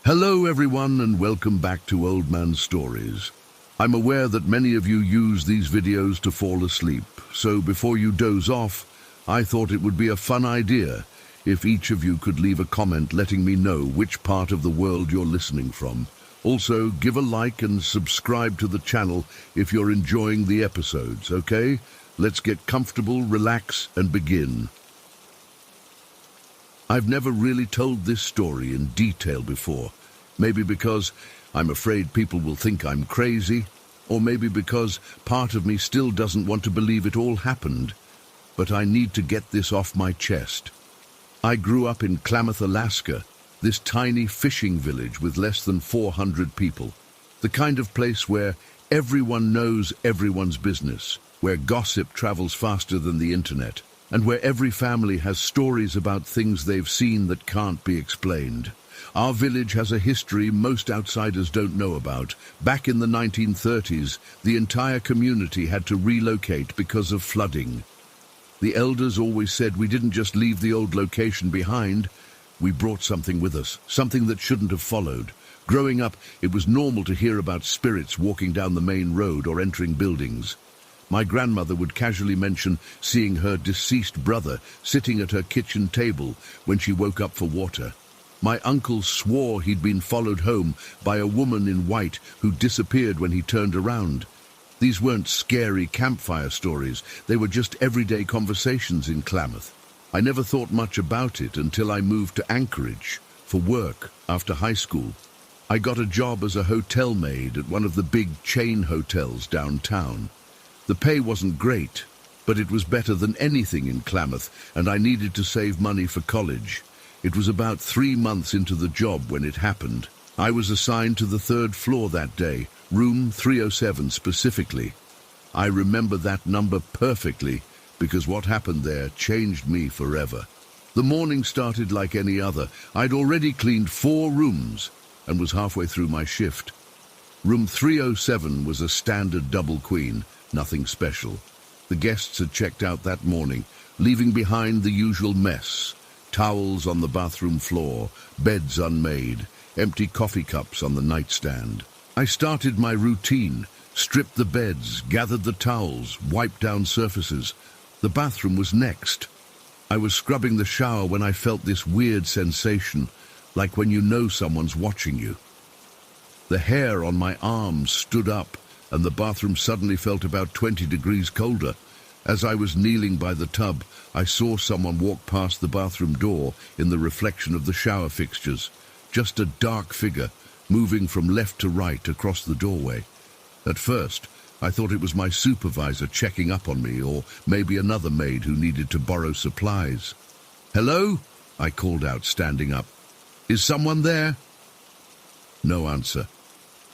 Hello everyone and welcome back to Old Man Stories. I'm aware that many of you use these videos to fall asleep, so before you doze off, I thought it would be a fun idea if each of you could leave a comment letting me know which part of the world you're listening from. Also, give a like and subscribe to the channel if you're enjoying the episodes, okay? Let's get comfortable, relax, and begin. I've never really told this story in detail before. Maybe because I'm afraid people will think I'm crazy, or maybe because part of me still doesn't want to believe it all happened. But I need to get this off my chest. I grew up in Klamath, Alaska, this tiny fishing village with less than 400 people. The kind of place where everyone knows everyone's business, where gossip travels faster than the internet, and where every family has stories about things they've seen that can't be explained. Our village has a history most outsiders don't know about. Back in the 1930s, the entire community had to relocate because of flooding. The elders always said we didn't just leave the old location behind, we brought something with us, something that shouldn't have followed. Growing up, it was normal to hear about spirits walking down the main road or entering buildings. My grandmother would casually mention seeing her deceased brother sitting at her kitchen table when she woke up for water. My uncle swore he'd been followed home by a woman in white who disappeared when he turned around. These weren't scary campfire stories, they were just everyday conversations in Klamath. I never thought much about it until I moved to Anchorage for work after high school. I got a job as a hotel maid at one of the big chain hotels downtown. The pay wasn't great, but it was better than anything in Klamath, and I needed to save money for college. It was about 3 months into the job when it happened. I was assigned to the 3rd floor that day, room 307 specifically. I remember that number perfectly because what happened there changed me forever. The morning started like any other. I'd already cleaned 4 rooms and was halfway through my shift. Room 307 was a standard double queen, nothing special. The guests had checked out that morning, leaving behind the usual mess. Towels on the bathroom floor, beds unmade, empty coffee cups on the nightstand. I started my routine, stripped the beds, gathered the towels, wiped down surfaces. The bathroom was next. I was scrubbing the shower when I felt this weird sensation, like when you know someone's watching you. The hair on my arms stood up, and the bathroom suddenly felt about 20 degrees colder. As I was kneeling by the tub, I saw someone walk past the bathroom door in the reflection of the shower fixtures. Just a dark figure, moving from left to right across the doorway. At first, I thought it was my supervisor checking up on me, or maybe another maid who needed to borrow supplies. "Hello?" I called out, standing up. "Is someone there?" No answer.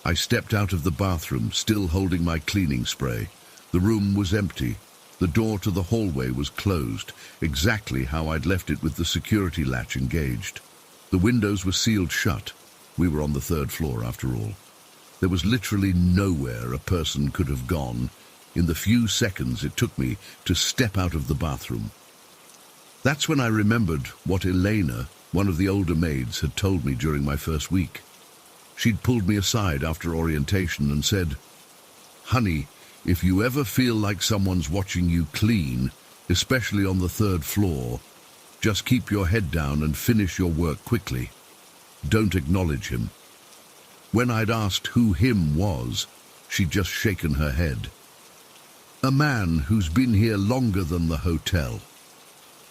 I stepped out of the bathroom, still holding my cleaning spray. The room was empty. The door to the hallway was closed, exactly how I'd left it with the security latch engaged. The windows were sealed shut. We were on the 3rd floor after all. There was literally nowhere a person could have gone in the few seconds it took me to step out of the bathroom. That's when I remembered what Elena, one of the older maids, had told me during my first week. She'd pulled me aside after orientation and said, "Honey, if you ever feel like someone's watching you clean, especially on the 3rd floor, just keep your head down and finish your work quickly. Don't acknowledge him." When I'd asked who him was, she'd just shaken her head. "A man who's been here longer than the hotel.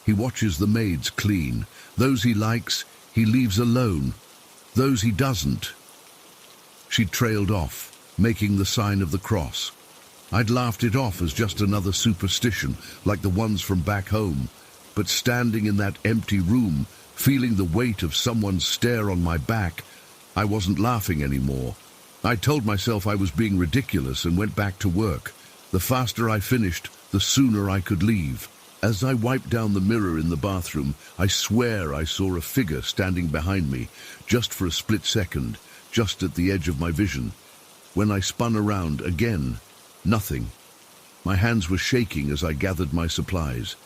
He watches the maids clean. Those he likes, he leaves alone. Those he doesn't." She trailed off, making the sign of the cross. I'd laughed it off as just another superstition, like the ones from back home. But standing in that empty room, feeling the weight of someone's stare on my back, I wasn't laughing anymore. I told myself I was being ridiculous and went back to work. The faster I finished, the sooner I could leave. As I wiped down the mirror in the bathroom, I swear I saw a figure standing behind me, just for a split second, just at the edge of my vision. When I spun around again, nothing. My hands were shaking as I gathered my supplies.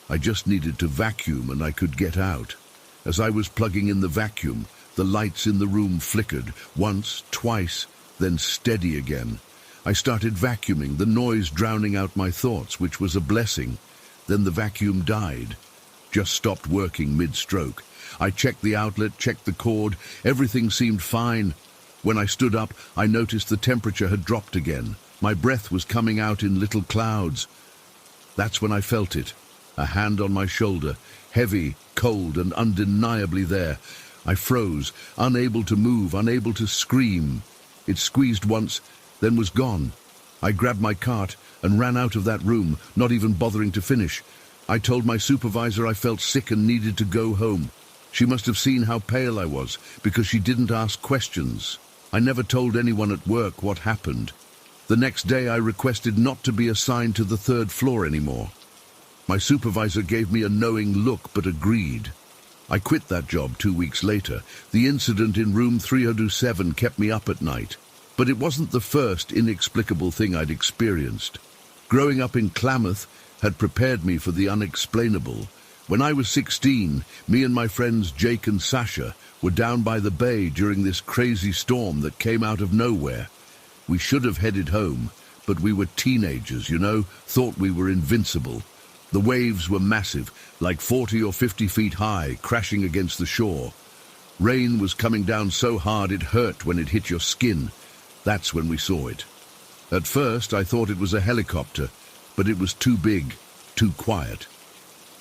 I just needed to vacuum and I could get out. As I was plugging in the vacuum, The lights in the room flickered, once, twice, then steady again. I started vacuuming, the noise drowning out my thoughts, which was a blessing. Then the vacuum died, just stopped working mid-stroke. I checked the outlet, checked the cord, everything seemed fine. When I stood up, I noticed the temperature had dropped again. My breath was coming out in little clouds. That's when I felt it, a hand on my shoulder, heavy, cold, and undeniably there. I froze, unable to move, unable to scream. It squeezed once, then was gone. I grabbed my cart and ran out of that room, not even bothering to finish. I told my supervisor I felt sick and needed to go home. She must have seen how pale I was, because she didn't ask questions. I never told anyone at work what happened. The next day I requested not to be assigned to the 3rd floor anymore. My supervisor gave me a knowing look, but agreed. I quit that job 2 weeks later. The incident in room 307 kept me up at night. But it wasn't the first inexplicable thing I'd experienced. Growing up in Klamath had prepared me for the unexplainable. When I was 16, me and my friends Jake and Sasha were down by the bay during this crazy storm that came out of nowhere. We should have headed home, but we were teenagers, thought we were invincible. The waves were massive, like 40 or 50 feet high, crashing against the shore. Rain was coming down so hard it hurt when it hit your skin. That's when we saw it. At first, I thought it was a helicopter, but it was too big, too quiet.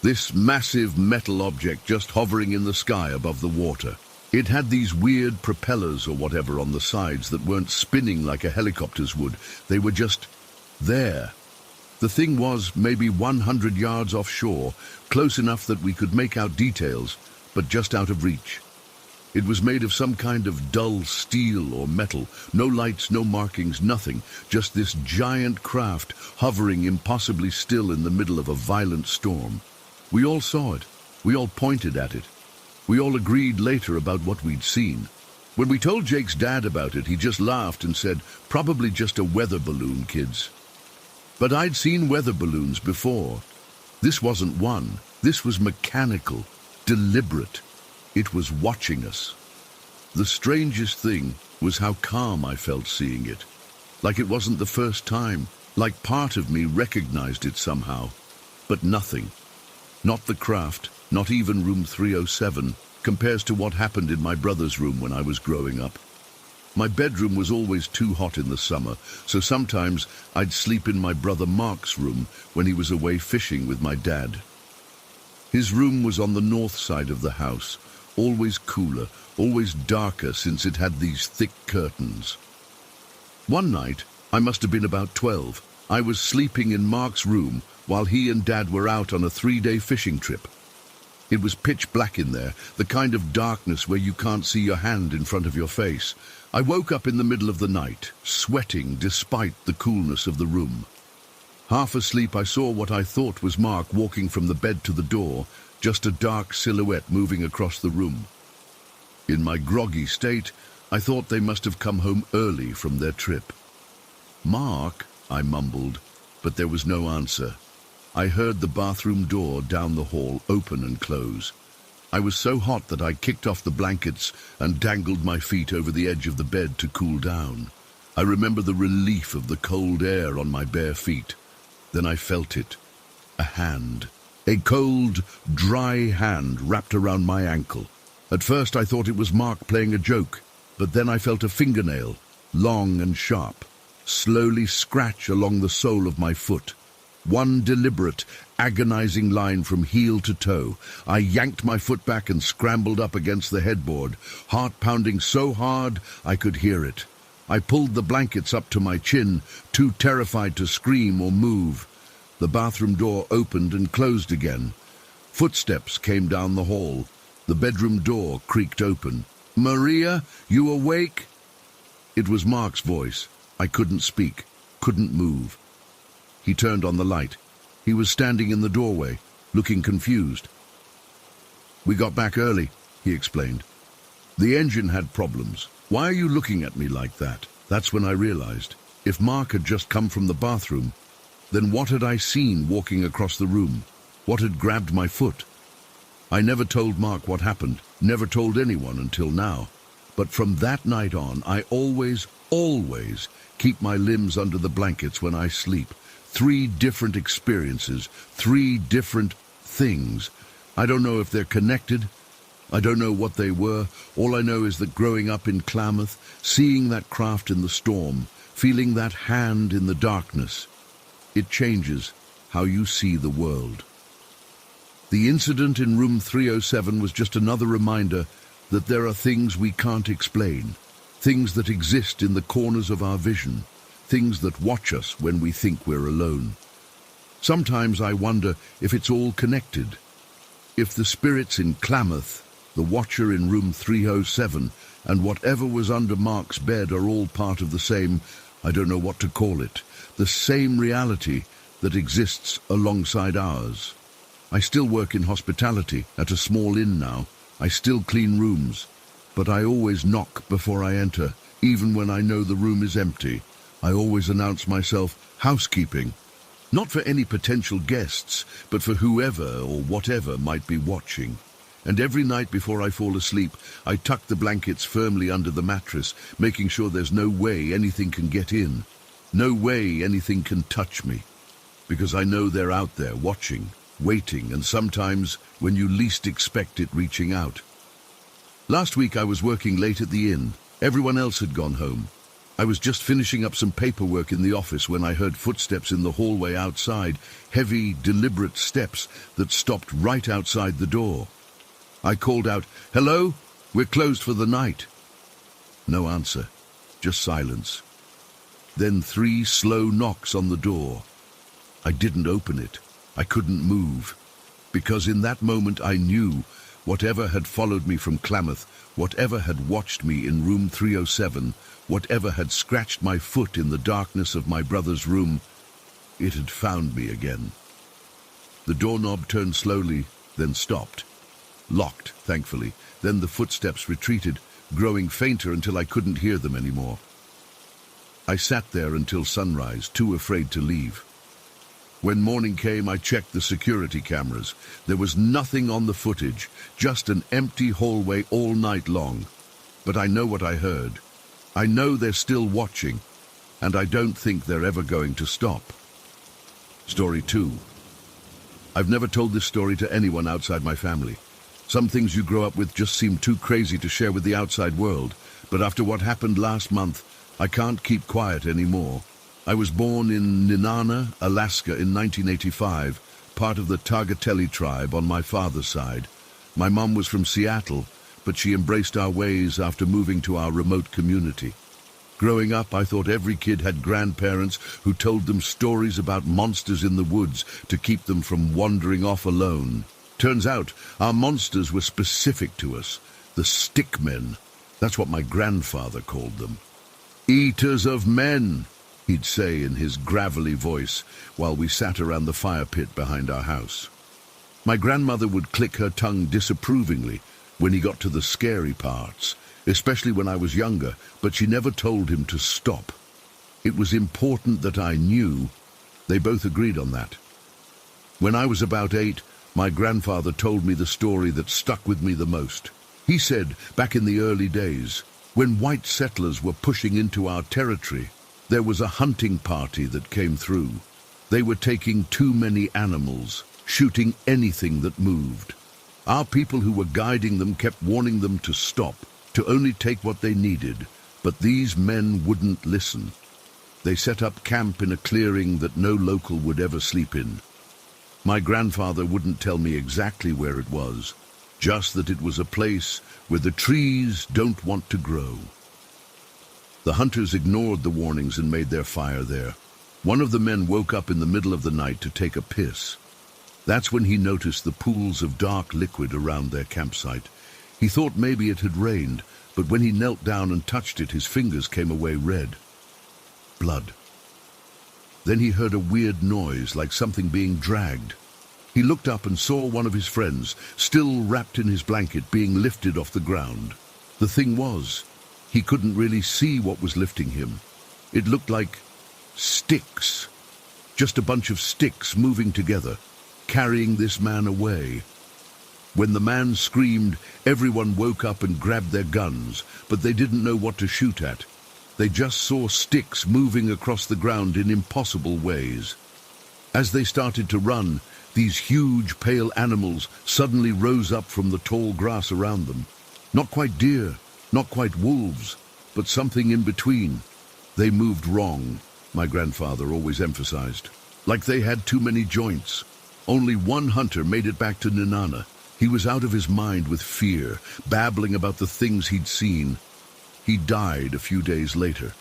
This massive metal object just hovering in the sky above the water. It had these weird propellers or whatever on the sides that weren't spinning like a helicopter's would. They were just there. The thing was maybe 100 yards offshore, close enough that we could make out details, but just out of reach. It was made of some kind of dull steel or metal, no lights, no markings, nothing, just this giant craft hovering impossibly still in the middle of a violent storm. We all saw it. We all pointed at it. We all agreed later about what we'd seen. When we told Jake's dad about it, he just laughed and said, "Probably just a weather balloon, kids." But I'd seen weather balloons before. This wasn't one. This was mechanical, deliberate. It was watching us. The strangest thing was how calm I felt seeing it. Like it wasn't the first time. Like part of me recognized it somehow. But nothing. Not the craft, not even room 307, compares to what happened in my brother's room when I was growing up. My bedroom was always too hot in the summer, so sometimes I'd sleep in my brother Mark's room when he was away fishing with my dad. His room was on the north side of the house, always cooler, always darker since it had these thick curtains. One night, I must have been about 12, I was sleeping in Mark's room while he and Dad were out on a 3-day fishing trip. It was pitch black in there, the kind of darkness where you can't see your hand in front of your face. I woke up in the middle of the night, sweating despite the coolness of the room. Half asleep, I saw what I thought was Mark walking from the bed to the door, just a dark silhouette moving across the room. In my groggy state, I thought they must have come home early from their trip. "Mark," I mumbled, but there was no answer. I heard the bathroom door down the hall open and close. I was so hot that I kicked off the blankets and dangled my feet over the edge of the bed to cool down. I remember the relief of the cold air on my bare feet. Then I felt it. A hand. A cold, dry hand wrapped around my ankle. At first I thought it was Mark playing a joke, but then I felt a fingernail, long and sharp, slowly scratch along the sole of my foot. One deliberate, agonizing line from heel to toe. I yanked my foot back and scrambled up against the headboard, heart pounding so hard I could hear it. I pulled the blankets up to my chin, too terrified to scream or move. The bathroom door opened and closed again. Footsteps came down the hall. The bedroom door creaked open. "Maria, you awake?" It was Mark's voice. I couldn't speak, couldn't move. He turned on the light. He was standing in the doorway, looking confused. "We got back early," he explained. "The engine had problems. Why are you looking at me like that?" That's when I realized. If Mark had just come from the bathroom, then what had I seen walking across the room? What had grabbed my foot? I never told Mark what happened, never told anyone until now. But from that night on, I always keep my limbs under the blankets when I sleep. 3 different experiences, 3 different things. I don't know if they're connected. I don't know what they were. All I know is that growing up in Klamath, seeing that craft in the storm, feeling that hand in the darkness, it changes how you see the world. The incident in room 307 was just another reminder that there are things we can't explain, things that exist in the corners of our vision, things that watch us when we think we're alone. Sometimes I wonder if it's all connected. If the spirits in Klamath, the watcher in room 307, and whatever was under Mark's bed are all part of the same, I don't know what to call it, the same reality that exists alongside ours. I still work in hospitality at a small inn now. I still clean rooms, but I always knock before I enter, even when I know the room is empty. I always announce myself housekeeping, not for any potential guests, but for whoever or whatever might be watching. And every night before I fall asleep, I tuck the blankets firmly under the mattress, making sure there's no way anything can get in, no way anything can touch me, because I know they're out there watching, waiting, and sometimes, when you least expect it, reaching out. Last week I was working late at the inn. Everyone else had gone home. I was just finishing up some paperwork in the office when I heard footsteps in the hallway outside, heavy, deliberate steps that stopped right outside the door. I called out, "Hello? We're closed for the night." No answer, just silence. Then 3 slow knocks on the door. I didn't open it. I couldn't move, because in that moment I knew whatever had followed me from Klamath, whatever had watched me in room 307, whatever had scratched my foot in the darkness of my brother's room, it had found me again. The doorknob turned slowly, then stopped. Locked, thankfully. Then the footsteps retreated, growing fainter until I couldn't hear them anymore. I sat there until sunrise, too afraid to leave. When morning came, I checked the security cameras. There was nothing on the footage, just an empty hallway all night long. But I know what I heard. I know they're still watching, and I don't think they're ever going to stop. Story 2. I've never told this story to anyone outside my family. Some things you grow up with just seem too crazy to share with the outside world, but after what happened last month, I can't keep quiet anymore. I was born in Nenana, Alaska in 1985, part of the Tagateli tribe on my father's side. My mom was from Seattle, but she embraced our ways after moving to our remote community. Growing up, I thought every kid had grandparents who told them stories about monsters in the woods to keep them from wandering off alone. Turns out, our monsters were specific to us, the stickmen. That's what my grandfather called them. "Eaters of men," he'd say in his gravelly voice while we sat around the fire pit behind our house. My grandmother would click her tongue disapprovingly when he got to the scary parts, especially when I was younger, but she never told him to stop. It was important that I knew. They both agreed on that. When I was about 8, my grandfather told me the story that stuck with me the most. He said, back in the early days, when white settlers were pushing into our territory, there was a hunting party that came through. They were taking too many animals, shooting anything that moved. Our people who were guiding them kept warning them to stop, to only take what they needed, but these men wouldn't listen. They set up camp in a clearing that no local would ever sleep in. My grandfather wouldn't tell me exactly where it was, just that it was a place where the trees don't want to grow. The hunters ignored the warnings and made their fire there. One of the men woke up in the middle of the night to take a piss. That's when he noticed the pools of dark liquid around their campsite. He thought maybe it had rained, but when he knelt down and touched it, his fingers came away red. Blood. Then he heard a weird noise, like something being dragged. He looked up and saw one of his friends, still wrapped in his blanket, being lifted off the ground. The thing was, he couldn't really see what was lifting him. It looked like sticks, just a bunch of sticks moving together, carrying this man away. When the man screamed, everyone woke up and grabbed their guns, but they didn't know what to shoot at. They just saw sticks moving across the ground in impossible ways. As they started to run, these huge, pale animals suddenly rose up from the tall grass around them. Not quite deer, not quite wolves, but something in between. They moved wrong, my grandfather always emphasized, like they had too many joints. Only one hunter made it back to Ninana. He was out of his mind with fear, babbling about the things he'd seen. He died a few days later.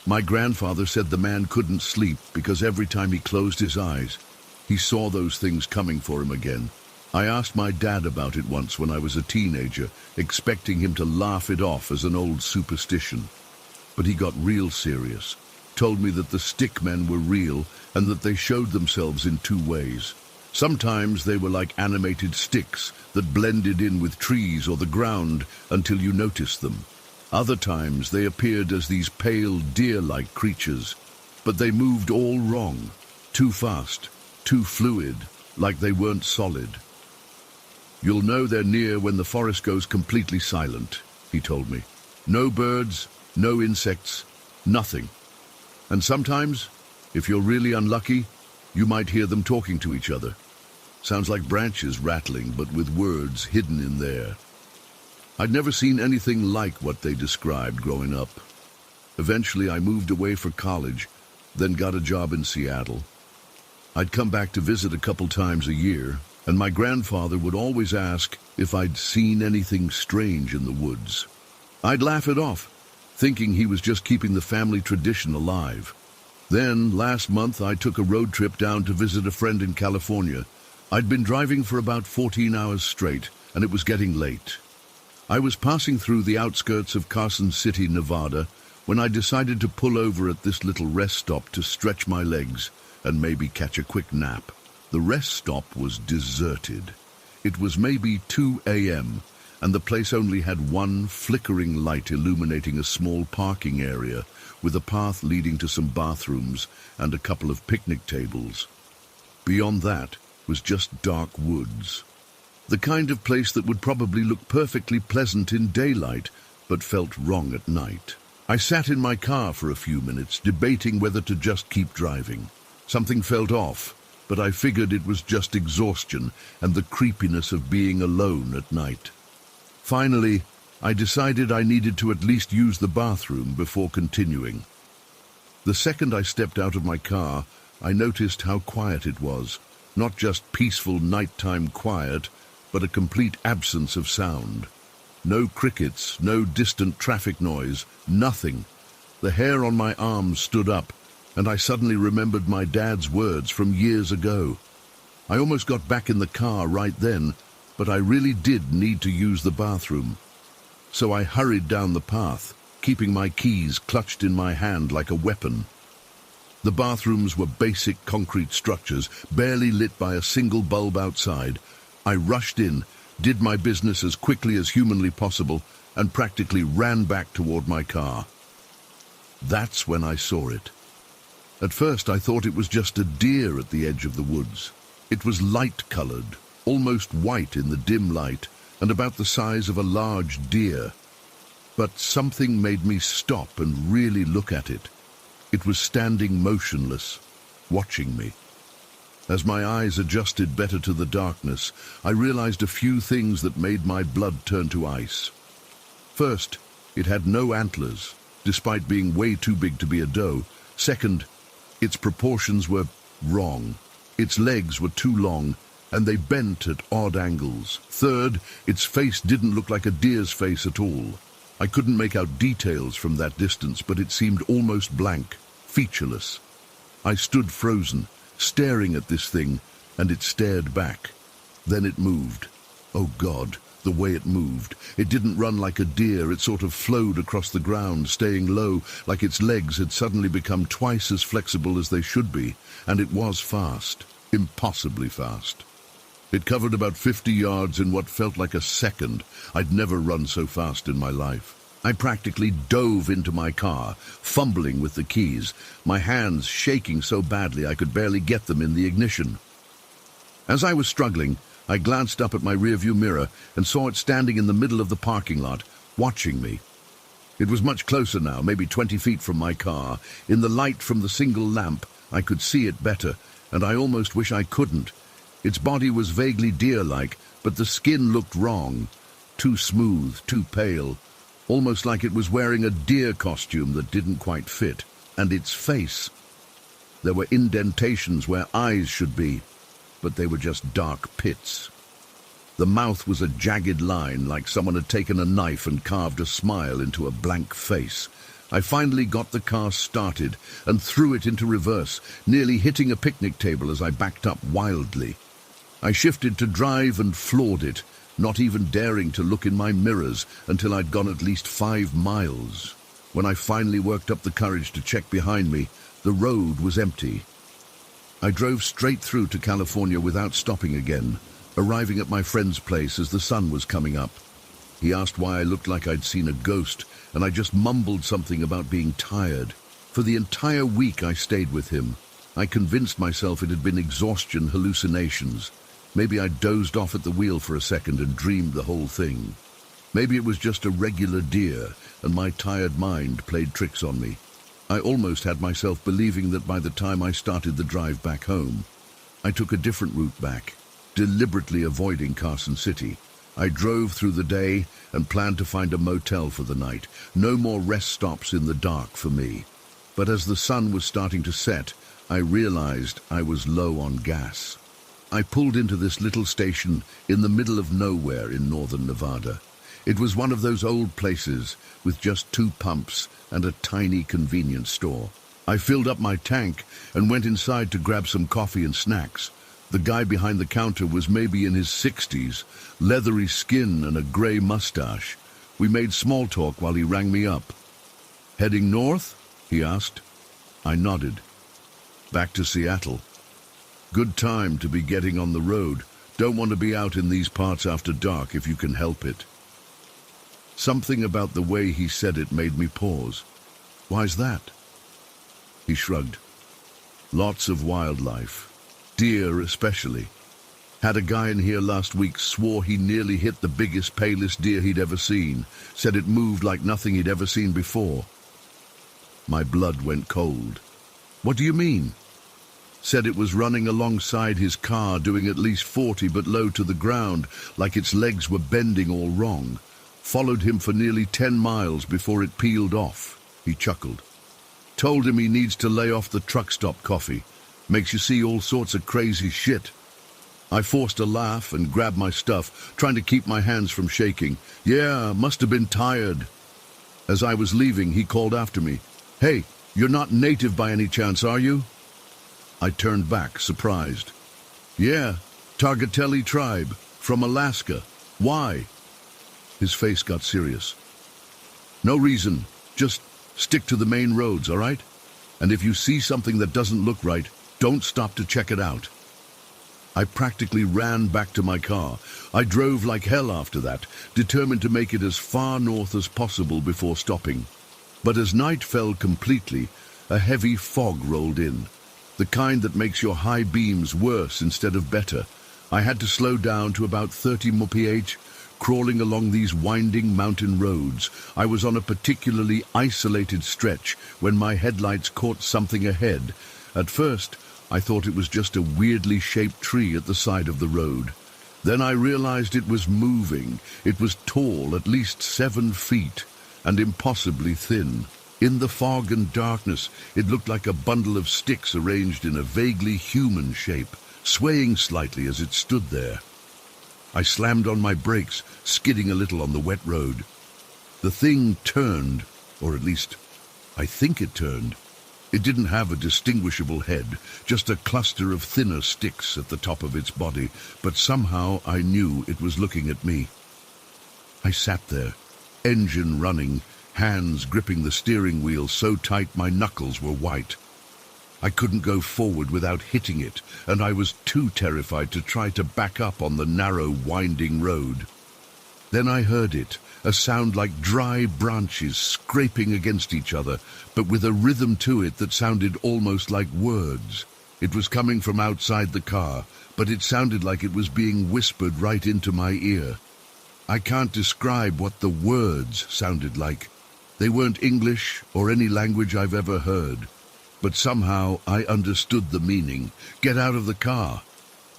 My grandfather said the man couldn't sleep because every time he closed his eyes, he saw those things coming for him again. I asked my dad about it once when I was a teenager, expecting him to laugh it off as an old superstition. But he got real serious, told me that the stick men were real and that they showed themselves in two ways. Sometimes they were like animated sticks that blended in with trees or the ground until you noticed them. Other times they appeared as these pale deer-like creatures, but they moved all wrong, too fast, too fluid, like they weren't solid. You'll know they're near when the forest goes completely silent, he told me. No birds, no insects, nothing. And sometimes, if you're really unlucky, you might hear them talking to each other. Sounds like branches rattling, but with words hidden in there. I'd never seen anything like what they described growing up. Eventually, I moved away for college, then got a job in Seattle. I'd come back to visit a couple times a year, and my grandfather would always ask if I'd seen anything strange in the woods. I'd laugh it off, thinking he was just keeping the family tradition alive. Then, last month, I took a road trip down to visit a friend in California. I'd been driving for about 14 hours straight, and it was getting late. I was passing through the outskirts of Carson City, Nevada, when I decided to pull over at this little rest stop to stretch my legs and maybe catch a quick nap. The rest stop was deserted. It was maybe 2 a.m., and the place only had one flickering light illuminating a small parking area with a path leading to some bathrooms and a couple of picnic tables. Beyond that was just dark woods. The kind of place that would probably look perfectly pleasant in daylight, but felt wrong at night. I sat in my car for a few minutes, debating whether to just keep driving. Something felt off, but I figured it was just exhaustion and the creepiness of being alone at night. Finally, I decided I needed to at least use the bathroom before continuing. The second I stepped out of my car, I noticed how quiet it was. Not just peaceful nighttime quiet, but a complete absence of sound. No crickets, no distant traffic noise, nothing. The hair on my arms stood up, and I suddenly remembered my dad's words from years ago. I almost got back in the car right then, but I really did need to use the bathroom. So I hurried down the path, keeping my keys clutched in my hand like a weapon. The bathrooms were basic concrete structures, barely lit by a single bulb outside. I rushed in, did my business as quickly as humanly possible, and practically ran back toward my car. That's when I saw it. At first I thought it was just a deer at the edge of the woods. It was light-colored, almost white in the dim light, and about the size of a large deer. But something made me stop and really look at it. It was standing motionless, watching me. As my eyes adjusted better to the darkness, I realized a few things that made my blood turn to ice. First, it had no antlers, despite being way too big to be a doe. Second, its proportions were wrong. Its legs were too long, and they bent at odd angles. Third, its face didn't look like a deer's face at all. I couldn't make out details from that distance, but it seemed almost blank, featureless. I stood frozen, staring at this thing, and it stared back. Then it moved. Oh God, the way it moved. It didn't run like a deer, it sort of flowed across the ground, staying low, like its legs had suddenly become twice as flexible as they should be, and it was fast, impossibly fast. It covered about 50 yards in what felt like a second. I'd never run so fast in my life. I practically dove into my car, fumbling with the keys, my hands shaking so badly I could barely get them in the ignition. As I was struggling, I glanced up at my rearview mirror and saw it standing in the middle of the parking lot, watching me. It was much closer now, maybe 20 feet from my car. In the light from the single lamp, I could see it better, and I almost wish I couldn't. Its body was vaguely deer-like, but the skin looked wrong. Too smooth, too pale, almost like it was wearing a deer costume that didn't quite fit. And its face. There were indentations where eyes should be, but they were just dark pits. The mouth was a jagged line, like someone had taken a knife and carved a smile into a blank face. I finally got the car started and threw it into reverse, nearly hitting a picnic table as I backed up wildly. I shifted to drive and floored it, not even daring to look in my mirrors until I'd gone at least 5 miles. When I finally worked up the courage to check behind me, the road was empty. I drove straight through to California without stopping again, arriving at my friend's place as the sun was coming up. He asked why I looked like I'd seen a ghost, and I just mumbled something about being tired. For the entire week I stayed with him. I convinced myself it had been exhaustion hallucinations. Maybe I dozed off at the wheel for a second and dreamed the whole thing. Maybe it was just a regular deer, and my tired mind played tricks on me. I almost had myself believing that by the time I started the drive back home, I took a different route back, deliberately avoiding Carson City. I drove through the day and planned to find a motel for the night. No more rest stops in the dark for me. But as the sun was starting to set, I realized I was low on gas. I pulled into this little station in the middle of nowhere in northern Nevada. It was one of those old places with just 2 pumps and a tiny convenience store. I filled up my tank and went inside to grab some coffee and snacks. The guy behind the counter was maybe in his 60s, leathery skin and a gray mustache. We made small talk while he rang me up. "Heading north?" he asked. I nodded. "Back to Seattle. Good time to be getting on the road. Don't want to be out in these parts after dark if you can help it." Something about the way he said it made me pause. "Why's that?" He shrugged. "Lots of wildlife. Deer especially. Had a guy in here last week swore he nearly hit the biggest, palest deer he'd ever seen. Said it moved like nothing he'd ever seen before." My blood went cold. "What do you mean?" "Said it was running alongside his car, doing at least 40 but low to the ground, like its legs were bending all wrong. Followed him for nearly 10 miles before it peeled off." He chuckled. "Told him he needs to lay off the truck stop coffee. Makes you see all sorts of crazy shit." I forced a laugh and grabbed my stuff, trying to keep my hands from shaking. "Yeah, must have been tired." As I was leaving, he called after me. "Hey, you're not native by any chance, are you?" I turned back, surprised. "Yeah, Targatelli tribe, from Alaska. Why?" His face got serious. "No reason. Just stick to the main roads, all right? And if you see something that doesn't look right, don't stop to check it out." I practically ran back to my car. I drove like hell after that, determined to make it as far north as possible before stopping. But as night fell completely, a heavy fog rolled in. The kind that makes your high beams worse instead of better. I had to slow down to about 30 mph, crawling along these winding mountain roads. I was on a particularly isolated stretch when my headlights caught something ahead. At first, I thought it was just a weirdly shaped tree at the side of the road. Then I realized it was moving. It was tall, at least 7 feet, and impossibly thin. In the fog and darkness, it looked like a bundle of sticks arranged in a vaguely human shape, swaying slightly as it stood there. I slammed on my brakes, skidding a little on the wet road. The thing turned, or at least, I think it turned. It didn't have a distinguishable head, just a cluster of thinner sticks at the top of its body, but somehow I knew it was looking at me. I sat there, engine running, hands gripping the steering wheel so tight my knuckles were white. I couldn't go forward without hitting it, and I was too terrified to try to back up on the narrow, winding road. Then I heard it, a sound like dry branches scraping against each other, but with a rhythm to it that sounded almost like words. It was coming from outside the car, but it sounded like it was being whispered right into my ear. I can't describe what the words sounded like. They weren't English or any language I've ever heard, but somehow I understood the meaning. Get out of the car.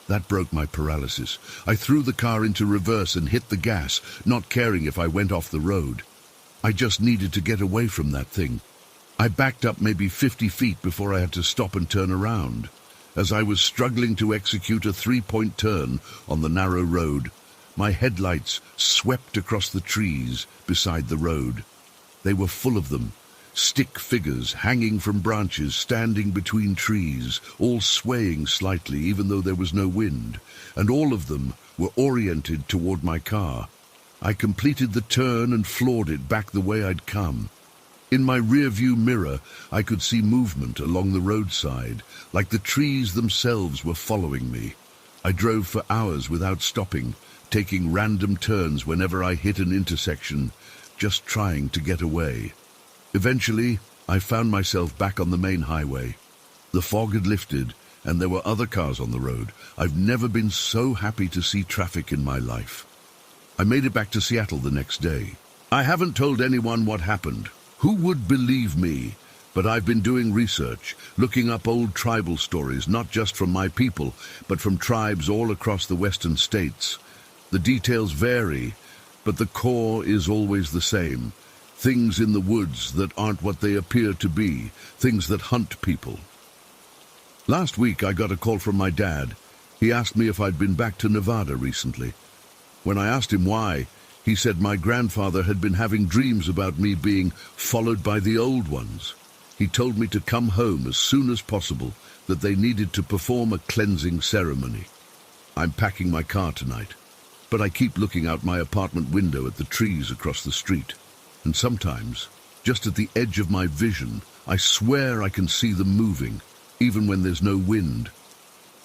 That broke my paralysis. I threw the car into reverse and hit the gas, not caring if I went off the road. I just needed to get away from that thing. I backed up maybe 50 feet before I had to stop and turn around. As I was struggling to execute a three-point turn on the narrow road, my headlights swept across the trees beside the road. They were full of them, stick figures hanging from branches, standing between trees, all swaying slightly even though there was no wind, and all of them were oriented toward my car. I completed the turn and floored it back the way I'd come. In my rear-view mirror, I could see movement along the roadside, like the trees themselves were following me. I drove for hours without stopping, taking random turns whenever I hit an intersection, just trying to get away. Eventually, I found myself back on the main highway. The fog had lifted, and there were other cars on the road. I've never been so happy to see traffic in my life. I made it back to Seattle the next day. I haven't told anyone what happened. Who would believe me? But I've been doing research, looking up old tribal stories, not just from my people, but from tribes all across the western states. The details vary, but the core is always the same. Things in the woods that aren't what they appear to be, things that hunt people. Last week I got a call from my dad. He asked me if I'd been back to Nevada recently. When I asked him why, he said my grandfather had been having dreams about me being followed by the old ones. He told me to come home as soon as possible, that they needed to perform a cleansing ceremony. I'm packing my car tonight, but I keep looking out my apartment window at the trees across the street. And sometimes, just at the edge of my vision, I swear I can see them moving, even when there's no wind.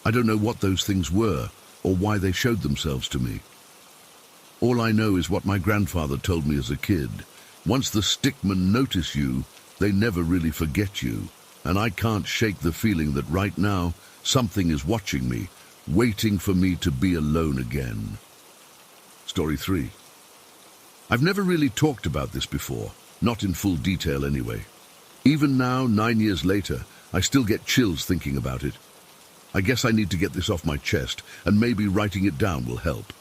I don't know what those things were, or why they showed themselves to me. All I know is what my grandfather told me as a kid. Once the stickmen notice you, they never really forget you. And I can't shake the feeling that right now, something is watching me, waiting for me to be alone again. Story 3. I've never really talked about this before, not in full detail anyway. Even now, 9 years later, I still get chills thinking about it. I guess I need to get this off my chest, and maybe writing it down will help.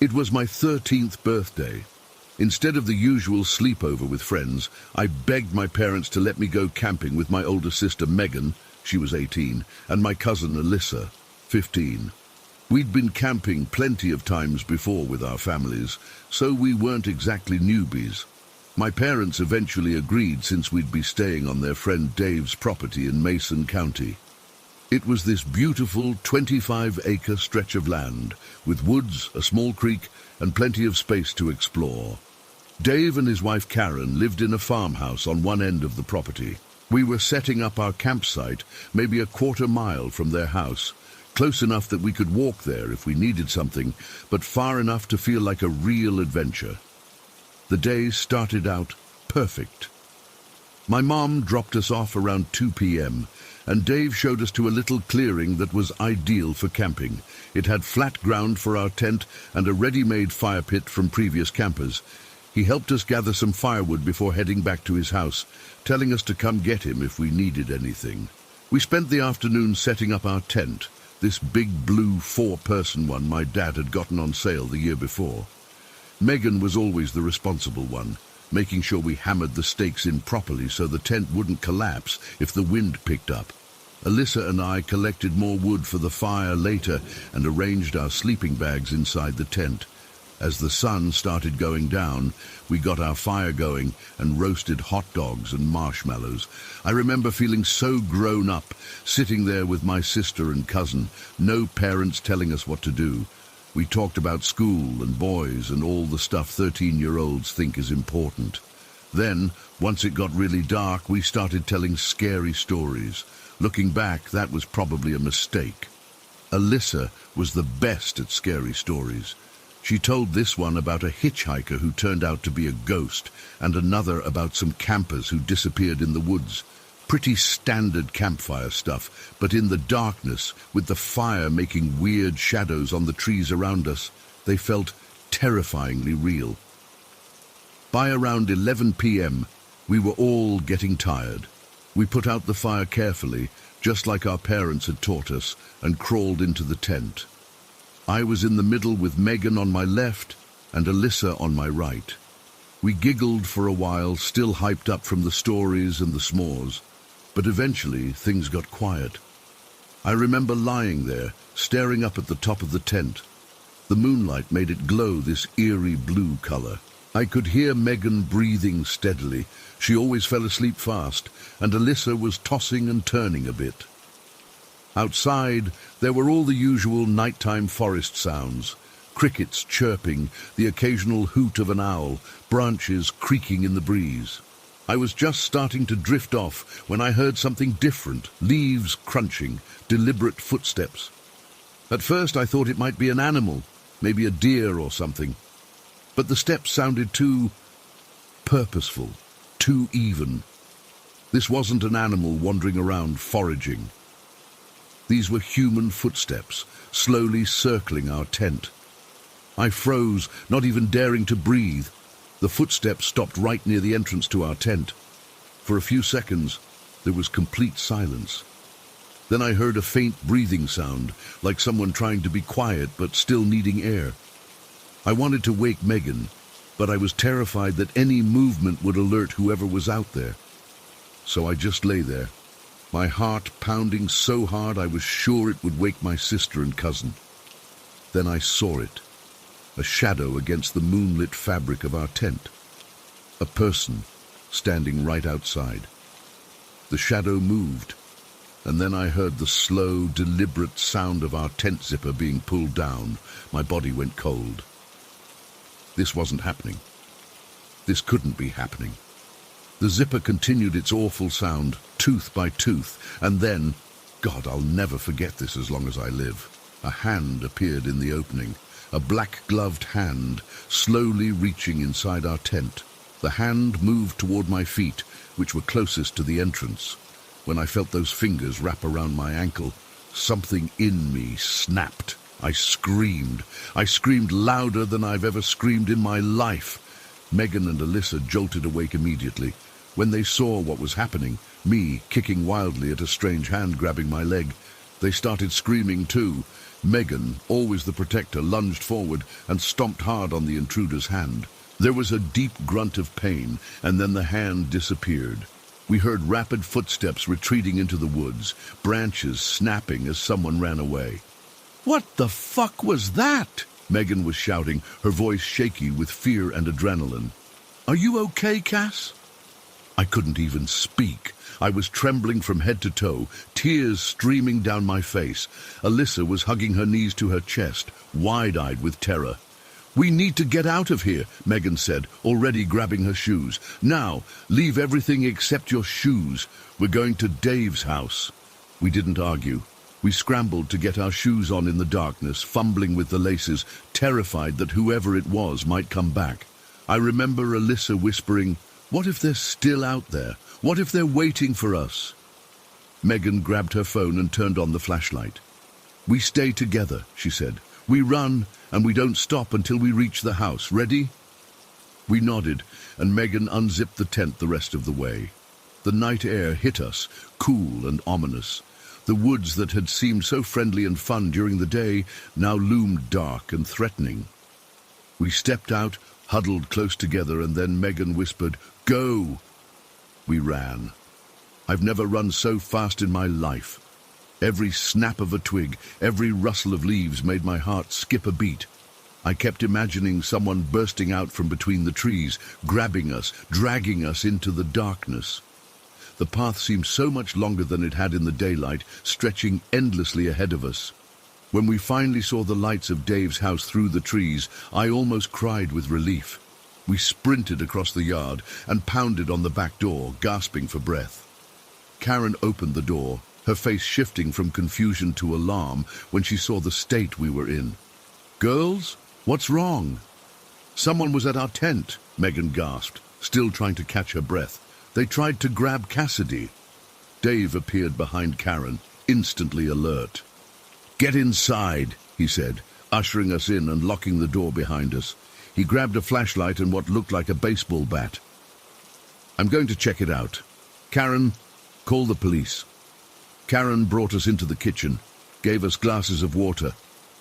It was my 13th birthday. Instead of the usual sleepover with friends, I begged my parents to let me go camping with my older sister Megan, she was 18, and my cousin Alyssa, 15. We'd been camping plenty of times before with our families, so we weren't exactly newbies. My parents eventually agreed since we'd be staying on their friend Dave's property in Mason County. It was this beautiful 25-acre stretch of land, with woods, a small creek, and plenty of space to explore. Dave and his wife Karen lived in a farmhouse on one end of the property. We were setting up our campsite maybe a quarter mile from their house, close enough that we could walk there if we needed something, but far enough to feel like a real adventure. The day started out perfect. My mom dropped us off around 2 p.m., and Dave showed us to a little clearing that was ideal for camping. It had flat ground for our tent and a ready-made fire pit from previous campers. He helped us gather some firewood before heading back to his house, telling us to come get him if we needed anything. We spent the afternoon setting up our tent, this big blue 4-person one my dad had gotten on sale the year before. Megan was always the responsible one, making sure we hammered the stakes in properly so the tent wouldn't collapse if the wind picked up. Alyssa and I collected more wood for the fire later and arranged our sleeping bags inside the tent. As the sun started going down, we got our fire going and roasted hot dogs and marshmallows. I remember feeling so grown up, sitting there with my sister and cousin, no parents telling us what to do. We talked about school and boys and all the stuff 13-year-olds think is important. Then, once it got really dark, we started telling scary stories. Looking back, that was probably a mistake. Alyssa was the best at scary stories. She told this one about a hitchhiker who turned out to be a ghost, and another about some campers who disappeared in the woods. Pretty standard campfire stuff, but in the darkness, with the fire making weird shadows on the trees around us, they felt terrifyingly real. By around 11 p.m., we were all getting tired. We put out the fire carefully, just like our parents had taught us, and crawled into the tent. I was in the middle with Megan on my left and Alyssa on my right. We giggled for a while, still hyped up from the stories and the s'mores, but eventually things got quiet. I remember lying there, staring up at the top of the tent. The moonlight made it glow this eerie blue color. I could hear Megan breathing steadily. She always fell asleep fast, and Alyssa was tossing and turning a bit. Outside, there were all the usual nighttime forest sounds. Crickets chirping, the occasional hoot of an owl, branches creaking in the breeze. I was just starting to drift off when I heard something different, leaves crunching, deliberate footsteps. At first I thought it might be an animal, maybe a deer or something. But the steps sounded too purposeful, too even. This wasn't an animal wandering around foraging. These were human footsteps, slowly circling our tent. I froze, not even daring to breathe. The footsteps stopped right near the entrance to our tent. For a few seconds, there was complete silence. Then I heard a faint breathing sound, like someone trying to be quiet but still needing air. I wanted to wake Megan, but I was terrified that any movement would alert whoever was out there. So I just lay there, my heart pounding so hard I was sure it would wake my sister and cousin. Then I saw it, a shadow against the moonlit fabric of our tent. A person standing right outside. The shadow moved, and then I heard the slow, deliberate sound of our tent zipper being pulled down. My body went cold. This wasn't happening. This couldn't be happening. The zipper continued its awful sound, tooth by tooth, and then, God, I'll never forget this as long as I live. A hand appeared in the opening, a black-gloved hand, slowly reaching inside our tent. The hand moved toward my feet, which were closest to the entrance. When I felt those fingers wrap around my ankle, something in me snapped. I screamed. I screamed louder than I've ever screamed in my life. Megan and Alyssa jolted awake immediately. When they saw what was happening, me kicking wildly at a strange hand grabbing my leg, they started screaming too. Megan, always the protector, lunged forward and stomped hard on the intruder's hand. There was a deep grunt of pain, and then the hand disappeared. We heard rapid footsteps retreating into the woods, branches snapping as someone ran away. "What the fuck was that?" Megan was shouting, her voice shaky with fear and adrenaline. "Are you okay, Cass?" I couldn't even speak. I was trembling from head to toe, tears streaming down my face. Alyssa was hugging her knees to her chest, wide-eyed with terror. "We need to get out of here," Megan said, already grabbing her shoes. "Now, leave everything except your shoes. We're going to Dave's house." We didn't argue. We scrambled to get our shoes on in the darkness, fumbling with the laces, terrified that whoever it was might come back. I remember Alyssa whispering, "What if they're still out there? What if they're waiting for us?" Megan grabbed her phone and turned on the flashlight. "We stay together," she said. "We run, and we don't stop until we reach the house. Ready?" We nodded, and Megan unzipped the tent the rest of the way. The night air hit us, cool and ominous. The woods that had seemed so friendly and fun during the day now loomed dark and threatening. We stepped out, huddled close together, and then Megan whispered, "Go!" We ran. I've never run so fast in my life. Every snap of a twig, every rustle of leaves made my heart skip a beat. I kept imagining someone bursting out from between the trees, grabbing us, dragging us into the darkness. The path seemed so much longer than it had in the daylight, stretching endlessly ahead of us. When we finally saw the lights of Dave's house through the trees, I almost cried with relief. We sprinted across the yard and pounded on the back door, gasping for breath. Karen opened the door, her face shifting from confusion to alarm when she saw the state we were in. "Girls, what's wrong?" "Someone was at our tent," Megan gasped, still trying to catch her breath. "They tried to grab Cassidy." Dave appeared behind Karen, instantly alert. "Get inside," he said, ushering us in and locking the door behind us. He grabbed a flashlight and what looked like a baseball bat. "I'm going to check it out. Karen, call the police." Karen brought us into the kitchen, gave us glasses of water,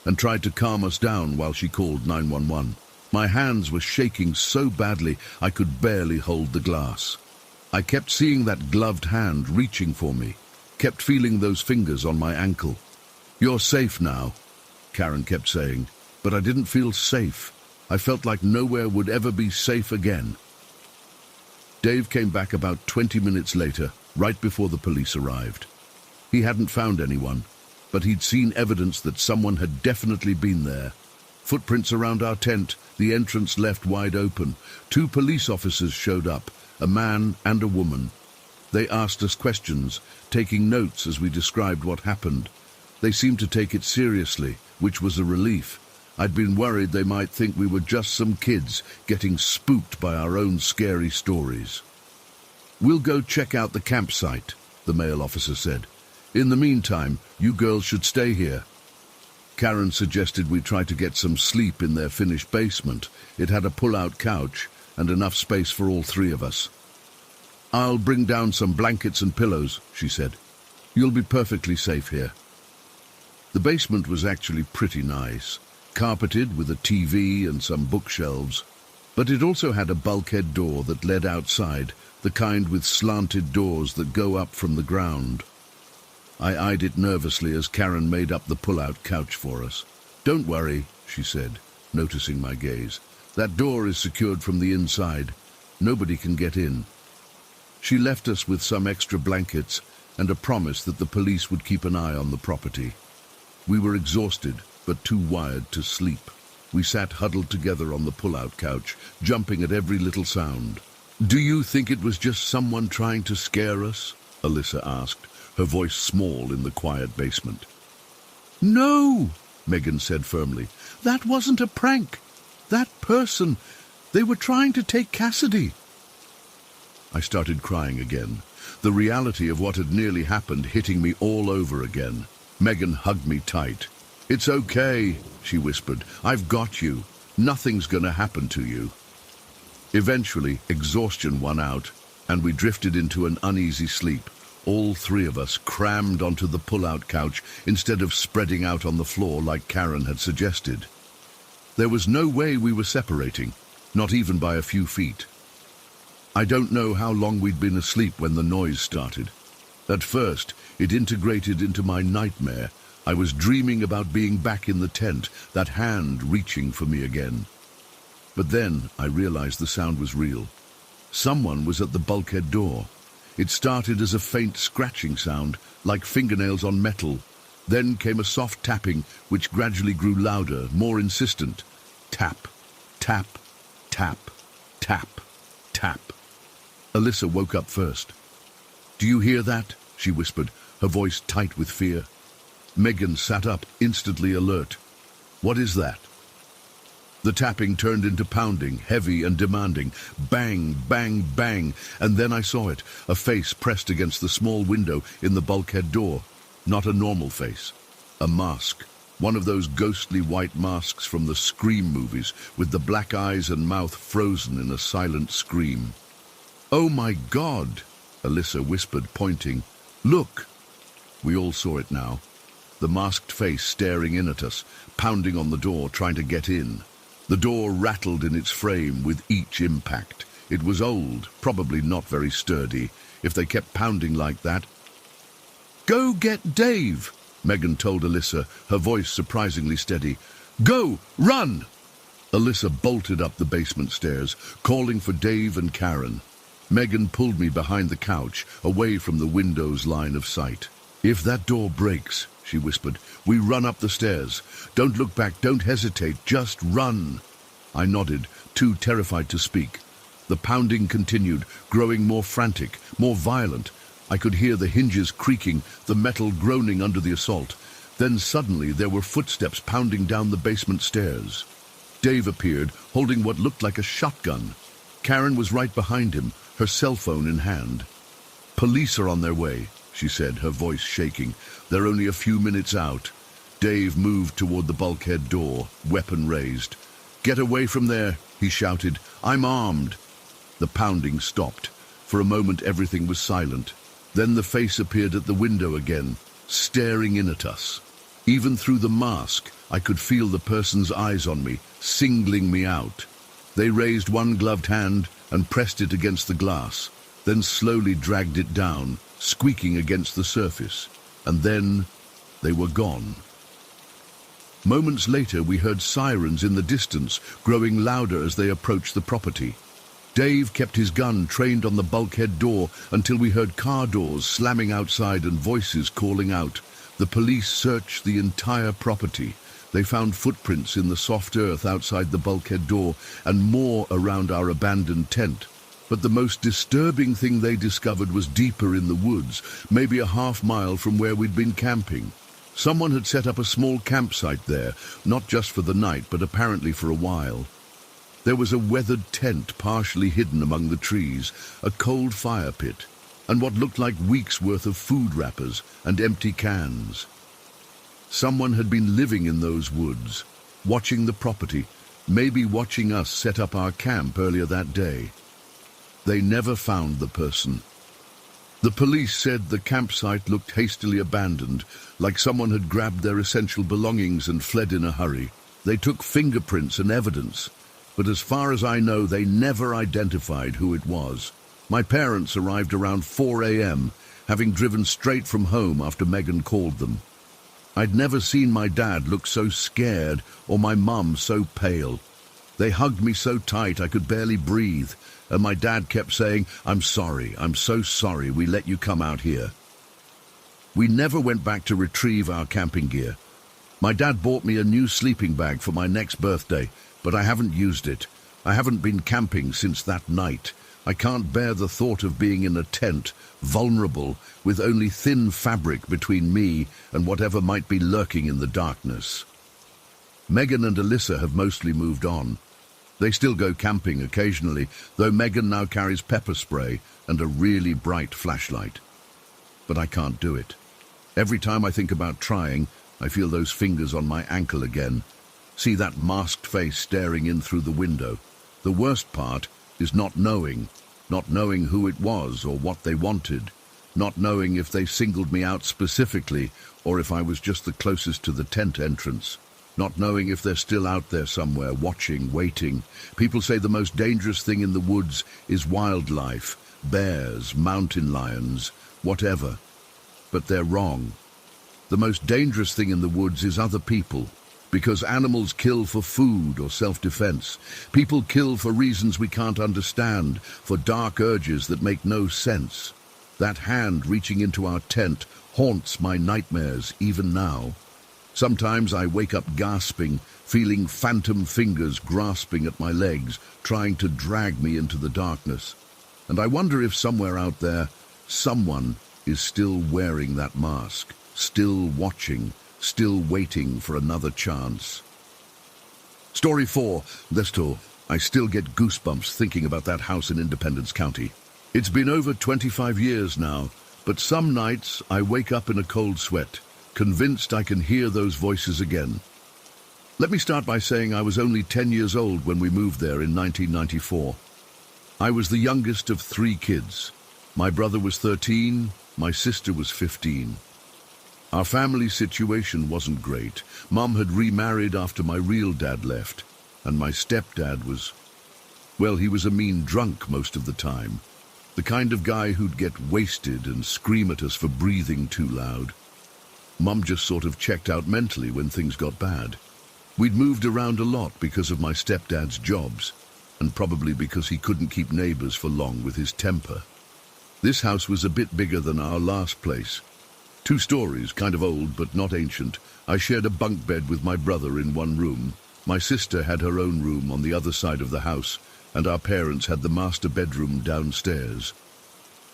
and tried to calm us down while she called 911. My hands were shaking so badly I could barely hold the glass. I kept seeing that gloved hand reaching for me, kept feeling those fingers on my ankle. "You're safe now," Karen kept saying, but I didn't feel safe. I felt like nowhere would ever be safe again. Dave came back about 20 minutes later, right before the police arrived. He hadn't found anyone, but he'd seen evidence that someone had definitely been there. Footprints around our tent, the entrance left wide open. 2 police officers showed up, a man and a woman. They asked us questions, taking notes as we described what happened. They seemed to take it seriously, which was a relief. I'd been worried they might think we were just some kids getting spooked by our own scary stories. "We'll go check out the campsite," the male officer said. "In the meantime, you girls should stay here." Karen suggested we try to get some sleep in their finished basement. It had a pull-out couch and enough space for all 3 of us. "I'll bring down some blankets and pillows," she said. "You'll be perfectly safe here." The basement was actually pretty nice, carpeted with a TV and some bookshelves, but it also had a bulkhead door that led outside, the kind with slanted doors that go up from the ground. I eyed it nervously as Karen made up the pull-out couch for us. "Don't worry," she said, noticing my gaze. "That door is secured from the inside. Nobody can get in." She left us with some extra blankets and a promise that the police would keep an eye on the property. We were exhausted, but too wired to sleep. We sat huddled together on the pull-out couch, jumping at every little sound. "Do you think it was just someone trying to scare us?" Alyssa asked, her voice small in the quiet basement. "No," Megan said firmly. "That wasn't a prank. That person, they were trying to take Cassidy." I started crying again, the reality of what had nearly happened hitting me all over again. Megan hugged me tight. "It's okay," she whispered. "I've got you. Nothing's gonna happen to you." Eventually, exhaustion won out, and we drifted into an uneasy sleep, all 3 of us crammed onto the pull-out couch instead of spreading out on the floor like Karen had suggested. There was no way we were separating, not even by a few feet. I don't know how long we'd been asleep when the noise started. At first, it integrated into my nightmare. I was dreaming about being back in the tent, that hand reaching for me again. But then I realized the sound was real. Someone was at the bulkhead door. It started as a faint scratching sound, like fingernails on metal. Then came a soft tapping, which gradually grew louder, more insistent. Tap, tap, tap, tap, tap. Alyssa woke up first. "Do you hear that?" she whispered, her voice tight with fear. Megan sat up, instantly alert. "What is that?" The tapping turned into pounding, heavy and demanding. Bang, bang, bang, and then I saw it, a face pressed against the small window in the bulkhead door. Not a normal face. A mask. One of those ghostly white masks from the Scream movies, with the black eyes and mouth frozen in a silent scream. "Oh my God!" Alyssa whispered, pointing. "Look!" We all saw it now. The masked face staring in at us, pounding on the door, trying to get in. The door rattled in its frame with each impact. It was old, probably not very sturdy, if they kept pounding like that. "Go get Dave," Megan told Alyssa, her voice surprisingly steady. "Go! Run!" Alyssa bolted up the basement stairs, calling for Dave and Karen. Megan pulled me behind the couch, away from the window's line of sight. "If that door breaks," she whispered, "we run up the stairs. Don't look back, don't hesitate, just run." I nodded, too terrified to speak. The pounding continued, growing more frantic, more violent. I could hear the hinges creaking, the metal groaning under the assault. Then suddenly there were footsteps pounding down the basement stairs. Dave appeared, holding what looked like a shotgun. Karen was right behind him, her cell phone in hand. "Police are on their way," she said, her voice shaking. "They're only a few minutes out." Dave moved toward the bulkhead door, weapon raised. "Get away from there," he shouted. "I'm armed." The pounding stopped. For a moment everything was silent. Then the face appeared at the window again, staring in at us. Even through the mask, I could feel the person's eyes on me, singling me out. They raised one gloved hand and pressed it against the glass, then slowly dragged it down, squeaking against the surface. And then they were gone. Moments later, we heard sirens in the distance, growing louder as they approached the property. Dave kept his gun trained on the bulkhead door until we heard car doors slamming outside and voices calling out. The police searched the entire property. They found footprints in the soft earth outside the bulkhead door and more around our abandoned tent. But the most disturbing thing they discovered was deeper in the woods, maybe a half-mile from where we'd been camping. Someone had set up a small campsite there, not just for the night, but apparently for a while. There was a weathered tent partially hidden among the trees, a cold fire pit, and what looked like weeks' worth of food wrappers and empty cans. Someone had been living in those woods, watching the property, maybe watching us set up our camp earlier that day. They never found the person. The police said the campsite looked hastily abandoned, like someone had grabbed their essential belongings and fled in a hurry. They took fingerprints and evidence, but as far as I know, they never identified who it was. My parents arrived around 4 a.m., having driven straight from home after Megan called them. I'd never seen my dad look so scared or my mum so pale. They hugged me so tight I could barely breathe, and my dad kept saying, I'm so sorry we let you come out here." We never went back to retrieve our camping gear. My dad bought me a new sleeping bag for my next birthday, but I haven't used it. I haven't been camping since that night. I can't bear the thought of being in a tent, vulnerable, with only thin fabric between me and whatever might be lurking in the darkness. Megan and Alyssa have mostly moved on. They still go camping occasionally, though Megan now carries pepper spray and a really bright flashlight. But I can't do it. Every time I think about trying, I feel those fingers on my ankle again. See that masked face staring in through the window. The worst part is not knowing who it was or what they wanted, not knowing if they singled me out specifically or if I was just the closest to the tent entrance, not knowing if they're still out there somewhere, watching, waiting. People say the most dangerous thing in the woods is wildlife, bears, mountain lions, whatever. But they're wrong. The most dangerous thing in the woods is other people. Because animals kill for food or self-defense. People kill for reasons we can't understand, for dark urges that make no sense. That hand reaching into our tent haunts my nightmares even now. Sometimes I wake up gasping, feeling phantom fingers grasping at my legs, trying to drag me into the darkness. And I wonder if somewhere out there, someone is still wearing that mask, still watching, still waiting for another chance. Story 4. Lesto. I still get goosebumps thinking about that house in Independence County. It's been over 25 years now, but some nights I wake up in a cold sweat, convinced I can hear those voices again. Let me start by saying I was only 10 years old when we moved there in 1994. I was the youngest of 3 kids. My brother was 13, my sister was 15. Our family situation wasn't great. Mum had remarried after my real dad left, and my stepdad was, well, he was a mean drunk most of the time. The kind of guy who'd get wasted and scream at us for breathing too loud. Mum just sort of checked out mentally when things got bad. We'd moved around a lot because of my stepdad's jobs, and probably because he couldn't keep neighbors for long with his temper. This house was a bit bigger than our last place. 2 stories, kind of old but not ancient. I shared a bunk bed with my brother in one room. My sister had her own room on the other side of the house, and our parents had the master bedroom downstairs.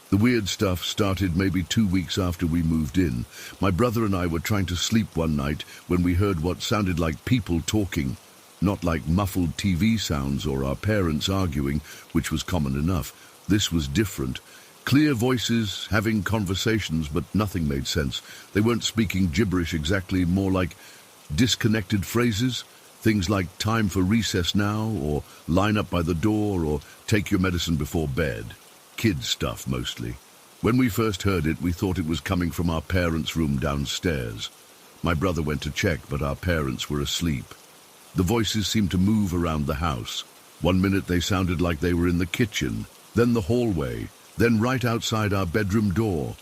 The weird stuff started maybe 2 weeks after we moved in. My brother and I were trying to sleep one night when we heard what sounded like people talking, not like muffled TV sounds or our parents arguing, which was common enough. This was different. Clear voices, having conversations, but nothing made sense. They weren't speaking gibberish exactly, more like disconnected phrases. Things like time for recess now, or line up by the door, or take your medicine before bed. Kids stuff, mostly. When we first heard it, we thought it was coming from our parents' room downstairs. My brother went to check, but our parents were asleep. The voices seemed to move around the house. One minute they sounded like they were in the kitchen, then the hallway, then right outside our bedroom door.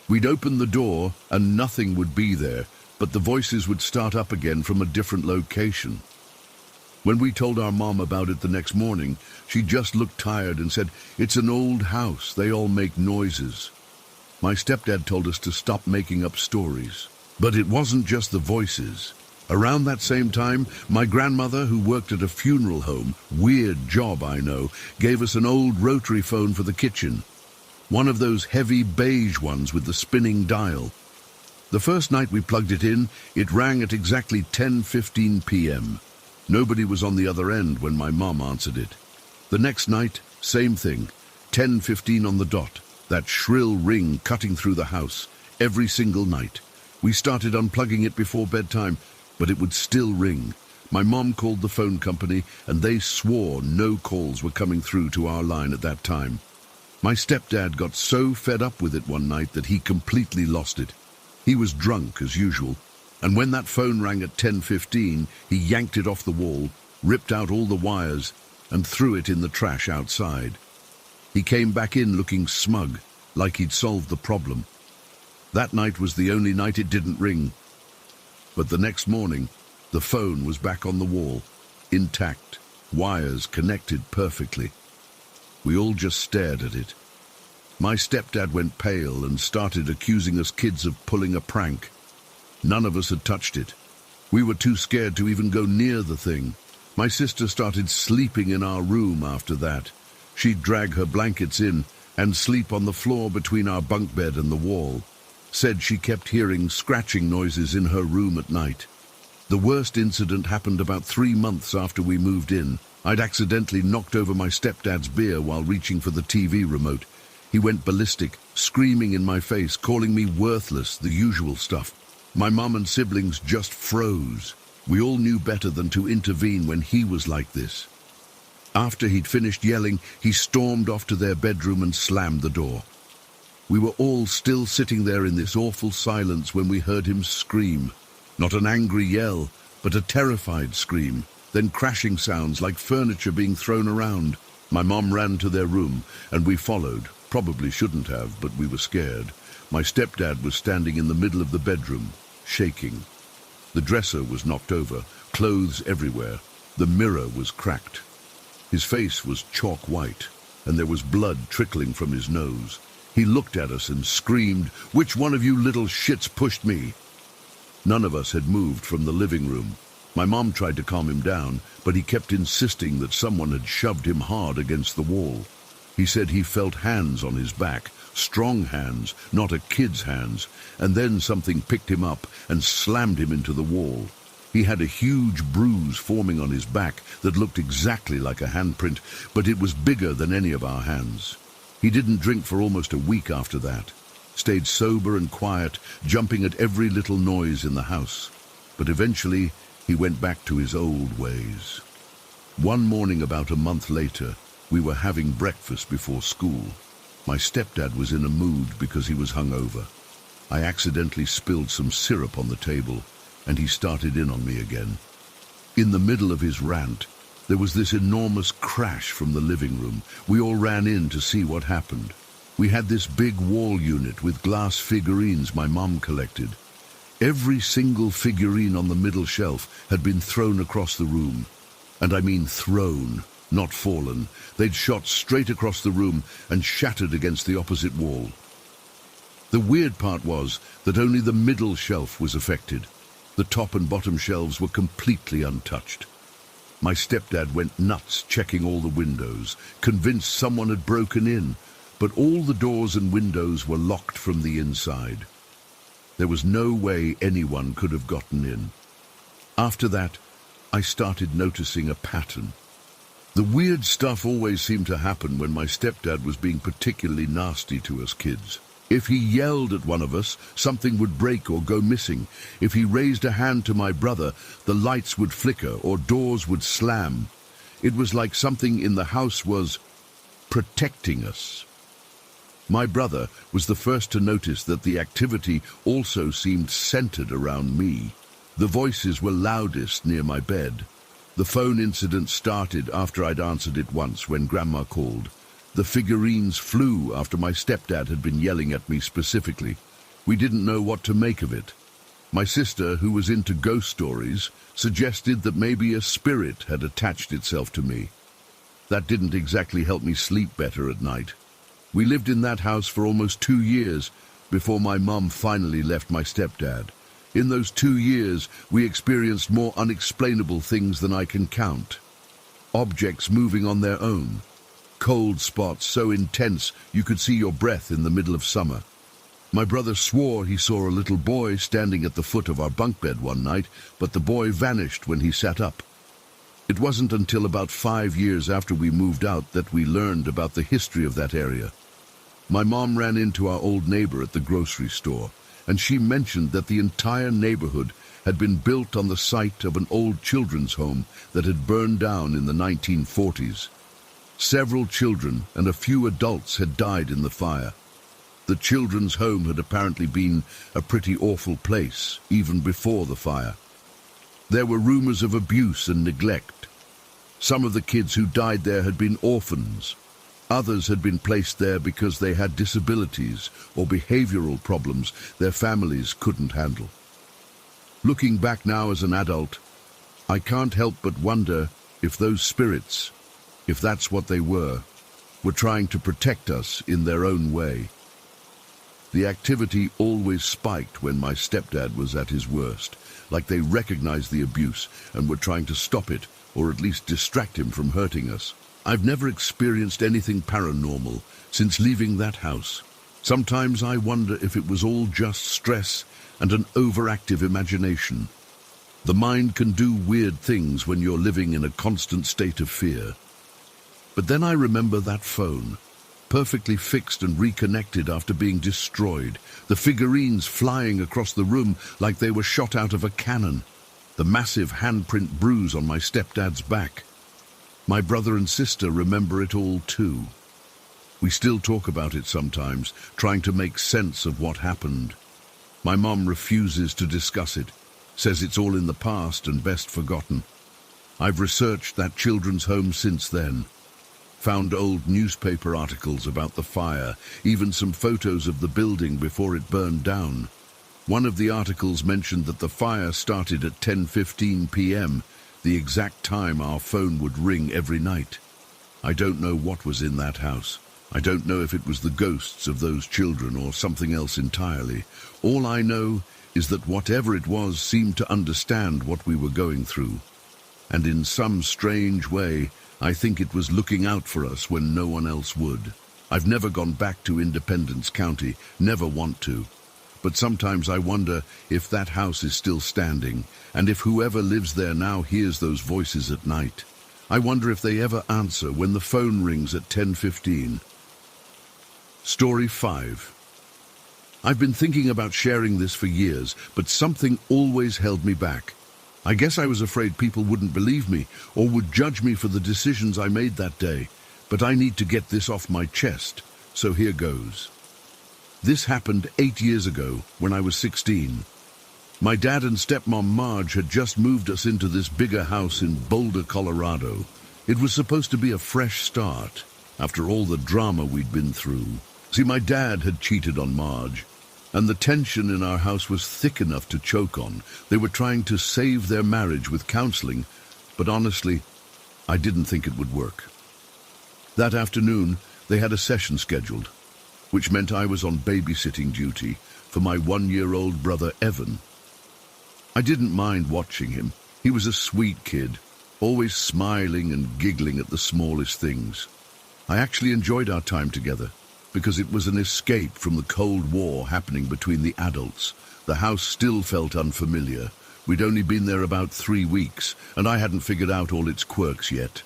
We'd open the door and nothing would be there, but the voices would start up again from a different location. When we told our mom about it the next morning, she just looked tired and said, "It's an old house, they all make noises." My stepdad told us to stop making up stories. But it wasn't just the voices. Around that same time, my grandmother, who worked at a funeral home, weird job I know, gave us an old rotary phone for the kitchen. One of those heavy beige ones with the spinning dial. The first night we plugged it in, it rang at exactly 10:15 p.m. Nobody was on the other end when my mom answered it. The next night, same thing, 10:15 on the dot, that shrill ring cutting through the house, every single night. We started unplugging it before bedtime, but it would still ring. My mom called the phone company, and they swore no calls were coming through to our line at that time. My stepdad got so fed up with it one night that he completely lost it. He was drunk, as usual, and when that phone rang at 10:15, he yanked it off the wall, ripped out all the wires, and threw it in the trash outside. He came back in looking smug, like he'd solved the problem. That night was the only night it didn't ring. But the next morning, the phone was back on the wall, intact, wires connected perfectly. We all just stared at it. My stepdad went pale and started accusing us kids of pulling a prank. None of us had touched it. We were too scared to even go near the thing. My sister started sleeping in our room after that. She'd drag her blankets in and sleep on the floor between our bunk bed and the wall. Said she kept hearing scratching noises in her room at night. The worst incident happened about 3 months after we moved in. I'd accidentally knocked over my stepdad's beer while reaching for the TV remote. He went ballistic, screaming in my face, calling me worthless, the usual stuff. My mum and siblings just froze. We all knew better than to intervene when he was like this. After he'd finished yelling, he stormed off to their bedroom and slammed the door. We were all still sitting there in this awful silence when we heard him scream. Not an angry yell, but a terrified scream, then crashing sounds like furniture being thrown around. My mom ran to their room, and we followed. Probably shouldn't have, but we were scared. My stepdad was standing in the middle of the bedroom, shaking. The dresser was knocked over, clothes everywhere. The mirror was cracked. His face was chalk white, and there was blood trickling from his nose. He looked at us and screamed, "Which one of you little shits pushed me?" None of us had moved from the living room. My mom tried to calm him down, but he kept insisting that someone had shoved him hard against the wall. He said he felt hands on his back, strong hands, not a kid's hands, and then something picked him up and slammed him into the wall. He had a huge bruise forming on his back that looked exactly like a handprint, but it was bigger than any of our hands. He didn't drink for almost a week after that. Stayed sober and quiet, jumping at every little noise in the house. But eventually, he went back to his old ways. One morning about a month later, we were having breakfast before school. My stepdad was in a mood because he was hungover. I accidentally spilled some syrup on the table, and he started in on me again. In the middle of his rant, there was this enormous crash from the living room. We all ran in to see what happened. We had this big wall unit with glass figurines my mom collected. Every single figurine on the middle shelf had been thrown across the room. And I mean thrown, not fallen. They'd shot straight across the room and shattered against the opposite wall. The weird part was that only the middle shelf was affected. The top and bottom shelves were completely untouched. My stepdad went nuts checking all the windows, convinced someone had broken in, but all the doors and windows were locked from the inside. There was no way anyone could have gotten in. After that, I started noticing a pattern. The weird stuff always seemed to happen when my stepdad was being particularly nasty to us kids. If he yelled at one of us, something would break or go missing. If he raised a hand to my brother, the lights would flicker or doors would slam. It was like something in the house was protecting us. My brother was the first to notice that the activity also seemed centered around me. The voices were loudest near my bed. The phone incident started after I'd answered it once when Grandma called. The figurines flew after my stepdad had been yelling at me specifically. We didn't know what to make of it. My sister, who was into ghost stories, suggested that maybe a spirit had attached itself to me. That didn't exactly help me sleep better at night. We lived in that house for almost 2 years before my mum finally left my stepdad. In those 2 years, we experienced more unexplainable things than I can count. Objects moving on their own. Cold spots so intense you could see your breath in the middle of summer. My brother swore he saw a little boy standing at the foot of our bunk bed one night, but the boy vanished when he sat up. It wasn't until about 5 years after we moved out that we learned about the history of that area. My mom ran into our old neighbor at the grocery store, and she mentioned that the entire neighborhood had been built on the site of an old children's home that had burned down in the 1940s. Several children and a few adults had died in the fire. The children's home had apparently been a pretty awful place, even before the fire. There were rumors of abuse and neglect. Some of the kids who died there had been orphans. Others had been placed there because they had disabilities or behavioral problems their families couldn't handle. Looking back now as an adult, I can't help but wonder if those spirits, if that's what they were trying to protect us in their own way. The activity always spiked when my stepdad was at his worst, like they recognized the abuse and were trying to stop it or at least distract him from hurting us. I've never experienced anything paranormal since leaving that house. Sometimes I wonder if it was all just stress and an overactive imagination. The mind can do weird things when you're living in a constant state of fear. But then I remember that phone, perfectly fixed and reconnected after being destroyed, the figurines flying across the room like they were shot out of a cannon, the massive handprint bruise on my stepdad's back. My brother and sister remember it all too. We still talk about it sometimes, trying to make sense of what happened. My mom refuses to discuss it, says it's all in the past and best forgotten. I've researched that children's home since then. Found old newspaper articles about the fire, even some photos of the building before it burned down. One of the articles mentioned that the fire started at 10:15 p.m., the exact time our phone would ring every night. I don't know what was in that house. I don't know if it was the ghosts of those children or something else entirely. All I know is that whatever it was seemed to understand what we were going through. And in some strange way, I think it was looking out for us when no one else would. I've never gone back to Independence County, never want to. But sometimes I wonder if that house is still standing, and if whoever lives there now hears those voices at night. I wonder if they ever answer when the phone rings at 10:15. Story 5. I've been thinking about sharing this for years, but something always held me back. I guess I was afraid people wouldn't believe me or would judge me for the decisions I made that day. But I need to get this off my chest, so here goes. This happened 8 years ago when I was 16. My dad and stepmom Marge had just moved us into this bigger house in Boulder, Colorado. It was supposed to be a fresh start after all the drama we'd been through. See, my dad had cheated on Marge, and the tension in our house was thick enough to choke on. They were trying to save their marriage with counseling, but honestly, I didn't think it would work. That afternoon, they had a session scheduled, which meant I was on babysitting duty for my 1-year-old brother Evan. I didn't mind watching him. He was a sweet kid, always smiling and giggling at the smallest things. I actually enjoyed our time together because it was an escape from the Cold War happening between the adults. The house still felt unfamiliar. We'd only been there about 3 weeks, and I hadn't figured out all its quirks yet.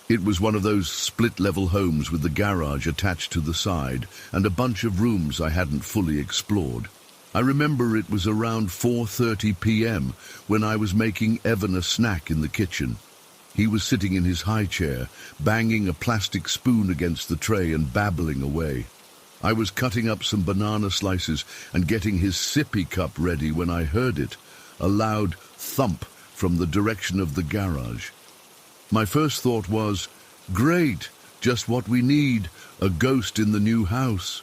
It was one of those split-level homes with the garage attached to the side and a bunch of rooms I hadn't fully explored. I remember it was around 4:30 p.m. when I was making Evan a snack in the kitchen. He was sitting in his high chair, banging a plastic spoon against the tray and babbling away. I was cutting up some banana slices and getting his sippy cup ready when I heard it, a loud thump from the direction of the garage. My first thought was, great, just what we need, a ghost in the new house.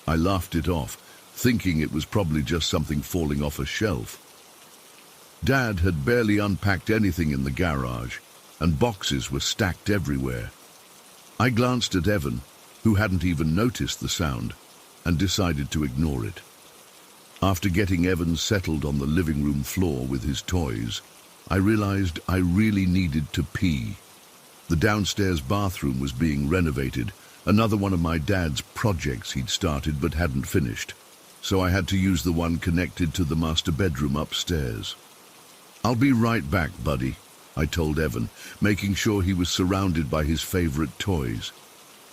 I laughed it off, thinking it was probably just something falling off a shelf. Dad had barely unpacked anything in the garage, and boxes were stacked everywhere. I glanced at Evan, who hadn't even noticed the sound, and decided to ignore it. After getting Evan settled on the living room floor with his toys, I realized I really needed to pee. The downstairs bathroom was being renovated, another one of my dad's projects he'd started but hadn't finished, so I had to use the one connected to the master bedroom upstairs. "I'll be right back, buddy," I told Evan, making sure he was surrounded by his favorite toys.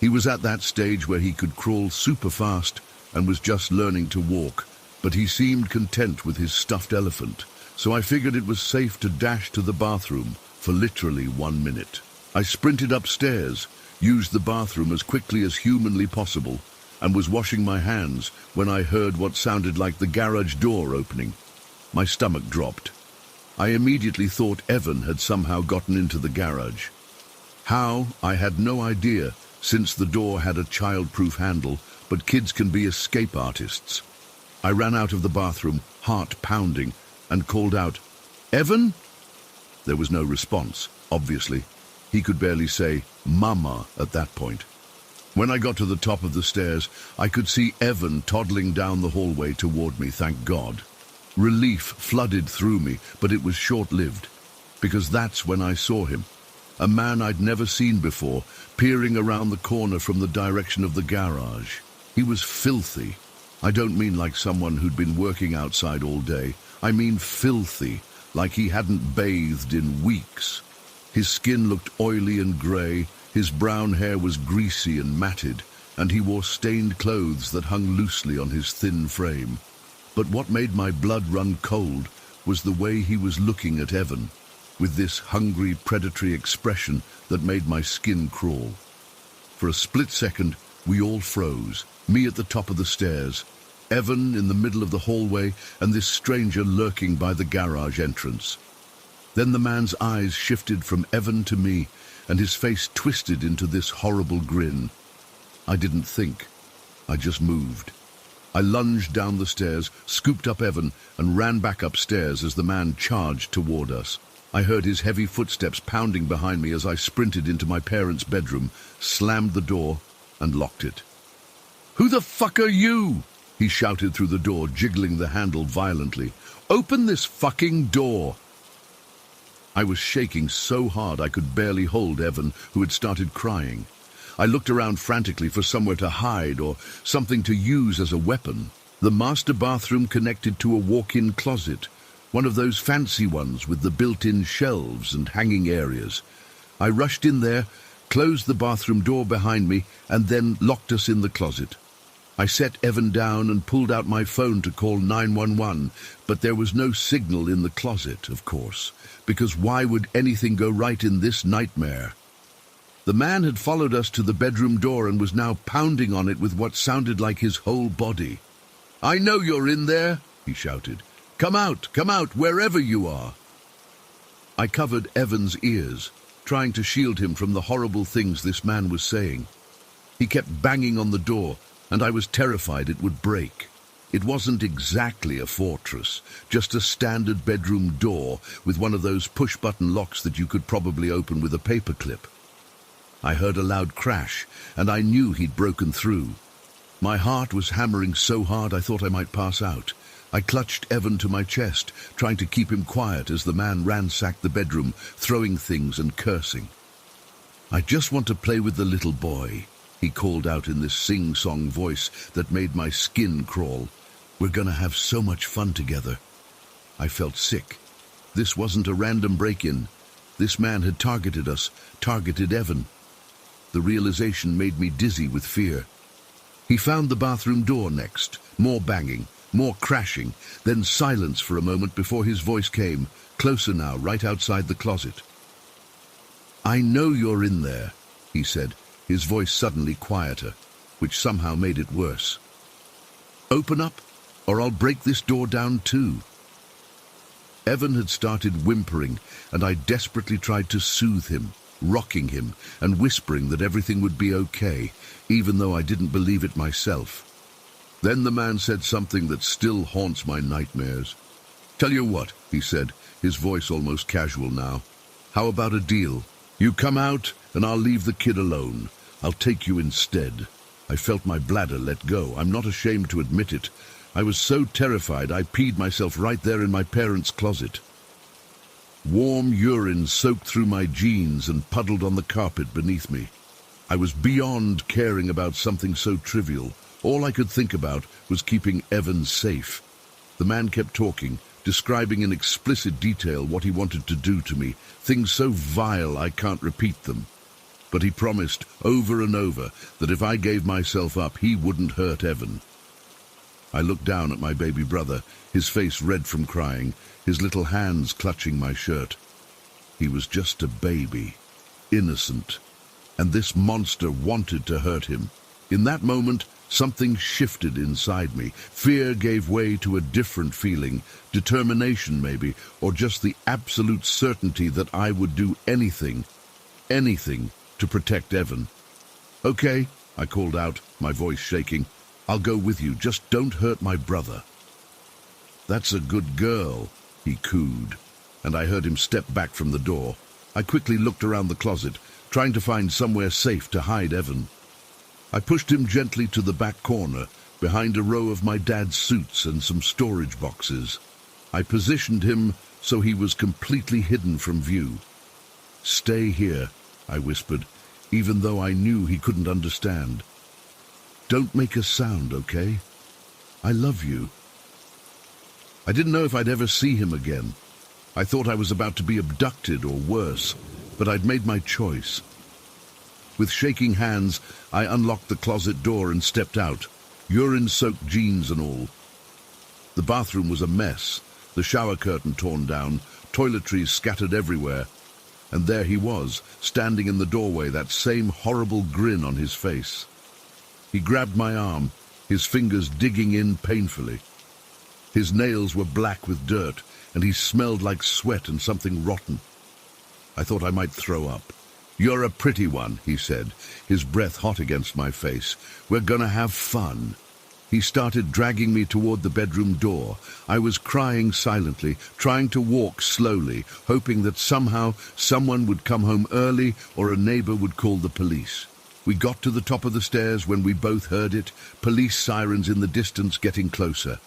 He was at that stage where he could crawl super fast and was just learning to walk, but he seemed content with his stuffed elephant, so I figured it was safe to dash to the bathroom for literally 1 minute. I sprinted upstairs, used the bathroom as quickly as humanly possible, and was washing my hands when I heard what sounded like the garage door opening. My stomach dropped. I immediately thought Evan had somehow gotten into the garage. How, I had no idea, since the door had a child-proof handle, but kids can be escape artists. I ran out of the bathroom, heart pounding, and called out, "Evan?" There was no response, obviously. He could barely say "Mama" at that point. When I got to the top of the stairs, I could see Evan toddling down the hallway toward me, thank God. Relief flooded through me, but it was short-lived, because that's when I saw him. A man I'd never seen before, peering around the corner from the direction of the garage. He was filthy. I don't mean like someone who'd been working outside all day. I mean filthy, like he hadn't bathed in weeks. His skin looked oily and grey, his brown hair was greasy and matted, and he wore stained clothes that hung loosely on his thin frame. But what made my blood run cold was the way he was looking at Evan, with this hungry, predatory expression that made my skin crawl. For a split second, we all froze, me at the top of the stairs, Evan in the middle of the hallway, and this stranger lurking by the garage entrance. Then the man's eyes shifted from Evan to me, and his face twisted into this horrible grin. I didn't think. I just moved. I lunged down the stairs, scooped up Evan, and ran back upstairs as the man charged toward us. I heard his heavy footsteps pounding behind me as I sprinted into my parents' bedroom, slammed the door, and locked it. "Who the fuck are you?" he shouted through the door, jiggling the handle violently. "Open this fucking door!" I was shaking so hard I could barely hold Evan, who had started crying. I looked around frantically for somewhere to hide or something to use as a weapon. The master bathroom connected to a walk-in closet, one of those fancy ones with the built-in shelves and hanging areas. I rushed in there, closed the bathroom door behind me, and then locked us in the closet. I set Evan down and pulled out my phone to call 911, but there was no signal in the closet, of course, because why would anything go right in this nightmare? The man had followed us to the bedroom door and was now pounding on it with what sounded like his whole body. "I know you're in there," he shouted. Come out, wherever you are." I covered Evan's ears, trying to shield him from the horrible things this man was saying. He kept banging on the door, and I was terrified it would break. It wasn't exactly a fortress, just a standard bedroom door with one of those push-button locks that you could probably open with a paperclip. I heard a loud crash, and I knew he'd broken through. My heart was hammering so hard I thought I might pass out. I clutched Evan to my chest, trying to keep him quiet as the man ransacked the bedroom, throwing things and cursing. "I just want to play with the little boy," he called out in this sing-song voice that made my skin crawl. "We're gonna have so much fun together." I felt sick. This wasn't a random break-in. This man had targeted us, targeted Evan. The realization made me dizzy with fear. He found the bathroom door next. More banging, more crashing, then silence for a moment before his voice came, closer now, right outside the closet. "I know you're in there," he said, his voice suddenly quieter, which somehow made it worse. "Open up, or I'll break this door down too." Evan had started whimpering, and I desperately tried to soothe him, rocking him and whispering that everything would be okay, even though I didn't believe it myself. Then the man said something that still haunts my nightmares. "Tell you what," he said, his voice almost casual now. "How about a deal? You come out, and I'll leave the kid alone. I'll take you instead." I felt my bladder let go. I'm not ashamed to admit it. I was so terrified I peed myself right there in my parents' closet. Warm urine soaked through my jeans and puddled on the carpet beneath me. I was beyond caring about something so trivial. All I could think about was keeping Evan safe. The man kept talking, describing in explicit detail what he wanted to do to me, things so vile I can't repeat them. But he promised over and over that if I gave myself up, he wouldn't hurt Evan. I looked down at my baby brother, his face red from crying, his little hands clutching my shirt. He was just a baby, innocent, and this monster wanted to hurt him. In that moment, something shifted inside me. Fear gave way to a different feeling, determination maybe, or just the absolute certainty that I would do anything to protect Evan. "Okay," I called out, my voice shaking. "I'll go with you, just don't hurt my brother." "That's a good girl," he cooed, and I heard him step back from the door. I quickly looked around the closet, trying to find somewhere safe to hide Evan. I pushed him gently to the back corner, behind a row of my dad's suits and some storage boxes. I positioned him so he was completely hidden from view. "Stay here," I whispered, even though I knew he couldn't understand. "Don't make a sound, okay? I love you." I didn't know if I'd ever see him again. I thought I was about to be abducted or worse, but I'd made my choice. With shaking hands, I unlocked the closet door and stepped out, urine-soaked jeans and all. The bathroom was a mess, the shower curtain torn down, toiletries scattered everywhere, and there he was, standing in the doorway, that same horrible grin on his face. He grabbed my arm, his fingers digging in painfully. His nails were black with dirt, and he smelled like sweat and something rotten. I thought I might throw up. "You're a pretty one," he said, his breath hot against my face. "We're gonna have fun." He started dragging me toward the bedroom door. I was crying silently, trying to walk slowly, hoping that somehow someone would come home early or a neighbor would call the police. We got to the top of the stairs when we both heard it, police sirens in the distance getting closer.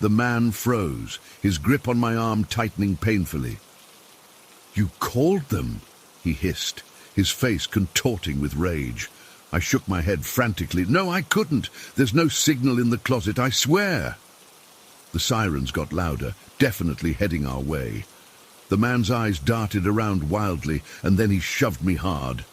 The man froze, his grip on my arm tightening painfully. "You called them," he hissed, his face contorting with rage. I shook my head frantically. "No, I couldn't. There's no signal in the closet, I swear." The sirens got louder, definitely heading our way. The man's eyes darted around wildly, and then he shoved me hard.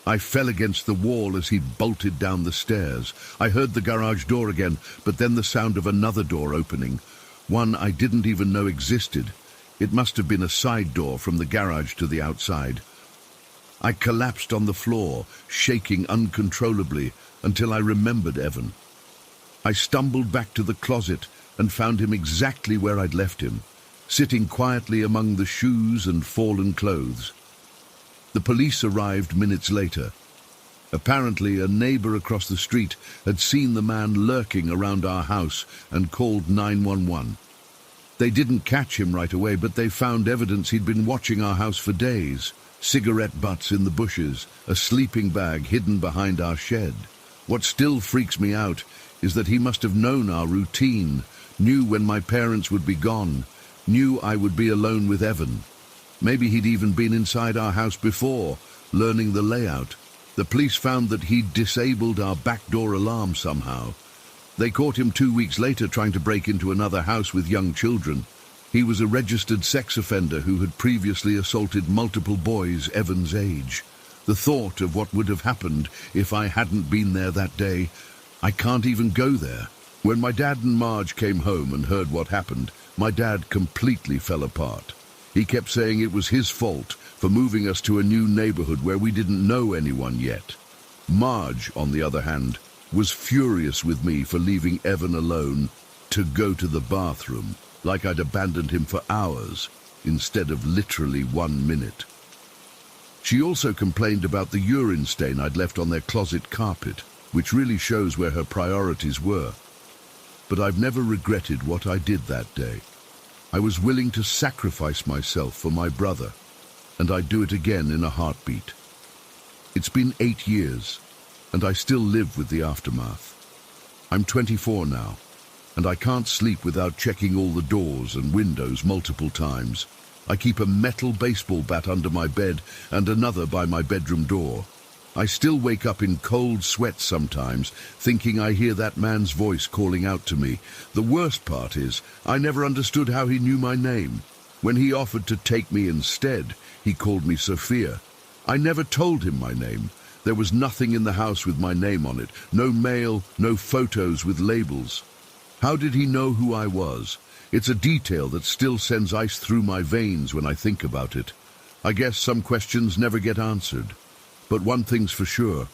I fell against the wall as he bolted down the stairs. I heard the garage door again, but then the sound of another door opening, one I didn't even know existed. It must have been a side door from the garage to the outside. I collapsed on the floor, shaking uncontrollably, until I remembered Evan. I stumbled back to the closet and found him exactly where I'd left him, sitting quietly among the shoes and fallen clothes. The police arrived minutes later. Apparently, a neighbor across the street had seen the man lurking around our house and called 911. They didn't catch him right away, but they found evidence he'd been watching our house for days. Cigarette butts in the bushes, a sleeping bag hidden behind our shed. What still freaks me out is that he must have known our routine, knew when my parents would be gone, knew I would be alone with Evan. Maybe he'd even been inside our house before, learning the layout. The police found that he'd disabled our back door alarm somehow. They caught him 2 weeks later trying to break into another house with young children. He was a registered sex offender who had previously assaulted multiple boys Evan's age. The thought of what would have happened if I hadn't been there that day, I can't even go there. When my dad and Marge came home and heard what happened, my dad completely fell apart. He kept saying it was his fault for moving us to a new neighborhood where we didn't know anyone yet. Marge, on the other hand, was furious with me for leaving Evan alone to go to the bathroom, like I'd abandoned him for hours instead of literally 1 minute. She also complained about the urine stain I'd left on their closet carpet, which really shows where her priorities were. But I've never regretted what I did that day. I was willing to sacrifice myself for my brother, and I'd do it again in a heartbeat. It's been 8 years, and I still live with the aftermath. I'm 24 now, and I can't sleep without checking all the doors and windows multiple times. I keep a metal baseball bat under my bed and another by my bedroom door. I still wake up in cold sweats sometimes, thinking I hear that man's voice calling out to me. The worst part is, I never understood how he knew my name. When he offered to take me instead, he called me Sophia. I never told him my name. There was nothing in the house with my name on it. No mail, no photos with labels. How did he know who I was? It's a detail that still sends ice through my veins when I think about it. I guess some questions never get answered. But one thing's for sure,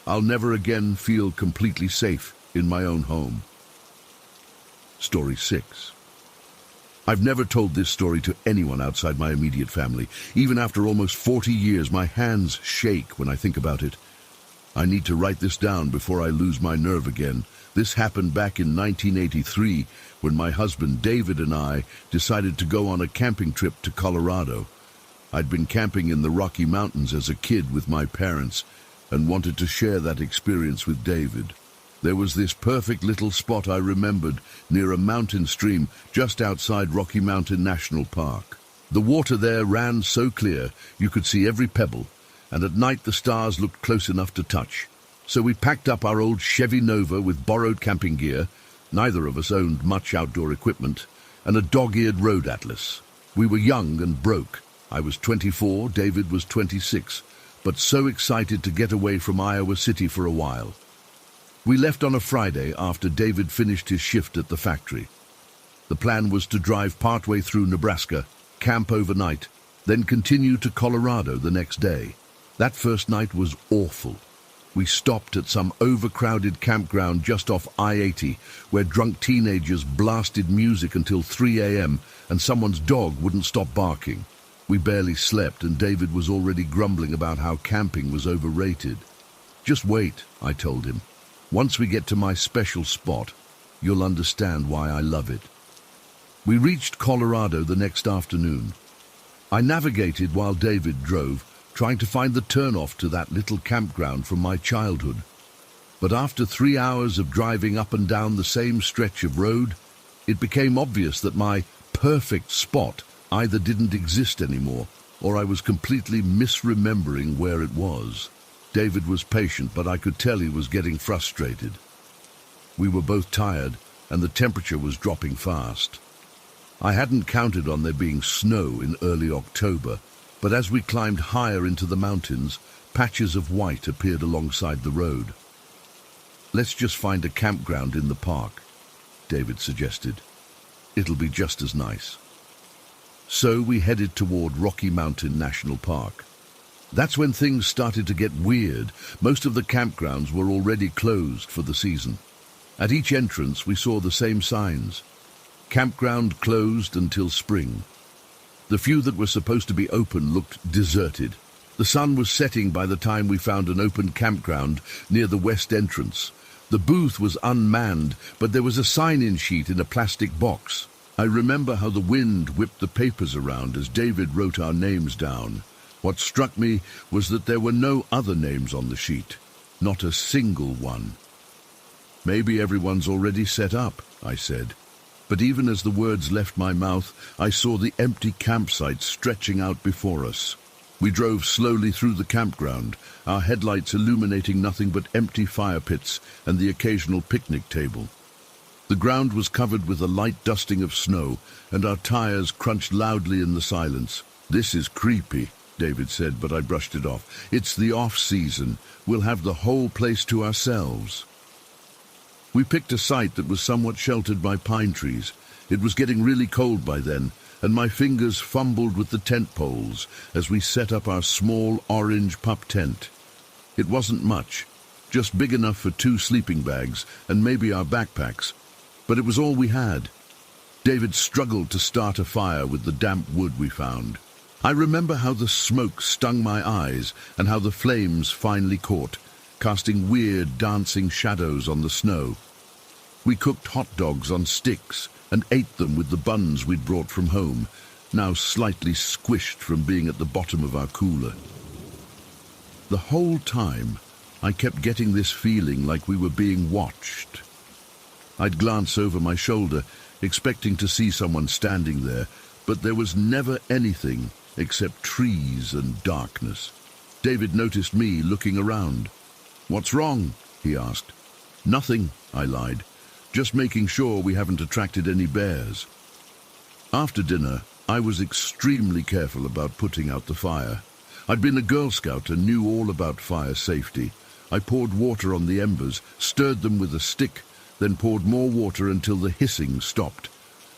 I'll never again feel completely safe in my own home. Story 6. I've never told this story to anyone outside my immediate family. Even after almost 40 years, my hands shake when I think about it. I need to write this down before I lose my nerve again. This happened back in 1983 when my husband David and I decided to go on a camping trip to Colorado. I'd been camping in the Rocky Mountains as a kid with my parents and wanted to share that experience with David. There was this perfect little spot I remembered near a mountain stream just outside Rocky Mountain National Park. The water there ran so clear you could see every pebble, and at night the stars looked close enough to touch. So we packed up our old Chevy Nova with borrowed camping gear, neither of us owned much outdoor equipment, and a dog-eared road atlas. We were young and broke. I was 24, David was 26, but so excited to get away from Iowa City for a while. We left on a Friday after David finished his shift at the factory. The plan was to drive partway through Nebraska, camp overnight, then continue to Colorado the next day. That first night was awful. We stopped at some overcrowded campground just off I-80, where drunk teenagers blasted music until 3 a.m. and someone's dog wouldn't stop barking. We barely slept, and David was already grumbling about how camping was overrated. "Just wait," I told him. "Once we get to my special spot, you'll understand why I love it." We reached Colorado the next afternoon. I navigated while David drove, trying to find the turnoff to that little campground from my childhood. But after 3 hours of driving up and down the same stretch of road, it became obvious that my perfect spot either didn't exist anymore, or I was completely misremembering where it was. David was patient, but I could tell he was getting frustrated. We were both tired, and the temperature was dropping fast. I hadn't counted on there being snow in early October, but as we climbed higher into the mountains, patches of white appeared alongside the road. "Let's just find a campground in the park," David suggested. "It'll be just as nice." So we headed toward Rocky Mountain National Park. That's when things started to get weird. Most of the campgrounds were already closed for the season. At each entrance we saw the same signs: campground closed until spring. The few that were supposed to be open looked deserted. The sun was setting by the time we found an open campground near the west entrance. The booth was unmanned, but there was a sign-in sheet in a plastic box. I remember how the wind whipped the papers around as David wrote our names down. What struck me was that there were no other names on the sheet, not a single one. "Maybe everyone's already set up," I said. But even as the words left my mouth, I saw the empty campsite stretching out before us. We drove slowly through the campground, our headlights illuminating nothing but empty fire pits and the occasional picnic table. The ground was covered with a light dusting of snow, and our tires crunched loudly in the silence. "This is creepy," David said, but I brushed it off. "It's the off-season. We'll have the whole place to ourselves." We picked a site that was somewhat sheltered by pine trees. It was getting really cold by then, and my fingers fumbled with the tent poles as we set up our small orange pup tent. It wasn't much, just big enough for 2 sleeping bags and maybe our backpacks, but it was all we had. David struggled to start a fire with the damp wood we found. I remember how the smoke stung my eyes and how the flames finally caught, casting weird dancing shadows on the snow. We cooked hot dogs on sticks and ate them with the buns we'd brought from home, now slightly squished from being at the bottom of our cooler. The whole time, I kept getting this feeling like we were being watched. I'd glance over my shoulder, expecting to see someone standing there, but there was never anything except trees and darkness. David noticed me looking around. "What's wrong?" he asked. "Nothing," I lied. "Just making sure we haven't attracted any bears." After dinner, I was extremely careful about putting out the fire. I'd been a Girl Scout and knew all about fire safety. I poured water on the embers, stirred them with a stick, then poured more water until the hissing stopped.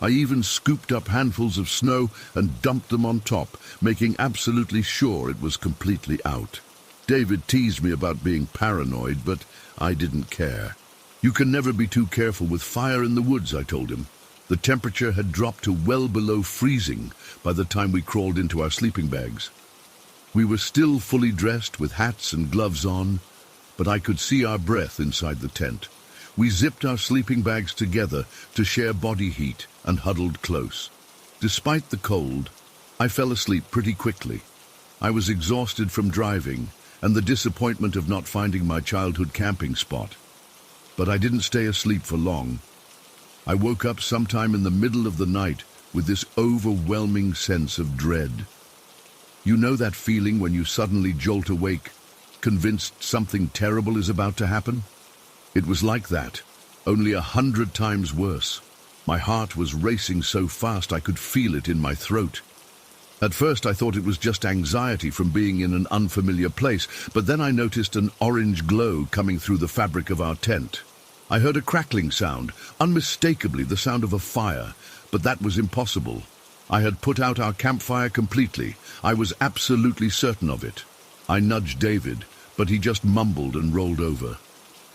I even scooped up handfuls of snow and dumped them on top, making absolutely sure it was completely out. David teased me about being paranoid, but I didn't care. "You can never be too careful with fire in the woods," I told him. The temperature had dropped to well below freezing by the time we crawled into our sleeping bags. We were still fully dressed with hats and gloves on, but I could see our breath inside the tent. We zipped our sleeping bags together to share body heat and huddled close. Despite the cold, I fell asleep pretty quickly. I was exhausted from driving and the disappointment of not finding my childhood camping spot. But I didn't stay asleep for long. I woke up sometime in the middle of the night with this overwhelming sense of dread. You know that feeling when you suddenly jolt awake, convinced something terrible is about to happen? It was like that, only 100 times worse. My heart was racing so fast I could feel it in my throat. At first I thought it was just anxiety from being in an unfamiliar place, but then I noticed an orange glow coming through the fabric of our tent. I heard a crackling sound, unmistakably the sound of a fire, but that was impossible. I had put out our campfire completely. I was absolutely certain of it. I nudged David, but he just mumbled and rolled over.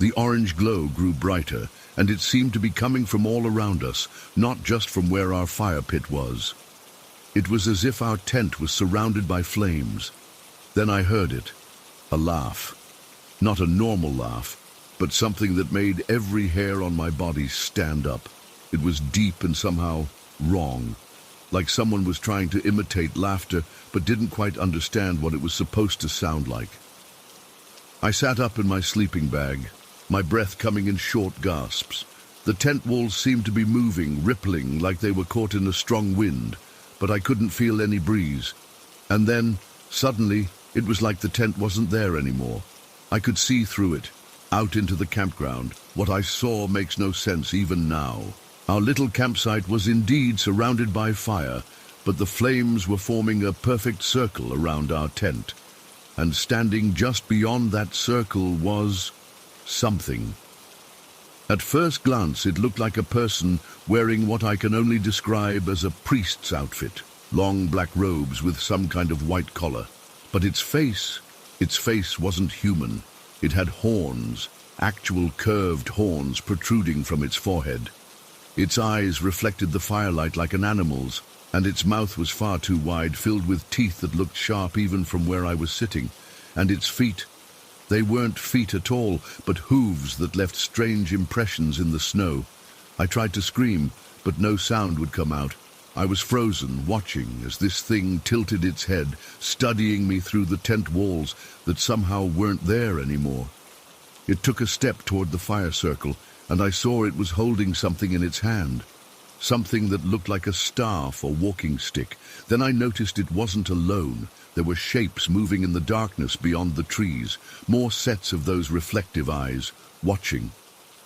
The orange glow grew brighter, and it seemed to be coming from all around us, not just from where our fire pit was. It was as if our tent was surrounded by flames. Then I heard it, a laugh. Not a normal laugh, but something that made every hair on my body stand up. It was deep and somehow wrong, like someone was trying to imitate laughter but didn't quite understand what it was supposed to sound like. I sat up in my sleeping bag, my breath coming in short gasps. The tent walls seemed to be moving, rippling like they were caught in a strong wind, but I couldn't feel any breeze. And then, suddenly, it was like the tent wasn't there anymore. I could see through it, out into the campground. What I saw makes no sense even now. Our little campsite was indeed surrounded by fire, but the flames were forming a perfect circle around our tent. And standing just beyond that circle was something. At first glance, it looked like a person wearing what I can only describe as a priest's outfit, long black robes with some kind of white collar. But its face wasn't human. It had horns, actual curved horns protruding from its forehead. Its eyes reflected the firelight like an animal's, and its mouth was far too wide, filled with teeth that looked sharp even from where I was sitting. And its feet, they weren't feet at all, but hooves that left strange impressions in the snow. I tried to scream, but no sound would come out. I was frozen, watching as this thing tilted its head, studying me through the tent walls that somehow weren't there anymore. It took a step toward the fire circle, and I saw it was holding something in its hand. Something that looked like a staff or walking stick. Then I noticed it wasn't alone. There were shapes moving in the darkness beyond the trees, more sets of those reflective eyes, watching.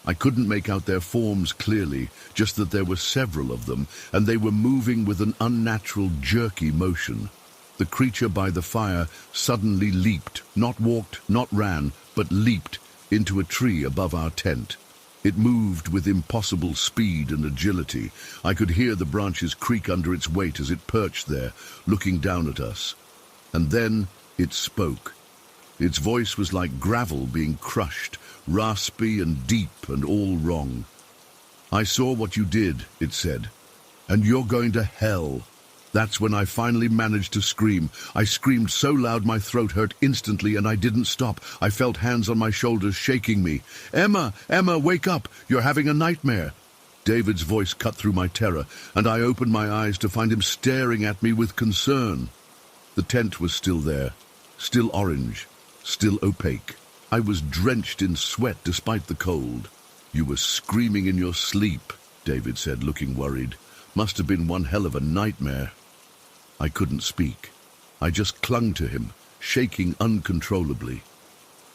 I couldn't make out their forms clearly, just that there were several of them, and they were moving with an unnatural, jerky motion. The creature by the fire suddenly leaped, not walked, not ran, but leaped into a tree above our tent. It moved with impossible speed and agility. I could hear the branches creak under its weight as it perched there, looking down at us. And then it spoke. Its voice was like gravel being crushed, raspy and deep and all wrong. "I saw what you did," it said, "and you're going to hell." That's when I finally managed to scream. I screamed so loud my throat hurt instantly, and I didn't stop. I felt hands on my shoulders shaking me. Emma, wake up! You're having a nightmare." David's voice cut through my terror, and I opened my eyes to find him staring at me with concern. The tent was still there, still orange, still opaque. I was drenched in sweat despite the cold. "You were screaming in your sleep," David said, looking worried. "Must have been one hell of a nightmare." I couldn't speak. I just clung to him, shaking uncontrollably.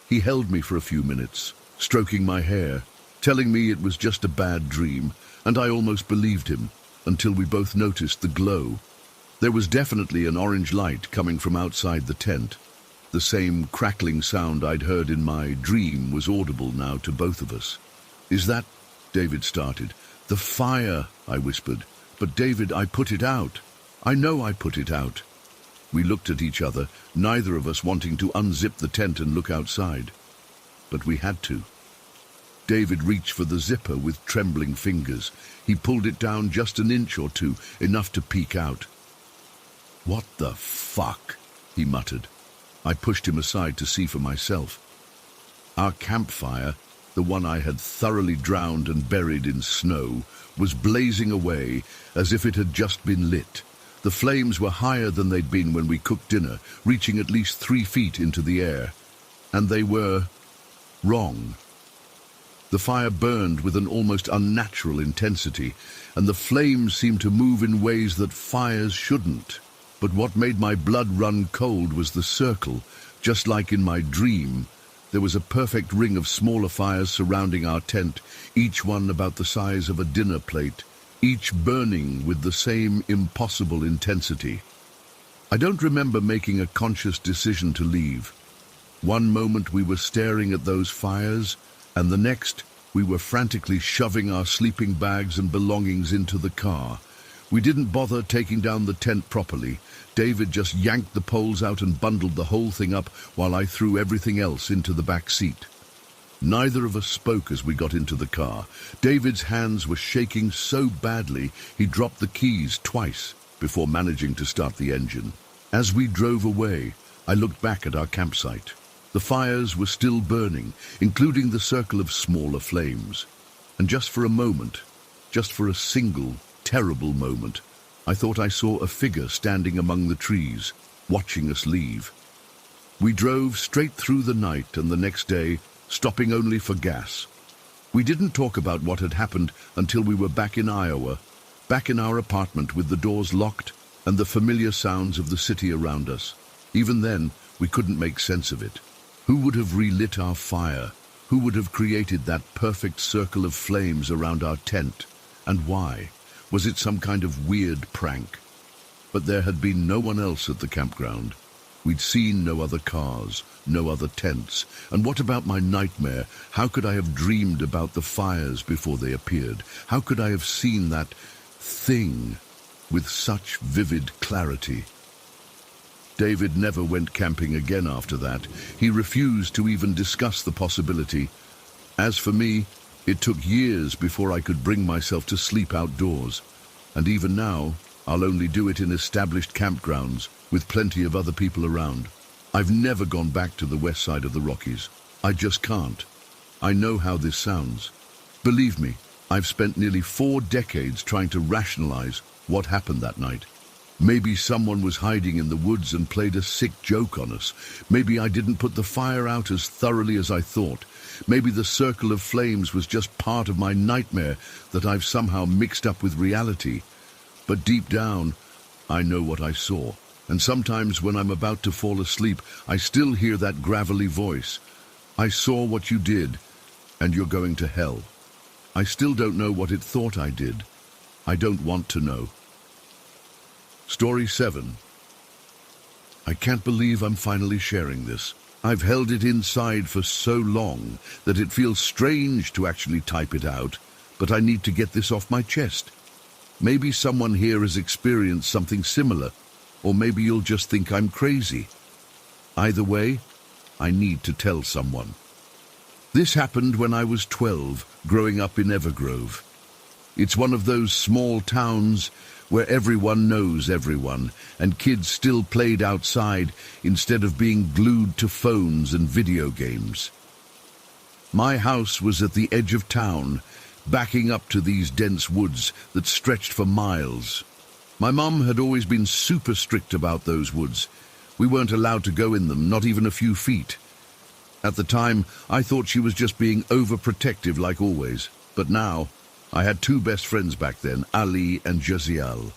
He held me for a few minutes, stroking my hair, telling me it was just a bad dream, and I almost believed him, until we both noticed the glow. There was definitely an orange light coming from outside the tent. The same crackling sound I'd heard in my dream was audible now to both of us. "Is that—" David started. "The fire," I whispered. "But David, I put it out. I know I put it out." We looked at each other, neither of us wanting to unzip the tent and look outside. But we had to. David reached for the zipper with trembling fingers. He pulled it down just an inch or two, enough to peek out. "What the fuck?" he muttered. I pushed him aside to see for myself. Our campfire, the one I had thoroughly drowned and buried in snow, was blazing away as if it had just been lit. The flames were higher than they'd been when we cooked dinner, reaching at least 3 feet into the air. And they were wrong. The fire burned with an almost unnatural intensity, and the flames seemed to move in ways that fires shouldn't. But what made my blood run cold was the circle. Just like in my dream, there was a perfect ring of smaller fires surrounding our tent, each one about the size of a dinner plate, each burning with the same impossible intensity. I don't remember making a conscious decision to leave. One moment we were staring at those fires, and the next we were frantically shoving our sleeping bags and belongings into the car. We didn't bother taking down the tent properly. David just yanked the poles out and bundled the whole thing up while I threw everything else into the back seat. Neither of us spoke as we got into the car. David's hands were shaking so badly he dropped the keys twice before managing to start the engine. As we drove away, I looked back at our campsite. The fires were still burning, including the circle of smaller flames. And just for a moment, just for a single, terrible moment, I thought I saw a figure standing among the trees, watching us leave. We drove straight through the night and the next day, stopping only for gas. We didn't talk about what had happened until we were back in Iowa, back in our apartment with the doors locked and the familiar sounds of the city around us. Even then, we couldn't make sense of it. Who would have relit our fire? Who would have created that perfect circle of flames around our tent? And why? Was it some kind of weird prank? But there had been no one else at the campground. We'd seen no other cars, no other tents. And what about my nightmare? How could I have dreamed about the fires before they appeared? How could I have seen that thing with such vivid clarity? David never went camping again after that. He refused to even discuss the possibility. As for me, it took years before I could bring myself to sleep outdoors. And even now, I'll only do it in established campgrounds with plenty of other people around. I've never gone back to the west side of the Rockies. I just can't. I know how this sounds. Believe me, I've spent nearly 4 decades trying to rationalize what happened that night. Maybe someone was hiding in the woods and played a sick joke on us. Maybe I didn't put the fire out as thoroughly as I thought. Maybe the circle of flames was just part of my nightmare that I've somehow mixed up with reality. But deep down, I know what I saw. And sometimes when I'm about to fall asleep, I still hear that gravelly voice. "I saw what you did, and you're going to hell." I still don't know what it thought I did. I don't want to know. Story 7. I can't believe I'm finally sharing this. I've held it inside for so long that it feels strange to actually type it out, but I need to get this off my chest. Maybe someone here has experienced something similar, or maybe you'll just think I'm crazy. Either way, I need to tell someone. This happened when I was 12, growing up in Evergrove. It's one of those small towns where everyone knows everyone, and kids still played outside instead of being glued to phones and video games. My house was at the edge of town, backing up to these dense woods that stretched for miles. My mum had always been super strict about those woods. We weren't allowed to go in them, not even a few feet. At the time, I thought she was just being overprotective like always, but now, I had 2 best friends back then, Ali and Jaziel.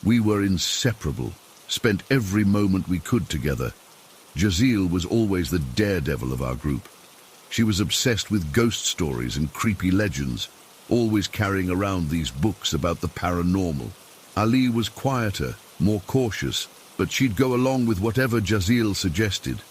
We were inseparable, spent every moment we could together. Jaziel was always the daredevil of our group. She was obsessed with ghost stories and creepy legends, always carrying around these books about the paranormal. Ali was quieter, more cautious, but she'd go along with whatever Jaziel suggested.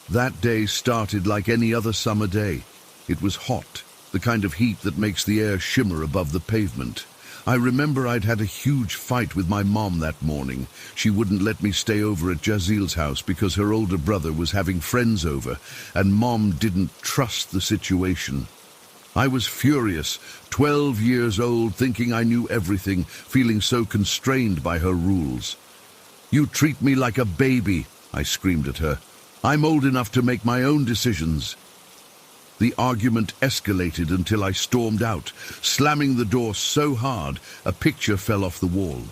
That day started like any other summer day. It was hot, the kind of heat that makes the air shimmer above the pavement. I remember I'd had a huge fight with my mom that morning. She wouldn't let me stay over at Jaziel's house because her older brother was having friends over, and Mom didn't trust the situation. I was furious, 12 years old, thinking I knew everything, feeling so constrained by her rules. "You treat me like a baby," I screamed at her. "I'm old enough to make my own decisions." The argument escalated until I stormed out, slamming the door so hard a picture fell off the wall.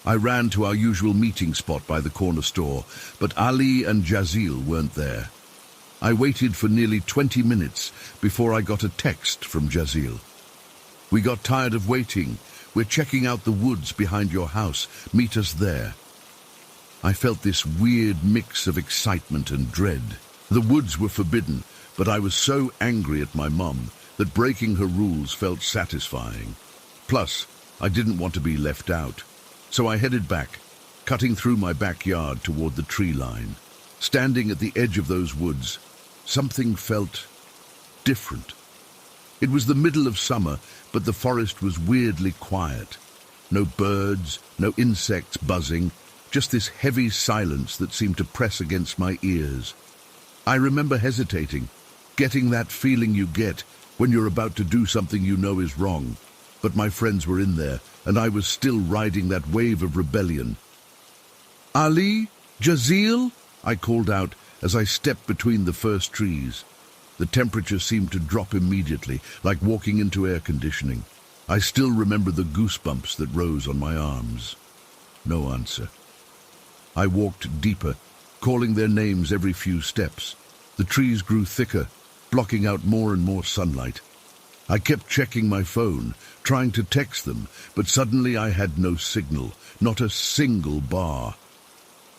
I ran to our usual meeting spot by the corner store, but Ali and Jaziel weren't there. I waited for nearly 20 minutes before I got a text from Jaziel. "We got tired of waiting. We're checking out the woods behind your house. Meet us there." I felt this weird mix of excitement and dread. The woods were forbidden, but I was so angry at my mum that breaking her rules felt satisfying. Plus, I didn't want to be left out. So I headed back, cutting through my backyard toward the tree line. Standing at the edge of those woods, something felt different. It was the middle of summer, but the forest was weirdly quiet. No birds, no insects buzzing, just this heavy silence that seemed to press against my ears. I remember hesitating, getting that feeling you get when you're about to do something you know is wrong. But my friends were in there, and I was still riding that wave of rebellion. "Ali? Jaziel?" I called out as I stepped between the first trees. The temperature seemed to drop immediately, like walking into air conditioning. I still remember the goosebumps that rose on my arms. No answer. I walked deeper, calling their names every few steps. The trees grew thicker, blocking out more and more sunlight. I kept checking my phone, trying to text them, but suddenly I had no signal, not a single bar.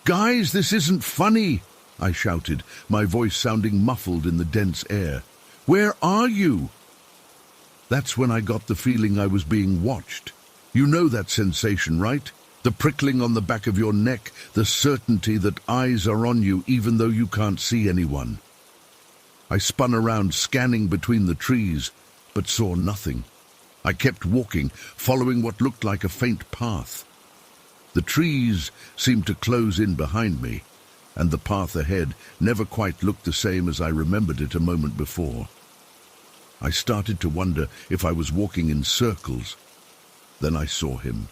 "Guys, this isn't funny!" I shouted, my voice sounding muffled in the dense air. "Where are you?" That's when I got the feeling I was being watched. You know that sensation, right? The prickling on the back of your neck, the certainty that eyes are on you even though you can't see anyone. I spun around, scanning between the trees, but saw nothing. I kept walking, following what looked like a faint path. The trees seemed to close in behind me, and the path ahead never quite looked the same as I remembered it a moment before. I started to wonder if I was walking in circles. Then I saw him.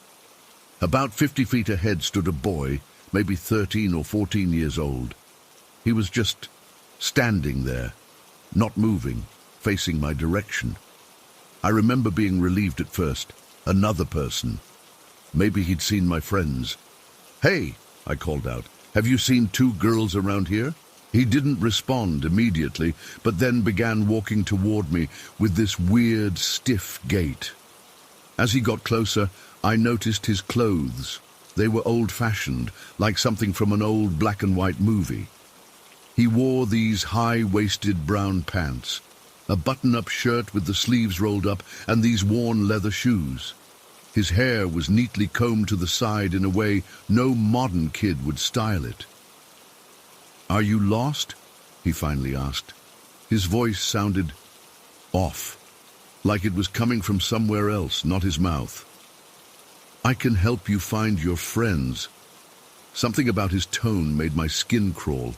About 50 feet ahead stood a boy, maybe 13 or 14 years old. He was just standing there, not moving, facing my direction. I remember being relieved at first. Another person. Maybe he'd seen my friends. "Hey," I called out, "have you seen 2 girls around here?" He didn't respond immediately, but then began walking toward me with this weird, stiff gait. As he got closer, I noticed his clothes. They were old-fashioned, like something from an old black-and-white movie. He wore these high-waisted brown pants, a button-up shirt with the sleeves rolled up, and these worn leather shoes. His hair was neatly combed to the side in a way no modern kid would style it. "Are you lost?" he finally asked. His voice sounded off, like it was coming from somewhere else, not his mouth. "I can help you find your friends." Something about his tone made my skin crawl.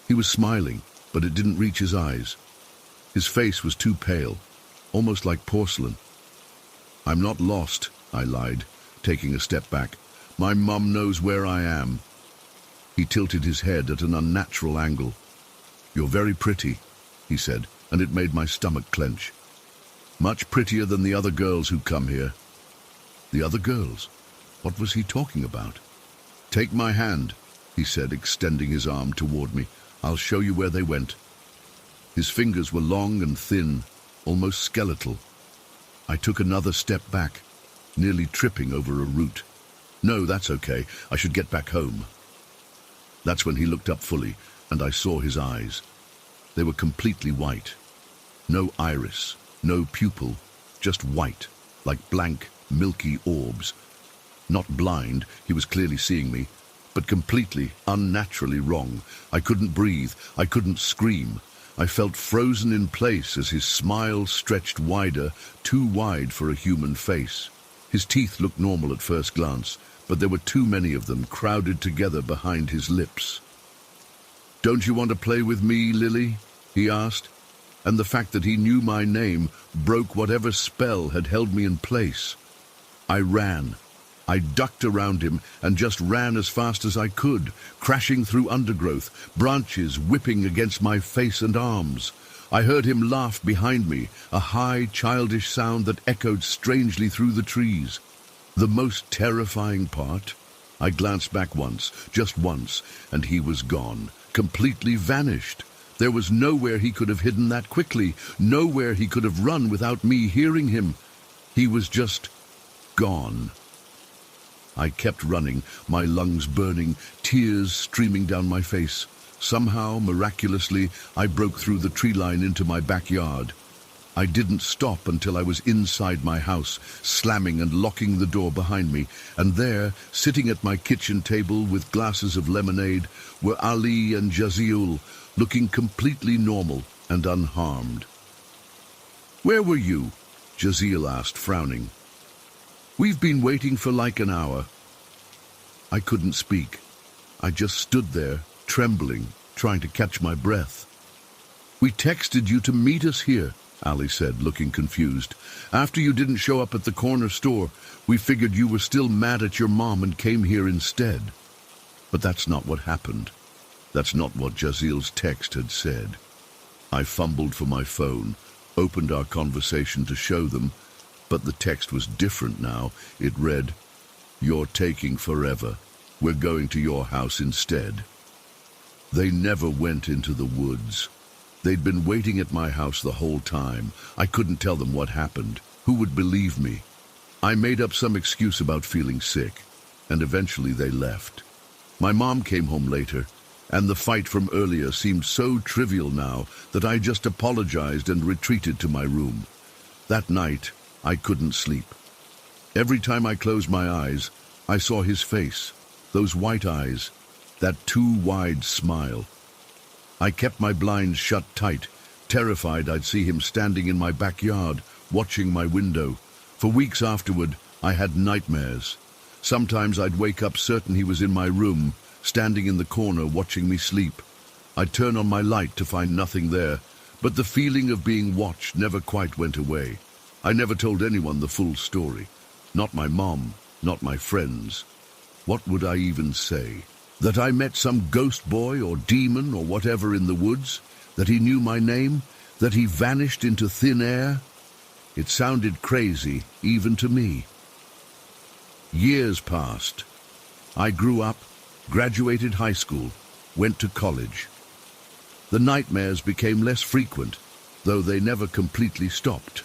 He was smiling, but it didn't reach his eyes. His face was too pale, almost like porcelain. "I'm not lost," I lied, taking a step back. "My mum knows where I am." He tilted his head at an unnatural angle. "You're very pretty," he said, and it made my stomach clench. "Much prettier than the other girls who come here." The other girls? What was he talking about? "Take my hand," he said, extending his arm toward me. "I'll show you where they went." His fingers were long and thin, almost skeletal. I took another step back, nearly tripping over a root. "No, that's okay. I should get back home." That's when he looked up fully, and I saw his eyes. They were completely white. No iris, no pupil, just white, like blank, milky orbs. Not blind, he was clearly seeing me, but completely, unnaturally wrong. I couldn't breathe. I couldn't scream. I felt frozen in place as his smile stretched wider, too wide for a human face. His teeth looked normal at first glance, but there were too many of them crowded together behind his lips. "Don't you want to play with me, Lily?" he asked, and the fact that he knew my name broke whatever spell had held me in place. I ran. I ducked around him and just ran as fast as I could, crashing through undergrowth, branches whipping against my face and arms. I heard him laugh behind me, a high, childish sound that echoed strangely through the trees. The most terrifying part? I glanced back once, just once, and he was gone, completely vanished. There was nowhere he could have hidden that quickly, nowhere he could have run without me hearing him. He was just gone. I kept running, my lungs burning, tears streaming down my face. Somehow, miraculously, I broke through the tree line into my backyard. I didn't stop until I was inside my house, slamming and locking the door behind me, and there, sitting at my kitchen table with glasses of lemonade, were Ali and Jazeel, looking completely normal and unharmed. "Where were you?" Jazeel asked, frowning. "We've been waiting for like an hour." I couldn't speak. I just stood there, trembling, trying to catch my breath. "We texted you to meet us here," Ali said, looking confused. "After you didn't show up at the corner store, we figured you were still mad at your mom and came here instead." But that's not what happened. That's not what Jazeel's text had said. I fumbled for my phone, opened our conversation to show them, but the text was different now. It read, "You're taking forever. We're going to your house instead." They never went into the woods. They'd been waiting at my house the whole time. I couldn't tell them what happened. Who would believe me? I made up some excuse about feeling sick, and eventually they left. My mom came home later, and the fight from earlier seemed so trivial now that I just apologized and retreated to my room. That night, I couldn't sleep. Every time I closed my eyes, I saw his face, those white eyes, that too wide smile. I kept my blinds shut tight, terrified I'd see him standing in my backyard, watching my window. For weeks afterward, I had nightmares. Sometimes I'd wake up certain he was in my room, standing in the corner watching me sleep. I'd turn on my light to find nothing there, but the feeling of being watched never quite went away. I never told anyone the full story. Not my mom, not my friends. What would I even say? That I met some ghost boy or demon or whatever in the woods? That he knew my name? That he vanished into thin air? It sounded crazy, even to me. Years passed. I grew up, graduated high school, went to college. The nightmares became less frequent, though they never completely stopped.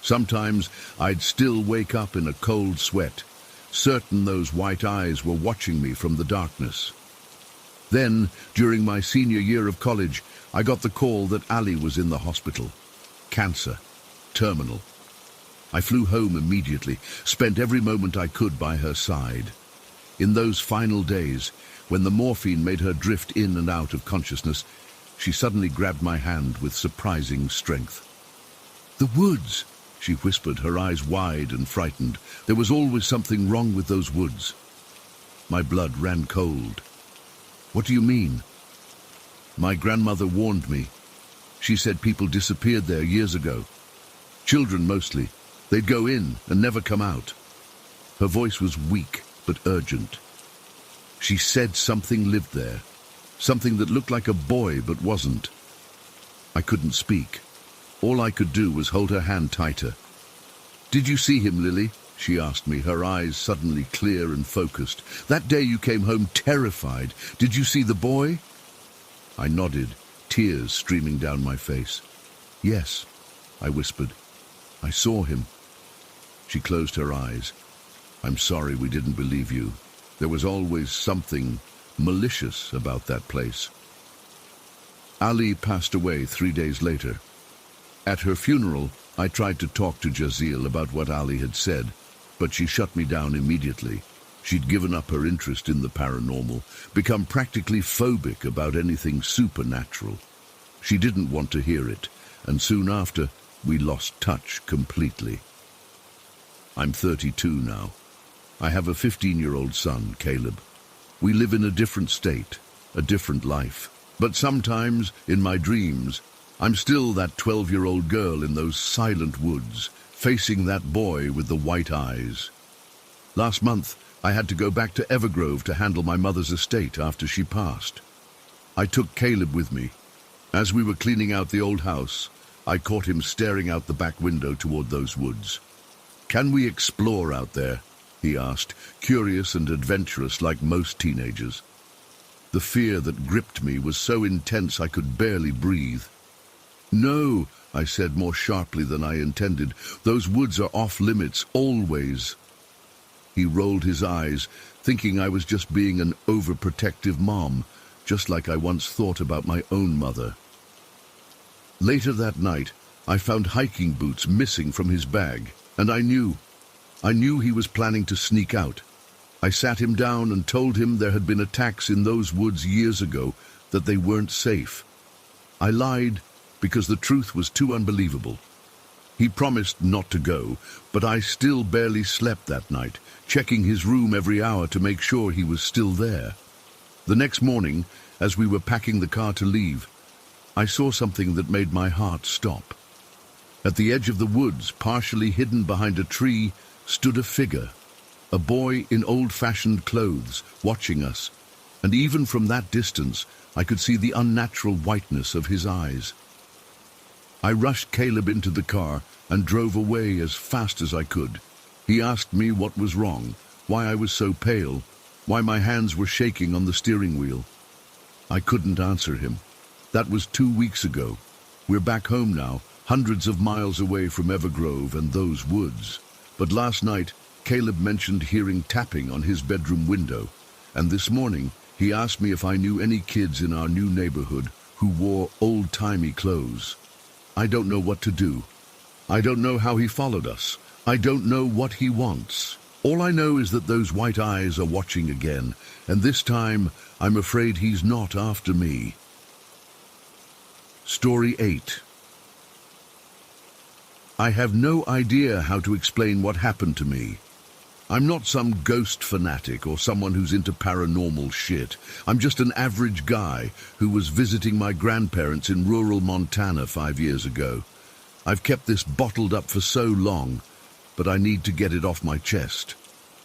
Sometimes I'd still wake up in a cold sweat, certain those white eyes were watching me from the darkness. Then, during my senior year of college, I got the call that Ali was in the hospital. Cancer. Terminal. I flew home immediately, spent every moment I could by her side. In those final days, when the morphine made her drift in and out of consciousness, she suddenly grabbed my hand with surprising strength. "The woods," she whispered, her eyes wide and frightened. "There was always something wrong with those woods." My blood ran cold. "What do you mean?" "My grandmother warned me. She said people disappeared there years ago. Children mostly. They'd go in and never come out." Her voice was weak but urgent. "She said something lived there. Something that looked like a boy but wasn't." I couldn't speak. All I could do was hold her hand tighter. "Did you see him, Lily?" she asked me, her eyes suddenly clear and focused. "That day you came home terrified. Did you see the boy?" I nodded, tears streaming down my face. "Yes," I whispered. "I saw him." She closed her eyes. "I'm sorry we didn't believe you. There was always something malicious about that place." Ali passed away 3 days later. At her funeral, I tried to talk to Jazeel about what Ali had said, but she shut me down immediately. She'd given up her interest in the paranormal, become practically phobic about anything supernatural. She didn't want to hear it, and soon after, we lost touch completely. I'm 32 now. I have a 15-year-old son, Caleb. We live in a different state, a different life. But sometimes, in my dreams, I'm still that 12-year-old girl in those silent woods, facing that boy with the white eyes. Last month, I had to go back to Evergrove to handle my mother's estate after she passed. I took Caleb with me. As we were cleaning out the old house, I caught him staring out the back window toward those woods. "Can we explore out there?" he asked, curious and adventurous like most teenagers. The fear that gripped me was so intense I could barely breathe. "No," I said more sharply than I intended. "Those woods are off limits, always." He rolled his eyes, thinking I was just being an overprotective mom, just like I once thought about my own mother. Later that night, I found hiking boots missing from his bag, and I knew he was planning to sneak out. I sat him down and told him there had been attacks in those woods years ago, that they weren't safe. I lied because the truth was too unbelievable. He promised not to go, but I still barely slept that night, checking his room every hour to make sure he was still there. The next morning, as we were packing the car to leave, I saw something that made my heart stop. At the edge of the woods, partially hidden behind a tree, stood a figure, a boy in old-fashioned clothes, watching us, and even from that distance, I could see the unnatural whiteness of his eyes. I rushed Caleb into the car and drove away as fast as I could. He asked me what was wrong, why I was so pale, why my hands were shaking on the steering wheel. I couldn't answer him. That was 2 weeks ago. We're back home now, hundreds of miles away from Evergrove and those woods. But last night, Caleb mentioned hearing tapping on his bedroom window, and this morning he asked me if I knew any kids in our new neighborhood who wore old-timey clothes. I don't know what to do. I don't know how he followed us. I don't know what he wants. All I know is that those white eyes are watching again, and this time I'm afraid he's not after me. Story 8. I have no idea how to explain what happened to me. I'm not some ghost fanatic or someone who's into paranormal shit. I'm just an average guy who was visiting my grandparents in rural Montana 5 years ago. I've kept this bottled up for so long, but I need to get it off my chest.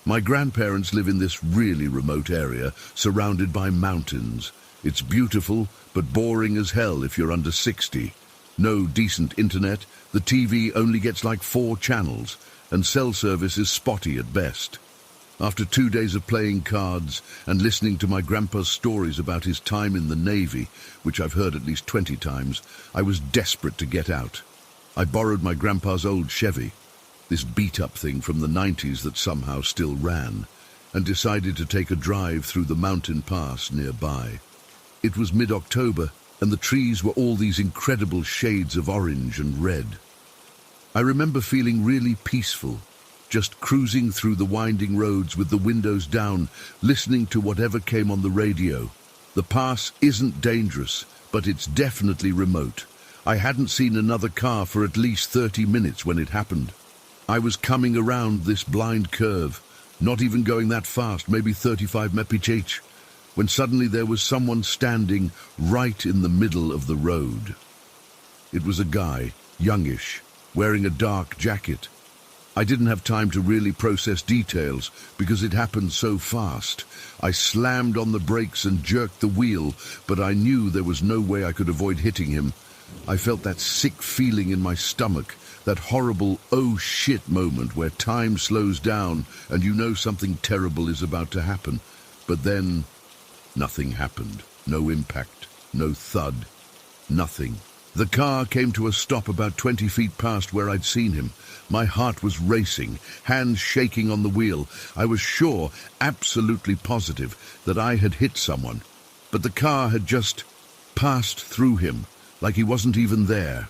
My grandparents live in this really remote area, surrounded by mountains. It's beautiful, but boring as hell if you're under 60. No decent internet, the TV only gets like 4 channels, and cell service is spotty at best. After 2 days of playing cards and listening to my grandpa's stories about his time in the Navy, which I've heard at least 20 times, I was desperate to get out. I borrowed my grandpa's old Chevy, this beat-up thing from the 90s that somehow still ran, and decided to take a drive through the mountain pass nearby. It was mid-October, and the trees were all these incredible shades of orange and red. I remember feeling really peaceful, just cruising through the winding roads with the windows down, listening to whatever came on the radio. The pass isn't dangerous, but it's definitely remote. I hadn't seen another car for at least 30 minutes when it happened. I was coming around this blind curve, not even going that fast, maybe 35 mph, when suddenly there was someone standing right in the middle of the road. It was a guy, youngish, wearing a dark jacket. I didn't have time to really process details because it happened so fast. I slammed on the brakes and jerked the wheel, but I knew there was no way I could avoid hitting him. I felt that sick feeling in my stomach, that horrible oh shit moment where time slows down and you know something terrible is about to happen. But then nothing happened. No impact, no thud, nothing. The car came to a stop about 20 feet past where I'd seen him. My heart was racing, hands shaking on the wheel. I was sure, absolutely positive, that I had hit someone. But the car had just passed through him, like he wasn't even there.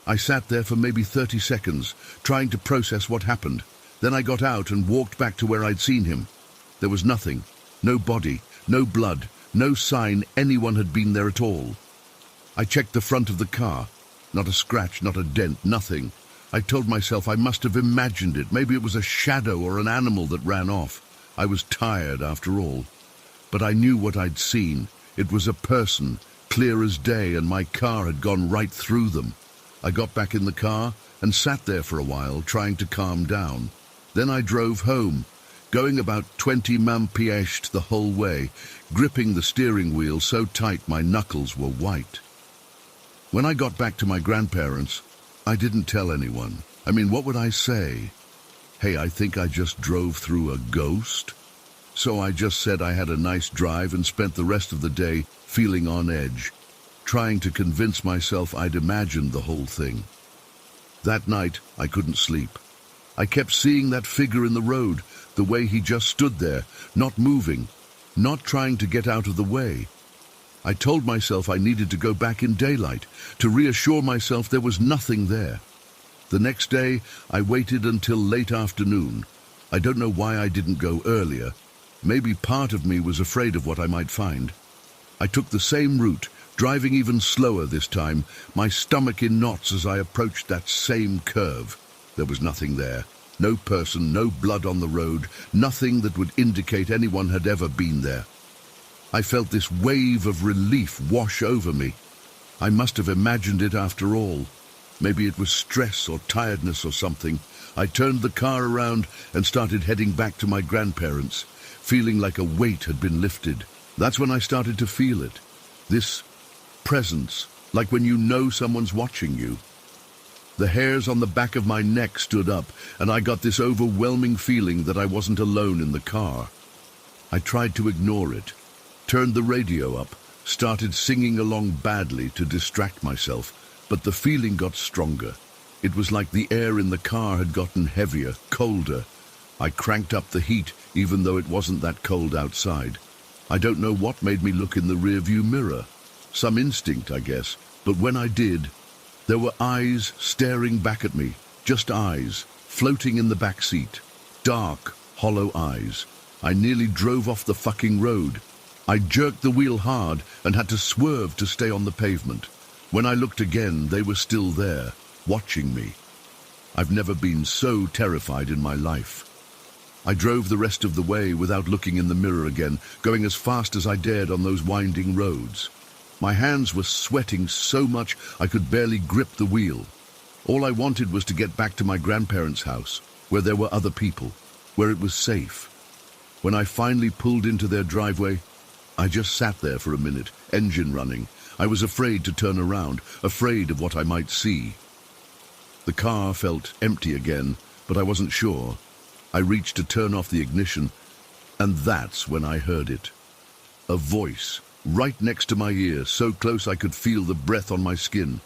I sat there for maybe 30 seconds, trying to process what happened. Then I got out and walked back to where I'd seen him. There was nothing, no body, no blood, no sign anyone had been there at all. I checked the front of the car. Not a scratch, not a dent, nothing. I told myself I must have imagined it. Maybe it was a shadow or an animal that ran off. I was tired after all. But I knew what I'd seen. It was a person, clear as day, and my car had gone right through them. I got back in the car and sat there for a while, trying to calm down. Then I drove home, going about 20 mph the whole way, gripping the steering wheel so tight my knuckles were white. When I got back to my grandparents, I didn't tell anyone. I mean, what would I say? Hey, I think I just drove through a ghost? So I just said I had a nice drive and spent the rest of the day feeling on edge, trying to convince myself I'd imagined the whole thing. That night, I couldn't sleep. I kept seeing that figure in the road, the way he just stood there, not moving, not trying to get out of the way. I told myself I needed to go back in daylight, to reassure myself there was nothing there. The next day, I waited until late afternoon. I don't know why I didn't go earlier. Maybe part of me was afraid of what I might find. I took the same route, driving even slower this time, my stomach in knots as I approached that same curve. There was nothing there. No person, no blood on the road, nothing that would indicate anyone had ever been there. I felt this wave of relief wash over me. I must have imagined it after all. Maybe it was stress or tiredness or something. I turned the car around and started heading back to my grandparents', feeling like a weight had been lifted. That's when I started to feel it. This presence, like when you know someone's watching you. The hairs on the back of my neck stood up, and I got this overwhelming feeling that I wasn't alone in the car. I tried to ignore it, turned the radio up, started singing along badly to distract myself, but the feeling got stronger. It was like the air in the car had gotten heavier, colder. I cranked up the heat, even though it wasn't that cold outside. I don't know what made me look in the rearview mirror. Some instinct, I guess. But when I did, there were eyes staring back at me. Just eyes, floating in the back seat. Dark, hollow eyes. I nearly drove off the fucking road. I jerked the wheel hard and had to swerve to stay on the pavement. When I looked again, they were still there, watching me. I've never been so terrified in my life. I drove the rest of the way without looking in the mirror again, going as fast as I dared on those winding roads. My hands were sweating so much I could barely grip the wheel. All I wanted was to get back to my grandparents' house, where there were other people, where it was safe. When I finally pulled into their driveway, I just sat there for a minute, engine running. I was afraid to turn around, afraid of what I might see. The car felt empty again, but I wasn't sure. I reached to turn off the ignition, and that's when I heard it. A voice, right next to my ear, so close I could feel the breath on my skin.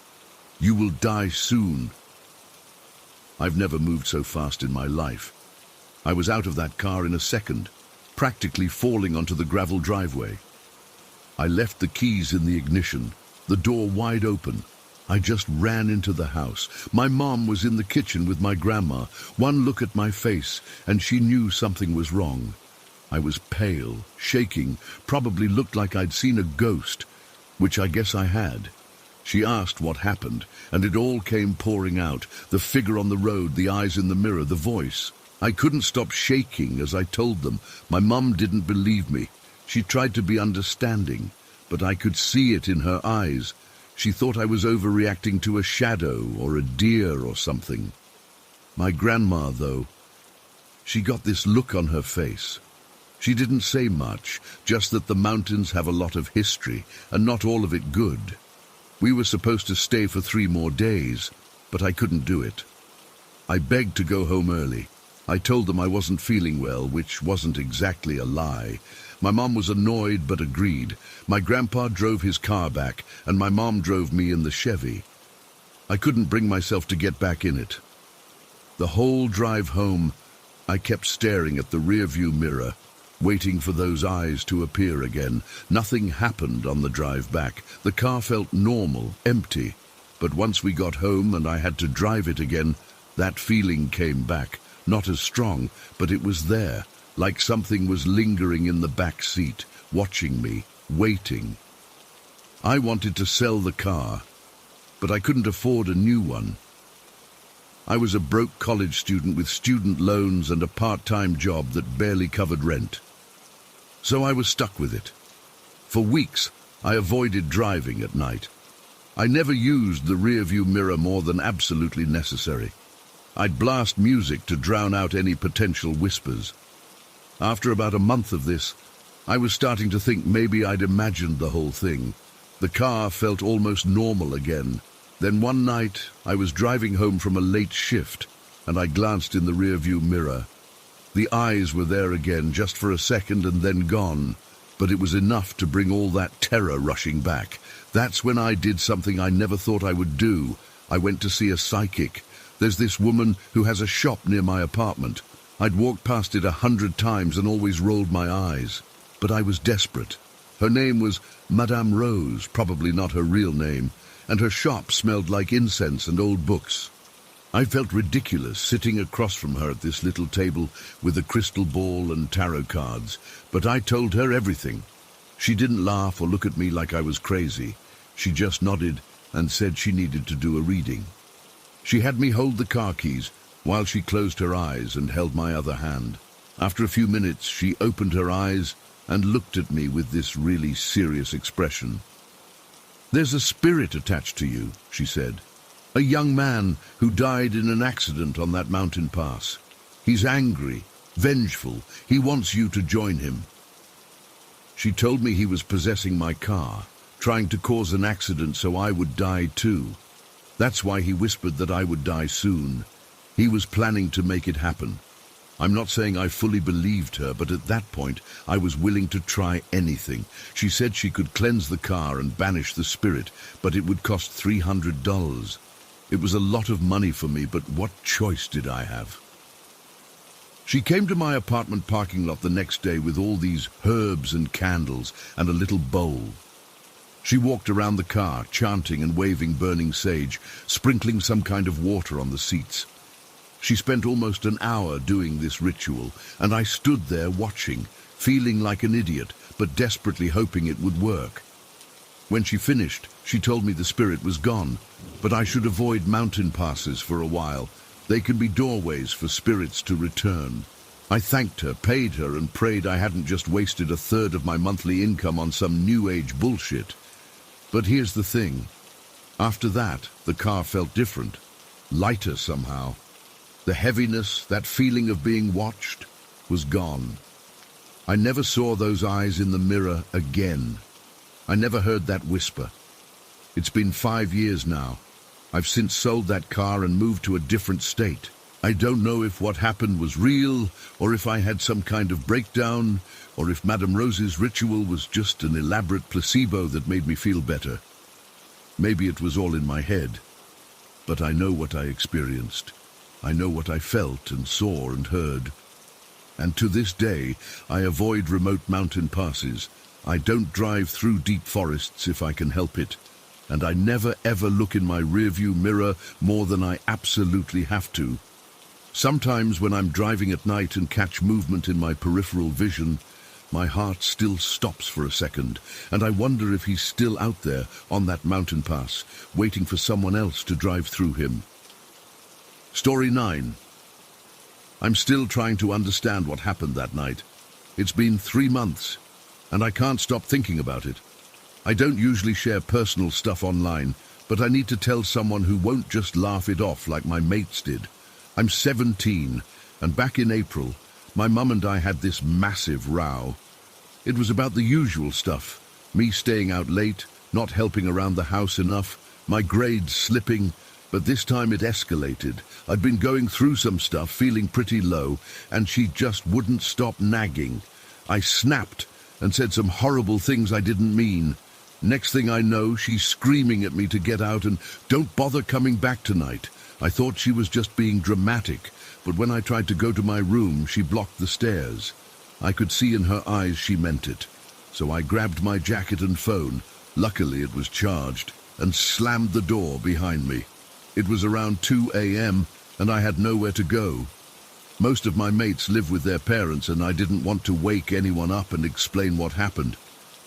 You will die soon. I've never moved so fast in my life. I was out of that car in a second, practically falling onto the gravel driveway. I left the keys in the ignition, the door wide open. I just ran into the house. My mom was in the kitchen with my grandma. One look at my face, and she knew something was wrong. I was pale, shaking, probably looked like I'd seen a ghost, which I guess I had. She asked what happened, and it all came pouring out. The figure on the road, the eyes in the mirror, the voice. I couldn't stop shaking as I told them. My mum didn't believe me. She tried to be understanding, but I could see it in her eyes. She thought I was overreacting to a shadow or a deer or something. My grandma, though, she got this look on her face. She didn't say much, just that the mountains have a lot of history, and not all of it good. We were supposed to stay for 3 more days, but I couldn't do it. I begged to go home early. I told them I wasn't feeling well, which wasn't exactly a lie. My mom was annoyed but agreed. My grandpa drove his car back, and my mom drove me in the Chevy. I couldn't bring myself to get back in it. The whole drive home, I kept staring at the rearview mirror, waiting for those eyes to appear again. Nothing happened on the drive back. The car felt normal, empty. But once we got home and I had to drive it again, that feeling came back. Not as strong, but it was there, like something was lingering in the back seat, watching me, waiting. I wanted to sell the car, but I couldn't afford a new one. I was a broke college student with student loans and a part-time job that barely covered rent. So I was stuck with it. For weeks, I avoided driving at night. I never used the rearview mirror more than absolutely necessary. I'd blast music to drown out any potential whispers. After about a month of this, I was starting to think maybe I'd imagined the whole thing. The car felt almost normal again. Then one night, I was driving home from a late shift, and I glanced in the rearview mirror. The eyes were there again, just for a second and then gone, but it was enough to bring all that terror rushing back. That's when I did something I never thought I would do. I went to see a psychic. There's this woman who has a shop near my apartment. I'd walked past it 100 times and always rolled my eyes. But I was desperate. Her name was Madame Rose, probably not her real name, and her shop smelled like incense and old books. I felt ridiculous sitting across from her at this little table with a crystal ball and tarot cards, but I told her everything. She didn't laugh or look at me like I was crazy. She just nodded and said she needed to do a reading. She had me hold the car keys while she closed her eyes and held my other hand. After a few minutes, she opened her eyes and looked at me with this really serious expression. "There's a spirit attached to you," she said. "A young man who died in an accident on that mountain pass. He's angry, vengeful. He wants you to join him." She told me he was possessing my car, trying to cause an accident so I would die too. That's why he whispered that I would die soon. He was planning to make it happen. I'm not saying I fully believed her, but at that point, I was willing to try anything. She said she could cleanse the car and banish the spirit, but it would cost $300. It was a lot of money for me, but what choice did I have? She came to my apartment parking lot the next day with all these herbs and candles and a little bowl. She walked around the car, chanting and waving burning sage, sprinkling some kind of water on the seats. She spent almost an hour doing this ritual, and I stood there watching, feeling like an idiot, but desperately hoping it would work. When she finished, she told me the spirit was gone, but I should avoid mountain passes for a while. They can be doorways for spirits to return. I thanked her, paid her, and prayed I hadn't just wasted a third of my monthly income on some new age bullshit. But here's the thing. After that, the car felt different, lighter somehow. The heaviness, that feeling of being watched, was gone. I never saw those eyes in the mirror again. I never heard that whisper. It's been 5 years now. I've since sold that car and moved to a different state. I don't know if what happened was real, or if I had some kind of breakdown, or if Madame Rose's ritual was just an elaborate placebo that made me feel better. Maybe it was all in my head, but I know what I experienced. I know what I felt and saw and heard. And to this day, I avoid remote mountain passes. I don't drive through deep forests if I can help it, and I never ever look in my rearview mirror more than I absolutely have to. Sometimes when I'm driving at night and catch movement in my peripheral vision, my heart still stops for a second, and I wonder if he's still out there on that mountain pass, waiting for someone else to drive through him. Story 9. I'm still trying to understand what happened that night. It's been 3 months, and I can't stop thinking about it. I don't usually share personal stuff online, but I need to tell someone who won't just laugh it off like my mates did. I'm 17, and back in April, my mum and I had this massive row. It was about the usual stuff, me staying out late, not helping around the house enough, my grades slipping, but this time it escalated. I'd been going through some stuff, feeling pretty low, and she just wouldn't stop nagging. I snapped and said some horrible things I didn't mean. Next thing I know, she's screaming at me to get out and don't bother coming back tonight. I thought she was just being dramatic, but when I tried to go to my room, she blocked the stairs. I could see in her eyes she meant it. So I grabbed my jacket and phone, luckily it was charged, and slammed the door behind me. It was around 2 a.m. and I had nowhere to go. Most of my mates live with their parents and I didn't want to wake anyone up and explain what happened.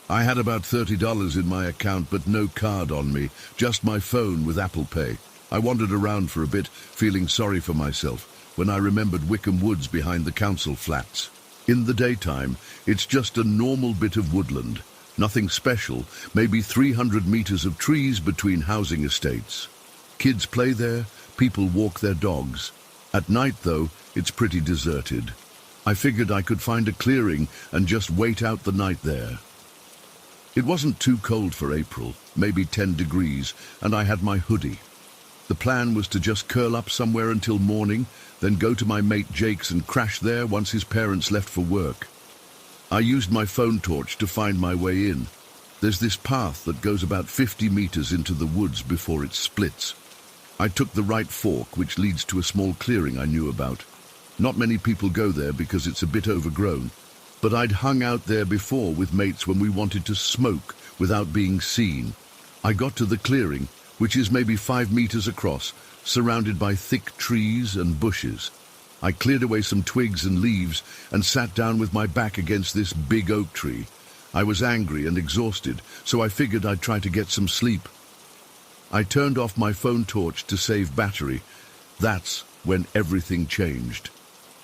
I had about $30 in my account but no card on me, just my phone with Apple Pay. I wandered around for a bit, feeling sorry for myself, when I remembered Wickham Woods behind the council flats. In the daytime, it's just a normal bit of woodland. Nothing special, maybe 300 meters of trees between housing estates. Kids play there, people walk their dogs. At night, though, it's pretty deserted. I figured I could find a clearing and just wait out the night there. It wasn't too cold for April, maybe 10 degrees, and I had my hoodie. The plan was to just curl up somewhere until morning, then go to my mate Jake's and crash there once his parents left for work. I used my phone torch to find my way in. There's this path that goes about 50 meters into the woods before it splits. I took the right fork, which leads to a small clearing I knew about. Not many people go there because it's a bit overgrown, but I'd hung out there before with mates when we wanted to smoke without being seen. I got to the clearing, which is maybe 5 meters across, surrounded by thick trees and bushes. I cleared away some twigs and leaves and sat down with my back against this big oak tree. I was angry and exhausted, so I figured I'd try to get some sleep. I turned off my phone torch to save battery. That's when everything changed.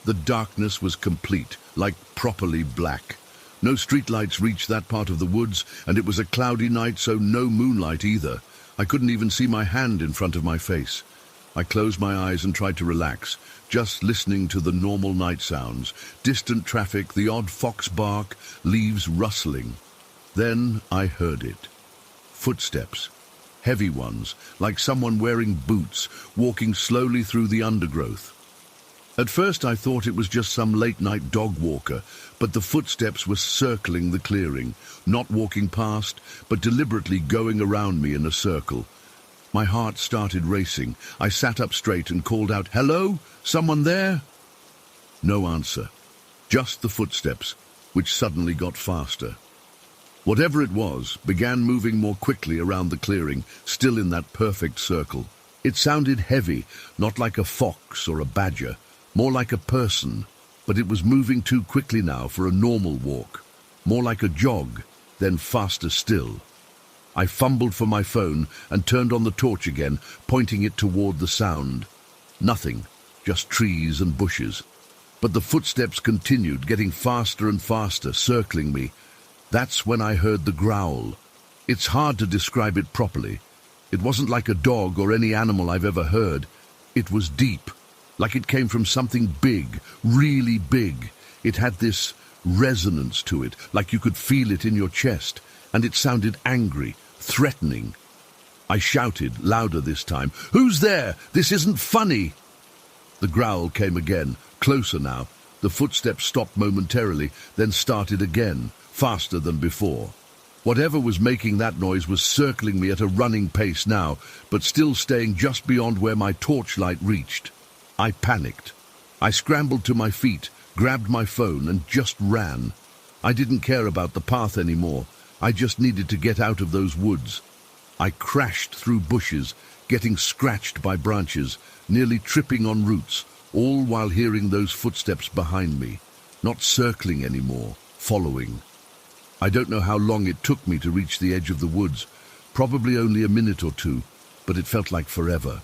The darkness was complete, like properly black. No streetlights reached that part of the woods, and it was a cloudy night, so no moonlight either. I couldn't even see my hand in front of my face. I closed my eyes and tried to relax, just listening to the normal night sounds, distant traffic, the odd fox bark, leaves rustling. Then I heard it. Footsteps. Heavy ones, like someone wearing boots, walking slowly through the undergrowth. At first I thought it was just some late-night dog walker, but the footsteps were circling the clearing, not walking past, but deliberately going around me in a circle. My heart started racing. I sat up straight and called out, "Hello? Someone there?" No answer. Just the footsteps, which suddenly got faster. Whatever it was began moving more quickly around the clearing, still in that perfect circle. It sounded heavy, not like a fox or a badger, more like a person, but it was moving too quickly now for a normal walk. More like a jog, then faster still. I fumbled for my phone and turned on the torch again, pointing it toward the sound. Nothing, just trees and bushes. But the footsteps continued, getting faster and faster, circling me. That's when I heard the growl. It's hard to describe it properly. It wasn't like a dog or any animal I've ever heard. It was deep, like it came from something big, really big. It had this resonance to it, like you could feel it in your chest, and it sounded angry, threatening. I shouted, louder this time, "Who's there? This isn't funny!" The growl came again, closer now. The footsteps stopped momentarily, then started again, faster than before. Whatever was making that noise was circling me at a running pace now, but still staying just beyond where my torchlight reached. I panicked. I scrambled to my feet, grabbed my phone, and just ran. I didn't care about the path anymore. I just needed to get out of those woods. I crashed through bushes, getting scratched by branches, nearly tripping on roots, all while hearing those footsteps behind me, not circling anymore, following. I don't know how long it took me to reach the edge of the woods, probably only a minute or two, but it felt like forever.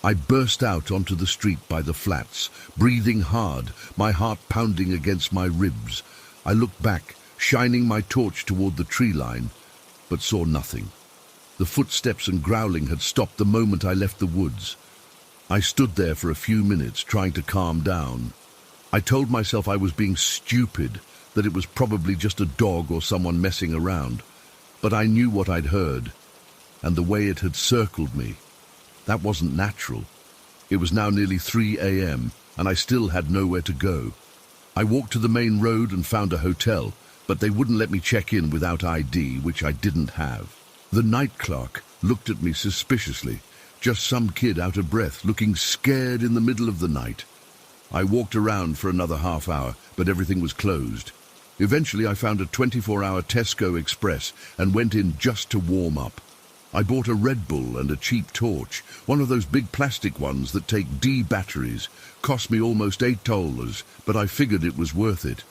I burst out onto the street by the flats, breathing hard, my heart pounding against my ribs. I looked back, shining my torch toward the tree line, but saw nothing. The footsteps and growling had stopped the moment I left the woods. I stood there for a few minutes, trying to calm down. I told myself I was being stupid, that it was probably just a dog or someone messing around. But I knew what I'd heard, and the way it had circled me. That wasn't natural. It was now nearly 3 a.m., and I still had nowhere to go. I walked to the main road and found a hotel, but they wouldn't let me check in without ID, which I didn't have. The night clerk looked at me suspiciously, just some kid out of breath, looking scared in the middle of the night. I walked around for another half hour, but everything was closed. Eventually I found a 24-hour Tesco Express and went in just to warm up. I bought a Red Bull and a cheap torch, one of those big plastic ones that take D batteries. Cost me almost $8, but I figured it was worth it.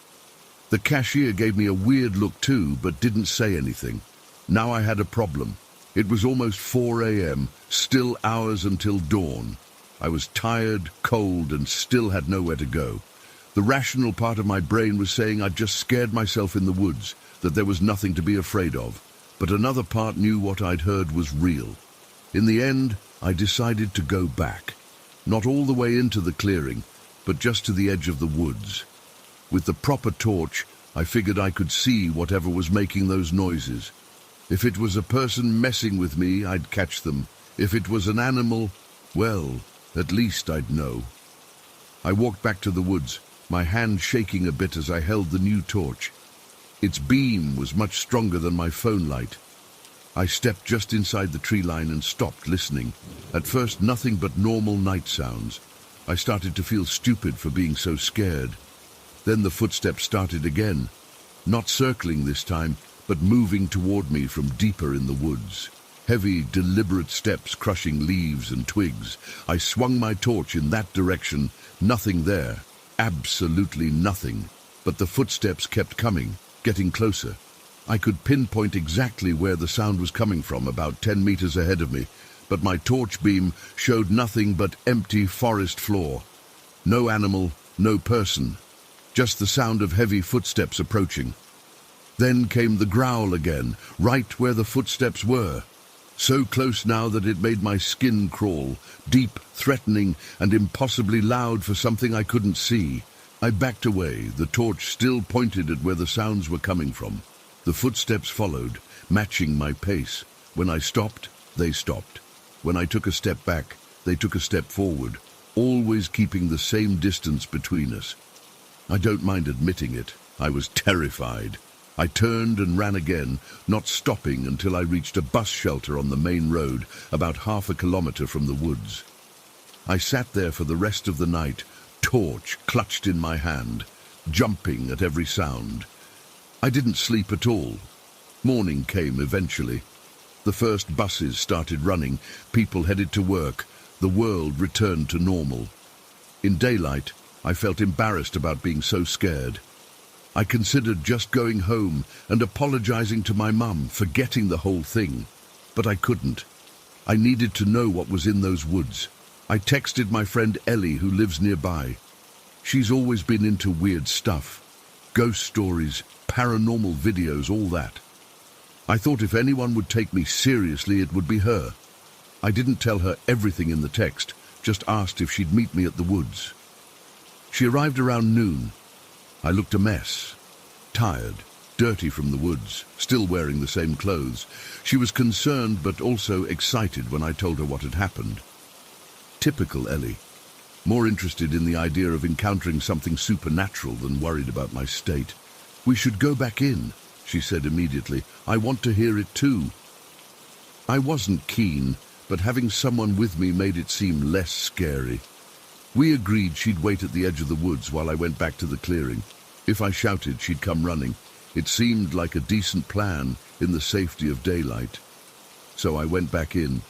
The cashier gave me a weird look too, but didn't say anything. Now I had a problem. It was almost 4 a.m., still hours until dawn. I was tired, cold, and still had nowhere to go. The rational part of my brain was saying I'd just scared myself in the woods, that there was nothing to be afraid of. But another part knew what I'd heard was real. In the end, I decided to go back. Not all the way into the clearing, but just to the edge of the woods. With the proper torch, I figured I could see whatever was making those noises. If it was a person messing with me, I'd catch them. If it was an animal, well, at least I'd know. I walked back to the woods, my hand shaking a bit as I held the new torch. Its beam was much stronger than my phone light. I stepped just inside the tree line and stopped listening. At first, nothing but normal night sounds. I started to feel stupid for being so scared. Then the footsteps started again, not circling this time, but moving toward me from deeper in the woods. Heavy, deliberate steps crushing leaves and twigs. I swung my torch in that direction. Nothing there. Absolutely nothing. But the footsteps kept coming, getting closer. I could pinpoint exactly where the sound was coming from, about 10 meters ahead of me, but my torch beam showed nothing but empty forest floor. No animal, no person, just the sound of heavy footsteps approaching. Then came the growl again, right where the footsteps were. So close now that it made my skin crawl, deep, threatening, and impossibly loud for something I couldn't see. I backed away, the torch still pointed at where the sounds were coming from. The footsteps followed, matching my pace. When I stopped, they stopped. When I took a step back, they took a step forward, always keeping the same distance between us. I don't mind admitting it, I was terrified. I turned and ran again, not stopping until I reached a bus shelter on the main road, about half a kilometer from the woods. I sat there for the rest of the night, torch clutched in my hand, jumping at every sound. I didn't sleep at all. Morning came eventually. The first buses started running, people headed to work, the world returned to normal. In daylight, I felt embarrassed about being so scared. I considered just going home and apologizing to my mum, forgetting the whole thing. But I couldn't. I needed to know what was in those woods. I texted my friend Ellie, who lives nearby. She's always been into weird stuff. Ghost stories, paranormal videos, all that. I thought if anyone would take me seriously, it would be her. I didn't tell her everything in the text, just asked if she'd meet me at the woods. She arrived around noon. I looked a mess, tired, dirty from the woods, still wearing the same clothes. She was concerned but also excited when I told her what had happened. Typical Ellie, more interested in the idea of encountering something supernatural than worried about my state. "We should go back in," she said immediately. "I want to hear it too." I wasn't keen, but having someone with me made it seem less scary. We agreed she'd wait at the edge of the woods while I went back to the clearing. If I shouted, she'd come running. It seemed like a decent plan in the safety of daylight. So I went back in.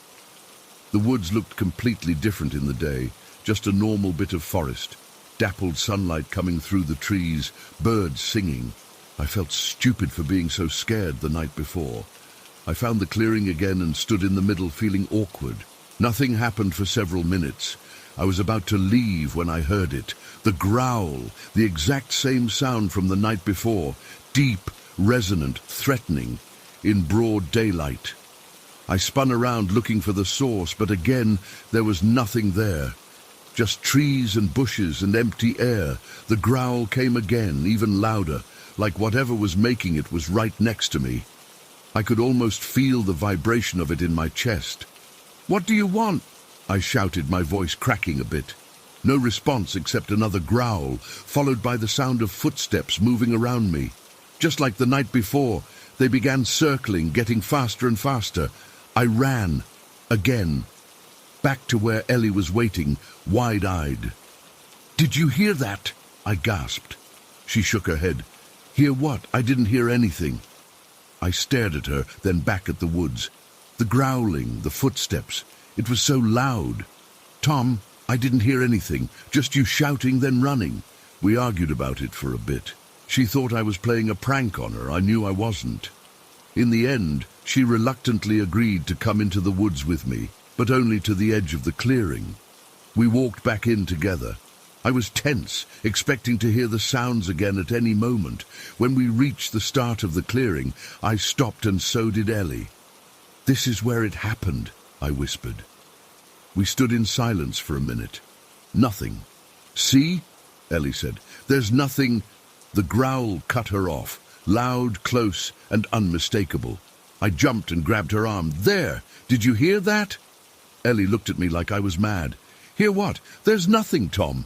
The woods looked completely different in the day, just a normal bit of forest, dappled sunlight coming through the trees, birds singing. I felt stupid for being so scared the night before. I found the clearing again and stood in the middle feeling awkward. Nothing happened for several minutes. I was about to leave when I heard it. The growl, the exact same sound from the night before, deep, resonant, threatening, in broad daylight. I spun around looking for the source, but again there was nothing there. Just trees and bushes and empty air. The growl came again, even louder, like whatever was making it was right next to me. I could almost feel the vibration of it in my chest. "What do you want?" I shouted, my voice cracking a bit. No response except another growl, followed by the sound of footsteps moving around me. Just like the night before, they began circling, getting faster and faster. I ran, again, back to where Ellie was waiting, wide-eyed. "Did you hear that?" I gasped. She shook her head. "Hear what? I didn't hear anything." I stared at her, then back at the woods. The growling, the footsteps. It was so loud. "Tom, I didn't hear anything. Just you shouting, then running." We argued about it for a bit. She thought I was playing a prank on her. I knew I wasn't. In the end, she reluctantly agreed to come into the woods with me, but only to the edge of the clearing. We walked back in together. I was tense, expecting to hear the sounds again at any moment. When we reached the start of the clearing, I stopped and so did Ellie. "This is where it happened," I whispered. We stood in silence for a minute. Nothing. "See?" Ellie said. "There's nothing." The growl cut her off, loud, close, and unmistakable. I jumped and grabbed her arm. "There! Did you hear that?" Ellie looked at me like I was mad. "Hear what? There's nothing, Tom."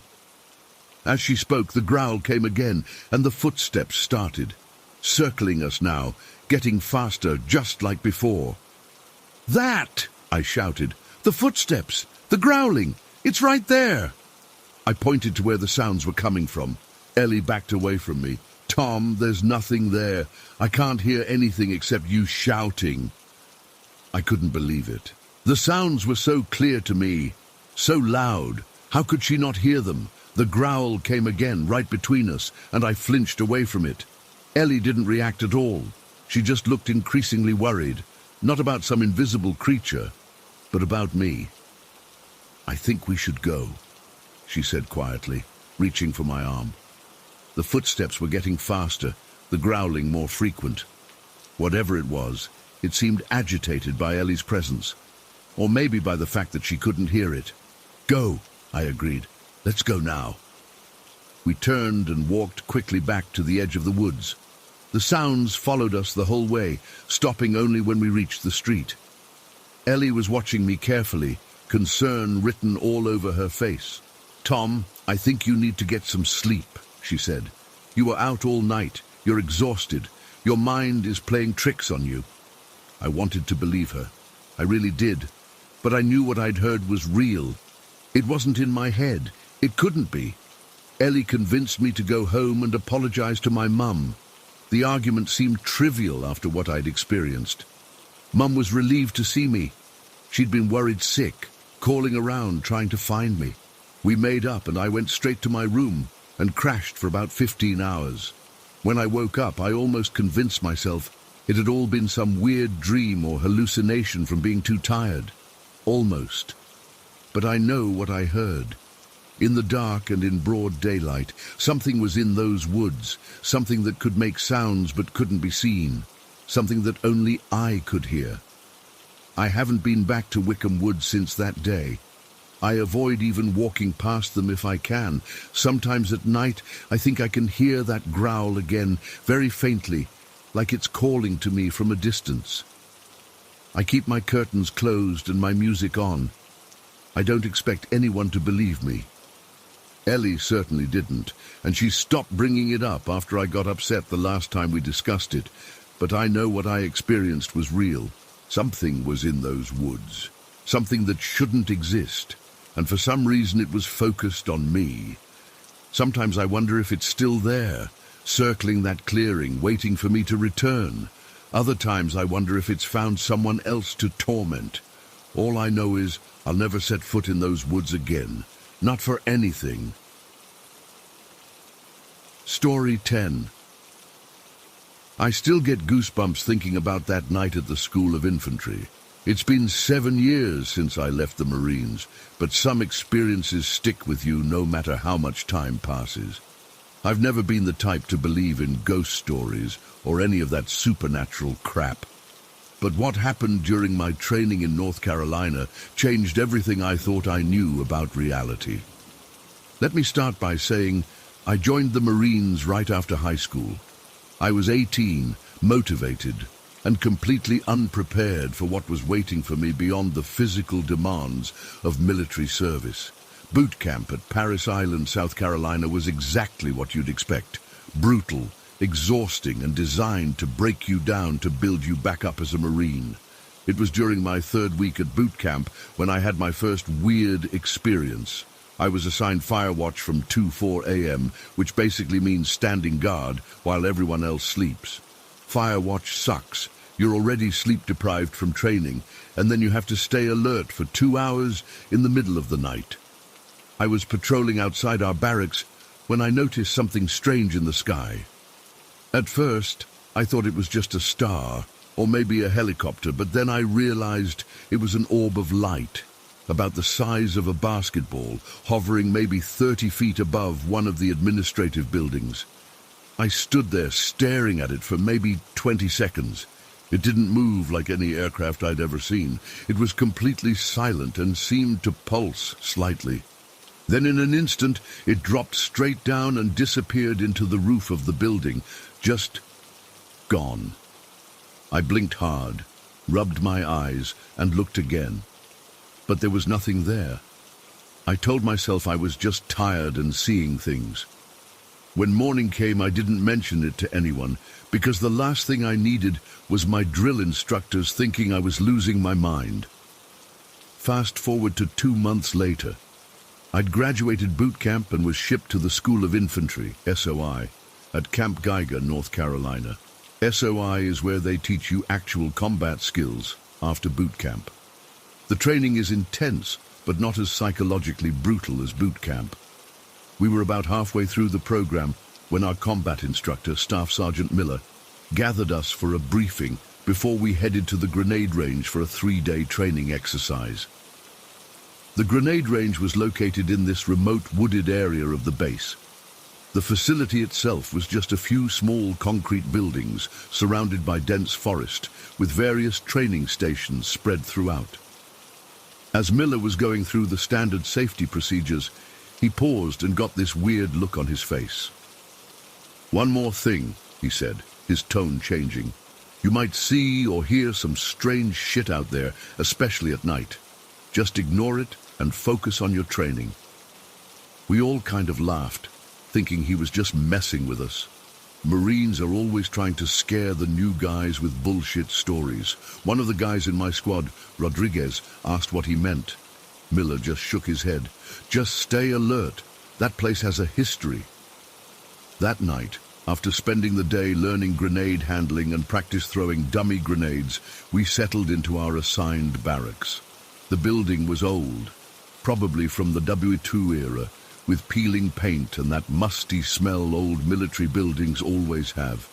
As she spoke, the growl came again, and the footsteps started, circling us now, getting faster, just like before. "That!" I shouted. "The footsteps! The growling! It's right there!" I pointed to where the sounds were coming from. Ellie backed away from me. "Tom, there's nothing there. I can't hear anything except you shouting." I couldn't believe it. The sounds were so clear to me, so loud. How could she not hear them? The growl came again, right between us, and I flinched away from it. Ellie didn't react at all. She just looked increasingly worried, not about some invisible creature, but about me. "I think we should go," she said quietly, reaching for my arm. The footsteps were getting faster, the growling more frequent. Whatever it was, it seemed agitated by Ellie's presence, or maybe by the fact that she couldn't hear it. "Go," I agreed. "Let's go now." We turned and walked quickly back to the edge of the woods. The sounds followed us the whole way, stopping only when we reached the street. Ellie was watching me carefully, concern written all over her face. "Tom, I think you need to get some sleep," she said. "You were out all night. You're exhausted. Your mind is playing tricks on you." I wanted to believe her. I really did. But I knew what I'd heard was real. It wasn't in my head. It couldn't be. Ellie convinced me to go home and apologize to my mum. The argument seemed trivial after what I'd experienced. Mum was relieved to see me. She'd been worried sick, calling around, trying to find me. We made up and I went straight to my room and crashed for about 15 hours. When I woke up, I almost convinced myself it had all been some weird dream or hallucination from being too tired. Almost. But I know what I heard. In the dark and in broad daylight, something was in those woods, something that could make sounds but couldn't be seen, something that only I could hear. I haven't been back to Wickham Woods since that day. I avoid even walking past them if I can. Sometimes at night, I think I can hear that growl again, very faintly, like it's calling to me from a distance. I keep my curtains closed and my music on. I don't expect anyone to believe me. Ellie certainly didn't, and she stopped bringing it up after I got upset the last time we discussed it. But I know what I experienced was real. Something was in those woods, something that shouldn't exist, and for some reason it was focused on me. Sometimes I wonder if it's still there, circling that clearing, waiting for me to return. Other times I wonder if it's found someone else to torment. All I know is I'll never set foot in those woods again. Not for anything. Story 10. I still get goosebumps thinking about that night at the School of Infantry. It's been 7 years since I left the Marines, but some experiences stick with you no matter how much time passes. I've never been the type to believe in ghost stories or any of that supernatural crap. But what happened during my training in North Carolina changed everything I thought I knew about reality. Let me start by saying I joined the Marines right after high school. I was 18, motivated, and completely unprepared for what was waiting for me beyond the physical demands of military service. Boot camp at Parris Island, South Carolina was exactly what you'd expect. Brutal, exhausting, and designed to break you down to build you back up as a Marine. It was during my 3rd week at boot camp when I had my first weird experience. I was assigned fire watch from 2:04 a.m., which basically means standing guard while everyone else sleeps. Fire watch sucks. You're already sleep-deprived from training, and then you have to stay alert for 2 hours in the middle of the night. I was patrolling outside our barracks when I noticed something strange in the sky. At first, I thought it was just a star, or maybe a helicopter, but then I realized it was an orb of light, about the size of a basketball, hovering maybe 30 feet above one of the administrative buildings. I stood there staring at it for maybe 20 seconds. It didn't move like any aircraft I'd ever seen. It was completely silent and seemed to pulse slightly. Then in an instant, it dropped straight down and disappeared into the roof of the building, just gone. I blinked hard, rubbed my eyes, and looked again. But there was nothing there. I told myself I was just tired and seeing things. When morning came, I didn't mention it to anyone, because the last thing I needed was my drill instructors thinking I was losing my mind. Fast forward to 2 months later. I'd graduated boot camp and was shipped to the School of Infantry, SOI, at Camp Geiger, North Carolina. SOI is where they teach you actual combat skills after boot camp. The training is intense, but not as psychologically brutal as boot camp. We were about halfway through the program when our combat instructor, Staff Sergeant Miller, gathered us for a briefing before we headed to the grenade range for a 3-day training exercise. The grenade range was located in this remote wooded area of the base. The facility itself was just a few small concrete buildings surrounded by dense forest, with various training stations spread throughout. As Miller was going through the standard safety procedures, he paused and got this weird look on his face. "One more thing," he said, his tone changing. "You might see or hear some strange shit out there, especially at night. Just ignore it and focus on your training." We all kind of laughed, thinking he was just messing with us. Marines are always trying to scare the new guys with bullshit stories. One of the guys in my squad, Rodriguez, asked what he meant. Miller just shook his head. "Just stay alert. That place has a history." That night, after spending the day learning grenade handling and practice throwing dummy grenades, we settled into our assigned barracks. The building was old, probably from the W2 era, with peeling paint and that musty smell old military buildings always have.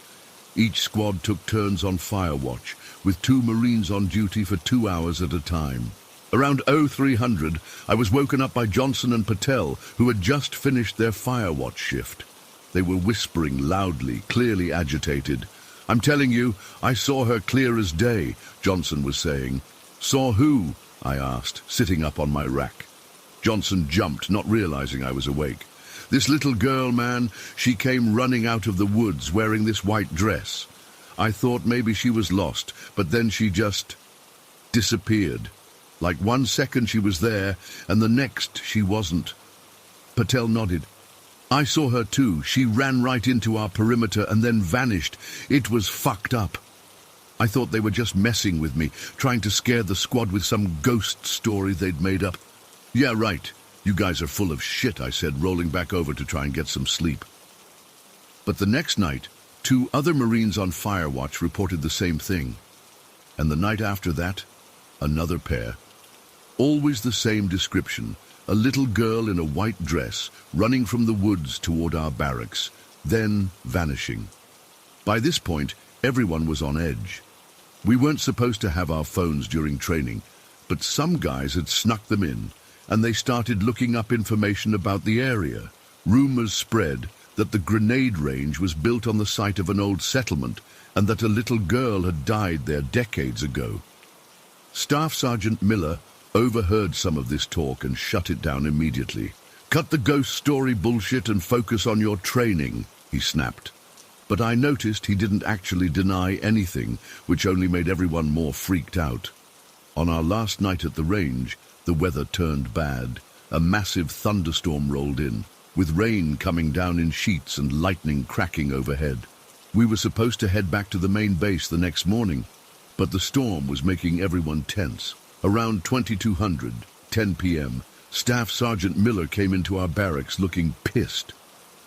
Each squad took turns on fire watch, with 2 Marines on duty for 2 hours at a time. Around 0300, I was woken up by Johnson and Patel, who had just finished their fire watch shift. They were whispering loudly, clearly agitated. "I'm telling you, I saw her clear as day," Johnson was saying. "Saw who?" I asked, sitting up on my rack. Johnson jumped, not realizing I was awake. "This little girl, man, she came running out of the woods wearing this white dress. I thought maybe she was lost, but then she just disappeared. Like 1 second she was there, and the next she wasn't." Patel nodded. "I saw her too. She ran right into our perimeter and then vanished. It was fucked up. I thought they were just messing with me, trying to scare the squad with some ghost story they'd made up." "Yeah, right. You guys are full of shit," I said, rolling back over to try and get some sleep. But the next night, 2 other Marines on fire watch reported the same thing. And the night after that, another pair. Always the same description: a little girl in a white dress running from the woods toward our barracks, then vanishing. By this point, everyone was on edge. We weren't supposed to have our phones during training, but some guys had snuck them in, and they started looking up information about the area. Rumors spread that the grenade range was built on the site of an old settlement and that a little girl had died there decades ago. Staff Sergeant Miller overheard some of this talk and shut it down immediately. "Cut the ghost story bullshit and focus on your training," he snapped. But I noticed he didn't actually deny anything, which only made everyone more freaked out. On our last night at the range, the weather turned bad. A massive thunderstorm rolled in, with rain coming down in sheets and lightning cracking overhead. We were supposed to head back to the main base the next morning, but the storm was making everyone tense. Around 2200, 10 p.m., Staff Sergeant Miller came into our barracks looking pissed.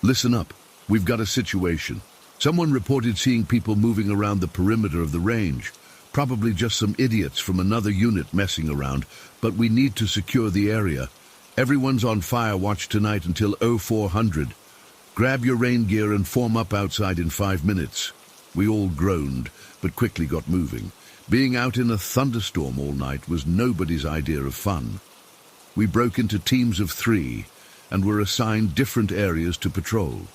"Listen up, we've got a situation. Someone reported seeing people moving around the perimeter of the range. Probably just some idiots from another unit messing around, but we need to secure the area. Everyone's on fire watch tonight until 0400. Grab your rain gear and form up outside in 5 minutes. We all groaned, but quickly got moving. Being out in a thunderstorm all night was nobody's idea of fun. We broke into teams of 3 and were assigned different areas to patrol.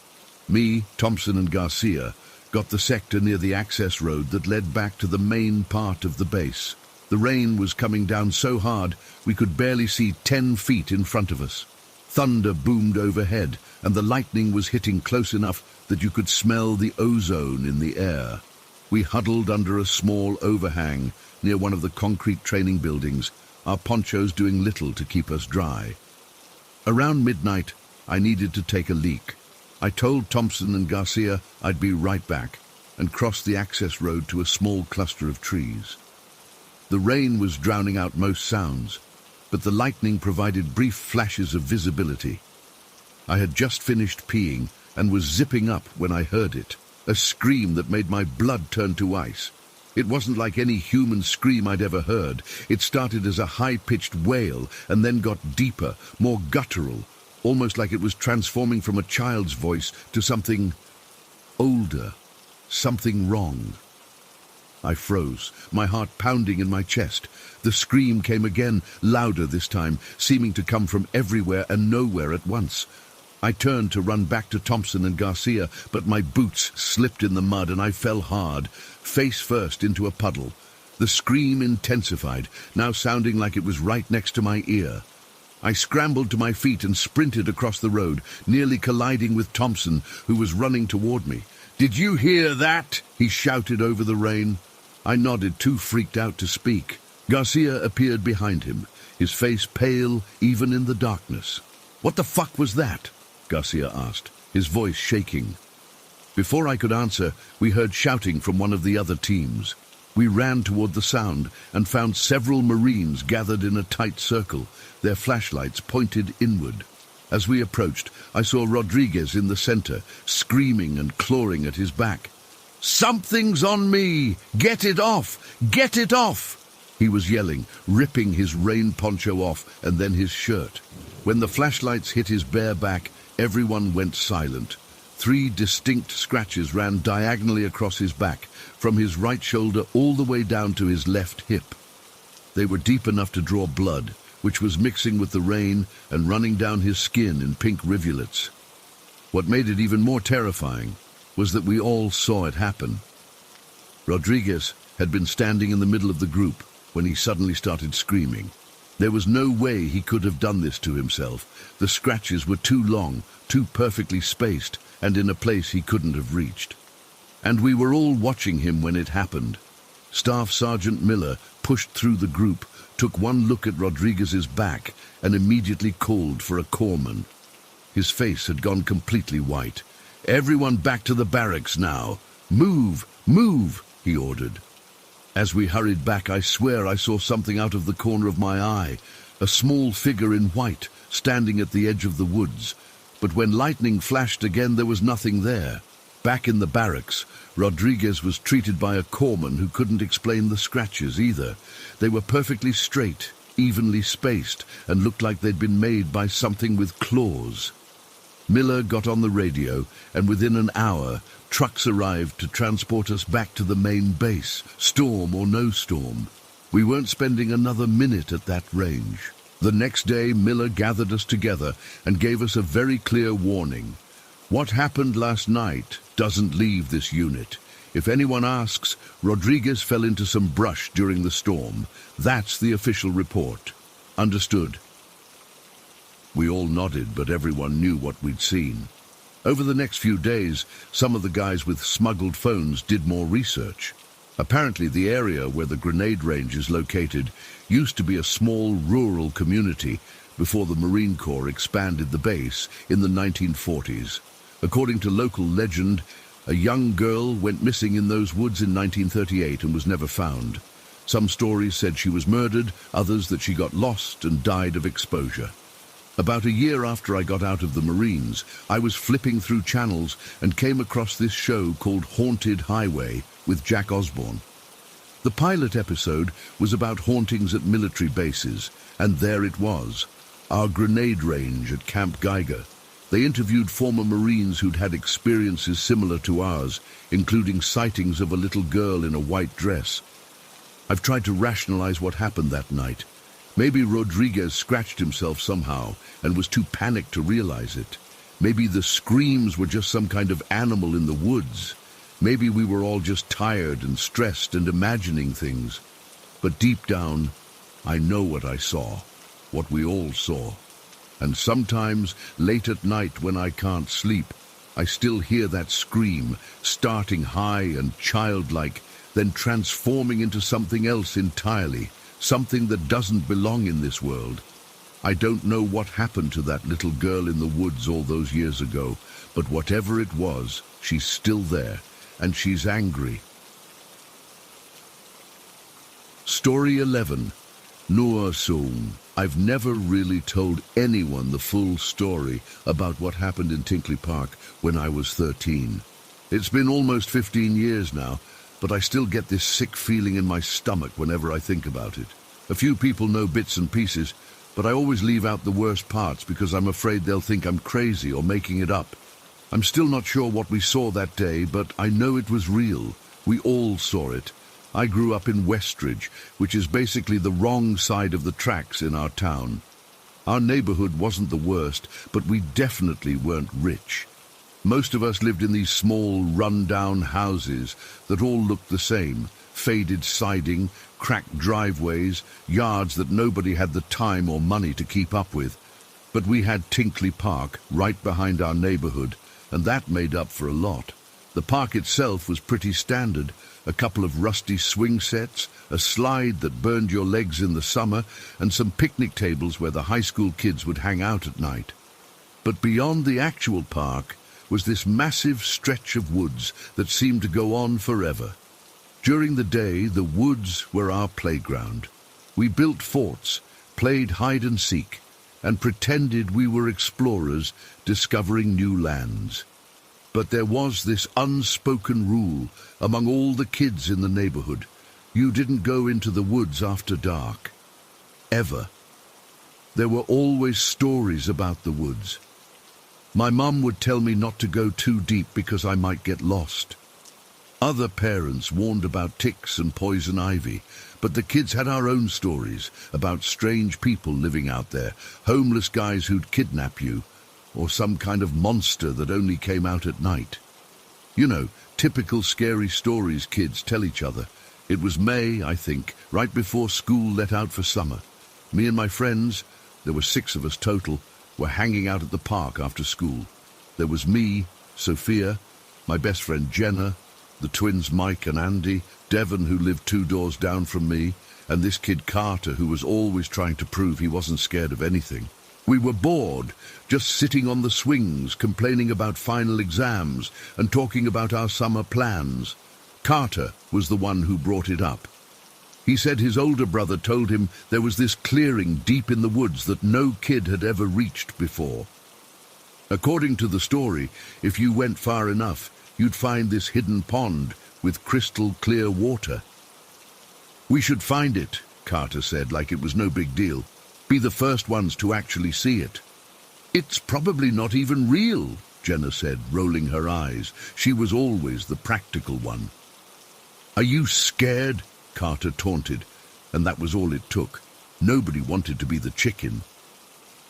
Me, Thompson and Garcia got the sector near the access road that led back to the main part of the base. The rain was coming down so hard we could barely see 10 feet in front of us. Thunder boomed overhead, and the lightning was hitting close enough that you could smell the ozone in the air. We huddled under a small overhang near one of the concrete training buildings, our ponchos doing little to keep us dry. Around midnight, I needed to take a leak. I told Thompson and Garcia I'd be right back, and crossed the access road to a small cluster of trees. The rain was drowning out most sounds, but the lightning provided brief flashes of visibility. I had just finished peeing and was zipping up when I heard it, a scream that made my blood turn to ice. It wasn't like any human scream I'd ever heard. It started as a high-pitched wail and then got deeper, more guttural, almost like it was transforming from a child's voice to something older, something wrong. I froze, my heart pounding in my chest. The scream came again, louder this time, seeming to come from everywhere and nowhere at once. I turned to run back to Thompson and Garcia, but my boots slipped in the mud and I fell hard, face first into a puddle. The scream intensified, now sounding like it was right next to my ear. I scrambled to my feet and sprinted across the road, nearly colliding with Thompson, who was running toward me. "Did you hear that?" he shouted over the rain. I nodded, too freaked out to speak. Garcia appeared behind him, his face pale even in the darkness. "What the fuck was that?" Garcia asked, his voice shaking. Before I could answer, we heard shouting from one of the other teams. We ran toward the sound and found several Marines gathered in a tight circle, their flashlights pointed inward. As we approached, I saw Rodriguez in the center, screaming and clawing at his back. "Something's on me! Get it off! Get it off!" He was yelling, ripping his rain poncho off and then his shirt. When the flashlights hit his bare back, everyone went silent. 3 distinct scratches ran diagonally across his back, from his right shoulder all the way down to his left hip. They were deep enough to draw blood, which was mixing with the rain and running down his skin in pink rivulets. What made it even more terrifying was that we all saw it happen. Rodriguez had been standing in the middle of the group when he suddenly started screaming. There was no way he could have done this to himself. The scratches were too long, too perfectly spaced, and in a place he couldn't have reached. And we were all watching him when it happened. Staff Sergeant Miller pushed through the group, took one look at Rodriguez's back, and immediately called for a corpsman. His face had gone completely white. "Everyone back to the barracks now. Move, move," he ordered. As we hurried back, I swear I saw something out of the corner of my eye, a small figure in white standing at the edge of the woods. But when lightning flashed again, there was nothing there. Back in the barracks, Rodriguez was treated by a corpsman who couldn't explain the scratches either. They were perfectly straight, evenly spaced, and looked like they'd been made by something with claws. Miller got on the radio, and within an hour, trucks arrived to transport us back to the main base, storm or no storm. We weren't spending another minute at that range. The next day, Miller gathered us together and gave us a very clear warning. What happened last night doesn't leave this unit. If anyone asks, Rodriguez fell into some brush during the storm. That's the official report. Understood? We all nodded, but everyone knew what we'd seen. Over the next few days, some of the guys with smuggled phones did more research. Apparently, the area where the grenade range is located used to be a small rural community before the Marine Corps expanded the base in the 1940s. According to local legend, a young girl went missing in those woods in 1938 and was never found. Some stories said she was murdered, others that she got lost and died of exposure. About a year after I got out of the Marines, I was flipping through channels and came across this show called Haunted Highway with Jack Osborne. The pilot episode was about hauntings at military bases, and there it was, our grenade range at Camp Geiger. They interviewed former Marines who'd had experiences similar to ours, including sightings of a little girl in a white dress. I've tried to rationalize what happened that night. Maybe Rodriguez scratched himself somehow and was too panicked to realize it. Maybe the screams were just some kind of animal in the woods. Maybe we were all just tired and stressed and imagining things. But deep down, I know what I saw, what we all saw. And sometimes, late at night when I can't sleep, I still hear that scream, starting high and childlike, then transforming into something else entirely, something that doesn't belong in this world. I don't know what happened to that little girl in the woods all those years ago, but whatever it was, she's still there, and she's angry. Story 11. Nur Soong. I've never really told anyone the full story about what happened in Tinkley Park when I was 13. It's been almost 15 years now, but I still get this sick feeling in my stomach whenever I think about it. A few people know bits and pieces, but I always leave out the worst parts because I'm afraid they'll think I'm crazy or making it up. I'm still not sure what we saw that day, but I know it was real. We all saw it. I grew up in Westridge, which is basically the wrong side of the tracks in our town. Our neighborhood wasn't the worst, but we definitely weren't rich. Most of us lived in these small, run-down houses that all looked the same: faded siding, cracked driveways, yards that nobody had the time or money to keep up with. But we had Tinkley Park right behind our neighborhood, and that made up for a lot. The park itself was pretty standard: a couple of rusty swing sets, a slide that burned your legs in the summer, and some picnic tables where the high school kids would hang out at night. But beyond the actual park was this massive stretch of woods that seemed to go on forever. During the day, the woods were our playground. We built forts, played hide and seek, and pretended we were explorers discovering new lands. But there was this unspoken rule among all the kids in the neighborhood: you didn't go into the woods after dark. Ever. There were always stories about the woods. My mum would tell me not to go too deep because I might get lost. Other parents warned about ticks and poison ivy, but the kids had our own stories about strange people living out there, homeless guys who'd kidnap you, or some kind of monster that only came out at night. You know, typical scary stories kids tell each other. It was May, I think, right before school let out for summer. Me and my friends, there were 6 of us total, were hanging out at the park after school. There was me, Sophia, my best friend Jenna, the twins Mike and Andy, Devon, who lived 2 doors down from me, and this kid Carter, who was always trying to prove he wasn't scared of anything. We were bored, just sitting on the swings, complaining about final exams and talking about our summer plans. Carter was the one who brought it up. He said his older brother told him there was this clearing deep in the woods that no kid had ever reached before. According to the story, if you went far enough, you'd find this hidden pond with crystal clear water. "We should find it," Carter said, like it was no big deal. "Be the first ones to actually see it." "It's probably not even real," Jenna said, rolling her eyes. She was always the practical one. "Are you scared?" Carter taunted, and that was all it took. Nobody wanted to be the chicken.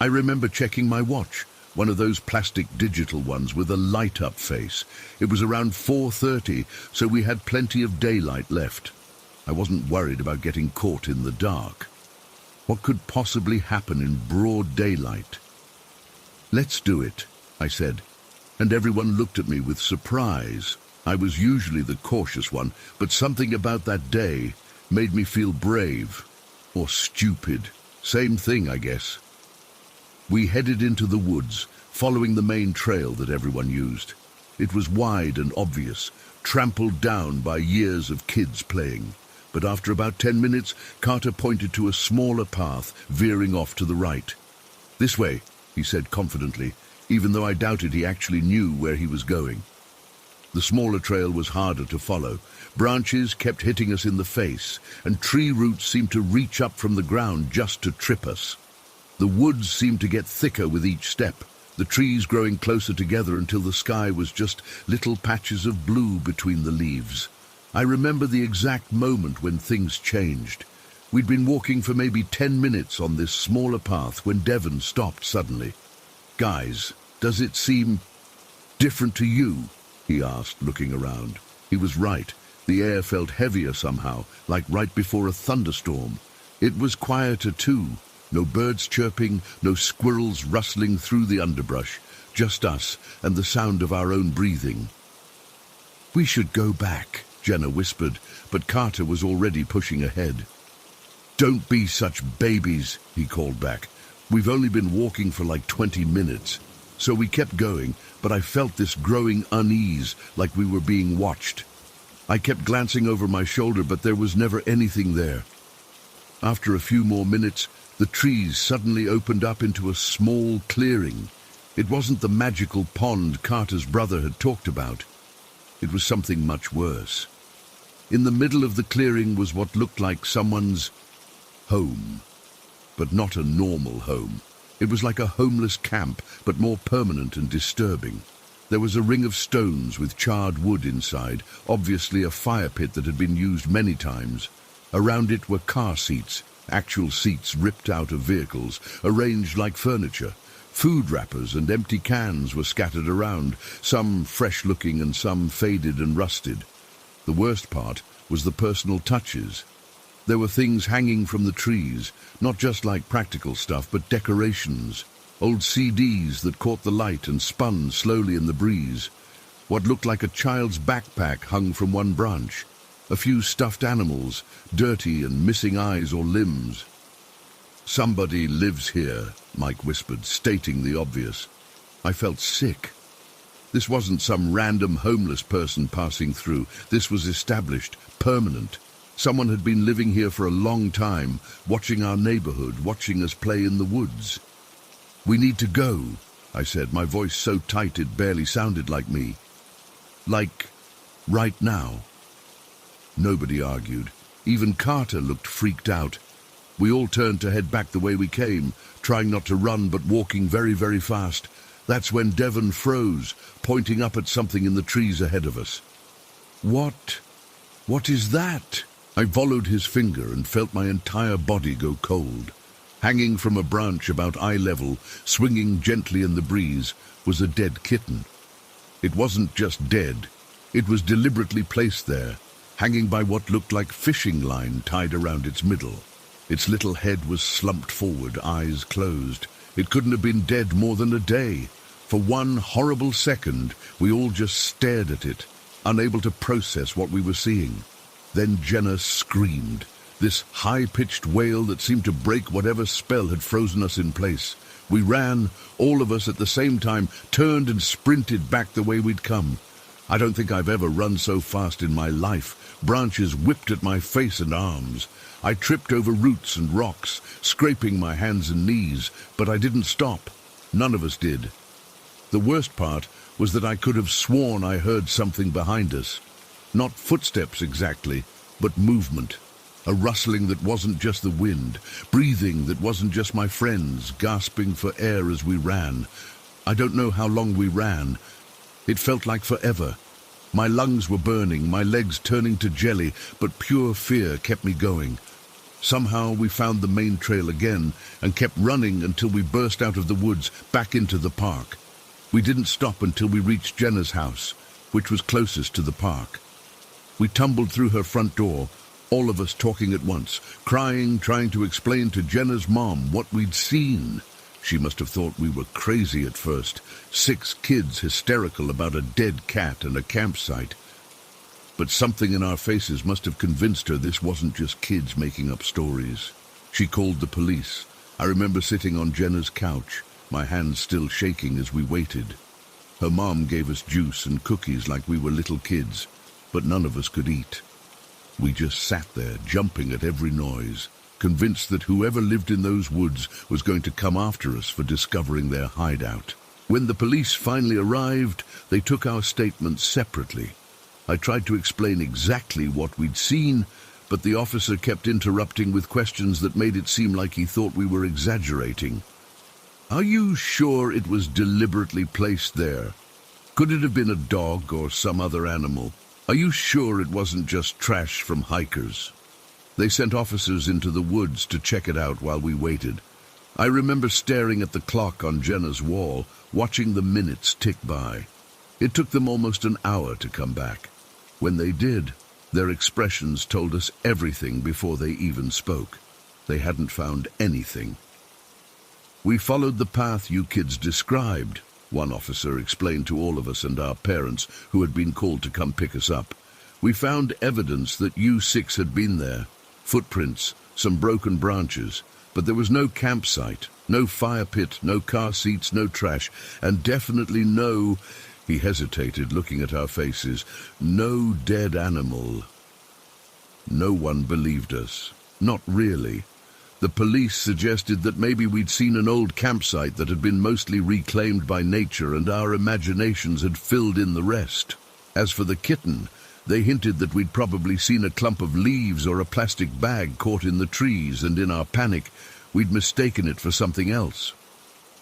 I remember checking my watch, one of those plastic digital ones with a light-up face. It was around 4:30, so we had plenty of daylight left. I wasn't worried about getting caught in the dark. What could possibly happen in broad daylight? "Let's do it," I said, and everyone looked at me with surprise. I was usually the cautious one, but something about that day made me feel brave, or stupid. Same thing, I guess. We headed into the woods, following the main trail that everyone used. It was wide and obvious, trampled down by years of kids playing. But after about 10 minutes, Carter pointed to a smaller path veering off to the right. "This way," he said confidently, even though I doubted he actually knew where he was going. The smaller trail was harder to follow. Branches kept hitting us in the face, and tree roots seemed to reach up from the ground just to trip us. The woods seemed to get thicker with each step, the trees growing closer together until the sky was just little patches of blue between the leaves. I remember the exact moment when things changed. We'd been walking for maybe 10 minutes on this smaller path when Devon stopped suddenly. "Guys, does it seem different to you?" he asked, looking around. He was right. The air felt heavier somehow, like right before a thunderstorm. It was quieter too. No birds chirping, no squirrels rustling through the underbrush. Just us and the sound of our own breathing. "We should go back," Jenna whispered, but Carter was already pushing ahead. "Don't be such babies," he called back. "We've only been walking for like 20 minutes. So we kept going, but I felt this growing unease, like we were being watched. I kept glancing over my shoulder, but there was never anything there. After a few more minutes, the trees suddenly opened up into a small clearing. It wasn't the magical pond Carter's brother had talked about. It was something much worse. In the middle of the clearing was what looked like someone's home, but not a normal home. It was like a homeless camp, but more permanent and disturbing. There was a ring of stones with charred wood inside, obviously a fire pit that had been used many times. Around it were car seats, actual seats ripped out of vehicles, arranged like furniture. Food wrappers and empty cans were scattered around, some fresh-looking and some faded and rusted. The worst part was the personal touches. There were things hanging from the trees, not just like practical stuff, but decorations. Old CDs that caught the light and spun slowly in the breeze. What looked like a child's backpack hung from one branch. A few stuffed animals, dirty and missing eyes or limbs. "Somebody lives here," Mike whispered, stating the obvious. I felt sick. This wasn't some random homeless person passing through. This was established, permanent. Someone had been living here for a long time, watching our neighborhood, watching us play in the woods. "We need to go," I said, my voice so tight it barely sounded like me. "Like, right now." Nobody argued. Even Carter looked freaked out. We all turned to head back the way we came, trying not to run but walking very, very fast. That's when Devon froze, pointing up at something in the trees ahead of us. What is that?" I followed his finger and felt my entire body go cold. Hanging from a branch about eye level, swinging gently in the breeze, was a dead kitten. It wasn't just dead. It was deliberately placed there, hanging by what looked like fishing line tied around its middle. Its little head was slumped forward, eyes closed. It couldn't have been dead more than a day. For one horrible second, we all just stared at it, unable to process what we were seeing. Then Jenna screamed, this high-pitched wail that seemed to break whatever spell had frozen us in place. We ran, all of us at the same time, turned and sprinted back the way we'd come. I don't think I've ever run so fast in my life. Branches whipped at my face and arms. I tripped over roots and rocks, scraping my hands and knees, but I didn't stop. None of us did. The worst part was that I could have sworn I heard something behind us. Not footsteps exactly, but movement. A rustling that wasn't just the wind, breathing that wasn't just my friends, gasping for air as we ran. I don't know how long we ran. It felt like forever. My lungs were burning, my legs turning to jelly, but pure fear kept me going. Somehow we found the main trail again and kept running until we burst out of the woods back into the park. We didn't stop until we reached Jenna's house, which was closest to the park. We tumbled through her front door, all of us talking at once, crying, trying to explain to Jenna's mom what we'd seen. She must have thought we were crazy at first, 6 kids hysterical about a dead cat and a campsite. But something in our faces must have convinced her this wasn't just kids making up stories. She called the police. I remember sitting on Jenna's couch, my hands still shaking as we waited. Her mom gave us juice and cookies like we were little kids, but none of us could eat. We just sat there, jumping at every noise, convinced that whoever lived in those woods was going to come after us for discovering their hideout. When the police finally arrived, they took our statements separately. I tried to explain exactly what we'd seen, but the officer kept interrupting with questions that made it seem like he thought we were exaggerating. Are you sure it was deliberately placed there? Could it have been a dog or some other animal? Are you sure it wasn't just trash from hikers? They sent officers into the woods to check it out while we waited. I remember staring at the clock on Jenna's wall, watching the minutes tick by. It took them almost an hour to come back. When they did, their expressions told us everything before they even spoke. They hadn't found anything. We followed the path you kids described, one officer explained to all of us and our parents who had been called to come pick us up. We found evidence that you 6 had been there. Footprints, some broken branches, but there was no campsite, no fire pit, no car seats, no trash, and definitely no, he hesitated, looking at our faces, no dead animal. No one believed us. Not really. The police suggested that maybe we'd seen an old campsite that had been mostly reclaimed by nature and our imaginations had filled in the rest. As for the kitten, they hinted that we'd probably seen a clump of leaves or a plastic bag caught in the trees, and in our panic, we'd mistaken it for something else.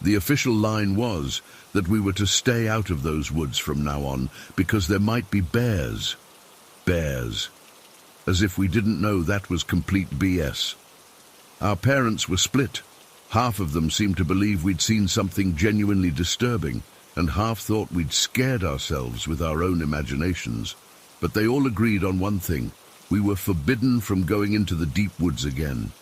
The official line was that we were to stay out of those woods from now on because there might be bears. Bears. As if we didn't know that was complete BS. Our parents were split. Half of them seemed to believe we'd seen something genuinely disturbing, and half thought we'd scared ourselves with our own imaginations. But they all agreed on one thing: we were forbidden from going into the deep woods again.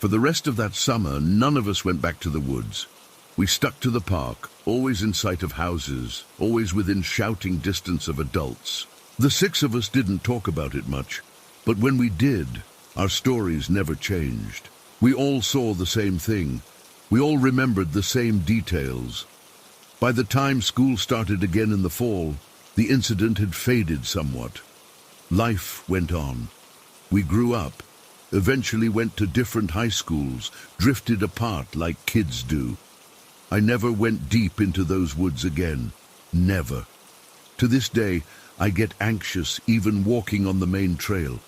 For the rest of that summer, none of us went back to the woods. We stuck to the park, always in sight of houses, always within shouting distance of adults. The 6 of us didn't talk about it much, but when we did, our stories never changed. We all saw the same thing. We all remembered the same details. By the time school started again in the fall, the incident had faded somewhat. Life went on. We grew up, eventually went to different high schools, drifted apart like kids do. I never went deep into those woods again. Never. To this day, I get anxious even walking on the main trail.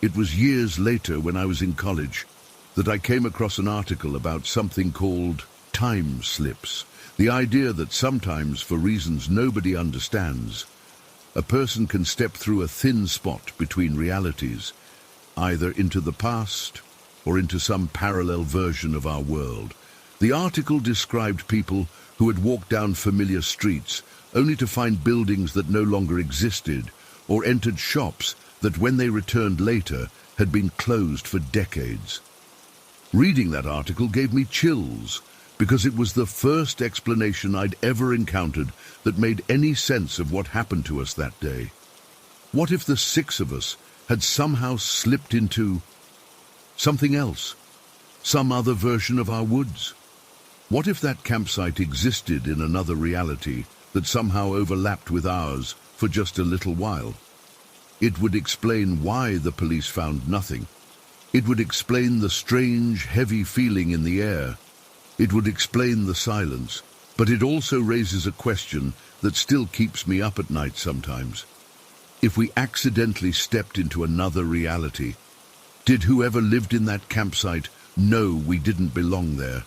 It was years later, when I was in college, that I came across an article about something called time slips. The idea that sometimes, for reasons nobody understands, a person can step through a thin spot between realities, either into the past or into some parallel version of our world. The article described people who had walked down familiar streets only to find buildings that no longer existed, or entered shops that, when they returned later, had been closed for decades. Reading that article gave me chills, because it was the first explanation I'd ever encountered that made any sense of what happened to us that day. What if the 6 of us had somehow slipped into something else, some other version of our woods? What if that campsite existed in another reality that somehow overlapped with ours for just a little while? It would explain why the police found nothing. It would explain the strange, heavy feeling in the air. It would explain the silence. But it also raises a question that still keeps me up at night sometimes. If we accidentally stepped into another reality, did whoever lived in that campsite know we didn't belong there?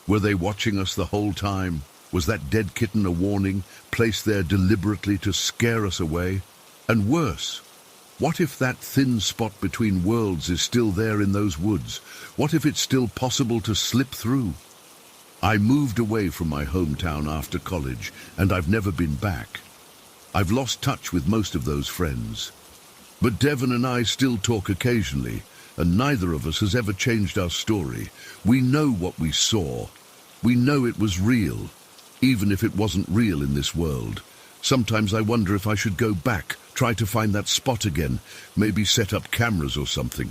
Were they watching us the whole time? Was that dead kitten a warning, placed there deliberately to scare us away? And worse, what if that thin spot between worlds is still there in those woods? What if it's still possible to slip through? I moved away from my hometown after college, and I've never been back. I've lost touch with most of those friends. But Devon and I still talk occasionally, and neither of us has ever changed our story. We know what we saw. We know it was real, even if it wasn't real in this world. Sometimes I wonder if I should go back, try to find that spot again, maybe set up cameras or something.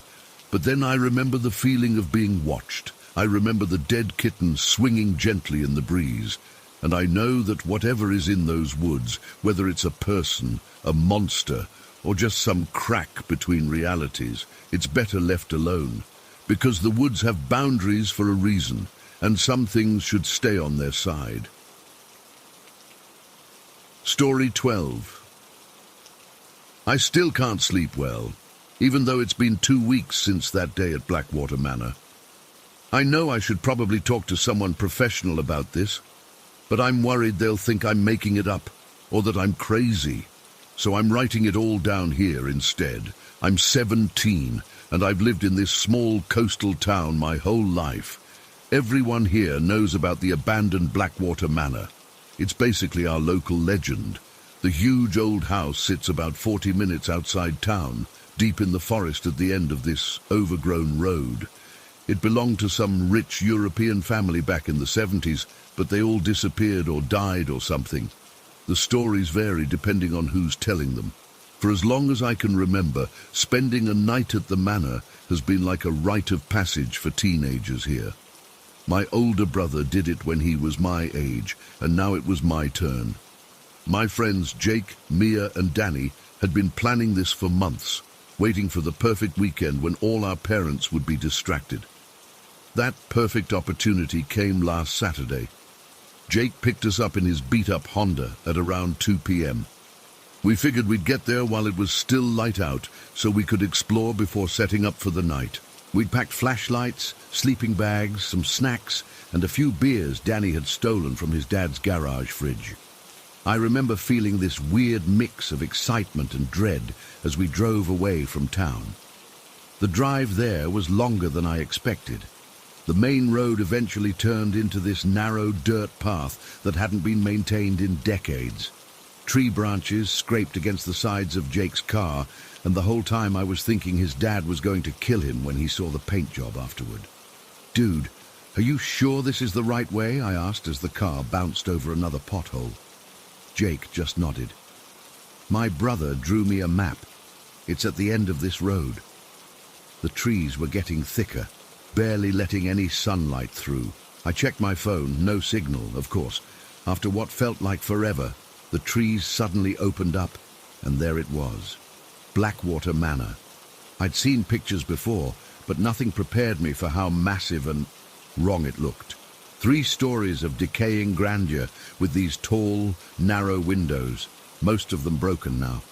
But then I remember the feeling of being watched. I remember the dead kitten swinging gently in the breeze. And I know that whatever is in those woods, whether it's a person, a monster, or just some crack between realities, it's better left alone. Because the woods have boundaries for a reason, and some things should stay on their side. Story 12. I still can't sleep well, even though it's been 2 weeks since that day at Blackwater Manor. I know I should probably talk to someone professional about this, but I'm worried they'll think I'm making it up, or that I'm crazy. So I'm writing it all down here instead. I'm 17, and I've lived in this small coastal town my whole life. Everyone here knows about the abandoned Blackwater Manor. It's basically our local legend. The huge old house sits about 40 minutes outside town, deep in the forest at the end of this overgrown road. It belonged to some rich European family back in the 70s, but they all disappeared or died or something. The stories vary depending on who's telling them. For as long as I can remember, spending a night at the manor has been like a rite of passage for teenagers here. My older brother did it when he was my age, and now it was my turn. My friends Jake, Mia, and Danny had been planning this for months, waiting for the perfect weekend when all our parents would be distracted. That perfect opportunity came last Saturday. Jake picked us up in his beat-up Honda at around 2 p.m. We figured we'd get there while it was still light out, so we could explore before setting up for the night. We'd packed flashlights, sleeping bags, some snacks, and a few beers Danny had stolen from his dad's garage fridge. I remember feeling this weird mix of excitement and dread as we drove away from town. The drive there was longer than I expected. The main road eventually turned into this narrow dirt path that hadn't been maintained in decades. Tree branches scraped against the sides of Jake's car, and the whole time I was thinking his dad was going to kill him when he saw the paint job afterward. "Dude, are you sure this is the right way?" I asked as the car bounced over another pothole. Jake just nodded. "My brother drew me a map. It's at the end of this road." The trees were getting thicker, barely letting any sunlight through. I checked my phone, no signal, of course. After what felt like forever, the trees suddenly opened up, and there it was. Blackwater Manor. I'd seen pictures before, but nothing prepared me for how massive and wrong it looked. 3 stories of decaying grandeur with these tall, narrow windows, most of them broken now.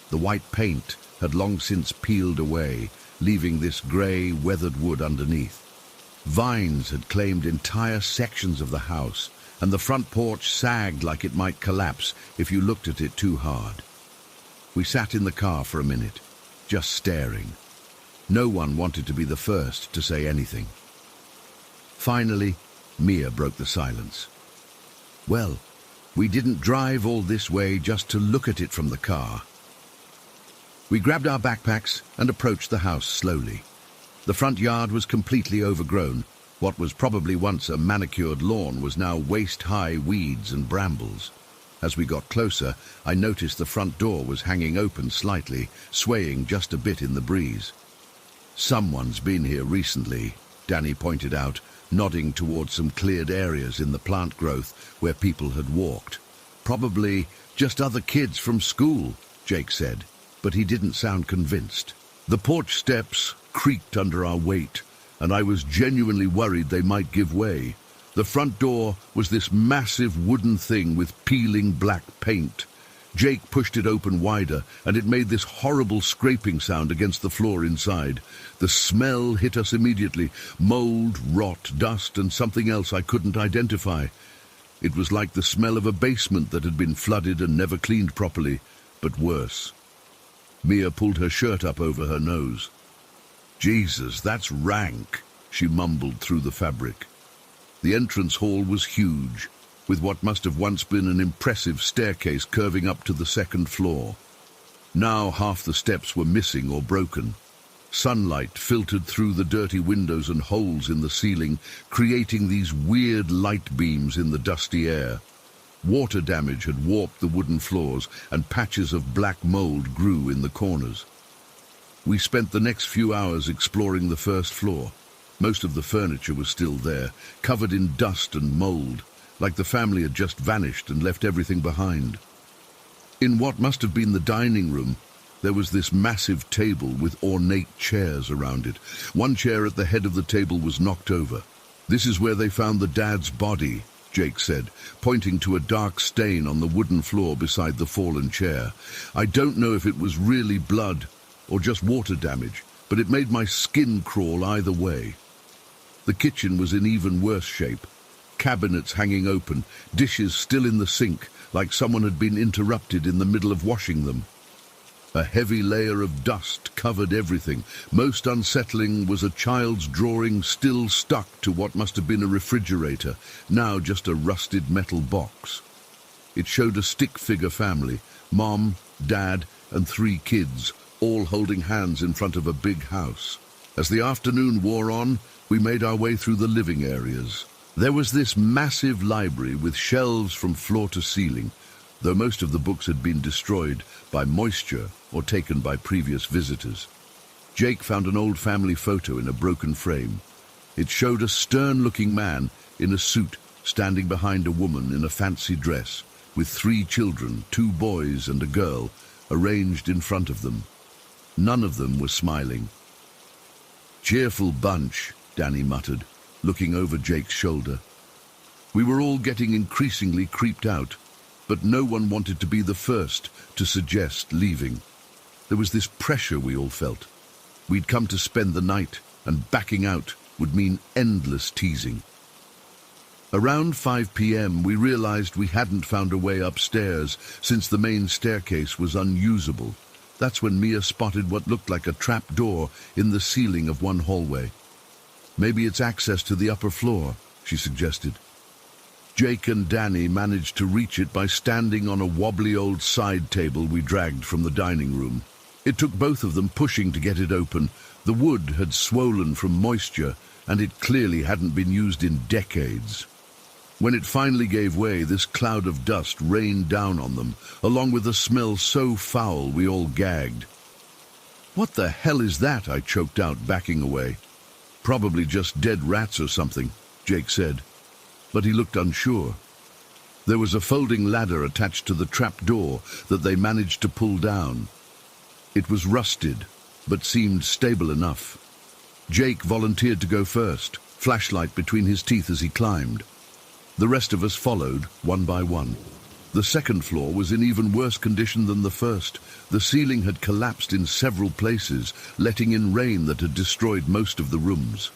The white paint had long since peeled away, leaving this grey, weathered wood underneath. Vines had claimed entire sections of the house, and the front porch sagged like it might collapse if you looked at it too hard. We sat in the car for a minute, just staring. No one wanted to be the first to say anything. Finally, Mia broke the silence. "Well, we didn't drive all this way just to look at it from the car." We grabbed our backpacks and approached the house slowly. The front yard was completely overgrown. What was probably once a manicured lawn was now waist-high weeds and brambles. As we got closer, I noticed the front door was hanging open slightly, swaying just a bit in the breeze. "Someone's been here recently," Danny pointed out, nodding towards some cleared areas in the plant growth where people had walked. "Probably just other kids from school," Jake said, but he didn't sound convinced. The porch steps creaked under our weight, and I was genuinely worried they might give way. The front door was this massive wooden thing with peeling black paint. Jake pushed it open wider, and it made this horrible scraping sound against the floor inside. The smell hit us immediately. Mold, rot, dust, and something else I couldn't identify. It was like the smell of a basement that had been flooded and never cleaned properly, but worse. Mia pulled her shirt up over her nose. "Jesus, that's rank," she mumbled through the fabric. The entrance hall was huge, with what must have once been an impressive staircase curving up to the second floor. Now half the steps were missing or broken. Sunlight filtered through the dirty windows and holes in the ceiling, creating these weird light beams in the dusty air. Water damage had warped the wooden floors, and patches of black mold grew in the corners. We spent the next few hours exploring the first floor. Most of the furniture was still there, covered in dust and mold, like the family had just vanished and left everything behind. In what must have been the dining room, there was this massive table with ornate chairs around it. One chair at the head of the table was knocked over. "This is where they found the dad's body," Jake said, pointing to a dark stain on the wooden floor beside the fallen chair. "I don't know if it was really blood or just water damage, but it made my skin crawl either way." The kitchen was in even worse shape. Cabinets hanging open, dishes still in the sink, like someone had been interrupted in the middle of washing them. A heavy layer of dust covered everything. Most unsettling was a child's drawing still stuck to what must have been a refrigerator, now just a rusted metal box. It showed a stick-figure family, Mom, Dad, and 3 kids, all holding hands in front of a big house. As the afternoon wore on, we made our way through the living areas. There was this massive library with shelves from floor to ceiling, though most of the books had been destroyed by moisture or taken by previous visitors. Jake found an old family photo in a broken frame. It showed a stern-looking man in a suit standing behind a woman in a fancy dress, with 3 children, 2 boys and a girl, arranged in front of them. None of them were smiling. "Cheerful bunch," Danny muttered, looking over Jake's shoulder. We were all getting increasingly creeped out, but no one wanted to be the first to suggest leaving. There was this pressure we all felt. We'd come to spend the night, and backing out would mean endless teasing. Around 5 p.m. we realized we hadn't found a way upstairs since the main staircase was unusable. That's when Mia spotted what looked like a trap door in the ceiling of one hallway. "Maybe it's access to the upper floor," she suggested. Jake and Danny managed to reach it by standing on a wobbly old side table we dragged from the dining room. It took both of them pushing to get it open. The wood had swollen from moisture, and it clearly hadn't been used in decades. When it finally gave way, this cloud of dust rained down on them, along with a smell so foul we all gagged. "What the hell is that?" I choked out, backing away. "Probably just dead rats or something," Jake said, but he looked unsure. There was a folding ladder attached to the trap door that they managed to pull down. It was rusted, but seemed stable enough. Jake volunteered to go first, flashlight between his teeth as he climbed. The rest of us followed, one by one. The second floor was in even worse condition than the first. The ceiling had collapsed in several places, letting in rain that had destroyed most of the rooms.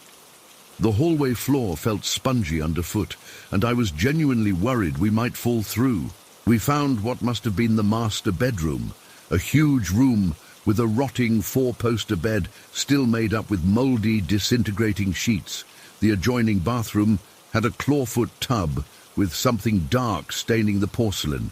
The hallway floor felt spongy underfoot, and I was genuinely worried we might fall through. We found what must have been the master bedroom, a huge room with a rotting 4-poster bed still made up with moldy, disintegrating sheets. The adjoining bathroom had a clawfoot tub with something dark staining the porcelain.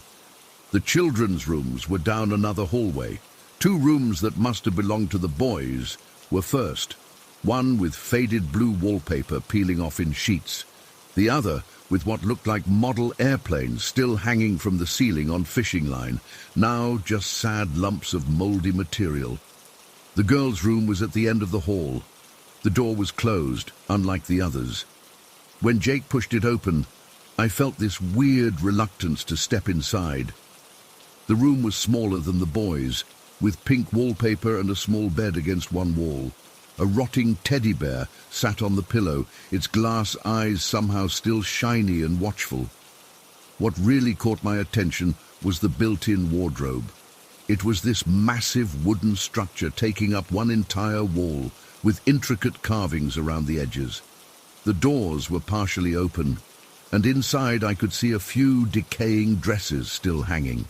The children's rooms were down another hallway. 2 rooms that must have belonged to the boys were first, one with faded blue wallpaper peeling off in sheets, the other with what looked like model airplanes still hanging from the ceiling on fishing line, now just sad lumps of moldy material. The girls' room was at the end of the hall. The door was closed, unlike the others. When Jake pushed it open, I felt this weird reluctance to step inside. The room was smaller than the boys', with pink wallpaper and a small bed against one wall. A rotting teddy bear sat on the pillow, its glass eyes somehow still shiny and watchful. What really caught my attention was the built-in wardrobe. It was this massive wooden structure taking up one entire wall, with intricate carvings around the edges. The doors were partially open, and inside I could see a few decaying dresses still hanging.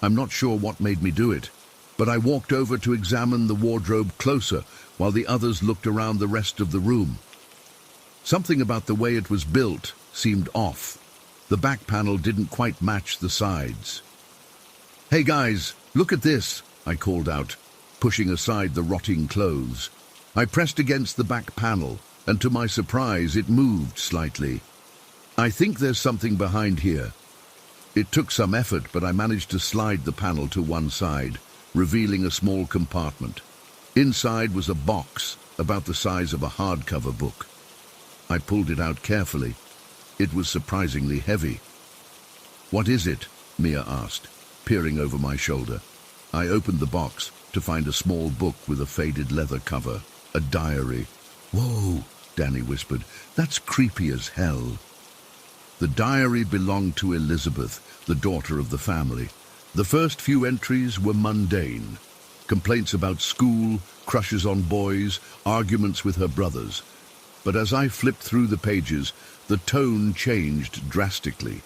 I'm not sure what made me do it, but I walked over to examine the wardrobe closer while the others looked around the rest of the room. Something about the way it was built seemed off. The back panel didn't quite match the sides. "Hey guys, look at this," I called out, pushing aside the rotting clothes. I pressed against the back panel, and to my surprise it moved slightly. "I think there's something behind here." It took some effort, but I managed to slide the panel to one side, revealing a small compartment. Inside was a box about the size of a hardcover book. I pulled it out carefully. It was surprisingly heavy. "What is it?" Mia asked, peering over my shoulder. I opened the box to find a small book with a faded leather cover, a diary. "Whoa," Danny whispered, "that's creepy as hell." The diary belonged to Elizabeth, the daughter of the family. The first few entries were mundane. Complaints about school, crushes on boys, arguments with her brothers. But as I flipped through the pages, the tone changed drastically.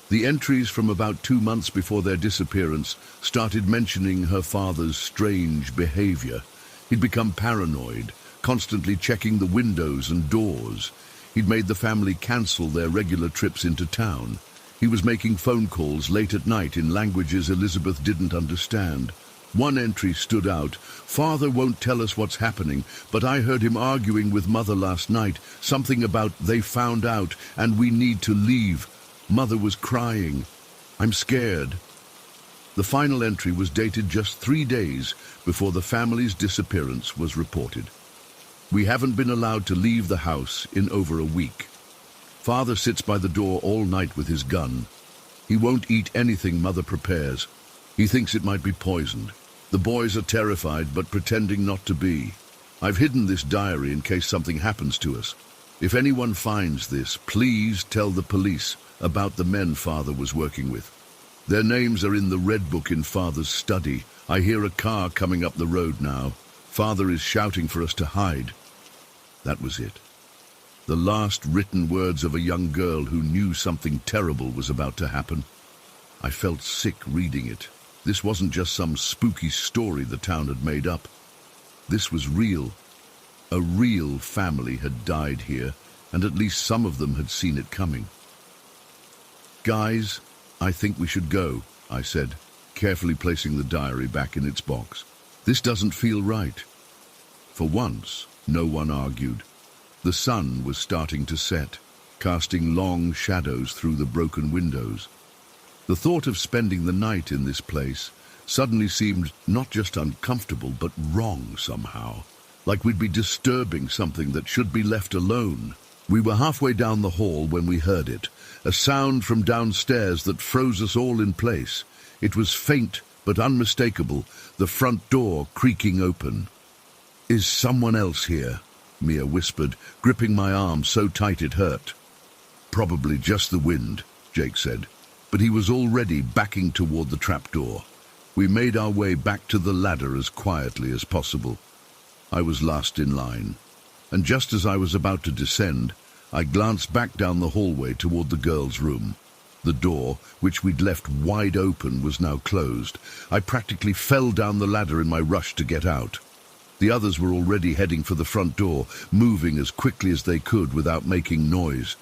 The entries from about 2 months before their disappearance started mentioning her father's strange behavior. He'd become paranoid, constantly checking the windows and doors. He'd made the family cancel their regular trips into town. He was making phone calls late at night in languages Elizabeth didn't understand. One entry stood out. "Father won't tell us what's happening, but I heard him arguing with Mother last night. Something about they found out and we need to leave. Mother was crying. I'm scared." The final entry was dated just 3 days before the family's disappearance was reported. "We haven't been allowed to leave the house in over a week. Father sits by the door all night with his gun. He won't eat anything Mother prepares. He thinks it might be poisoned. The boys are terrified but pretending not to be. I've hidden this diary in case something happens to us. If anyone finds this, please tell the police about the men Father was working with. Their names are in the red book in Father's study. I hear a car coming up the road now. Father is shouting for us to hide." That was it. The last written words of a young girl who knew something terrible was about to happen. I felt sick reading it. This wasn't just some spooky story the town had made up. This was real. A real family had died here, and at least some of them had seen it coming. "Guys, I think we should go," I said, carefully placing the diary back in its box. "This doesn't feel right." For once, no one argued. The sun was starting to set, casting long shadows through the broken windows. The thought of spending the night in this place suddenly seemed not just uncomfortable, but wrong somehow, like we'd be disturbing something that should be left alone. We were halfway down the hall when we heard it, a sound from downstairs that froze us all in place. It was faint but unmistakable, the front door creaking open. "Is someone else here?" Mia whispered, gripping my arm so tight it hurt. "Probably just the wind," Jake said, but he was already backing toward the trapdoor. We made our way back to the ladder as quietly as possible. I was last in line, and just as I was about to descend, I glanced back down the hallway toward the girls' room. The door, which we'd left wide open, was now closed. I practically fell down the ladder in my rush to get out. The others were already heading for the front door, moving as quickly as they could without making noise.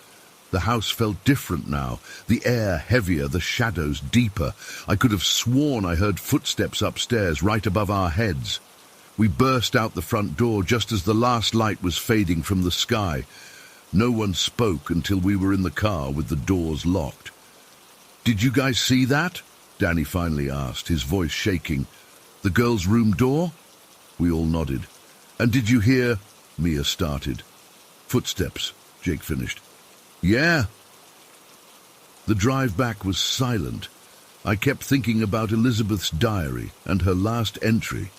The house felt different now, the air heavier, the shadows deeper. I could have sworn I heard footsteps upstairs right above our heads. We burst out the front door just as the last light was fading from the sky. No one spoke until we were in the car with the doors locked. "Did you guys see that?" Danny finally asked, his voice shaking. "The girls' room door?" We all nodded. "And did you hear—" Mia started. "Footsteps," Jake finished. "Yeah." The drive back was silent. I kept thinking about Elizabeth's diary and her last entry.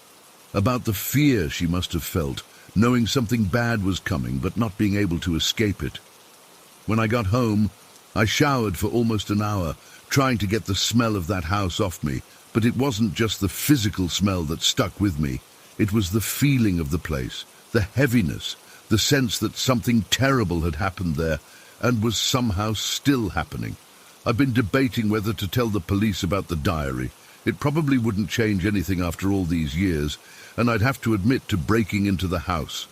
about the fear she must have felt, knowing something bad was coming but not being able to escape it. When I got home, I showered for almost an hour, trying to get the smell of that house off me, but it wasn't just the physical smell that stuck with me. It was the feeling of the place, the heaviness, the sense that something terrible had happened there and was somehow still happening. I've been debating whether to tell the police about the diary. It probably wouldn't change anything after all these years, and I'd have to admit to breaking into the house.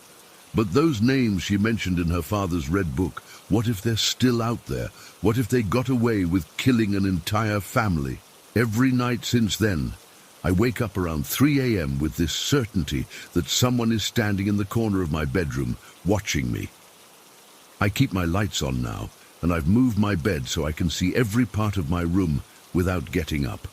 But those names she mentioned in her father's red book, what if they're still out there? What if they got away with killing an entire family? Every night since then, I wake up around 3 a.m. with this certainty that someone is standing in the corner of my bedroom, watching me. I keep my lights on now, and I've moved my bed so I can see every part of my room without getting up.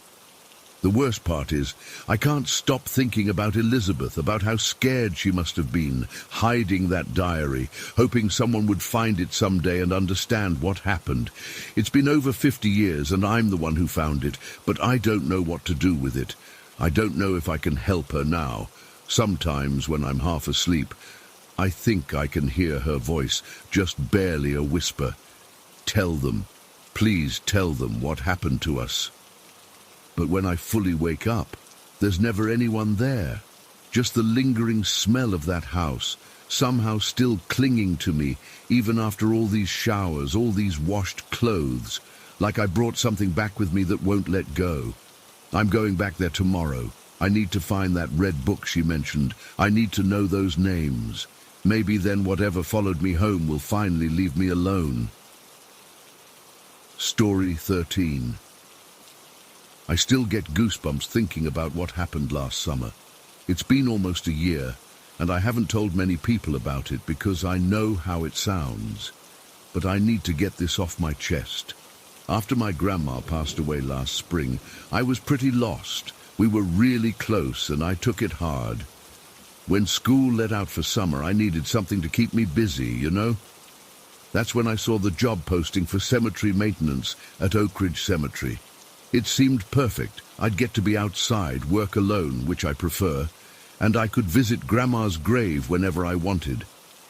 The worst part is, I can't stop thinking about Elizabeth, about how scared she must have been, hiding that diary, hoping someone would find it someday and understand what happened. It's been over 50 years and I'm the one who found it, but I don't know what to do with it. I don't know if I can help her now. Sometimes when I'm half asleep, I think I can hear her voice, just barely a whisper. Tell them, please tell them what happened to us. But when I fully wake up, there's never anyone there. Just the lingering smell of that house, somehow still clinging to me, even after all these showers, all these washed clothes, like I brought something back with me that won't let go. I'm going back there tomorrow. I need to find that red book she mentioned. I need to know those names. Maybe then whatever followed me home will finally leave me alone. Story 13. I still get goosebumps thinking about what happened last summer. It's been almost a year, and I haven't told many people about it because I know how it sounds. But I need to get this off my chest. After my grandma passed away last spring, I was pretty lost. We were really close, and I took it hard. When school let out for summer, I needed something to keep me busy, you know? That's when I saw the job posting for cemetery maintenance at Oak Ridge Cemetery. It seemed perfect. I'd get to be outside, work alone, which I prefer, and I could visit Grandma's grave whenever I wanted.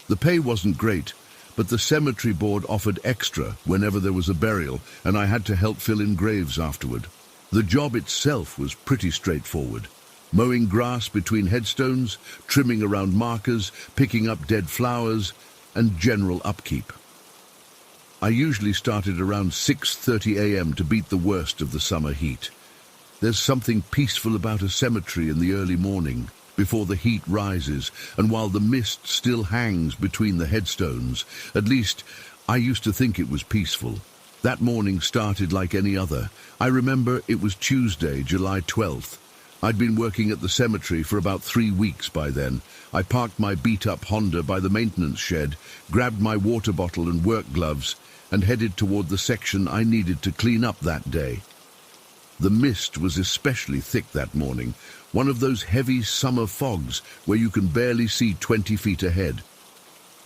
The pay wasn't great, but the cemetery board offered extra whenever there was a burial, and I had to help fill in graves afterward. The job itself was pretty straightforward. Mowing grass between headstones, trimming around markers, picking up dead flowers, and general upkeep. I usually started around 6:30 a.m. to beat the worst of the summer heat. There's something peaceful about a cemetery in the early morning, before the heat rises, and while the mist still hangs between the headstones. At least, I used to think it was peaceful. That morning started like any other. I remember it was Tuesday, July 12th. I'd been working at the cemetery for about 3 weeks by then. I parked my beat-up Honda by the maintenance shed, grabbed my water bottle and work gloves, and headed toward the section I needed to clean up that day. The mist was especially thick that morning, one of those heavy summer fogs where you can barely see 20 feet ahead.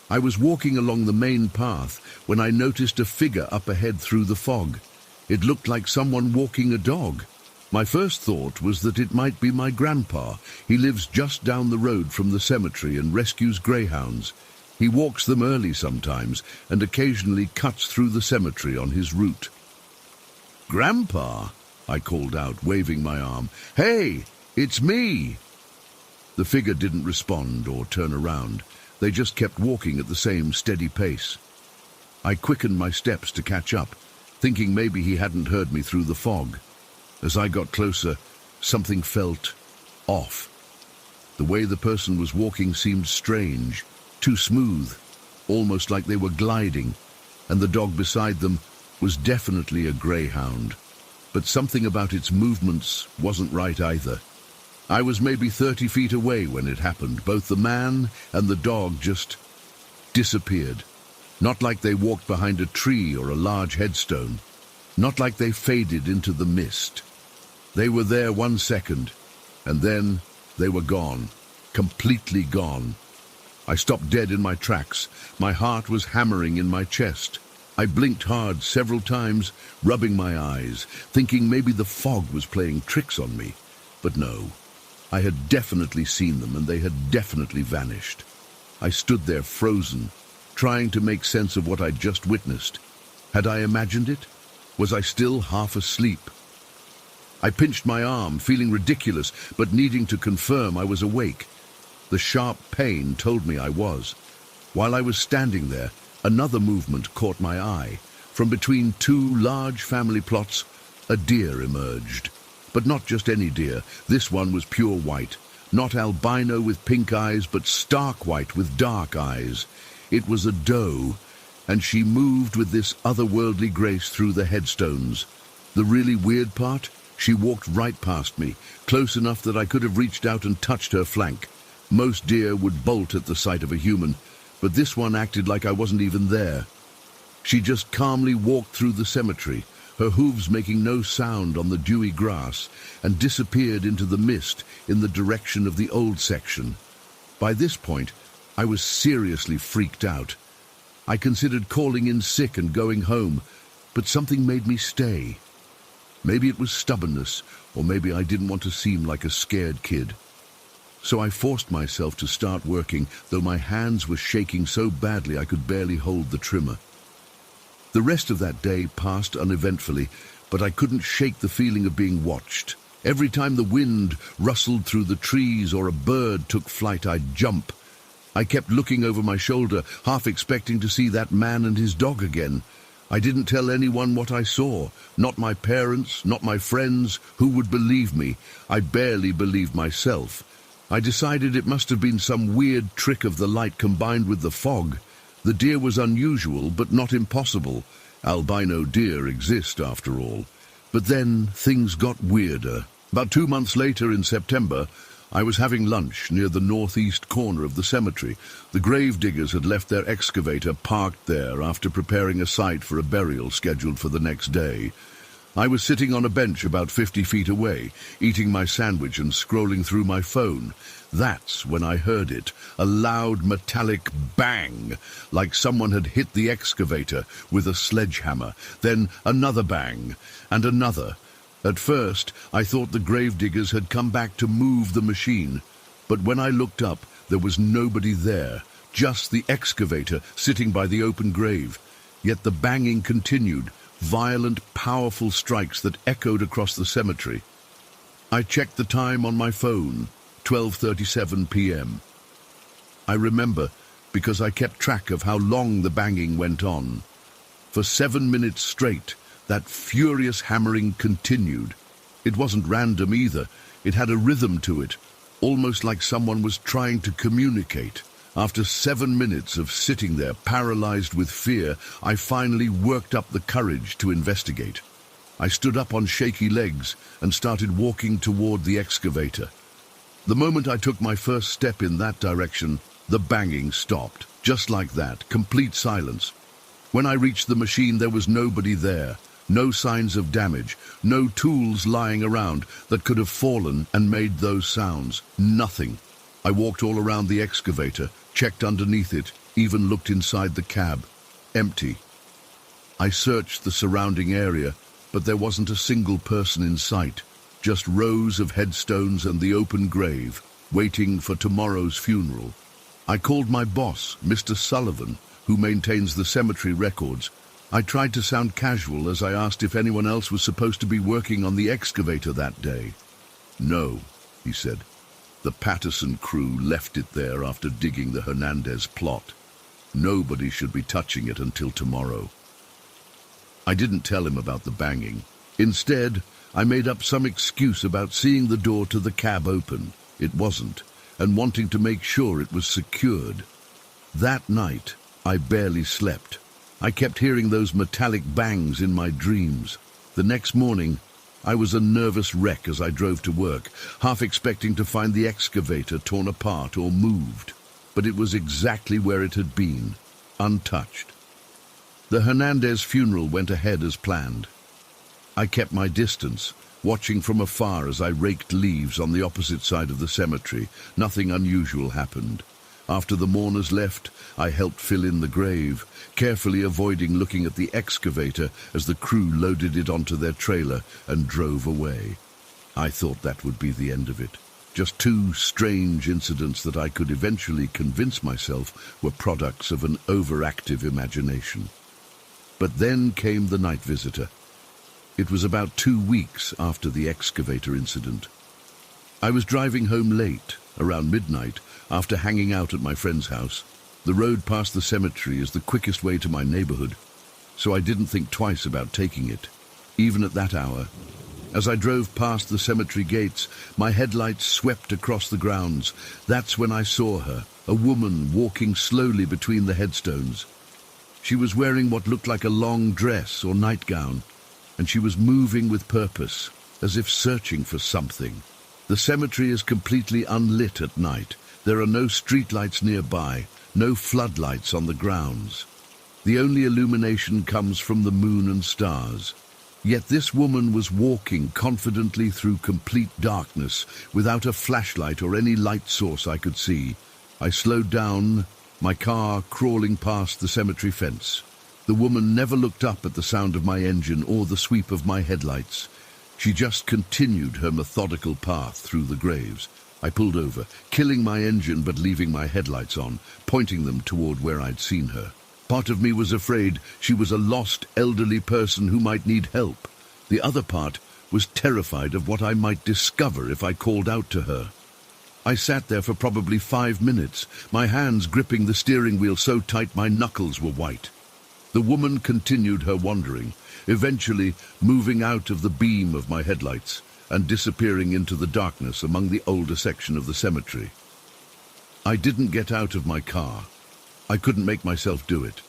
I was walking along the main path when I noticed a figure up ahead through the fog. It looked like someone walking a dog. My first thought was that it might be my grandpa. He lives just down the road from the cemetery and rescues greyhounds. He walks them early sometimes and occasionally cuts through the cemetery on his route. "Grandpa," I called out, waving my arm. "Hey, it's me!" The figure didn't respond or turn around. They just kept walking at the same steady pace. I quickened my steps to catch up, thinking maybe he hadn't heard me through the fog. As I got closer, something felt off. The way the person was walking seemed strange, too smooth, almost like they were gliding, and the dog beside them was definitely a greyhound. But something about its movements wasn't right either. I was maybe 30 feet away when it happened. Both the man and the dog just disappeared. Not like they walked behind a tree or a large headstone. Not like they faded into the mist. They were there 1 second, and then they were gone, completely gone. I stopped dead in my tracks. My heart was hammering in my chest. I blinked hard several times, rubbing my eyes, thinking maybe the fog was playing tricks on me. But no, I had definitely seen them, and they had definitely vanished. I stood there frozen, trying to make sense of what I'd just witnessed. Had I imagined it? Was I still half asleep? I pinched my arm, feeling ridiculous, but needing to confirm I was awake. The sharp pain told me I was. While I was standing there, another movement caught my eye. From between two large family plots, a deer emerged. But not just any deer. This one was pure white. Not albino with pink eyes, but stark white with dark eyes. It was a doe, and she moved with this otherworldly grace through the headstones. The really weird part? She walked right past me, close enough that I could have reached out and touched her flank. Most deer would bolt at the sight of a human, but this one acted like I wasn't even there. She just calmly walked through the cemetery, her hooves making no sound on the dewy grass, and disappeared into the mist in the direction of the old section. By this point, I was seriously freaked out. I considered calling in sick and going home, but something made me stay. Maybe it was stubbornness, or maybe I didn't want to seem like a scared kid. So I forced myself to start working, though my hands were shaking so badly I could barely hold the trimmer. The rest of that day passed uneventfully, but I couldn't shake the feeling of being watched. Every time the wind rustled through the trees or a bird took flight, I'd jump. I kept looking over my shoulder, half expecting to see that man and his dog again. I didn't tell anyone what I saw. Not my parents, not my friends. Who would believe me? I barely believed myself. I decided it must have been some weird trick of the light combined with the fog. The deer was unusual, but not impossible. Albino deer exist, after all. But then things got weirder. About 2 months later, in September, I was having lunch near the northeast corner of the cemetery. The grave diggers had left their excavator parked there after preparing a site for a burial scheduled for the next day. I was sitting on a bench about 50 feet away, eating my sandwich and scrolling through my phone. That's when I heard it, a loud metallic bang, like someone had hit the excavator with a sledgehammer. Then another bang, and another. At first, I thought the gravediggers had come back to move the machine, but when I looked up, there was nobody there, just the excavator sitting by the open grave. Yet the banging continued, violent, powerful strikes that echoed across the cemetery. I checked the time on my phone, 12:37 p.m. I remember because I kept track of how long the banging went on. For 7 minutes straight, that furious hammering continued. It wasn't random either. It had a rhythm to it, almost like someone was trying to communicate. After 7 minutes of sitting there, paralyzed with fear, I finally worked up the courage to investigate. I stood up on shaky legs and started walking toward the excavator. The moment I took my first step in that direction, the banging stopped. Just like that, complete silence. When I reached the machine, there was nobody there. No signs of damage, no tools lying around that could have fallen and made those sounds. Nothing. I walked all around the excavator, checked underneath it, even looked inside the cab. Empty. I searched the surrounding area, but there wasn't a single person in sight. Just rows of headstones and the open grave, waiting for tomorrow's funeral. I called my boss, Mr. Sullivan, who maintains the cemetery records. I tried to sound casual as I asked if anyone else was supposed to be working on the excavator that day. No, he said. The Patterson crew left it there after digging the Hernandez plot. Nobody should be touching it until tomorrow. I didn't tell him about the banging. Instead, I made up some excuse about seeing the door to the cab open. It wasn't, and wanting to make sure it was secured. That night, I barely slept. I kept hearing those metallic bangs in my dreams. The next morning, I was a nervous wreck as I drove to work, half expecting to find the excavator torn apart or moved. But it was exactly where it had been, untouched. The Hernandez funeral went ahead as planned. I kept my distance, watching from afar as I raked leaves on the opposite side of the cemetery. Nothing unusual happened. After the mourners left, I helped fill in the grave, carefully avoiding looking at the excavator as the crew loaded it onto their trailer and drove away. I thought that would be the end of it. Just two strange incidents that I could eventually convince myself were products of an overactive imagination. But then came the night visitor. It was about 2 weeks after the excavator incident. I was driving home late, around midnight, after hanging out at my friend's house. The road past the cemetery is the quickest way to my neighborhood, so I didn't think twice about taking it, even at that hour. As I drove past the cemetery gates, my headlights swept across the grounds. That's when I saw her, a woman walking slowly between the headstones. She was wearing what looked like a long dress or nightgown, and she was moving with purpose, as if searching for something. The cemetery is completely unlit at night. There are no streetlights nearby, no floodlights on the grounds. The only illumination comes from the moon and stars. Yet this woman was walking confidently through complete darkness, without a flashlight or any light source I could see. I slowed down, my car crawling past the cemetery fence. The woman never looked up at the sound of my engine or the sweep of my headlights. She just continued her methodical path through the graves. I pulled over, killing my engine but leaving my headlights on, pointing them toward where I'd seen her. Part of me was afraid she was a lost, elderly person who might need help. The other part was terrified of what I might discover if I called out to her. I sat there for probably 5 minutes, my hands gripping the steering wheel so tight my knuckles were white. The woman continued her wandering, eventually moving out of the beam of my headlights and disappearing into the darkness among the older section of the cemetery. I didn't get out of my car. I couldn't make myself do it.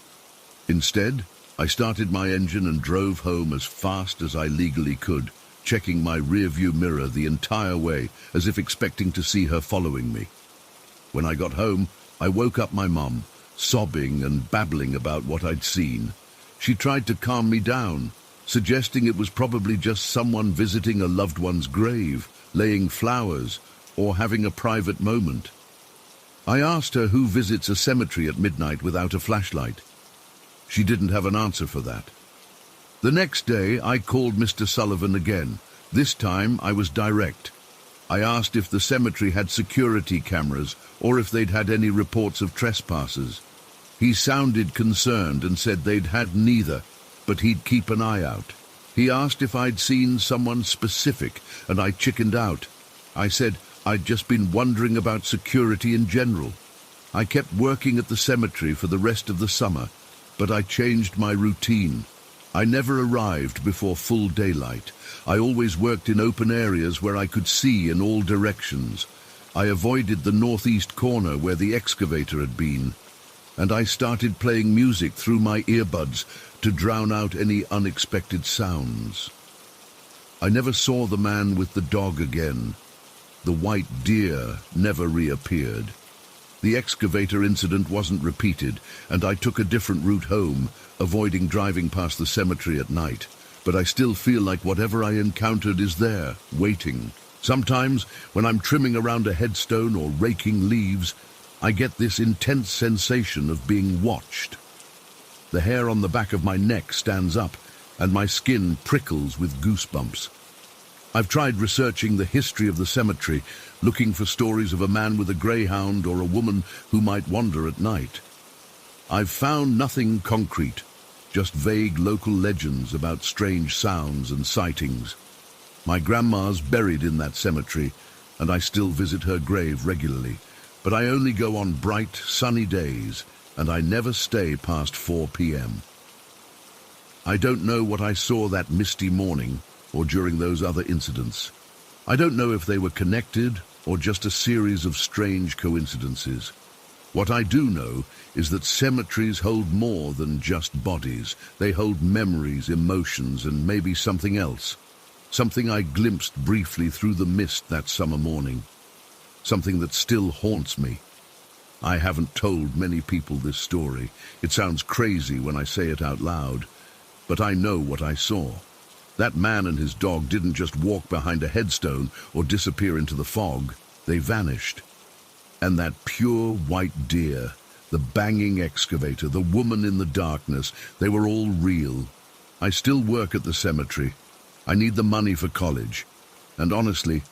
Instead, I started my engine and drove home as fast as I legally could, checking my rearview mirror the entire way, as if expecting to see her following me. When I got home, I woke up my mum, sobbing and babbling about what I'd seen. She tried to calm me down, suggesting it was probably just someone visiting a loved one's grave, laying flowers, or having a private moment. I asked her who visits a cemetery at midnight without a flashlight. She didn't have an answer for that. The next day, I called Mr. Sullivan again. This time, I was direct. I asked if the cemetery had security cameras or if they'd had any reports of trespassers. He sounded concerned and said they'd had neither, but he'd keep an eye out. He asked if I'd seen someone specific, and I chickened out. I said I'd just been wondering about security in general. I kept working at the cemetery for the rest of the summer, but I changed my routine. I never arrived before full daylight. I always worked in open areas where I could see in all directions. I avoided the northeast corner where the excavator had been, and I started playing music through my earbuds to drown out any unexpected sounds. I never saw the man with the dog again. The white deer never reappeared. The excavator incident wasn't repeated, and I took a different route home, avoiding driving past the cemetery at night. But I still feel like whatever I encountered is there, waiting. Sometimes, when I'm trimming around a headstone or raking leaves, I get this intense sensation of being watched. The hair on the back of my neck stands up, and my skin prickles with goosebumps. I've tried researching the history of the cemetery, looking for stories of a man with a greyhound or a woman who might wander at night. I've found nothing concrete, just vague local legends about strange sounds and sightings. My grandma's buried in that cemetery, and I still visit her grave regularly, but I only go on bright, sunny days, and I never stay past 4 p.m. I don't know what I saw that misty morning or during those other incidents. I don't know if they were connected or just a series of strange coincidences. What I do know is that cemeteries hold more than just bodies. They hold memories, emotions, and maybe something else. Something I glimpsed briefly through the mist that summer morning. Something that still haunts me. I haven't told many people this story. It sounds crazy when I say it out loud, but I know what I saw. That man and his dog didn't just walk behind a headstone or disappear into the fog. They vanished. And that pure white deer, the banging excavator, the woman in the darkness, they were all real. I still work at the cemetery. I need the money for college. And honestly,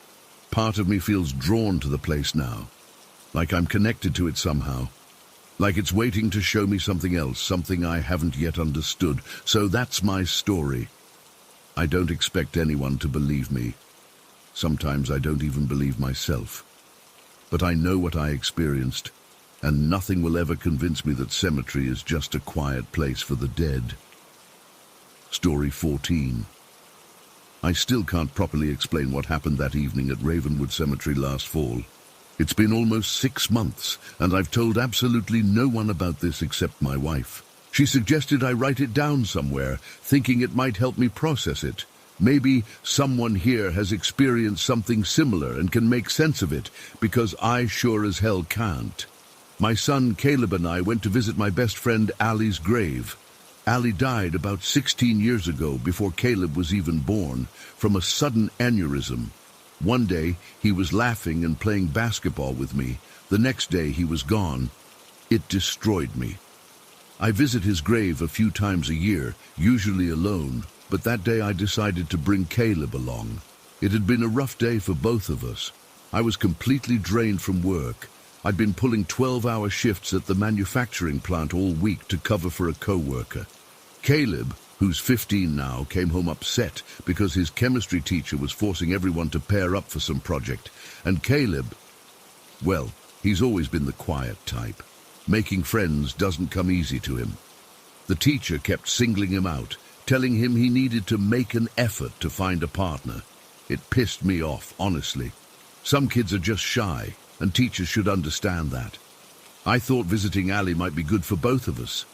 Part of me feels drawn to the place now, like I'm connected to it somehow, like it's waiting to show me something else, something I haven't yet understood. So that's my story. I don't expect anyone to believe me. Sometimes I don't even believe myself. But I know what I experienced, and nothing will ever convince me that cemetery is just a quiet place for the dead. Story 14. I still can't properly explain what happened that evening at Ravenwood Cemetery last fall. It's been almost 6 months, and I've told absolutely no one about this except my wife. She suggested I write it down somewhere, thinking it might help me process it. Maybe someone here has experienced something similar and can make sense of it, because I sure as hell can't. My son Caleb and I went to visit my best friend Allie's grave. Allie died about 16 years ago, before Caleb was even born, from a sudden aneurysm. One day he was laughing and playing basketball with me. The next day he was gone. It destroyed me. I visit his grave a few times a year, usually alone, but that day I decided to bring Caleb along. It had been a rough day for both of us. I was completely drained from work. I'd been pulling 12-hour shifts at the manufacturing plant all week to cover for a co-worker. Caleb, who's 15 now, came home upset because his chemistry teacher was forcing everyone to pair up for some project. And Caleb, well, he's always been the quiet type. Making friends doesn't come easy to him. The teacher kept singling him out, telling him he needed to make an effort to find a partner. It pissed me off, honestly. Some kids are just shy, and teachers should understand that. I thought visiting Allie might be good for both of us.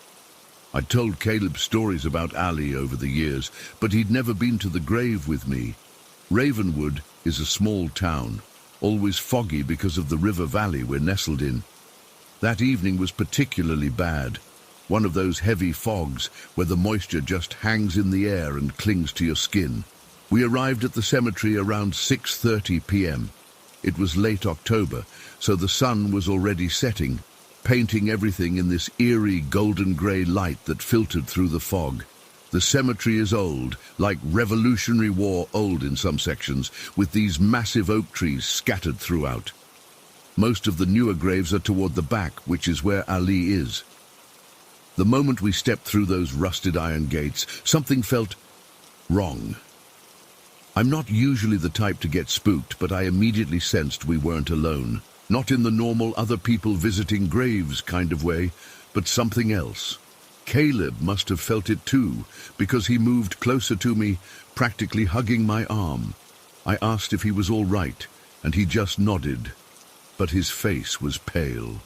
I'd told Caleb stories about Allie over the years, but he'd never been to the grave with me. Ravenwood is a small town, always foggy because of the river valley we're nestled in. That evening was particularly bad. One of those heavy fogs where the moisture just hangs in the air and clings to your skin. We arrived at the cemetery around 6:30 p.m. It was late October, so the sun was already setting, painting everything in this eerie golden grey light that filtered through the fog. The cemetery is old, like Revolutionary War old in some sections, with these massive oak trees scattered throughout. Most of the newer graves are toward the back, which is where Ali is. The moment we stepped through those rusted iron gates, something felt wrong. I'm not usually the type to get spooked, but I immediately sensed we weren't alone. Not in the normal other people visiting graves kind of way, but something else. Caleb must have felt it too, because he moved closer to me, practically hugging my arm. I asked if he was all right, and he just nodded. But his face was pale.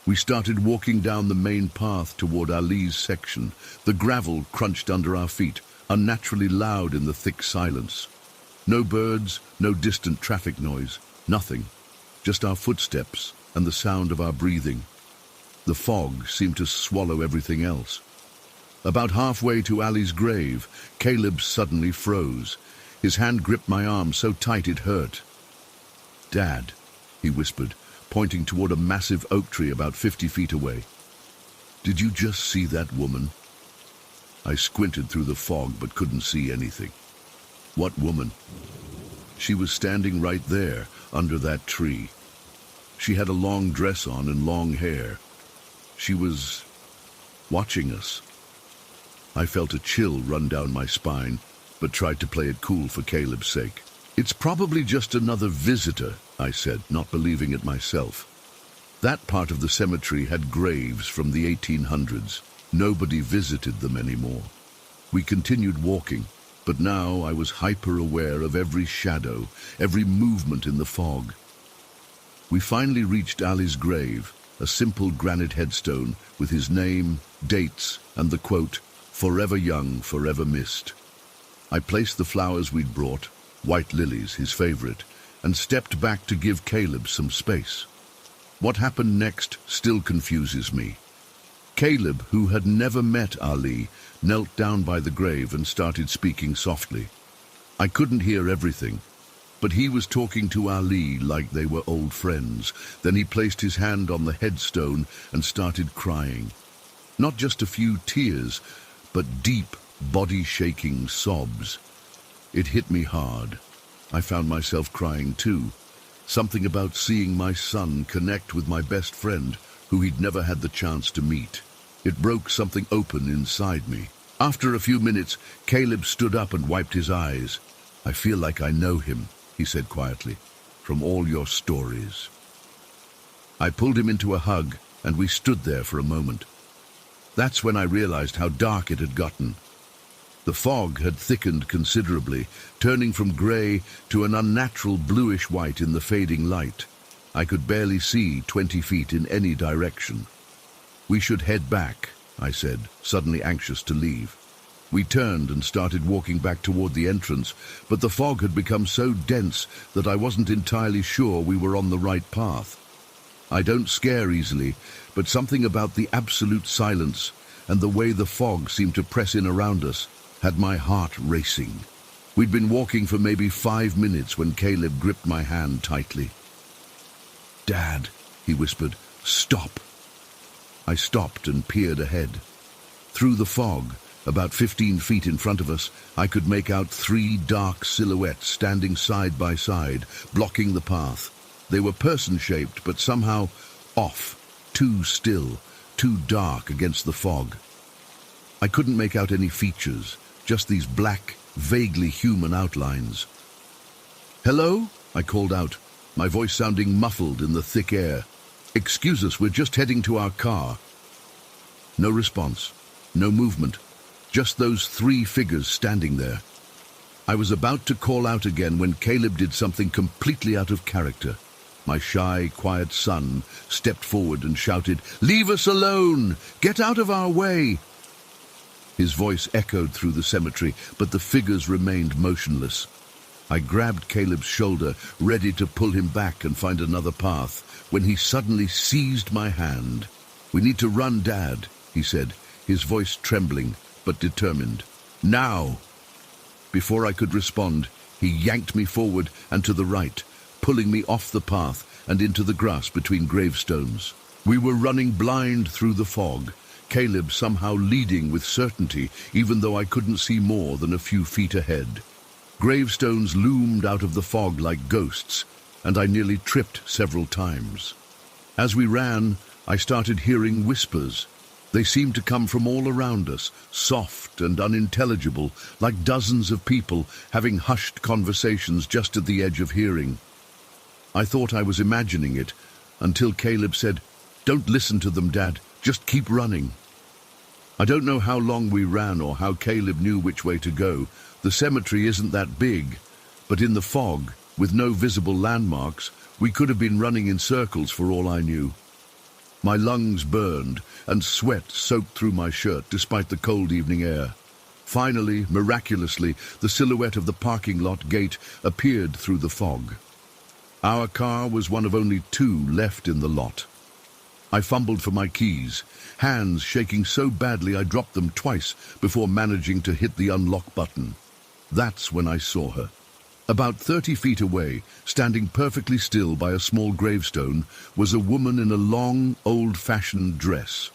We started walking down the main path toward Ali's section. The gravel crunched under our feet, unnaturally loud in the thick silence. No birds, no distant traffic noise, nothing. Just our footsteps and the sound of our breathing. The fog seemed to swallow everything else. About halfway to Ali's grave, Caleb suddenly froze. His hand gripped my arm so tight it hurt. "Dad," he whispered, pointing toward a massive oak tree about 50 feet away. "Did you just see that woman?" I squinted through the fog but couldn't see anything. "What woman?" "She was standing right there, under that tree. She had a long dress on and long hair. She was watching us." I felt a chill run down my spine, but tried to play it cool for Caleb's sake. "It's probably just another visitor," I said, not believing it myself. That part of the cemetery had graves from the 1800s. Nobody visited them anymore. We continued walking, but now I was hyper-aware of every shadow, every movement in the fog. We finally reached Ali's grave, a simple granite headstone with his name, dates, and the quote, "Forever young, forever missed." I placed the flowers we'd brought, white lilies, his favorite, and stepped back to give Caleb some space. What happened next still confuses me. Caleb, who had never met Ali, knelt down by the grave and started speaking softly. I couldn't hear everything, but he was talking to Ali like they were old friends. Then he placed his hand on the headstone and started crying. Not just a few tears, but deep, body-shaking sobs. It hit me hard. I found myself crying too. Something about seeing my son connect with my best friend, who he'd never had the chance to meet. It broke something open inside me. After a few minutes, Caleb stood up and wiped his eyes. "I feel like I know him," he said quietly, "from all your stories." I pulled him into a hug, and we stood there for a moment. That's when I realized how dark it had gotten. The fog had thickened considerably, turning from grey to an unnatural bluish-white in the fading light. I could barely see 20 feet in any direction. "We should head back," I said, suddenly anxious to leave. We turned and started walking back toward the entrance, but the fog had become so dense that I wasn't entirely sure we were on the right path. I don't scare easily, but something about the absolute silence and the way the fog seemed to press in around us had my heart racing. We'd been walking for maybe 5 minutes when Caleb gripped my hand tightly. "Dad," he whispered, "stop." I stopped and peered ahead. Through the fog, about 15 feet in front of us, I could make out 3 dark silhouettes standing side by side, blocking the path. They were person-shaped, but somehow off, too still, too dark against the fog. I couldn't make out any features, just these black, vaguely human outlines. "Hello?" I called out, my voice sounding muffled in the thick air. "Excuse us, we're just heading to our car." No response, no movement, just those 3 figures standing there. I was about to call out again when Caleb did something completely out of character. My shy, quiet son stepped forward and shouted, "Leave us alone! Get out of our way!" His voice echoed through the cemetery, but the figures remained motionless. I grabbed Caleb's shoulder, ready to pull him back and find another path, when he suddenly seized my hand. "We need to run, Dad," he said, his voice trembling but determined. "Now!" Before I could respond, he yanked me forward and to the right, pulling me off the path and into the grass between gravestones. We were running blind through the fog, Caleb somehow leading with certainty, even though I couldn't see more than a few feet ahead. Gravestones loomed out of the fog like ghosts, and I nearly tripped several times. As we ran, I started hearing whispers. They seemed to come from all around us, soft and unintelligible, like dozens of people having hushed conversations just at the edge of hearing. I thought I was imagining it, until Caleb said, "Don't listen to them, Dad, just keep running." I don't know how long we ran or how Caleb knew which way to go. The cemetery isn't that big, but in the fog, with no visible landmarks, we could have been running in circles for all I knew. My lungs burned, and sweat soaked through my shirt despite the cold evening air. Finally, miraculously, the silhouette of the parking lot gate appeared through the fog. Our car was one of only 2 left in the lot. I fumbled for my keys, hands shaking so badly I dropped them twice before managing to hit the unlock button. That's when I saw her. About 30 feet away, standing perfectly still by a small gravestone, was a woman in a long, old-fashioned dress.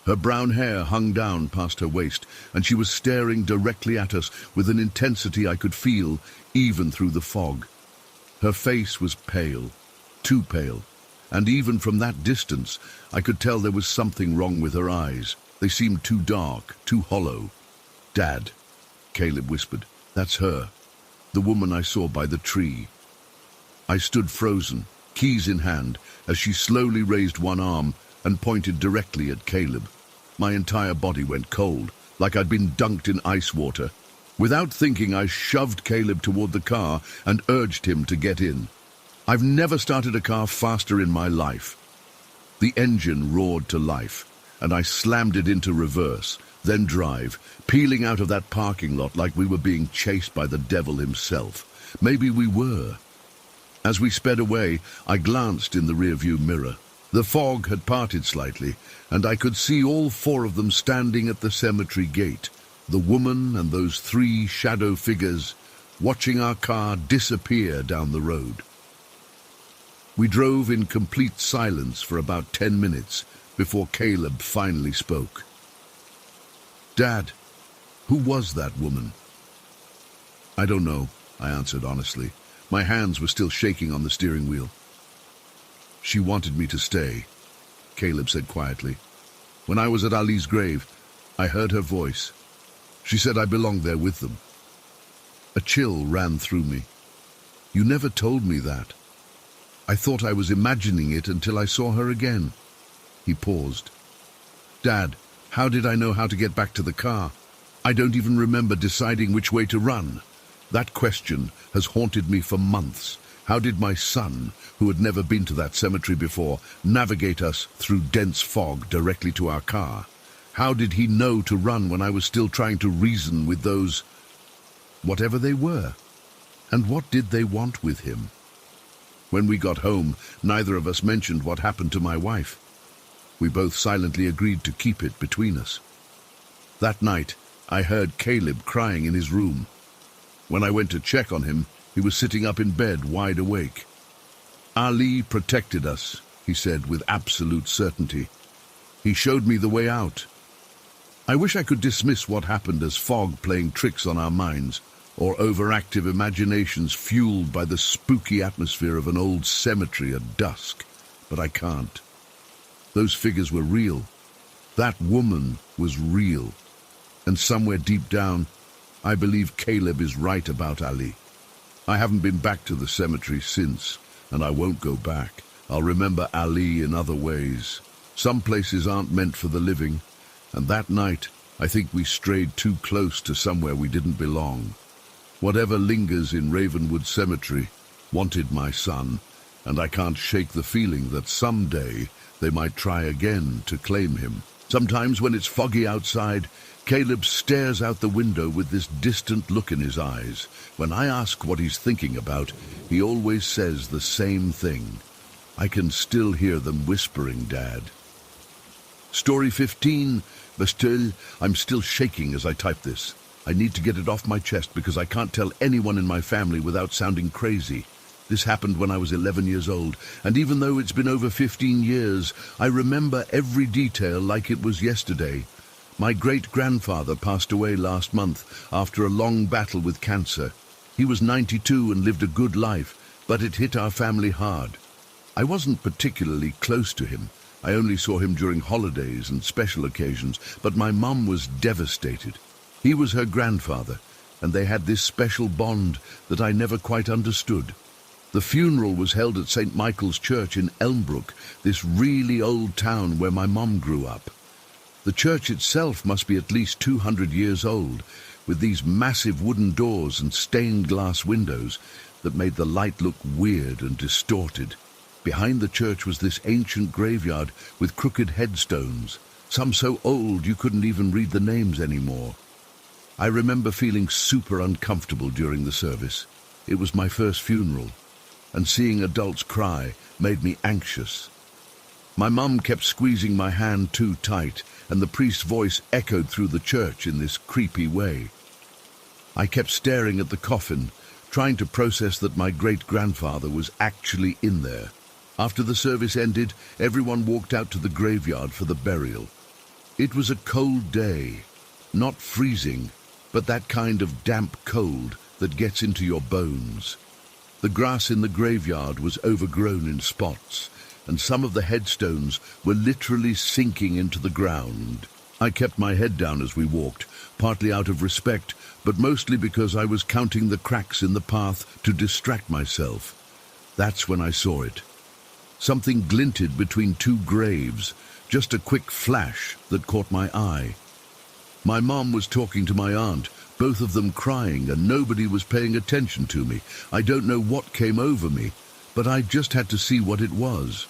Her brown hair hung down past her waist, and she was staring directly at us with an intensity I could feel even through the fog. Her face was pale, too pale, and even from that distance I could tell there was something wrong with her eyes. They seemed too dark, too hollow. "Dad," Caleb whispered, "that's her, the woman I saw by the tree." I stood frozen, keys in hand, as she slowly raised one arm and pointed directly at Caleb. My entire body went cold, like I'd been dunked in ice water. Without thinking, I shoved Caleb toward the car and urged him to get in. I've never started a car faster in my life. The engine roared to life, and I slammed it into reverse, then drive, peeling out of that parking lot like we were being chased by the devil himself. Maybe we were. As we sped away, I glanced in the rearview mirror. The fog had parted slightly, and I could see all 4 of them standing at the cemetery gate, the woman and those 3 shadow figures, watching our car disappear down the road. We drove in complete silence for about 10 minutes before Caleb finally spoke. "Dad, who was that woman?" "I don't know," I answered honestly. My hands were still shaking on the steering wheel. "She wanted me to stay," Caleb said quietly. "When I was at Ali's grave, I heard her voice. She said I belonged there with them." A chill ran through me. "You never told me that. I thought I was imagining it until I saw her again." He paused. "Dad, how did I know how to get back to the car? I don't even remember deciding which way to run. That question has haunted me for months. How did my son, who had never been to that cemetery before, navigate us through dense fog directly to our car? How did he know to run when I was still trying to reason with those, whatever they were? And what did they want with him?" When we got home, neither of us mentioned what happened to my wife. We both silently agreed to keep it between us. That night, I heard Caleb crying in his room. When I went to check on him, he was sitting up in bed, wide awake. "Ali protected us," he said with absolute certainty. "He showed me the way out." I wish I could dismiss what happened as fog playing tricks on our minds, or overactive imaginations fueled by the spooky atmosphere of an old cemetery at dusk, but I can't. Those figures were real. That woman was real. And somewhere deep down, I believe Caleb is right about Ali. I haven't been back to the cemetery since, and I won't go back. I'll remember Ali in other ways. Some places aren't meant for the living, and that night, I think we strayed too close to somewhere we didn't belong. Whatever lingers in Ravenwood Cemetery wanted my son, and I can't shake the feeling that someday they might try again to claim him. Sometimes when it's foggy outside, Caleb stares out the window with this distant look in his eyes. When I ask what he's thinking about, he always says the same thing. I can still hear them whispering, Dad. Story 15, Bastil. I'm still shaking as I type this. I need to get it off my chest because I can't tell anyone in my family without sounding crazy. This happened when I was 11 years old, and even though it's been over 15 years, I remember every detail like it was yesterday. My great-grandfather passed away last month after a long battle with cancer. He was 92 and lived a good life, but it hit our family hard. I wasn't particularly close to him. I only saw him during holidays and special occasions, but my mum was devastated. He was her grandfather, and they had this special bond that I never quite understood. The funeral was held at St. Michael's Church in Elmbrook, this really old town where my mum grew up. The church itself must be at least 200 years old, with these massive wooden doors and stained glass windows that made the light look weird and distorted. Behind the church was this ancient graveyard with crooked headstones, some so old you couldn't even read the names anymore. I remember feeling super uncomfortable during the service. It was my first funeral, and seeing adults cry made me anxious. My mum kept squeezing my hand too tight, and the priest's voice echoed through the church in this creepy way. I kept staring at the coffin, trying to process that my great-grandfather was actually in there. After the service ended, everyone walked out to the graveyard for the burial. It was a cold day, not freezing, but that kind of damp cold that gets into your bones. The grass in the graveyard was overgrown in spots, and some of the headstones were literally sinking into the ground. I kept my head down as we walked, partly out of respect, but mostly because I was counting the cracks in the path to distract myself. That's when I saw it. Something glinted between two graves, just a quick flash that caught my eye. My mom was talking to my aunt, both of them crying, and nobody was paying attention to me. I don't know what came over me, but I just had to see what it was.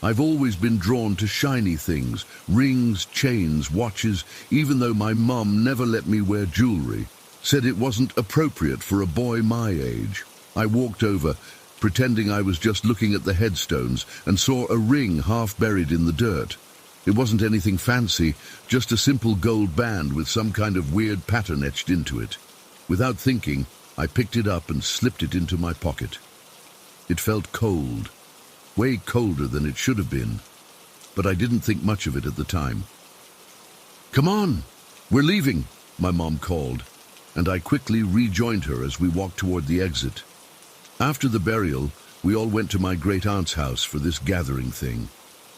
I've always been drawn to shiny things, rings, chains, watches, even though my mom never let me wear jewelry, said it wasn't appropriate for a boy my age. I walked over, pretending I was just looking at the headstones, and saw a ring half buried in the dirt. It wasn't anything fancy, just a simple gold band with some kind of weird pattern etched into it. Without thinking, I picked it up and slipped it into my pocket. It felt cold, way colder than it should have been, but I didn't think much of it at the time. "Come on, we're leaving," my mom called, and I quickly rejoined her as we walked toward the exit. After the burial, we all went to my great-aunt's house for this gathering thing.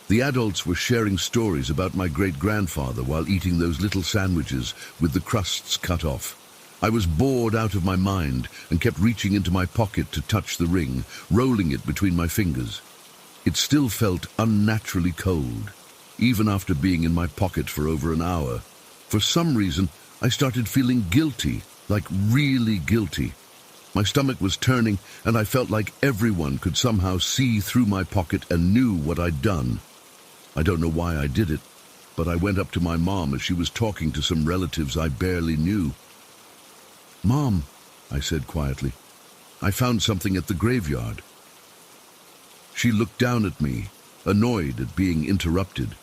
The adults were sharing stories about my great-grandfather while eating those little sandwiches with the crusts cut off. I was bored out of my mind and kept reaching into my pocket to touch the ring, rolling it between my fingers. It still felt unnaturally cold, even after being in my pocket for over an hour. For some reason, I started feeling guilty, like really guilty. My stomach was turning, and I felt like everyone could somehow see through my pocket and knew what I'd done. I don't know why I did it, but I went up to my mom as she was talking to some relatives I barely knew. "Mom," I said quietly, "I found something at the graveyard." She looked down at me, annoyed at being interrupted.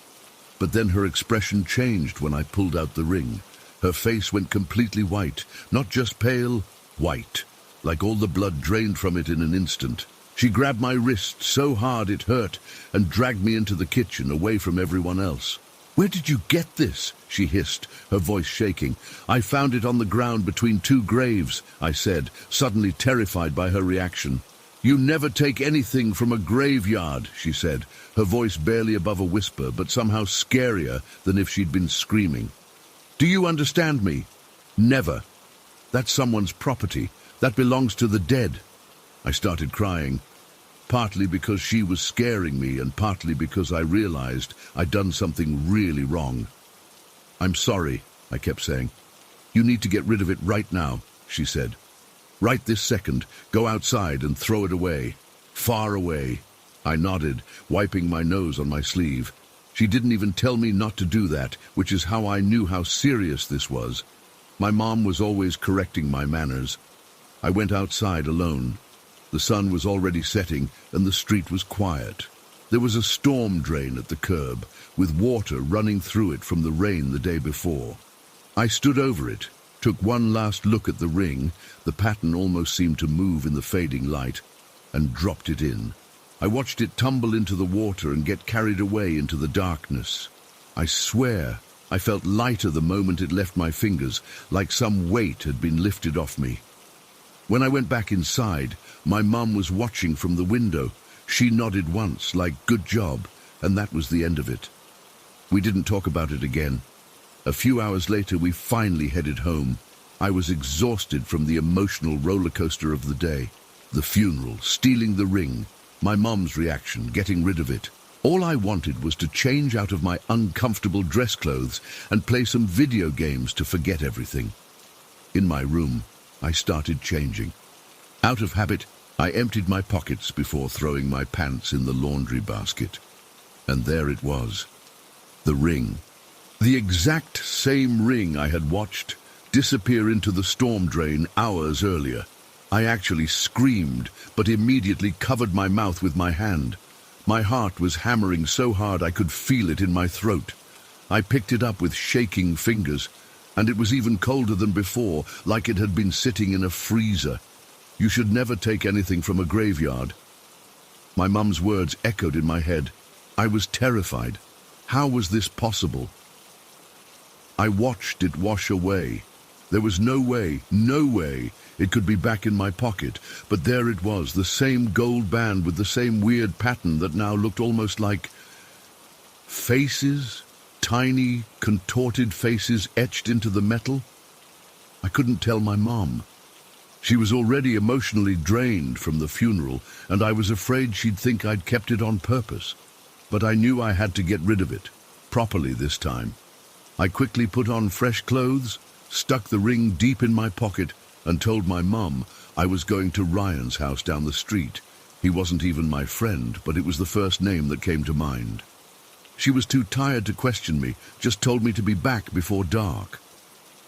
But then her expression changed when I pulled out the ring. Her face went completely white, not just pale, white, like all the blood drained from it in an instant. She grabbed my wrist so hard it hurt and dragged me into the kitchen, away from everyone else. "Where did you get this?" she hissed, her voice shaking. "I found it on the ground between two graves," I said, suddenly terrified by her reaction. "You never take anything from a graveyard," she said, her voice barely above a whisper, but somehow scarier than if she'd been screaming. "Do you understand me? Never. That's someone's property. That belongs to the dead." I started crying, partly because she was scaring me and partly because I realized I'd done something really wrong. "I'm sorry," I kept saying. "You need to get rid of it right now," she said. "Right this second. Go outside and throw it away. Far away." I nodded, wiping my nose on my sleeve. She didn't even tell me not to do that, which is how I knew how serious this was. My mom was always correcting my manners. I went outside alone. The sun was already setting, and the street was quiet. There was a storm drain at the curb, with water running through it from the rain the day before. I stood over it, took one last look at the ring, the pattern almost seemed to move in the fading light, and dropped it in. I watched it tumble into the water and get carried away into the darkness. I swear, I felt lighter the moment it left my fingers, like some weight had been lifted off me. When I went back inside, my mum was watching from the window. She nodded once, like, "Good job," and that was the end of it. We didn't talk about it again. A few hours later, we finally headed home. I was exhausted from the emotional roller coaster of the day. The funeral, stealing the ring, my mum's reaction, getting rid of it. All I wanted was to change out of my uncomfortable dress clothes and play some video games to forget everything. In my room, I started changing. Out of habit, I emptied my pockets before throwing my pants in the laundry basket. And there it was, the ring. The exact same ring I had watched disappear into the storm drain hours earlier. I actually screamed, but immediately covered my mouth with my hand. My heart was hammering so hard I could feel it in my throat. I picked it up with shaking fingers, and it was even colder than before, like it had been sitting in a freezer. "You should never take anything from a graveyard." My mum's words echoed in my head. I was terrified. How was this possible? I watched it wash away. There was no way it could be back in my pocket, but there it was, the same gold band with the same weird pattern that now looked almost like faces, tiny, contorted faces etched into the metal. I couldn't tell my mom. She was already emotionally drained from the funeral, and I was afraid she'd think I'd kept it on purpose. But I knew I had to get rid of it, properly this time. I quickly put on fresh clothes, stuck the ring deep in my pocket, and told my mum I was going to Ryan's house down the street. He wasn't even my friend, but it was the first name that came to mind. She was too tired to question me, just told me to be back before dark.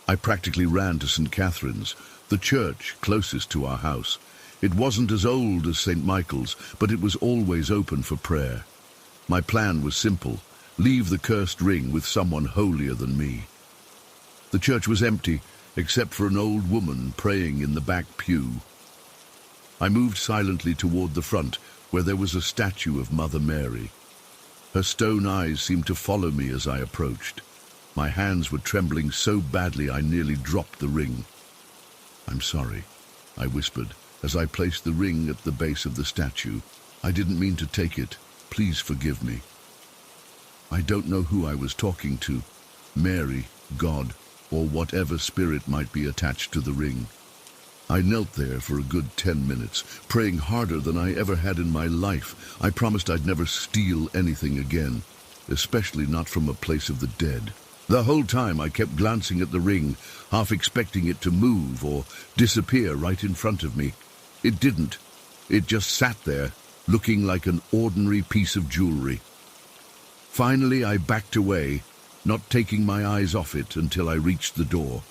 I practically ran to St. Catherine's, the church closest to our house. It wasn't as old as St. Michael's, but it was always open for prayer. My plan was simple: leave the cursed ring with someone holier than me. The church was empty, except for an old woman praying in the back pew. I moved silently toward the front, where there was a statue of Mother Mary. Her stone eyes seemed to follow me as I approached. My hands were trembling so badly I nearly dropped the ring. "I'm sorry," I whispered, as I placed the ring at the base of the statue. "I didn't mean to take it. Please forgive me." I don't know who I was talking to, Mary, God, or whatever spirit might be attached to the ring. I knelt there for a good 10 minutes, praying harder than I ever had in my life. I promised I'd never steal anything again, especially not from a place of the dead. The whole time I kept glancing at the ring, half expecting it to move or disappear right in front of me. It didn't. It just sat there, looking like an ordinary piece of jewelry. Finally, I backed away, not taking my eyes off it until I reached the door.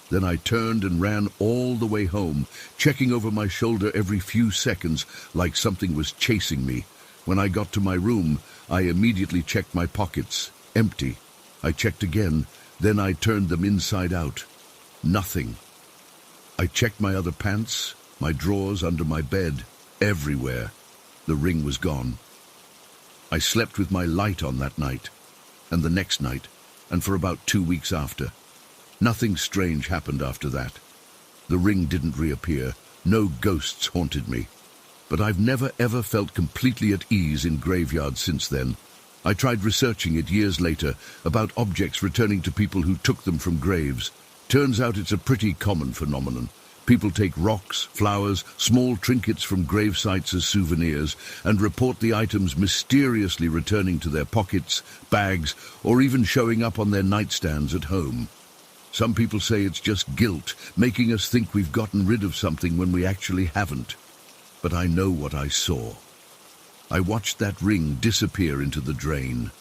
Then I turned and ran all the way home, checking over my shoulder every few seconds like something was chasing me. When I got to my room, I immediately checked my pockets. Empty. I checked again, then I turned them inside out. Nothing. I checked my other pants, my drawers, under my bed, everywhere. The ring was gone. I slept with my light on that night, and the next night, and for about 2 weeks after. Nothing strange happened after that. The ring didn't reappear. No ghosts haunted me. But I've never ever felt completely at ease in graveyards since then. I tried researching it years later about objects returning to people who took them from graves. Turns out it's a pretty common phenomenon. People take rocks, flowers, small trinkets from grave sites as souvenirs and report the items mysteriously returning to their pockets, bags, or even showing up on their nightstands at home. Some people say it's just guilt, making us think we've gotten rid of something when we actually haven't. But I know what I saw. I watched that ring disappear into the drain.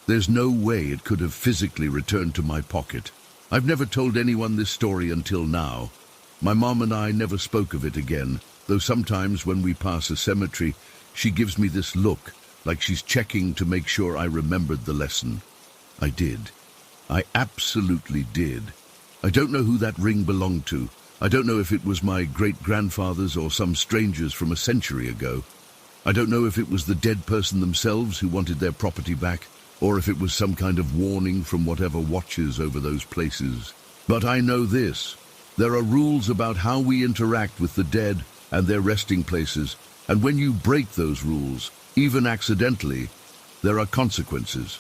There's no way it could have physically returned to my pocket. I've never told anyone this story until now. My mom and I never spoke of it again, though sometimes when we pass a cemetery, she gives me this look, like she's checking to make sure I remembered the lesson. I did. I absolutely did. I don't know who that ring belonged to. I don't know if it was my great-grandfather's or some stranger's from a century ago. I don't know if it was the dead person themselves who wanted their property back, or if it was some kind of warning from whatever watches over those places. But I know this. There are rules about how we interact with the dead and their resting places, and when you break those rules, even accidentally, there are consequences.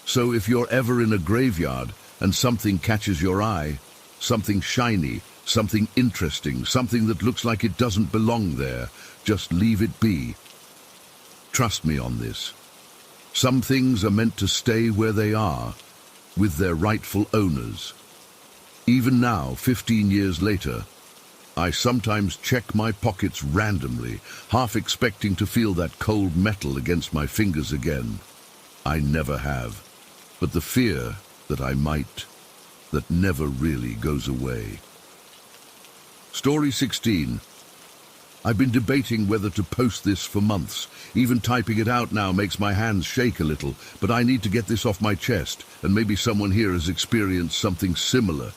So if you're ever in a graveyard and something catches your eye, something shiny, something interesting, something that looks like it doesn't belong there, just leave it be. Trust me on this. Some things are meant to stay where they are, with their rightful owners. Even now, 15 years later, I sometimes check my pockets randomly, half expecting to feel that cold metal against my fingers again. I never have. But the fear that I might, that never really goes away. Story 16. I've been debating whether to post this for months. Even typing it out now makes my hands shake a little, but I need to get this off my chest, and maybe someone here has experienced something similar.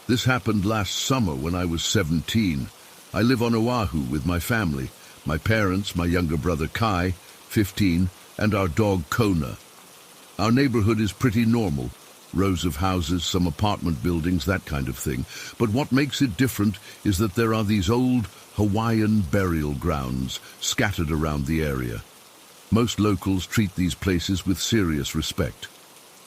This happened last summer when I was 17. I live on Oahu with my family, my parents, my younger brother Kai, 15, and our dog Kona. Our neighborhood is pretty normal. Rows of houses, some apartment buildings, that kind of thing. But what makes it different is that there are these old Hawaiian burial grounds scattered around the area. Most locals treat these places with serious respect.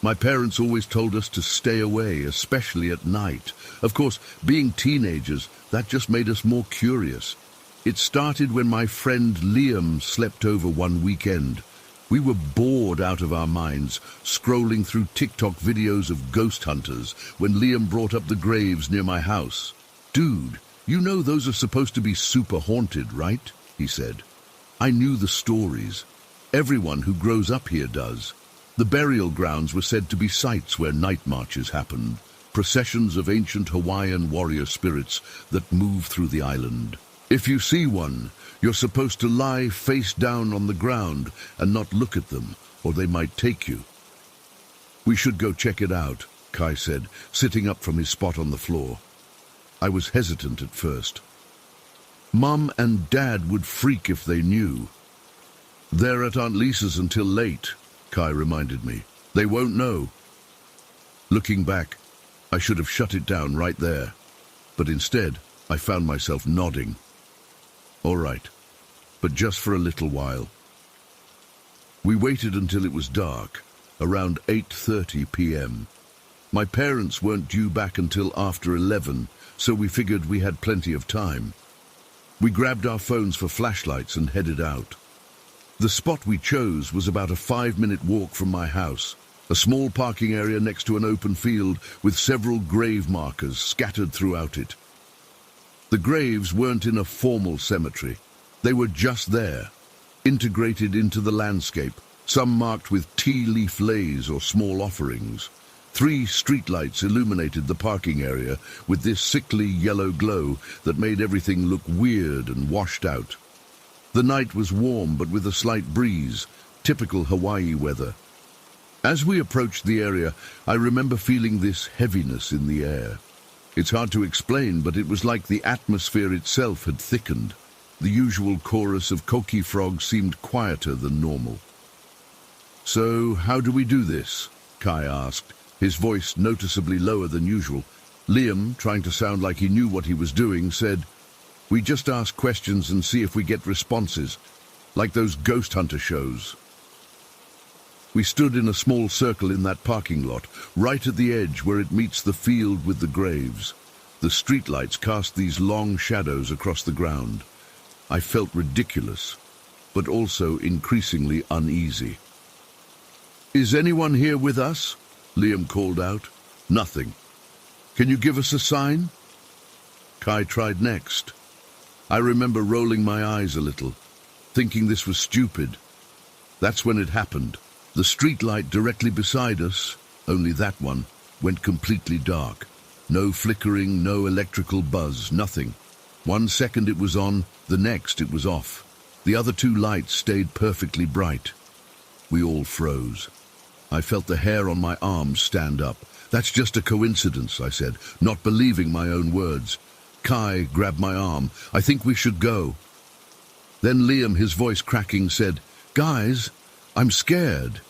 My parents always told us to stay away, especially at night. Of course, being teenagers, that just made us more curious. It started when my friend Liam slept over one weekend. We were bored out of our minds, scrolling through TikTok videos of ghost hunters when Liam brought up the graves near my house. "Dude, you know those are supposed to be super haunted, right?" he said. I knew the stories. Everyone who grows up here does. The burial grounds were said to be sites where night marches happened, processions of ancient Hawaiian warrior spirits that move through the island. If you see one, you're supposed to lie face down on the ground and not look at them, or they might take you. "We should go check it out," Kai said, sitting up from his spot on the floor. I was hesitant at first. Mom and Dad would freak if they knew. "They're at Aunt Lisa's until late," Kai reminded me. "They won't know." Looking back, I should have shut it down right there, but instead I found myself nodding. All right, but just for a little while. We waited until it was dark, around 8:30 p.m. My parents weren't due back until after 11, so we figured we had plenty of time. We grabbed our phones for flashlights and headed out. The spot we chose was about a 5-minute walk from my house, a small parking area next to an open field with several grave markers scattered throughout it. The graves weren't in a formal cemetery. They were just there, integrated into the landscape, some marked with tea leaf lays or small offerings. 3 streetlights illuminated the parking area with this sickly yellow glow that made everything look weird and washed out. The night was warm but with a slight breeze, typical Hawaii weather. As we approached the area, I remember feeling this heaviness in the air. It's hard to explain, but it was like the atmosphere itself had thickened. The usual chorus of coqui frogs seemed quieter than normal. "So, how do we do this?" Kai asked, his voice noticeably lower than usual. Liam, trying to sound like he knew what he was doing, said, "We just ask questions and see if we get responses, like those ghost hunter shows." We stood in a small circle in that parking lot, right at the edge where it meets the field with the graves. The streetlights cast these long shadows across the ground. I felt ridiculous, but also increasingly uneasy. "Is anyone here with us?" Liam called out. "Nothing. Can you give us a sign?" Kai tried next. I remember rolling my eyes a little, thinking this was stupid. That's when it happened. The streetlight directly beside us, only that one, went completely dark. No flickering, no electrical buzz, nothing. 1 second it was on, the next it was off. The other 2 lights stayed perfectly bright. We all froze. I felt the hair on my arms stand up. "That's just a coincidence," I said, not believing my own words. Kai grabbed my arm. "I think we should go." Then Liam, his voice cracking, said, "Guys, I'm scared."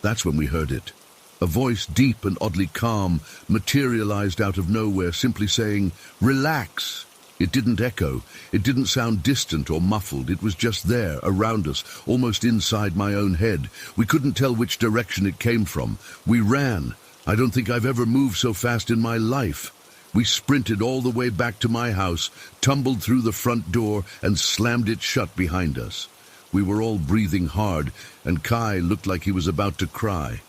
That's when we heard it. A voice, deep and oddly calm, materialized out of nowhere, simply saying, "Relax." It didn't echo. It didn't sound distant or muffled. It was just there, around us, almost inside my own head. We couldn't tell which direction it came from. We ran. I don't think I've ever moved so fast in my life. We sprinted all the way back to my house, tumbled through the front door, and slammed it shut behind us. We were all breathing hard, and Kai looked like he was about to cry.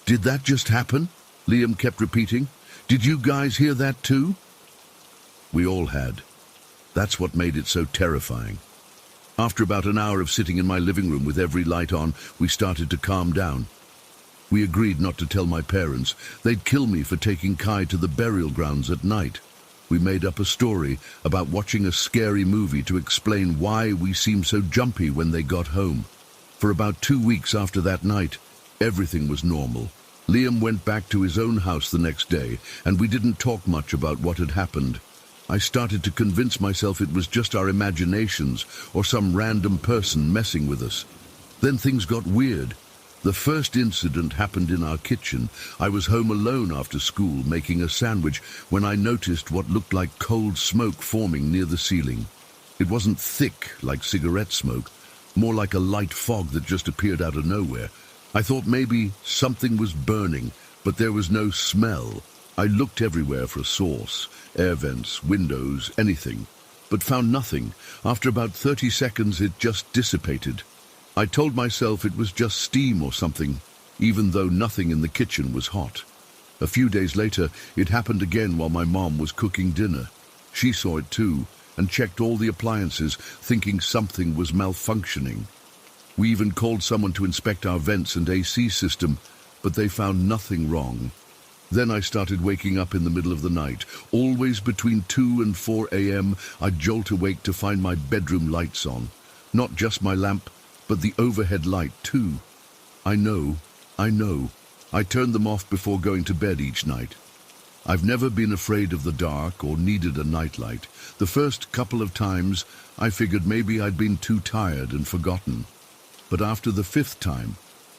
"Did that just happen?" Liam kept repeating. "Did you guys hear that too?" We all had. That's what made it so terrifying. After about an hour of sitting in my living room with every light on, we started to calm down. We agreed not to tell my parents. They'd kill me for taking Kai to the burial grounds at night. We made up a story about watching a scary movie to explain why we seemed so jumpy when they got home. For about 2 weeks after that night, everything was normal. Liam went back to his own house the next day, and we didn't talk much about what had happened. I started to convince myself it was just our imaginations or some random person messing with us. Then things got weird. The first incident happened in our kitchen. I was home alone after school making a sandwich when I noticed what looked like cold smoke forming near the ceiling. It wasn't thick like cigarette smoke, more like a light fog that just appeared out of nowhere. I thought maybe something was burning, but there was no smell. I looked everywhere for a source, air vents, windows, anything, but found nothing. After about 30 seconds, it just dissipated. I told myself it was just steam or something, even though nothing in the kitchen was hot. A few days later, it happened again while my mom was cooking dinner. She saw it too, and checked all the appliances, thinking something was malfunctioning. We even called someone to inspect our vents and AC system, but they found nothing wrong. Then I started waking up in the middle of the night. Always between 2 and 4 a.m., I'd jolt awake to find my bedroom lights on. Not just my lamp, but the overhead light too. I know. I turned them off before going to bed each night. I've never been afraid of the dark or needed a nightlight. The first couple of times, I figured maybe I'd been too tired and forgotten. But after the 5th time,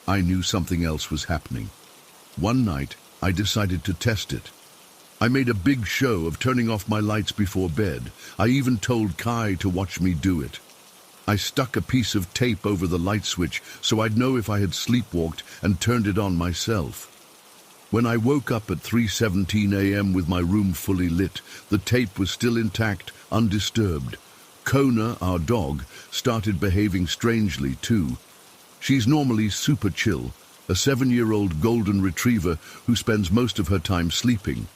I knew something else was happening. One night, I decided to test it. I made a big show of turning off my lights before bed. I even told Kai to watch me do it. I stuck a piece of tape over the light switch so I'd know if I had sleepwalked and turned it on myself. When I woke up at 3:17 a.m. with my room fully lit, the tape was still intact, undisturbed. Kona, our dog, started behaving strangely too. She's normally super chill, a 7-year-old golden retriever who spends most of her time sleeping.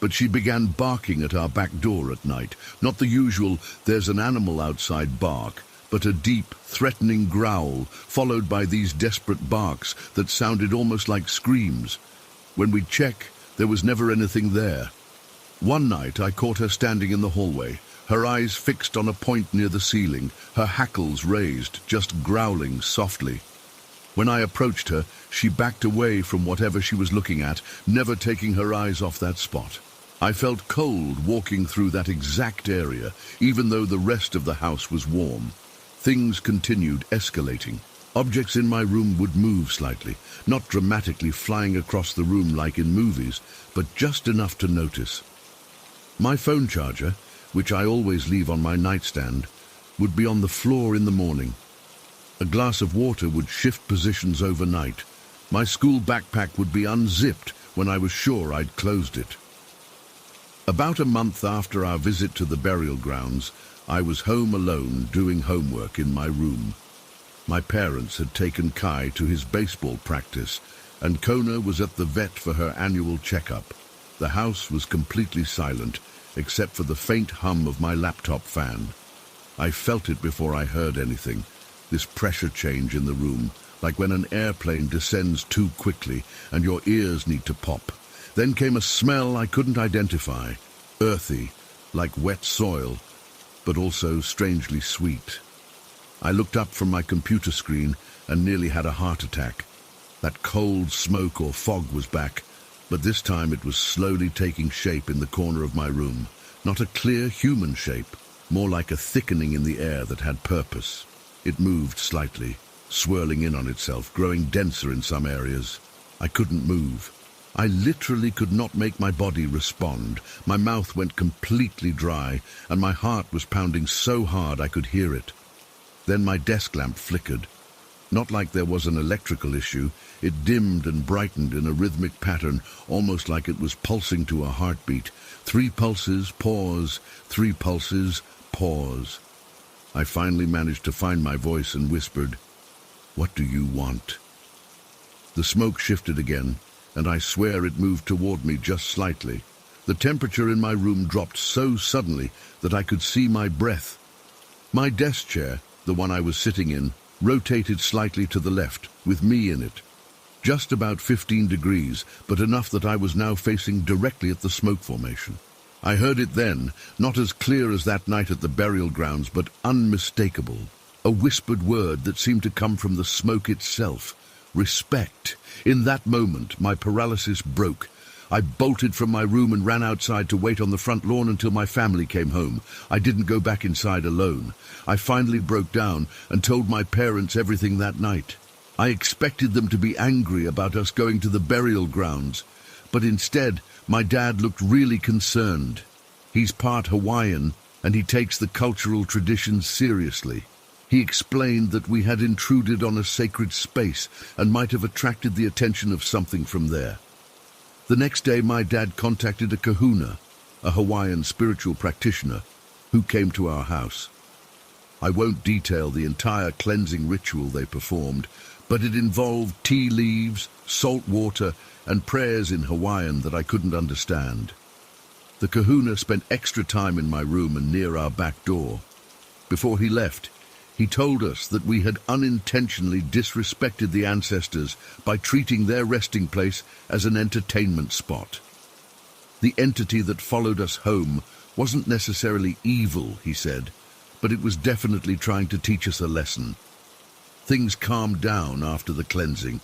But she began barking at our back door at night, not the usual "there's an animal outside" bark, but a deep, threatening growl, followed by these desperate barks that sounded almost like screams. When we'd check, there was never anything there. One night I caught her standing in the hallway, her eyes fixed on a point near the ceiling, her hackles raised, just growling softly. When I approached her, she backed away from whatever she was looking at, never taking her eyes off that spot. I felt cold walking through that exact area, even though the rest of the house was warm. Things continued escalating. Objects in my room would move slightly, not dramatically flying across the room like in movies, but just enough to notice. My phone charger, which I always leave on my nightstand, would be on the floor in the morning. A glass of water would shift positions overnight. My school backpack would be unzipped when I was sure I'd closed it. About a month after our visit to the burial grounds, I was home alone doing homework in my room. My parents had taken Kai to his baseball practice, and Kona was at the vet for her annual checkup. The house was completely silent, except for the faint hum of my laptop fan. I felt it before I heard anything, this pressure change in the room, like when an airplane descends too quickly and your ears need to pop. Then came a smell I couldn't identify, earthy, like wet soil, but also strangely sweet. I looked up from my computer screen and nearly had a heart attack. That cold smoke or fog was back, but this time it was slowly taking shape in the corner of my room. Not a clear human shape, more like a thickening in the air that had purpose. It moved slightly, swirling in on itself, growing denser in some areas. I couldn't move. I literally could not make my body respond. My mouth went completely dry, and my heart was pounding so hard I could hear it. Then my desk lamp flickered. Not like there was an electrical issue. It dimmed and brightened in a rhythmic pattern, almost like it was pulsing to a heartbeat. 3 pulses, pause, 3 pulses, pause. I finally managed to find my voice and whispered, "What do you want?" The smoke shifted again, and I swear it moved toward me just slightly. The temperature in my room dropped so suddenly that I could see my breath. My desk chair, the one I was sitting in, rotated slightly to the left, with me in it. Just about 15 degrees, but enough that I was now facing directly at the smoke formation. I heard it then, not as clear as that night at the burial grounds, but unmistakable. A whispered word that seemed to come from the smoke itself. Respect. In that moment, my paralysis broke. I bolted from my room and ran outside to wait on the front lawn until my family came home. I didn't go back inside alone. I finally broke down and told my parents everything that night. I expected them to be angry about us going to the burial grounds, but instead, my dad looked really concerned. He's part Hawaiian, and he takes the cultural traditions seriously. He explained that we had intruded on a sacred space and might have attracted the attention of something from there. The next day, my dad contacted a kahuna, a Hawaiian spiritual practitioner, who came to our house. I won't detail the entire cleansing ritual they performed, but it involved tea leaves, salt water, and prayers in Hawaiian that I couldn't understand. The kahuna spent extra time in my room and near our back door. Before he left, he told us that we had unintentionally disrespected the ancestors by treating their resting place as an entertainment spot. The entity that followed us home wasn't necessarily evil, he said, but it was definitely trying to teach us a lesson. Things calmed down after the cleansing.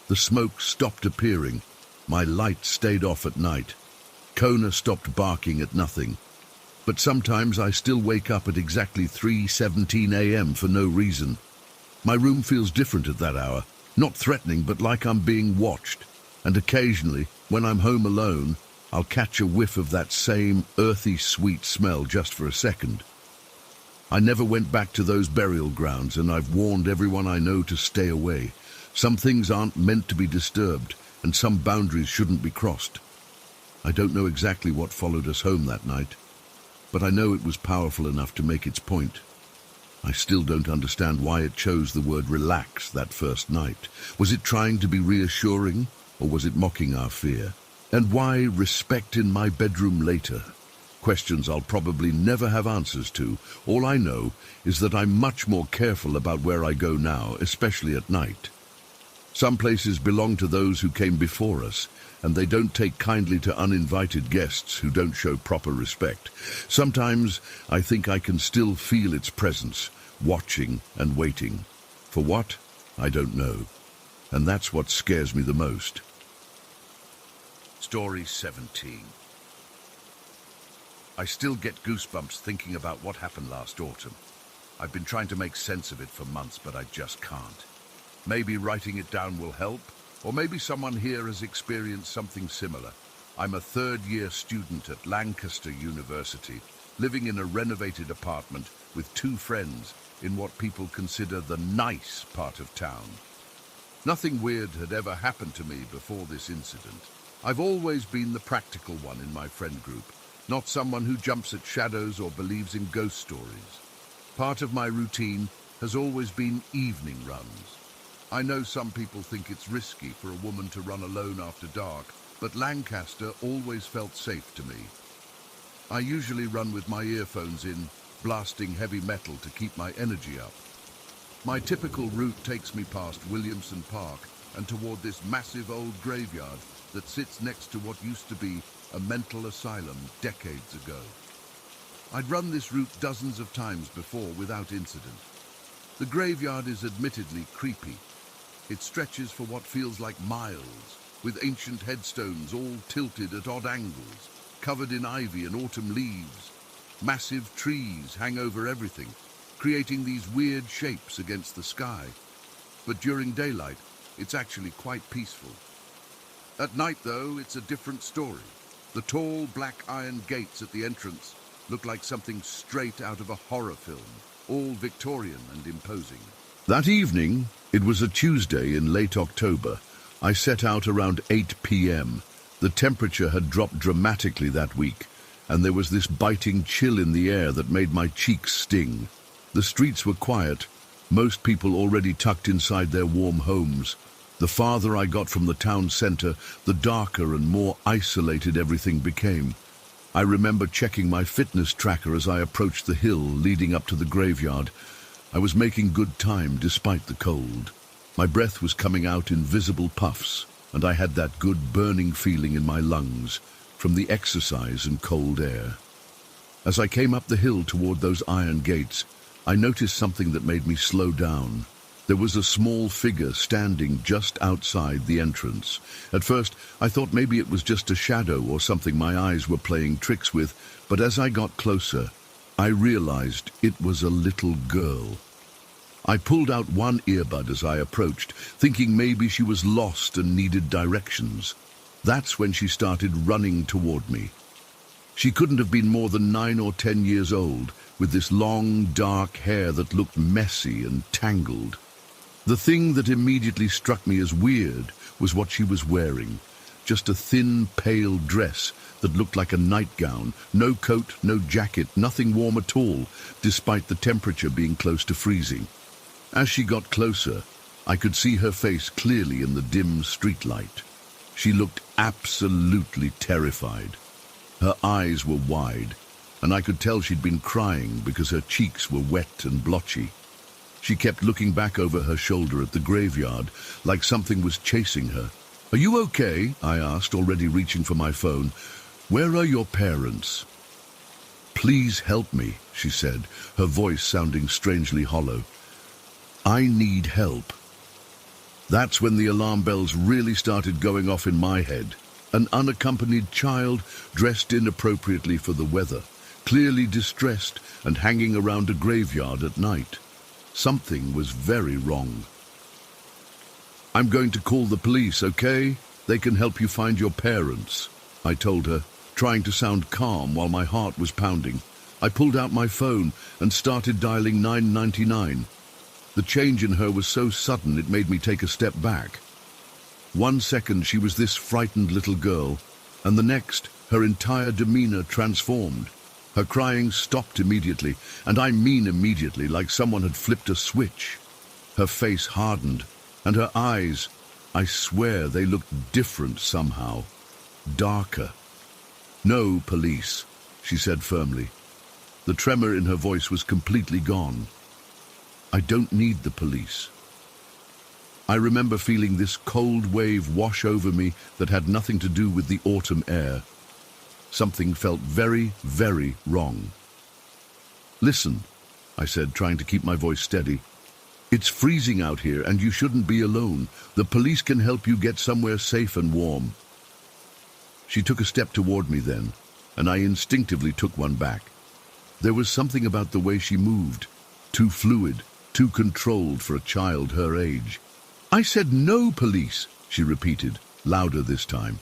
The smoke stopped appearing. My light stayed off at night. Kona stopped barking at nothing. But sometimes I still wake up at exactly 3:17 a.m. for no reason. My room feels different at that hour, not threatening, but like I'm being watched. And occasionally, when I'm home alone, I'll catch a whiff of that same earthy, sweet smell just for a second. I never went back to those burial grounds, and I've warned everyone I know to stay away. Some things aren't meant to be disturbed, and some boundaries shouldn't be crossed. I don't know exactly what followed us home that night, but I know it was powerful enough to make its point. I still don't understand why it chose the word relax that first night. Was it trying to be reassuring, or was it mocking our fear? And why respect in my bedroom later? Questions I'll probably never have answers to. All I know is that I'm much more careful about where I go now, especially at night. Some places belong to those who came before us, and they don't take kindly to uninvited guests who don't show proper respect. Sometimes I think I can still feel its presence, watching and waiting. For what? I don't know. And that's what scares me the most. Story 17. I still get goosebumps thinking about what happened last autumn. I've been trying to make sense of it for months, but I just can't. Maybe writing it down will help, or maybe someone here has experienced something similar. I'm a third-year student at Lancaster University, living in a renovated apartment with 2 friends in what people consider the nice part of town. Nothing weird had ever happened to me before this incident. I've always been the practical one in my friend group, not someone who jumps at shadows or believes in ghost stories. Part of my routine has always been evening runs. I know some people think it's risky for a woman to run alone after dark, but Lancaster always felt safe to me. I usually run with my earphones in, blasting heavy metal to keep my energy up. My typical route takes me past Williamson Park and toward this massive old graveyard that sits next to what used to be a mental asylum decades ago. I'd run this route dozens of times before without incident. The graveyard is admittedly creepy. It stretches for what feels like miles, with ancient headstones all tilted at odd angles, covered in ivy and autumn leaves. Massive trees hang over everything, creating these weird shapes against the sky. But during daylight, it's actually quite peaceful. At night, though, it's a different story. The tall black iron gates at the entrance look like something straight out of a horror film, all Victorian and imposing. That evening, it was a Tuesday in late October. I set out around 8 p.m. The temperature had dropped dramatically that week, and there was this biting chill in the air that made my cheeks sting. The streets were quiet, most people already tucked inside their warm homes. The farther I got from the town centre, the darker and more isolated everything became. I remember checking my fitness tracker as I approached the hill leading up to the graveyard. I was making good time despite the cold. My breath was coming out in visible puffs, and I had that good burning feeling in my lungs from the exercise and cold air. As I came up the hill toward those iron gates, I noticed something that made me slow down. There was a small figure standing just outside the entrance. At first, I thought maybe it was just a shadow or something my eyes were playing tricks with, but as I got closer, I realized it was a little girl. I pulled out one earbud as I approached, thinking maybe she was lost and needed directions. That's when she started running toward me. She couldn't have been more than 9 or 10 years old, with this long, dark hair that looked messy and tangled. The thing that immediately struck me as weird was what she was wearing. Just a thin, pale dress that looked like a nightgown. No coat, no jacket, nothing warm at all, despite the temperature being close to freezing. As she got closer, I could see her face clearly in the dim streetlight. She looked absolutely terrified. Her eyes were wide, and I could tell she'd been crying because her cheeks were wet and blotchy. She kept looking back over her shoulder at the graveyard, like something was chasing her. "Are you okay?" I asked, already reaching for my phone. "Where are your parents?" "Please help me," she said, her voice sounding strangely hollow. "I need help." That's when the alarm bells really started going off in my head. An unaccompanied child dressed inappropriately for the weather, clearly distressed and hanging around a graveyard at night. Something was very wrong. "I'm going to call the police, okay? They can help you find your parents." I told her, trying to sound calm while my heart was pounding. I pulled out my phone and started dialing 999. The change in her was so sudden it made me take a step back. 1 second she was this frightened little girl, and the next her entire demeanor transformed. Her crying stopped immediately, and I mean immediately, like someone had flipped a switch. Her face hardened, and her eyes, I swear they looked different somehow. Darker. "No police," she said firmly. The tremor in her voice was completely gone. "I don't need the police." I remember feeling this cold wave wash over me that had nothing to do with the autumn air. Something felt very, very wrong. "Listen," I said, trying to keep my voice steady. "It's freezing out here and you shouldn't be alone. The police can help you get somewhere safe and warm." She took a step toward me then, and I instinctively took one back. There was something about the way she moved, too fluid, too controlled for a child her age. "I said no police," she repeated, louder this time.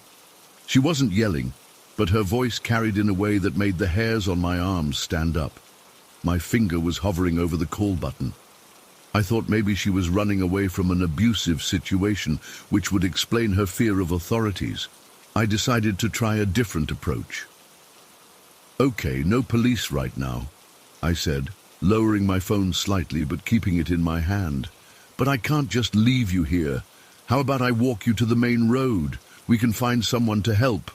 She wasn't yelling, but her voice carried in a way that made the hairs on my arms stand up. My finger was hovering over the call button. I thought maybe she was running away from an abusive situation, which would explain her fear of authorities. I decided to try a different approach. "Okay, no police right now," I said, lowering my phone slightly but keeping it in my hand. "But I can't just leave you here. How about I walk you to the main road? We can find someone to help."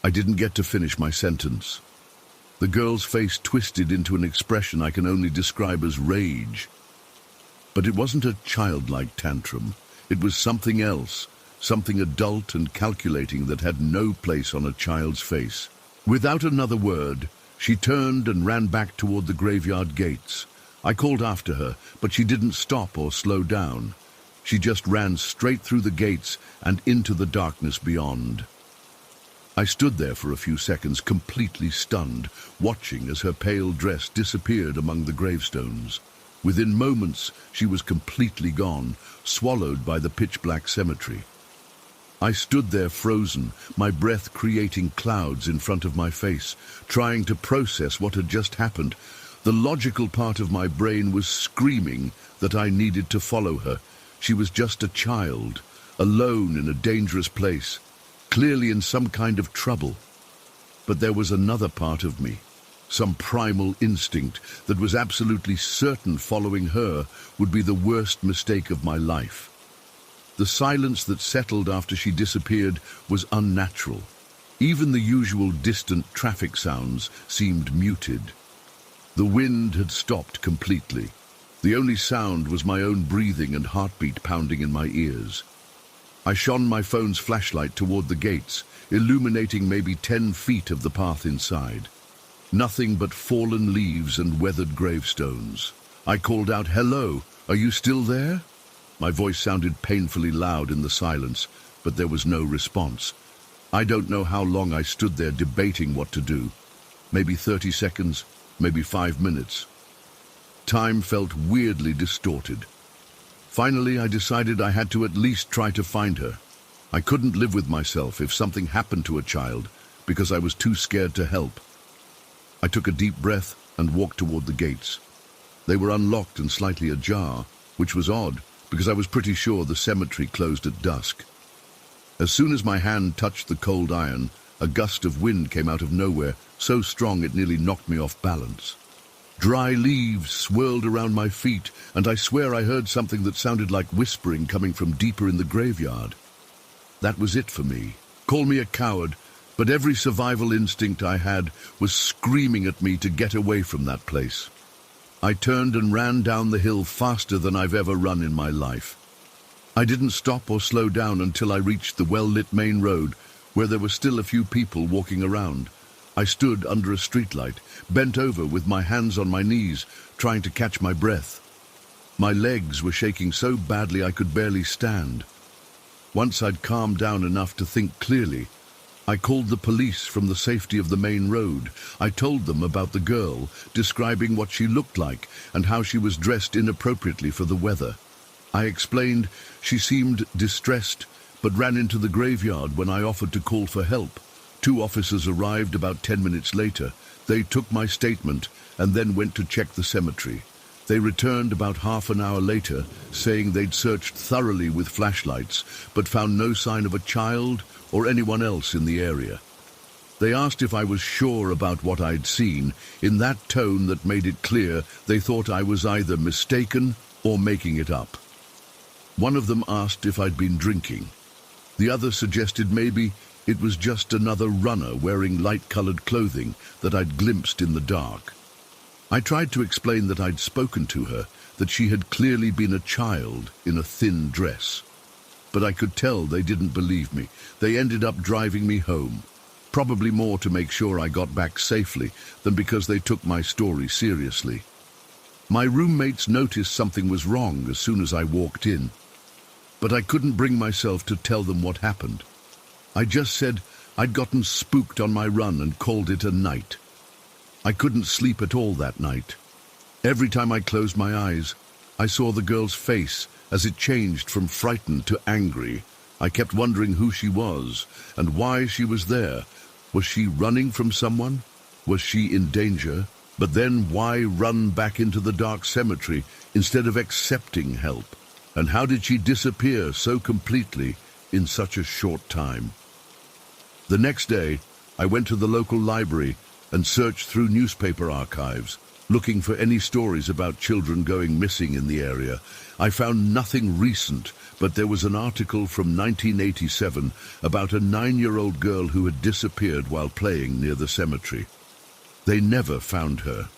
I didn't get to finish my sentence. The girl's face twisted into an expression I can only describe as rage. But it wasn't a childlike tantrum. It was something else, something adult and calculating that had no place on a child's face. Without another word, she turned and ran back toward the graveyard gates. I called after her, but she didn't stop or slow down. She just ran straight through the gates and into the darkness beyond. I stood there for a few seconds, completely stunned, watching as her pale dress disappeared among the gravestones. Within moments, she was completely gone, swallowed by the pitch-black cemetery. I stood there frozen, my breath creating clouds in front of my face, trying to process what had just happened. The logical part of my brain was screaming that I needed to follow her. She was just a child, alone in a dangerous place, clearly in some kind of trouble. But there was another part of me, some primal instinct that was absolutely certain following her would be the worst mistake of my life. The silence that settled after she disappeared was unnatural. Even the usual distant traffic sounds seemed muted. The wind had stopped completely. The only sound was my own breathing and heartbeat pounding in my ears. I shone my phone's flashlight toward the gates, illuminating maybe 10 feet of the path inside. Nothing but fallen leaves and weathered gravestones. I called out, "Hello, are you still there?" My voice sounded painfully loud in the silence, but there was no response. I don't know how long I stood there debating what to do. Maybe 30 seconds, maybe 5 minutes. Time felt weirdly distorted. Finally, I decided I had to at least try to find her. I couldn't live with myself if something happened to a child, because I was too scared to help. I took a deep breath and walked toward the gates. They were unlocked and slightly ajar, which was odd, because I was pretty sure the cemetery closed at dusk. As soon as my hand touched the cold iron, a gust of wind came out of nowhere, so strong it nearly knocked me off balance. Dry leaves swirled around my feet, and I swear I heard something that sounded like whispering coming from deeper in the graveyard. That was it for me. Call me a coward, but every survival instinct I had was screaming at me to get away from that place. I turned and ran down the hill faster than I've ever run in my life. I didn't stop or slow down until I reached the well-lit main road, where there were still a few people walking around. I stood under a streetlight, bent over with my hands on my knees, trying to catch my breath. My legs were shaking so badly I could barely stand. Once I'd calmed down enough to think clearly, I called the police from the safety of the main road. I told them about the girl, describing what she looked like and how she was dressed inappropriately for the weather. I explained she seemed distressed, but ran into the graveyard when I offered to call for help. 2 officers arrived about 10 minutes later. They took my statement and then went to check the cemetery. They returned about half an hour later, saying they'd searched thoroughly with flashlights, but found no sign of a child or anyone else in the area. They asked if I was sure about what I'd seen, in that tone that made it clear they thought I was either mistaken or making it up. One of them asked if I'd been drinking. The other suggested maybe it was just another runner wearing light-colored clothing that I'd glimpsed in the dark. I tried to explain that I'd spoken to her, that she had clearly been a child in a thin dress. But I could tell they didn't believe me. They ended up driving me home. Probably more to make sure I got back safely than because they took my story seriously. My roommates noticed something was wrong as soon as I walked in, but I couldn't bring myself to tell them what happened. I just said I'd gotten spooked on my run and called it a night. I couldn't sleep at all that night. Every time I closed my eyes, I saw the girl's face as it changed from frightened to angry. I kept wondering who she was and why she was there. Was she running from someone? Was she in danger? But then why run back into the dark cemetery instead of accepting help? And how did she disappear so completely in such a short time? The next day, I went to the local library and searched through newspaper archives, looking for any stories about children going missing in the area. I found nothing recent, but there was an article from 1987 about a 9-year-old girl who had disappeared while playing near the cemetery. They never found her.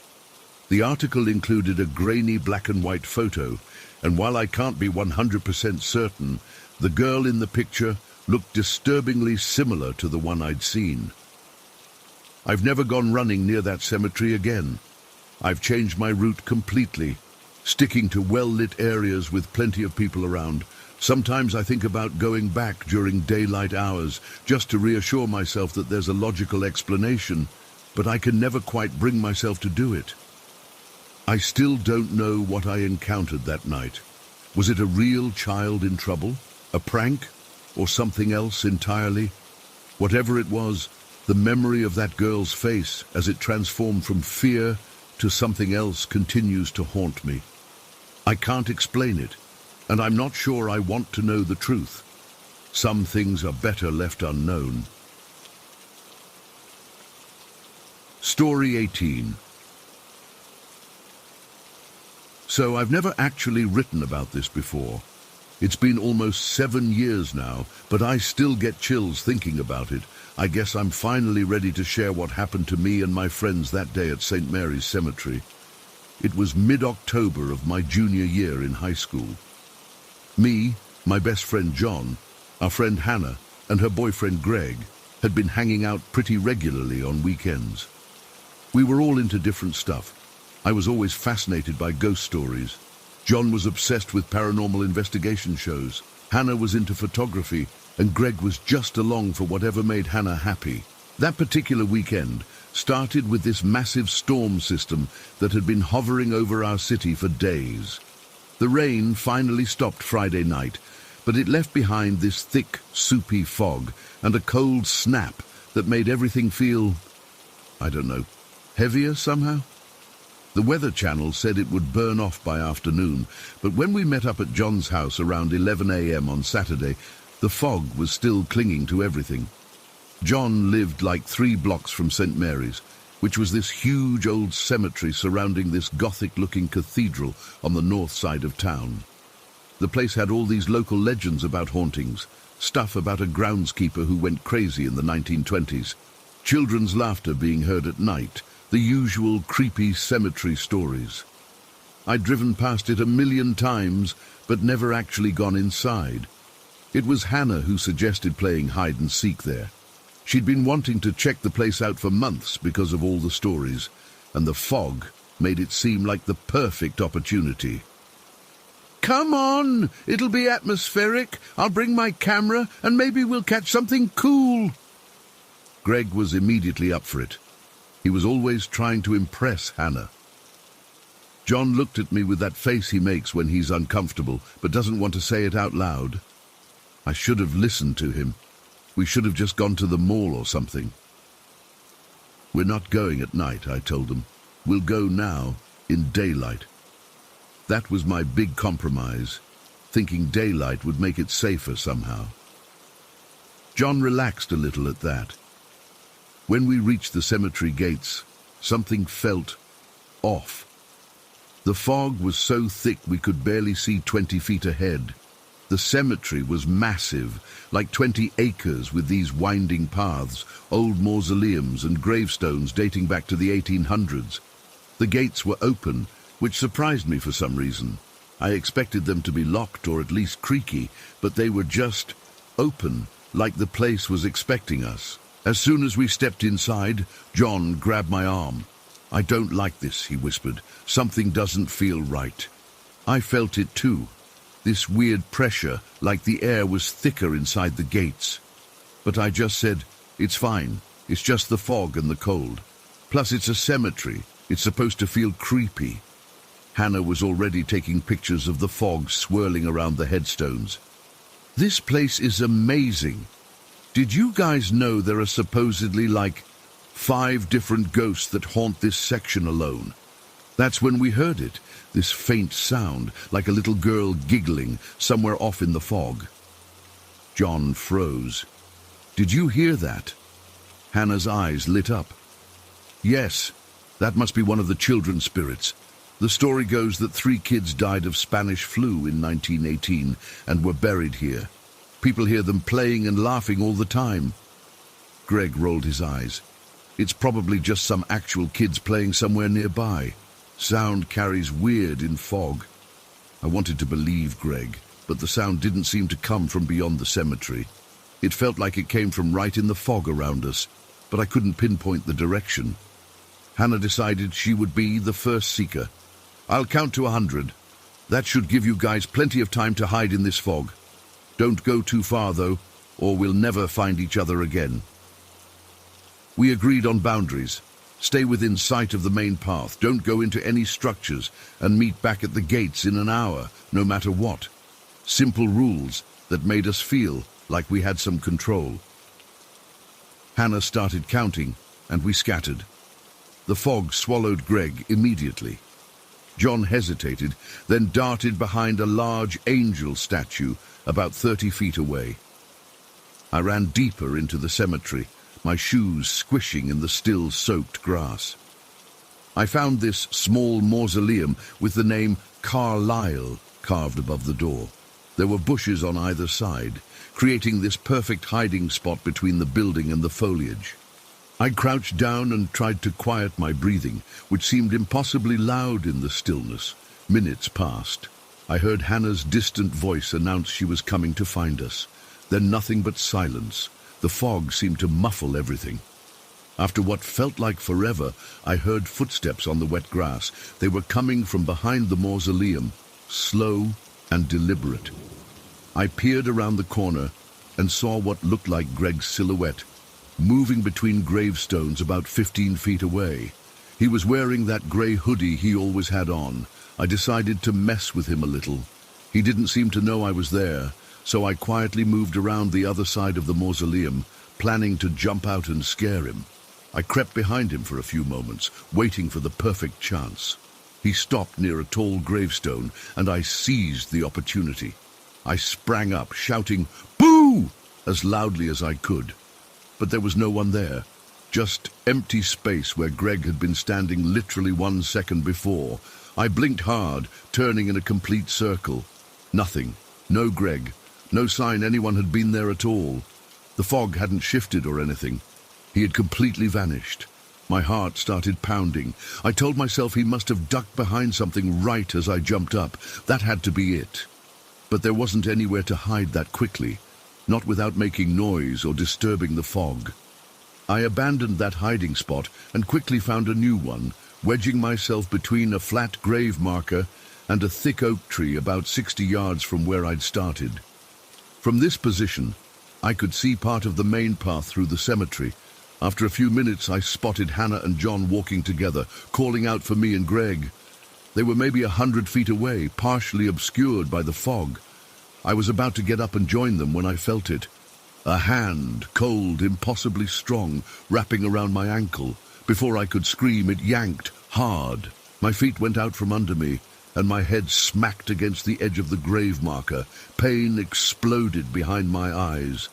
The article included a grainy black and white photo, and while I can't be 100% certain, the girl in the picture looked disturbingly similar to the one I'd seen. I've never gone running near that cemetery again. I've changed my route completely, sticking to well-lit areas with plenty of people around. Sometimes I think about going back during daylight hours just to reassure myself that there's a logical explanation, but I can never quite bring myself to do it. I still don't know what I encountered that night. Was it a real child in trouble? A prank? Or something else entirely? Whatever it was, the memory of that girl's face as it transformed from fear to something else continues to haunt me. I can't explain it, and I'm not sure I want to know the truth. Some things are better left unknown. Story 18. So I've never actually written about this before. It's been almost 7 years now, but I still get chills thinking about it. I guess I'm finally ready to share what happened to me and my friends that day at St. Mary's Cemetery. It was mid-October of my junior year in high school. Me, my best friend John, our friend Hannah, and her boyfriend Greg had been hanging out pretty regularly on weekends. We were all into different stuff. I was always fascinated by ghost stories. John was obsessed with paranormal investigation shows. Hannah was into photography, and Greg was just along for whatever made Hannah happy. That particular weekend started with this massive storm system that had been hovering over our city for days. The rain finally stopped Friday night, but it left behind this thick, soupy fog and a cold snap that made everything feel, I don't know, heavier somehow? The Weather Channel said it would burn off by afternoon, but when we met up at John's house around 11 a.m. on Saturday, the fog was still clinging to everything. John lived like 3 blocks from St. Mary's, which was this huge old cemetery surrounding this Gothic-looking cathedral on the north side of town. The place had all these local legends about hauntings, stuff about a groundskeeper who went crazy in the 1920s, children's laughter being heard at night, the usual creepy cemetery stories. I'd driven past it 1,000,000 times, but never actually gone inside. It was Hannah who suggested playing hide-and-seek there. She'd been wanting to check the place out for months because of all the stories, and the fog made it seem like the perfect opportunity. "Come on, it'll be atmospheric. I'll bring my camera and maybe we'll catch something cool." Greg was immediately up for it. He was always trying to impress Hannah. John looked at me with that face he makes when he's uncomfortable, but doesn't want to say it out loud. I should have listened to him. We should have just gone to the mall or something. We're not going at night, I told them. We'll go now, in daylight. That was my big compromise, thinking daylight would make it safer somehow. John relaxed a little at that. When we reached the cemetery gates, something felt off. The fog was so thick we could barely see 20 feet ahead. The cemetery was massive, like 20 acres, with these winding paths, old mausoleums and gravestones dating back to the 1800s. The gates were open, which surprised me for some reason. I expected them to be locked or at least creaky, but they were just open, like the place was expecting us. As soon as we stepped inside, John grabbed my arm. "I don't like this," he whispered. "Something doesn't feel right." I felt it too. This weird pressure, like the air was thicker inside the gates. But I just said, "It's fine. It's just the fog and the cold. Plus it's a cemetery. It's supposed to feel creepy." Hannah was already taking pictures of the fog swirling around the headstones. "This place is amazing. Did you guys know there are supposedly like 5 different ghosts that haunt this section alone?" That's when we heard it, this faint sound, like a little girl giggling, somewhere off in the fog. John froze. "Did you hear that?" Hannah's eyes lit up. "Yes, that must be one of the children's spirits. The story goes that 3 kids died of Spanish flu in 1918 and were buried here. People hear them playing and laughing all the time." Greg rolled his eyes. "It's probably just some actual kids playing somewhere nearby. Sound carries weird in fog." I wanted to believe Greg, but the sound didn't seem to come from beyond the cemetery. It felt like it came from right in the fog around us, but I couldn't pinpoint the direction. Hannah decided she would be the first seeker. "I'll count to 100. That should give you guys plenty of time to hide in this fog. Don't go too far, though, or we'll never find each other again." We agreed on boundaries. Stay within sight of the main path, don't go into any structures, and meet back at the gates in an hour, no matter what. Simple rules that made us feel like we had some control. Hannah started counting, and we scattered. The fog swallowed Greg immediately. John hesitated, then darted behind a large angel statue about 30 feet away. I ran deeper into the cemetery, my shoes squishing in the still soaked grass. I found this small mausoleum with the name Carlisle carved above the door. There were bushes on either side, creating this perfect hiding spot between the building and the foliage. I crouched down and tried to quiet my breathing, which seemed impossibly loud in the stillness. Minutes passed. I heard Hannah's distant voice announce she was coming to find us. Then nothing but silence. The fog seemed to muffle everything. After what felt like forever, I heard footsteps on the wet grass. They were coming from behind the mausoleum, slow and deliberate. I peered around the corner and saw what looked like Greg's silhouette, moving between gravestones about 15 feet away. He was wearing that grey hoodie he always had on. I decided to mess with him a little. He didn't seem to know I was there, so I quietly moved around the other side of the mausoleum, planning to jump out and scare him. I crept behind him for a few moments, waiting for the perfect chance. He stopped near a tall gravestone, and I seized the opportunity. I sprang up, shouting, "Boo!" as loudly as I could. But there was no one there, just empty space where Greg had been standing literally 1 second before. I blinked hard, turning in a complete circle. Nothing. No Greg. No sign anyone had been there at all. The fog hadn't shifted or anything. He had completely vanished. My heart started pounding. I told myself he must have ducked behind something right as I jumped up. That had to be it. But there wasn't anywhere to hide that quickly, not without making noise or disturbing the fog. I abandoned that hiding spot and quickly found a new one, wedging myself between a flat grave marker and a thick oak tree about 60 yards from where I'd started. From this position, I could see part of the main path through the cemetery. After a few minutes, I spotted Hannah and John walking together, calling out for me and Greg. They were maybe 100 feet away, partially obscured by the fog. I was about to get up and join them when I felt it. A hand, cold, impossibly strong, wrapping around my ankle. Before I could scream, it yanked, hard. My feet went out from under me, and my head smacked against the edge of the grave marker. Pain exploded behind my eyes.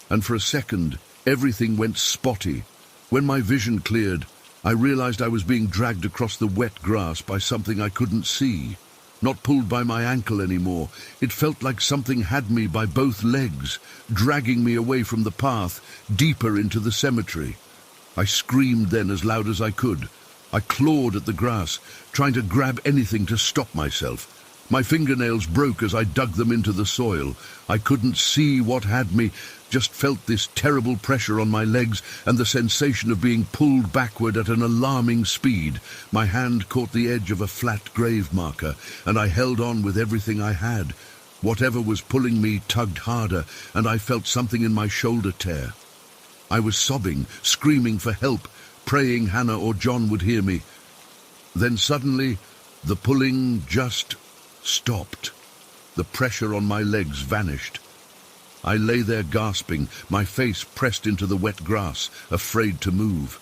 And for a second, everything went spotty. When my vision cleared, I realized I was being dragged across the wet grass by something I couldn't see. Not pulled by my ankle anymore. It felt like something had me by both legs, dragging me away from the path, deeper into the cemetery. I screamed then as loud as I could. I clawed at the grass, trying to grab anything to stop myself. My fingernails broke as I dug them into the soil. I couldn't see what had me, just felt this terrible pressure on my legs and the sensation of being pulled backward at an alarming speed. My hand caught the edge of a flat grave marker, and I held on with everything I had. Whatever was pulling me tugged harder, and I felt something in my shoulder tear. I was sobbing, screaming for help, praying Hannah or John would hear me. Then suddenly, the pulling just stopped. The pressure on my legs vanished. I lay there gasping, my face pressed into the wet grass, afraid to move.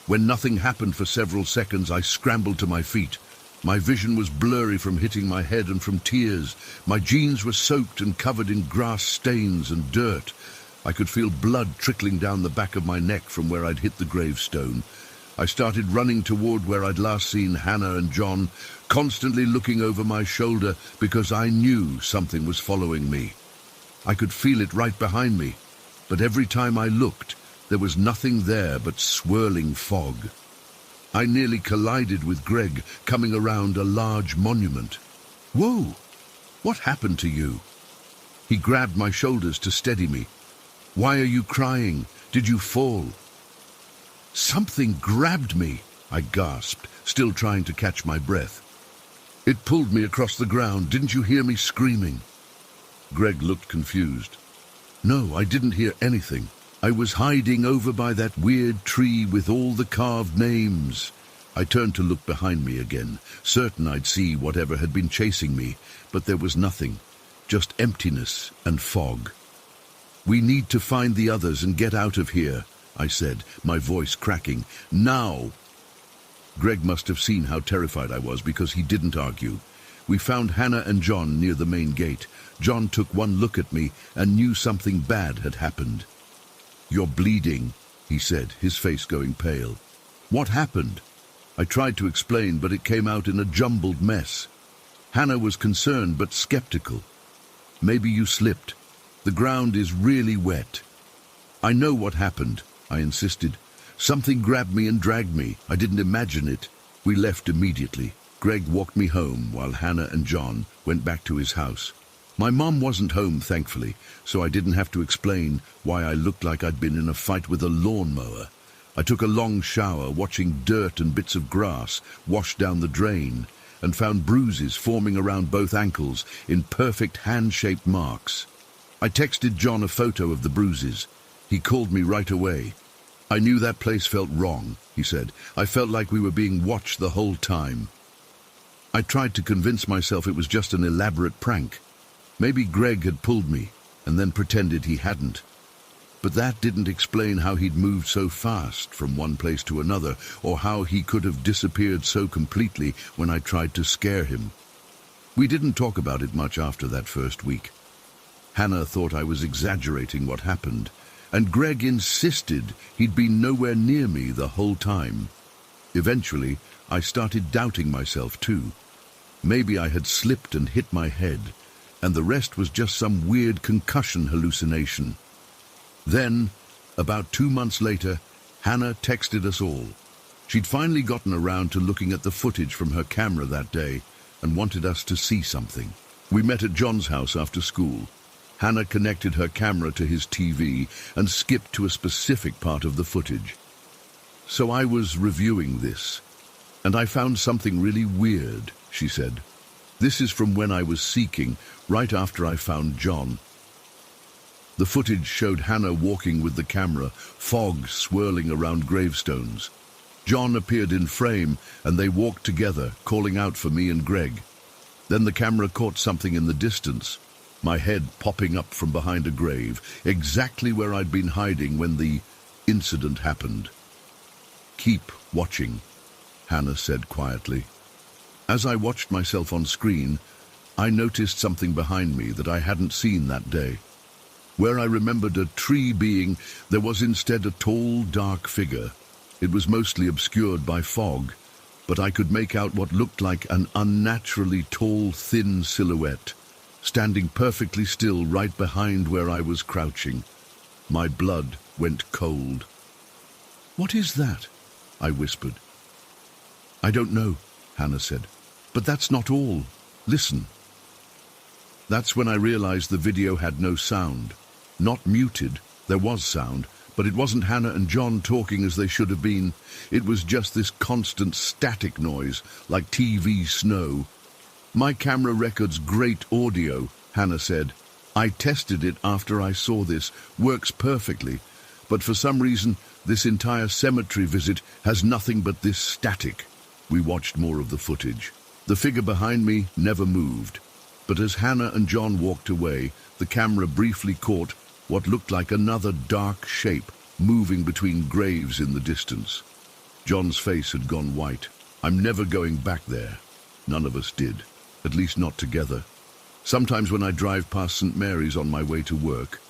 When nothing happened for several seconds, I scrambled to my feet. My vision was blurry from hitting my head and from tears. My jeans were soaked and covered in grass stains and dirt. I could feel blood trickling down the back of my neck from where I'd hit the gravestone. I started running toward where I'd last seen Hannah and John, constantly looking over my shoulder because I knew something was following me. I could feel it right behind me, but every time I looked, there was nothing there but swirling fog. I nearly collided with Greg, coming around a large monument. "Whoa! What happened to you?" He grabbed my shoulders to steady me. "Why are you crying? Did you fall?" "Something grabbed me," I gasped, still trying to catch my breath. "It pulled me across the ground. Didn't you hear me screaming?" Greg looked confused. "No, I didn't hear anything. I was hiding over by that weird tree with all the carved names." I turned to look behind me again, certain I'd see whatever had been chasing me, but there was nothing, just emptiness and fog. "We need to find the others and get out of here," I said, my voice cracking. "Now!" Greg must have seen how terrified I was because he didn't argue. We found Hannah and John near the main gate. John took one look at me and knew something bad had happened. "You're bleeding," he said, his face going pale. "What happened?" I tried to explain, but it came out in a jumbled mess. Hannah was concerned but skeptical. "Maybe you slipped. The ground is really wet." "I know what happened," I insisted. "Something grabbed me and dragged me. I didn't imagine it." We left immediately. Greg walked me home while Hannah and John went back to his house. My mom wasn't home, thankfully, so I didn't have to explain why I looked like I'd been in a fight with a lawnmower. I took a long shower, watching dirt and bits of grass wash down the drain, and found bruises forming around both ankles in perfect hand-shaped marks. I texted John a photo of the bruises. He called me right away. "I knew that place felt wrong," he said. "I felt like we were being watched the whole time." I tried to convince myself it was just an elaborate prank. Maybe Greg had pulled me and then pretended he hadn't. But that didn't explain how he'd moved so fast from one place to another, or how he could have disappeared so completely when I tried to scare him. We didn't talk about it much after that first week. Hannah thought I was exaggerating what happened, and Greg insisted he'd been nowhere near me the whole time. Eventually, I started doubting myself too. Maybe I had slipped and hit my head, and the rest was just some weird concussion hallucination. Then, about 2 months later, Hannah texted us all. She'd finally gotten around to looking at the footage from her camera that day and wanted us to see something. We met at John's house after school. Hannah connected her camera to his TV and skipped to a specific part of the footage. "So I was reviewing this, and I found something really weird," she said. "This is from when I was seeking, right after I found John." The footage showed Hannah walking with the camera, fog swirling around gravestones. John appeared in frame, and they walked together, calling out for me and Greg. Then the camera caught something in the distance. my head popping up from behind a grave, exactly where I'd been hiding when the incident happened. "Keep watching," Hannah said quietly. As I watched myself on screen, I noticed something behind me that I hadn't seen that day. Where I remembered a tree being, there was instead a tall, dark figure. It was mostly obscured by fog, but I could make out what looked like an unnaturally tall, thin silhouette, standing perfectly still right behind where I was crouching. My blood went cold. "What is that?" I whispered. "I don't know," Hannah said. "But that's not all. Listen." That's when I realized the video had no sound. Not muted, there was sound, but it wasn't Hannah and John talking as they should have been. It was just this constant static noise, like TV snow. "My camera records great audio," Hannah said. "I tested it after I saw this. Works perfectly. But for some reason, this entire cemetery visit has nothing but this static." We watched more of the footage. The figure behind me never moved. But as Hannah and John walked away, the camera briefly caught what looked like another dark shape moving between graves in the distance. John's face had gone white. "I'm never going back there." None of us did, at least not together. Sometimes when I drive past St. Mary's on my way to work,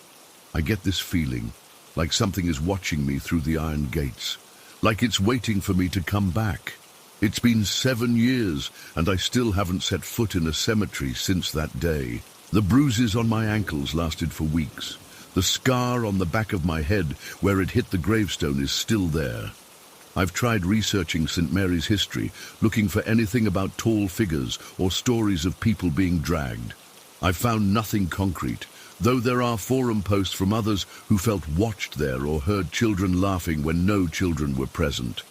I get this feeling, like something is watching me through the iron gates, like it's waiting for me to come back. It's been 7 years, and I still haven't set foot in a cemetery since that day. The bruises on my ankles lasted for weeks. The scar on the back of my head where it hit the gravestone is still there. I've tried researching St. Mary's history, looking for anything about tall figures or stories of people being dragged. I've found nothing concrete, though there are forum posts from others who felt watched there or heard children laughing when no children were present.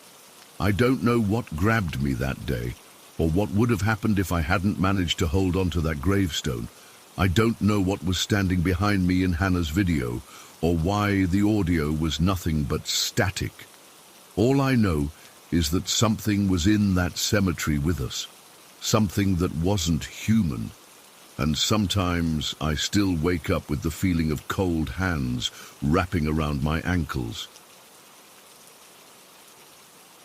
I don't know what grabbed me that day, or what would have happened if I hadn't managed to hold on to that gravestone. I don't know what was standing behind me in Hannah's video, or why the audio was nothing but static. All I know is that something was in that cemetery with us, something that wasn't human. And sometimes I still wake up with the feeling of cold hands wrapping around my ankles.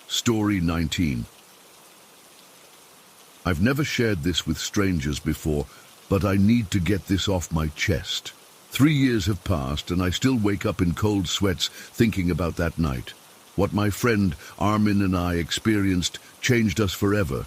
Story 19. I've never shared this with strangers before, but I need to get this off my chest. 3 years have passed, and I still wake up in cold sweats thinking about that night. What my friend Armin and I experienced changed us forever.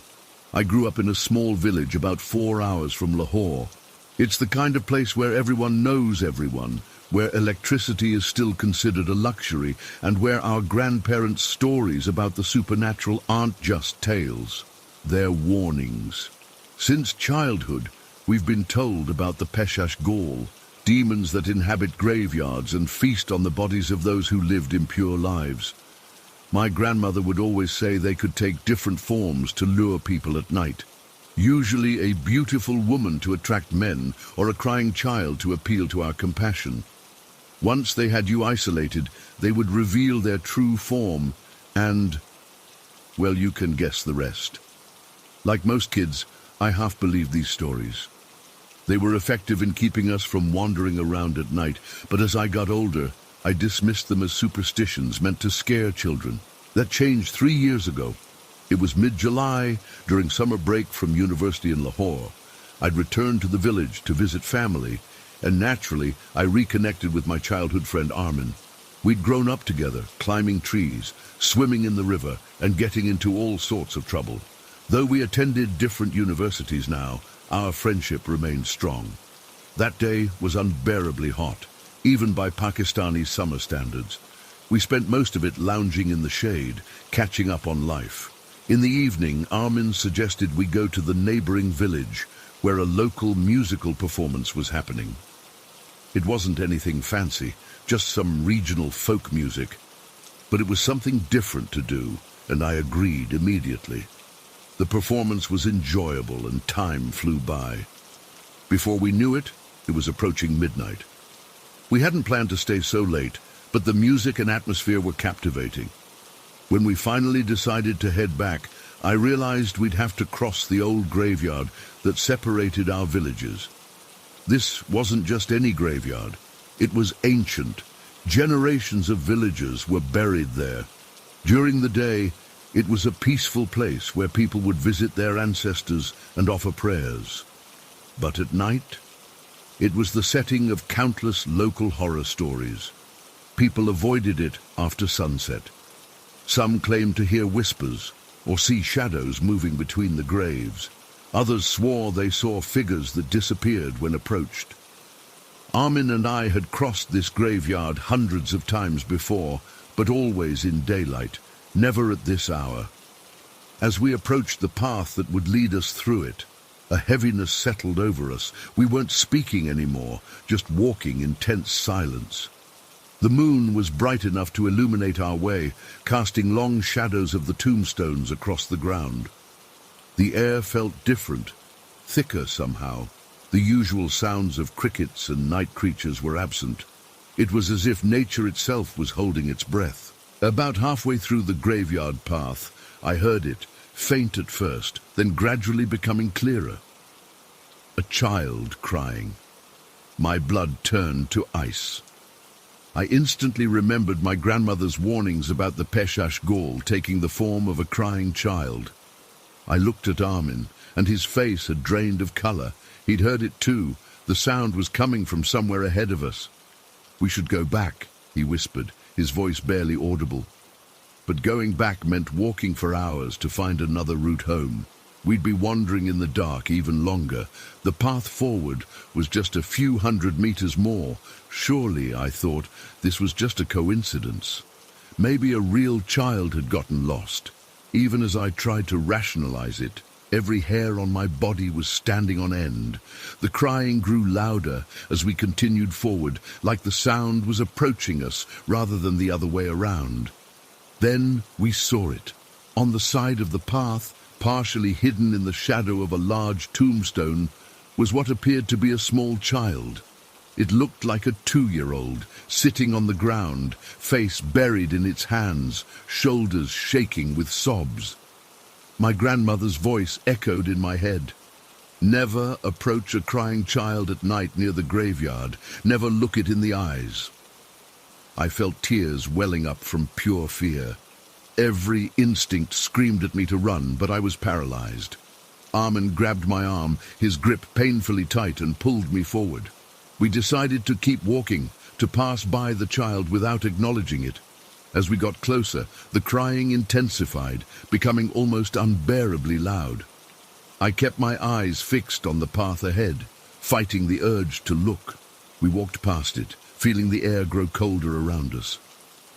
I grew up in a small village about 4 hours from Lahore. It's the kind of place where everyone knows everyone, where electricity is still considered a luxury, and where our grandparents' stories about the supernatural aren't just tales. They're warnings. Since childhood, we've been told about the Peshash Gaul, demons that inhabit graveyards and feast on the bodies of those who lived impure lives. My grandmother would always say they could take different forms to lure people at night. Usually a beautiful woman to attract men, or a crying child to appeal to our compassion. Once they had you isolated, they would reveal their true form, and, well, you can guess the rest. Like most kids, I half believed these stories. They were effective in keeping us from wandering around at night, but as I got older, I dismissed them as superstitions meant to scare children. That changed 3 years ago. It was mid-July, during summer break from university in Lahore. I'd returned to the village to visit family, and naturally, I reconnected with my childhood friend Armin. We'd grown up together, climbing trees, swimming in the river, and getting into all sorts of trouble. Though we attended different universities now, our friendship remained strong. That day was unbearably hot, even by Pakistani summer standards. We spent most of it lounging in the shade, catching up on life. In the evening, Armin suggested we go to the neighboring village, where a local musical performance was happening. It wasn't anything fancy, just some regional folk music. But it was something different to do, and I agreed immediately. The performance was enjoyable, and time flew by. Before we knew it, it was approaching midnight. We hadn't planned to stay so late, but the music and atmosphere were captivating. When we finally decided to head back, I realized we'd have to cross the old graveyard that separated our villages. This wasn't just any graveyard. It was ancient. Generations of villagers were buried there. During the day, it was a peaceful place where people would visit their ancestors and offer prayers. But at night, it was the setting of countless local horror stories. People avoided it after sunset. Some claimed to hear whispers or see shadows moving between the graves. Others swore they saw figures that disappeared when approached. Armin and I had crossed this graveyard hundreds of times before, but always in daylight, never at this hour. As we approached the path that would lead us through it, a heaviness settled over us. We weren't speaking anymore, just walking in tense silence. The moon was bright enough to illuminate our way, casting long shadows of the tombstones across the ground. The air felt different, thicker somehow. The usual sounds of crickets and night creatures were absent. It was as if nature itself was holding its breath. About halfway through the graveyard path, I heard it, faint at first, then gradually becoming clearer. A child crying. My blood turned to ice. I instantly remembered my grandmother's warnings about the Peshash Gaul taking the form of a crying child. I looked at Armin, and his face had drained of color. He'd heard it too. The sound was coming from somewhere ahead of us. "We should go back," he whispered, his voice barely audible. But going back meant walking for hours to find another route home. We'd be wandering in the dark even longer. The path forward was just a few hundred meters more. Surely, I thought, this was just a coincidence. Maybe a real child had gotten lost. Even as I tried to rationalize it, every hair on my body was standing on end. The crying grew louder as we continued forward, like the sound was approaching us rather than the other way around. Then we saw it. On the side of the path, partially hidden in the shadow of a large tombstone, was what appeared to be a small child. It looked like a 2-year-old, sitting on the ground, face buried in its hands, shoulders shaking with sobs. My grandmother's voice echoed in my head. Never approach a crying child at night near the graveyard. Never look it in the eyes. I felt tears welling up from pure fear. Every instinct screamed at me to run, but I was paralyzed. Armin grabbed my arm, his grip painfully tight, and pulled me forward. We decided to keep walking, to pass by the child without acknowledging it. As we got closer, the crying intensified, becoming almost unbearably loud. I kept my eyes fixed on the path ahead, fighting the urge to look. We walked past it, feeling the air grow colder around us.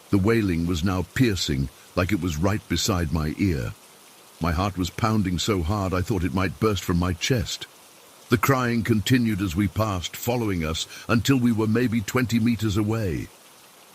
The wailing was now piercing, like it was right beside my ear. My heart was pounding so hard I thought it might burst from my chest. The crying continued as we passed, following us until we were maybe 20 meters away.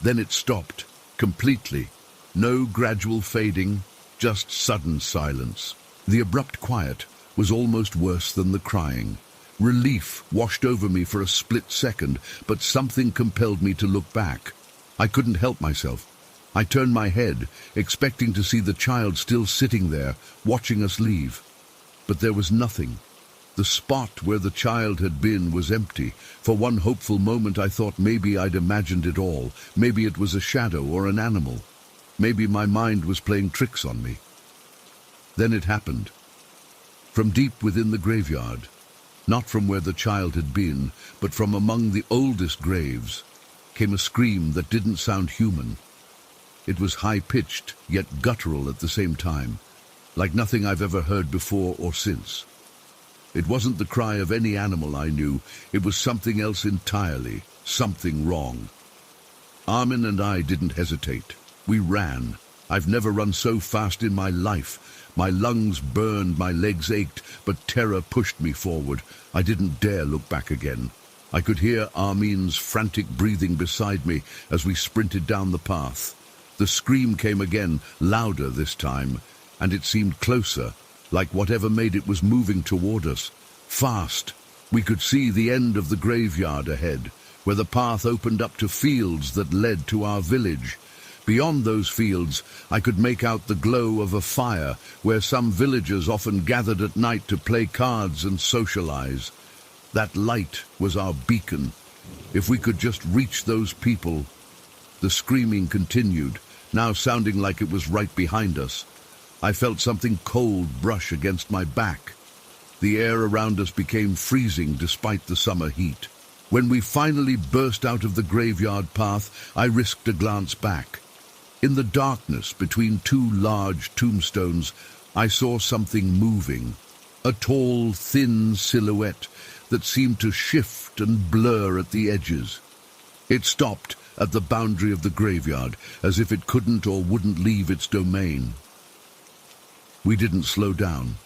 Then it stopped, completely. No gradual fading, just sudden silence. The abrupt quiet was almost worse than the crying. Relief washed over me for a split second, but something compelled me to look back. I couldn't help myself. I turned my head, expecting to see the child still sitting there, watching us leave. But there was nothing. The spot where the child had been was empty. For one hopeful moment I thought maybe I'd imagined it all. Maybe it was a shadow or an animal. Maybe my mind was playing tricks on me. Then it happened. From deep within the graveyard, not from where the child had been, but from among the oldest graves, came a scream that didn't sound human. It was high-pitched, yet guttural at the same time, like nothing I've ever heard before or since. It wasn't the cry of any animal I knew. It was something else entirely, something wrong. Armin and I didn't hesitate. We ran. I've never run so fast in my life. My lungs burned, my legs ached, but terror pushed me forward. I didn't dare look back again. I could hear Armin's frantic breathing beside me as we sprinted down the path. The scream came again, louder this time, and it seemed closer, like whatever made it was moving toward us. Fast. We could see the end of the graveyard ahead, where the path opened up to fields that led to our village. Beyond those fields, I could make out the glow of a fire, where some villagers often gathered at night to play cards and socialize. That light was our beacon. If we could just reach those people. The screaming continued, now sounding like it was right behind us. I felt something cold brush against my back. The air around us became freezing despite the summer heat. When we finally burst out of the graveyard path, I risked a glance back. In the darkness between two large tombstones, I saw something moving. A tall, thin silhouette that seemed to shift and blur at the edges. It stopped at the boundary of the graveyard, as if it couldn't or wouldn't leave its domain. We didn't slow down.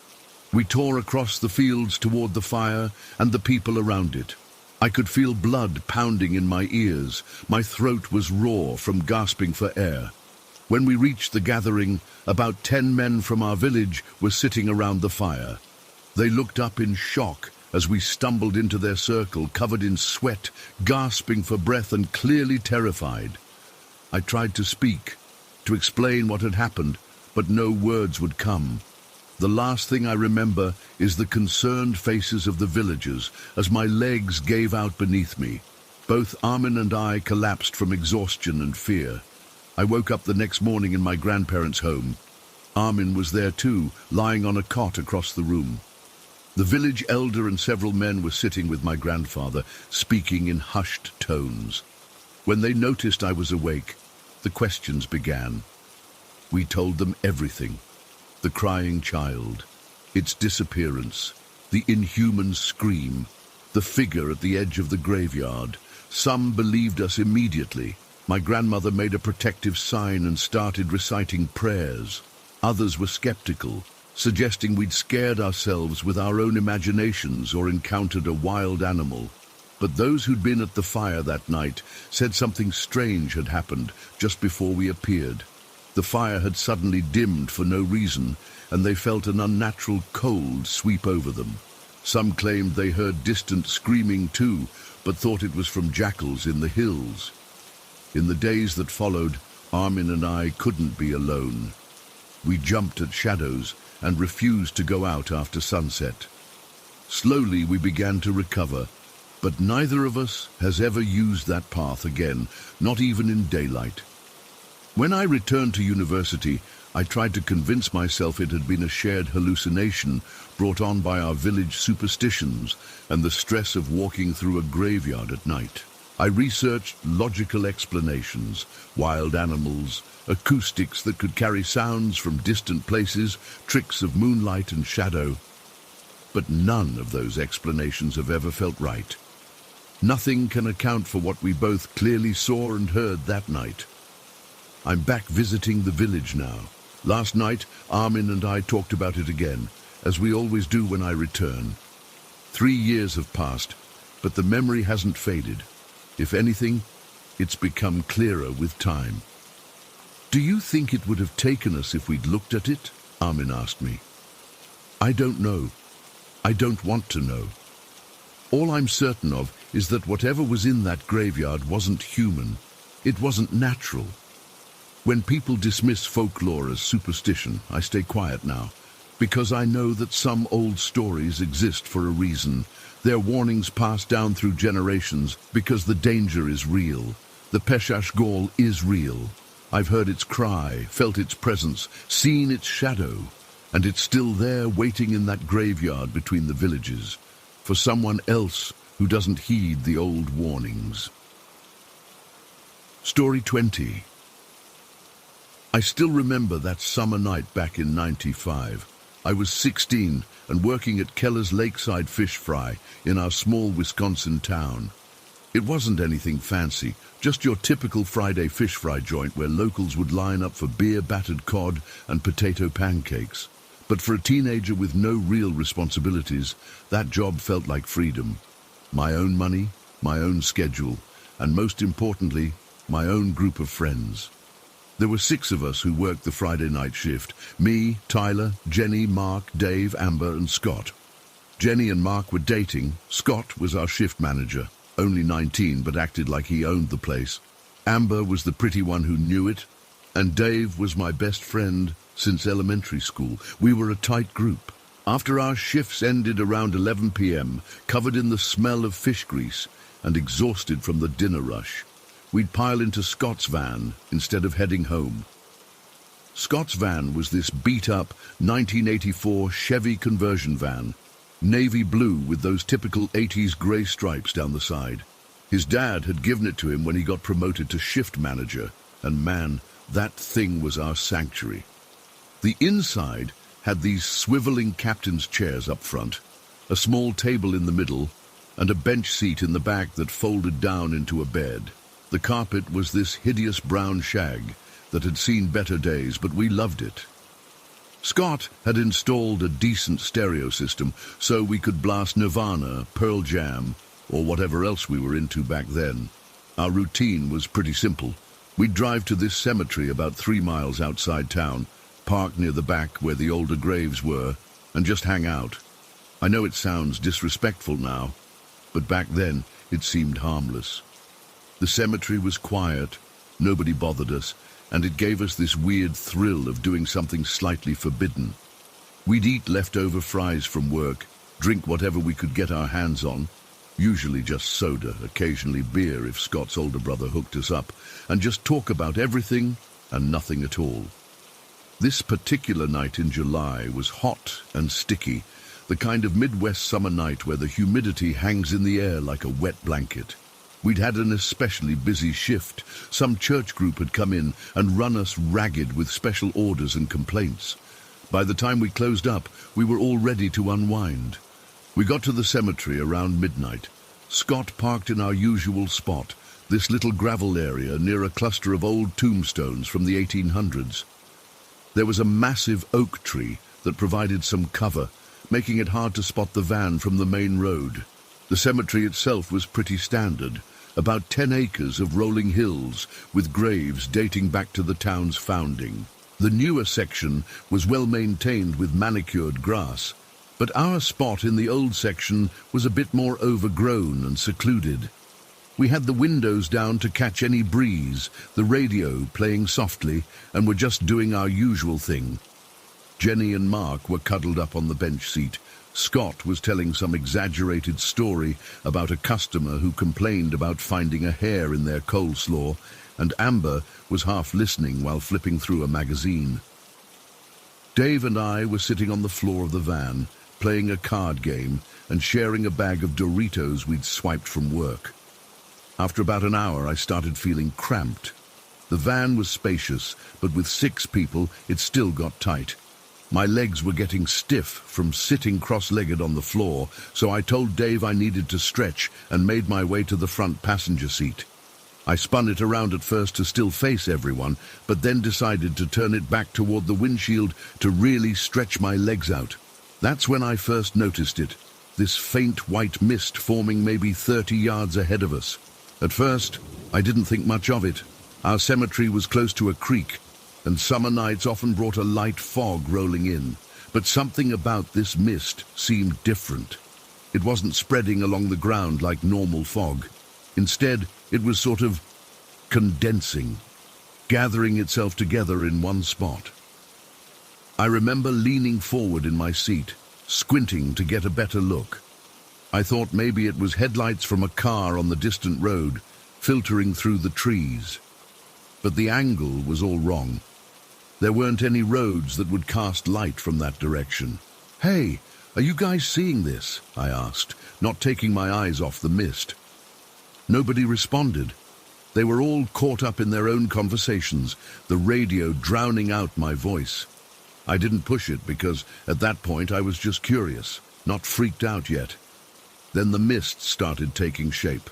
We tore across the fields toward the fire and the people around it. I could feel blood pounding in my ears. My throat was raw from gasping for air. When we reached the gathering, about 10 men from our village were sitting around the fire. They looked up in shock as we stumbled into their circle, covered in sweat, gasping for breath and clearly terrified. I tried to speak, to explain what had happened, but no words would come. The last thing I remember is the concerned faces of the villagers as my legs gave out beneath me. Both Armin and I collapsed from exhaustion and fear. I woke up the next morning in my grandparents' home. Armin was there too, lying on a cot across the room. The village elder and several men were sitting with my grandfather, speaking in hushed tones. When they noticed I was awake, the questions began. We told them everything. The crying child, its disappearance, the inhuman scream, the figure at the edge of the graveyard. Some believed us immediately. My grandmother made a protective sign and started reciting prayers. Others were skeptical, suggesting we'd scared ourselves with our own imaginations or encountered a wild animal. But those who'd been at the fire that night said something strange had happened just before we appeared. The fire had suddenly dimmed for no reason, and they felt an unnatural cold sweep over them. Some claimed they heard distant screaming too, but thought it was from jackals in the hills. In the days that followed, Armin and I couldn't be alone. We jumped at shadows and refused to go out after sunset. Slowly we began to recover, but neither of us has ever used that path again, not even in daylight. When I returned to university, I tried to convince myself it had been a shared hallucination brought on by our village superstitions and the stress of walking through a graveyard at night. I researched logical explanations, wild animals, acoustics that could carry sounds from distant places, tricks of moonlight and shadow. But none of those explanations have ever felt right. Nothing can account for what we both clearly saw and heard that night. I'm back visiting the village now. Last night, Armin and I talked about it again, as we always do when I return. 3 years have passed, but the memory hasn't faded. If anything, it's become clearer with time. Do you think it would have taken us if we'd looked at it? Armin asked me. I don't know. I don't want to know. All I'm certain of is that whatever was in that graveyard wasn't human. It wasn't natural. When people dismiss folklore as superstition, I stay quiet now, because I know that some old stories exist for a reason. Their warnings passed down through generations because the danger is real. The Peshash Gol is real. I've heard its cry, felt its presence, seen its shadow, and it's still there waiting in that graveyard between the villages, for someone else who doesn't heed the old warnings. Story 20. I still remember that summer night back in '95. I was 16 and working at Keller's Lakeside Fish Fry in our small Wisconsin town. It wasn't anything fancy, just your typical Friday fish fry joint where locals would line up for beer-battered cod and potato pancakes. But for a teenager with no real responsibilities, that job felt like freedom. My own money, my own schedule, and most importantly, my own group of friends. There were 6 of us who worked the Friday night shift. Me, Tyler, Jenny, Mark, Dave, Amber, and Scott. Jenny and Mark were dating. Scott was our shift manager, only 19 but acted like he owned the place. Amber was the pretty one who knew it, and Dave was my best friend since elementary school. We were a tight group. After our shifts ended around 11 p.m., covered in the smell of fish grease and exhausted from the dinner rush, we'd pile into Scott's van instead of heading home. Scott's van was this beat-up 1984 Chevy conversion van, navy blue with those typical 80s grey stripes down the side. His dad had given it to him when he got promoted to shift manager, and man, that thing was our sanctuary. The inside had these swiveling captain's chairs up front, a small table in the middle, and a bench seat in the back that folded down into a bed. The carpet was this hideous brown shag that had seen better days, but we loved it. Scott had installed a decent stereo system so we could blast Nirvana, Pearl Jam, or whatever else we were into back then. Our routine was pretty simple. We'd drive to this cemetery about 3 miles outside town, park near the back where the older graves were, and just hang out. I know it sounds disrespectful now, but back then it seemed harmless. The cemetery was quiet, nobody bothered us, and it gave us this weird thrill of doing something slightly forbidden. We'd eat leftover fries from work, drink whatever we could get our hands on, usually just soda, occasionally beer if Scott's older brother hooked us up, and just talk about everything and nothing at all. This particular night in July was hot and sticky, the kind of Midwest summer night where the humidity hangs in the air like a wet blanket. We'd had an especially busy shift. Some church group had come in and run us ragged with special orders and complaints. By the time we closed up, we were all ready to unwind. We got to the cemetery around midnight. Scott parked in our usual spot, this little gravel area near a cluster of old tombstones from the 1800s. There was a massive oak tree that provided some cover, making it hard to spot the van from the main road. The cemetery itself was pretty standard, about 10 acres of rolling hills with graves dating back to the town's founding. The newer section was well maintained with manicured grass, but our spot in the old section was a bit more overgrown and secluded. We had the windows down to catch any breeze, the radio playing softly, and were just doing our usual thing. Jenny and Mark were cuddled up on the bench seat. Scott was telling some exaggerated story about a customer who complained about finding a hair in their coleslaw, and Amber was half listening while flipping through a magazine. Dave and I were sitting on the floor of the van, playing a card game and sharing a bag of Doritos we'd swiped from work. After about an hour, I started feeling cramped. The van was spacious, but with 6 people, it still got tight. My legs were getting stiff from sitting cross-legged on the floor, so I told Dave I needed to stretch and made my way to the front passenger seat. I spun it around at first to still face everyone, but then decided to turn it back toward the windshield to really stretch my legs out. That's when I first noticed it, this faint white mist forming maybe 30 yards ahead of us. At first, I didn't think much of it. Our cemetery was close to a creek, and summer nights often brought a light fog rolling in. But something about this mist seemed different. It wasn't spreading along the ground like normal fog. Instead, it was sort of condensing, gathering itself together in one spot. I remember leaning forward in my seat, squinting to get a better look. I thought maybe it was headlights from a car on the distant road, filtering through the trees. But the angle was all wrong. There weren't any roads that would cast light from that direction. "Hey, are you guys seeing this?" I asked, not taking my eyes off the mist. Nobody responded. They were all caught up in their own conversations, the radio drowning out my voice. I didn't push it because at that point I was just curious, not freaked out yet. Then the mist started taking shape.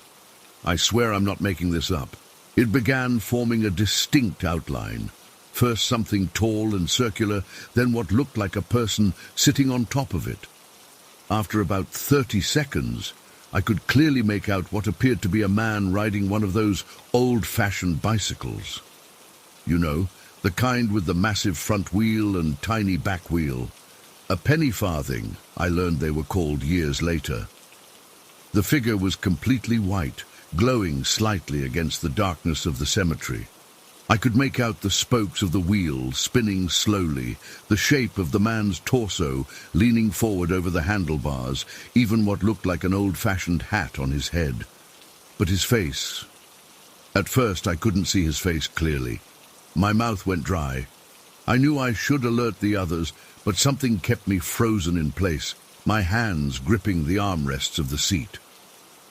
I swear I'm not making this up. It began forming a distinct outline. First something tall and circular, then what looked like a person sitting on top of it. After about 30 seconds, I could clearly make out what appeared to be a man riding one of those old-fashioned bicycles. You know, the kind with the massive front wheel and tiny back wheel. A penny farthing, I learned they were called years later. The figure was completely white, glowing slightly against the darkness of the cemetery. I could make out the spokes of the wheel spinning slowly, the shape of the man's torso leaning forward over the handlebars, even what looked like an old-fashioned hat on his head. But his face... At first I couldn't see his face clearly. My mouth went dry. I knew I should alert the others, but something kept me frozen in place, my hands gripping the armrests of the seat.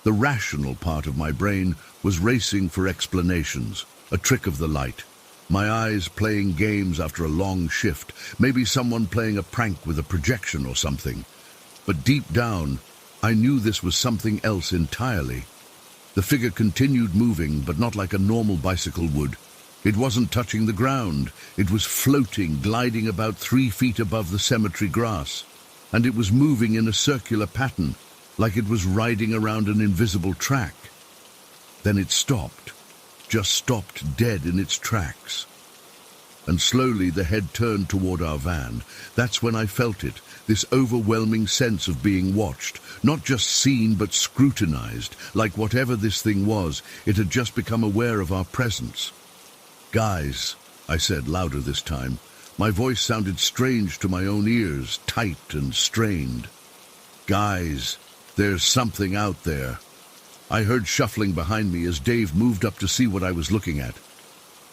The rational part of my brain was racing for explanations, a trick of the light. My eyes playing games after a long shift, maybe someone playing a prank with a projection or something. But deep down, I knew this was something else entirely. The figure continued moving, but not like a normal bicycle would. It wasn't touching the ground. It was floating, gliding about 3 feet above the cemetery grass. And it was moving in a circular pattern, like it was riding around an invisible track. Then it stopped, just stopped dead in its tracks. And slowly the head turned toward our van. That's when I felt it, this overwhelming sense of being watched, not just seen but scrutinized, like whatever this thing was, it had just become aware of our presence. "Guys," I said louder this time. My voice sounded strange to my own ears, tight and strained. "Guys, there's something out there." I heard shuffling behind me as Dave moved up to see what I was looking at.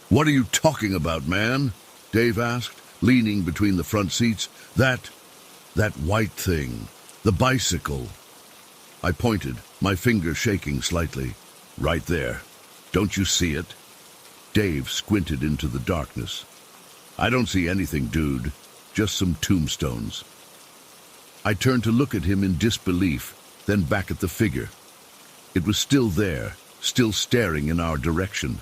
"What are you talking about, man?" Dave asked, leaning between the front seats. That white thing. The bicycle." I pointed, my finger shaking slightly. "Right there. Don't you see it?" Dave squinted into the darkness. "I don't see anything, dude. Just some tombstones." I turned to look at him in disbelief, then back at the figure. It was still there, still staring in our direction.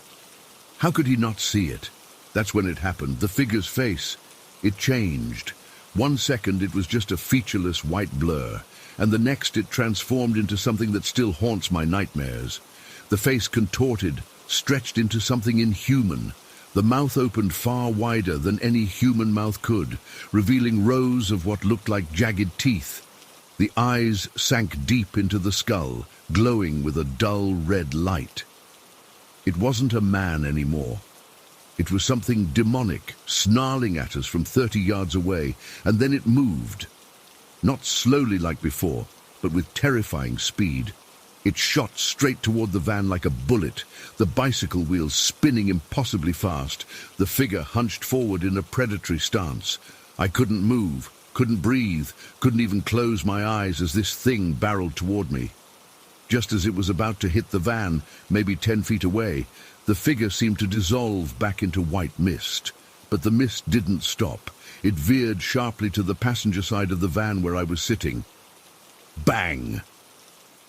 How could he not see it? That's when it happened. The figure's face. It changed. 1 second it was just a featureless white blur, and the next it transformed into something that still haunts my nightmares. The face contorted, stretched into something inhuman. The mouth opened far wider than any human mouth could, revealing rows of what looked like jagged teeth. The eyes sank deep into the skull, glowing with a dull red light. It wasn't a man anymore. It was something demonic, snarling at us from 30 yards away, and then it moved. Not slowly like before, but with terrifying speed. It shot straight toward the van like a bullet, the bicycle wheels spinning impossibly fast, the figure hunched forward in a predatory stance. I couldn't move, couldn't breathe, couldn't even close my eyes as this thing barreled toward me. Just as it was about to hit the van, maybe 10 feet away, the figure seemed to dissolve back into white mist. But the mist didn't stop. It veered sharply to the passenger side of the van where I was sitting. Bang!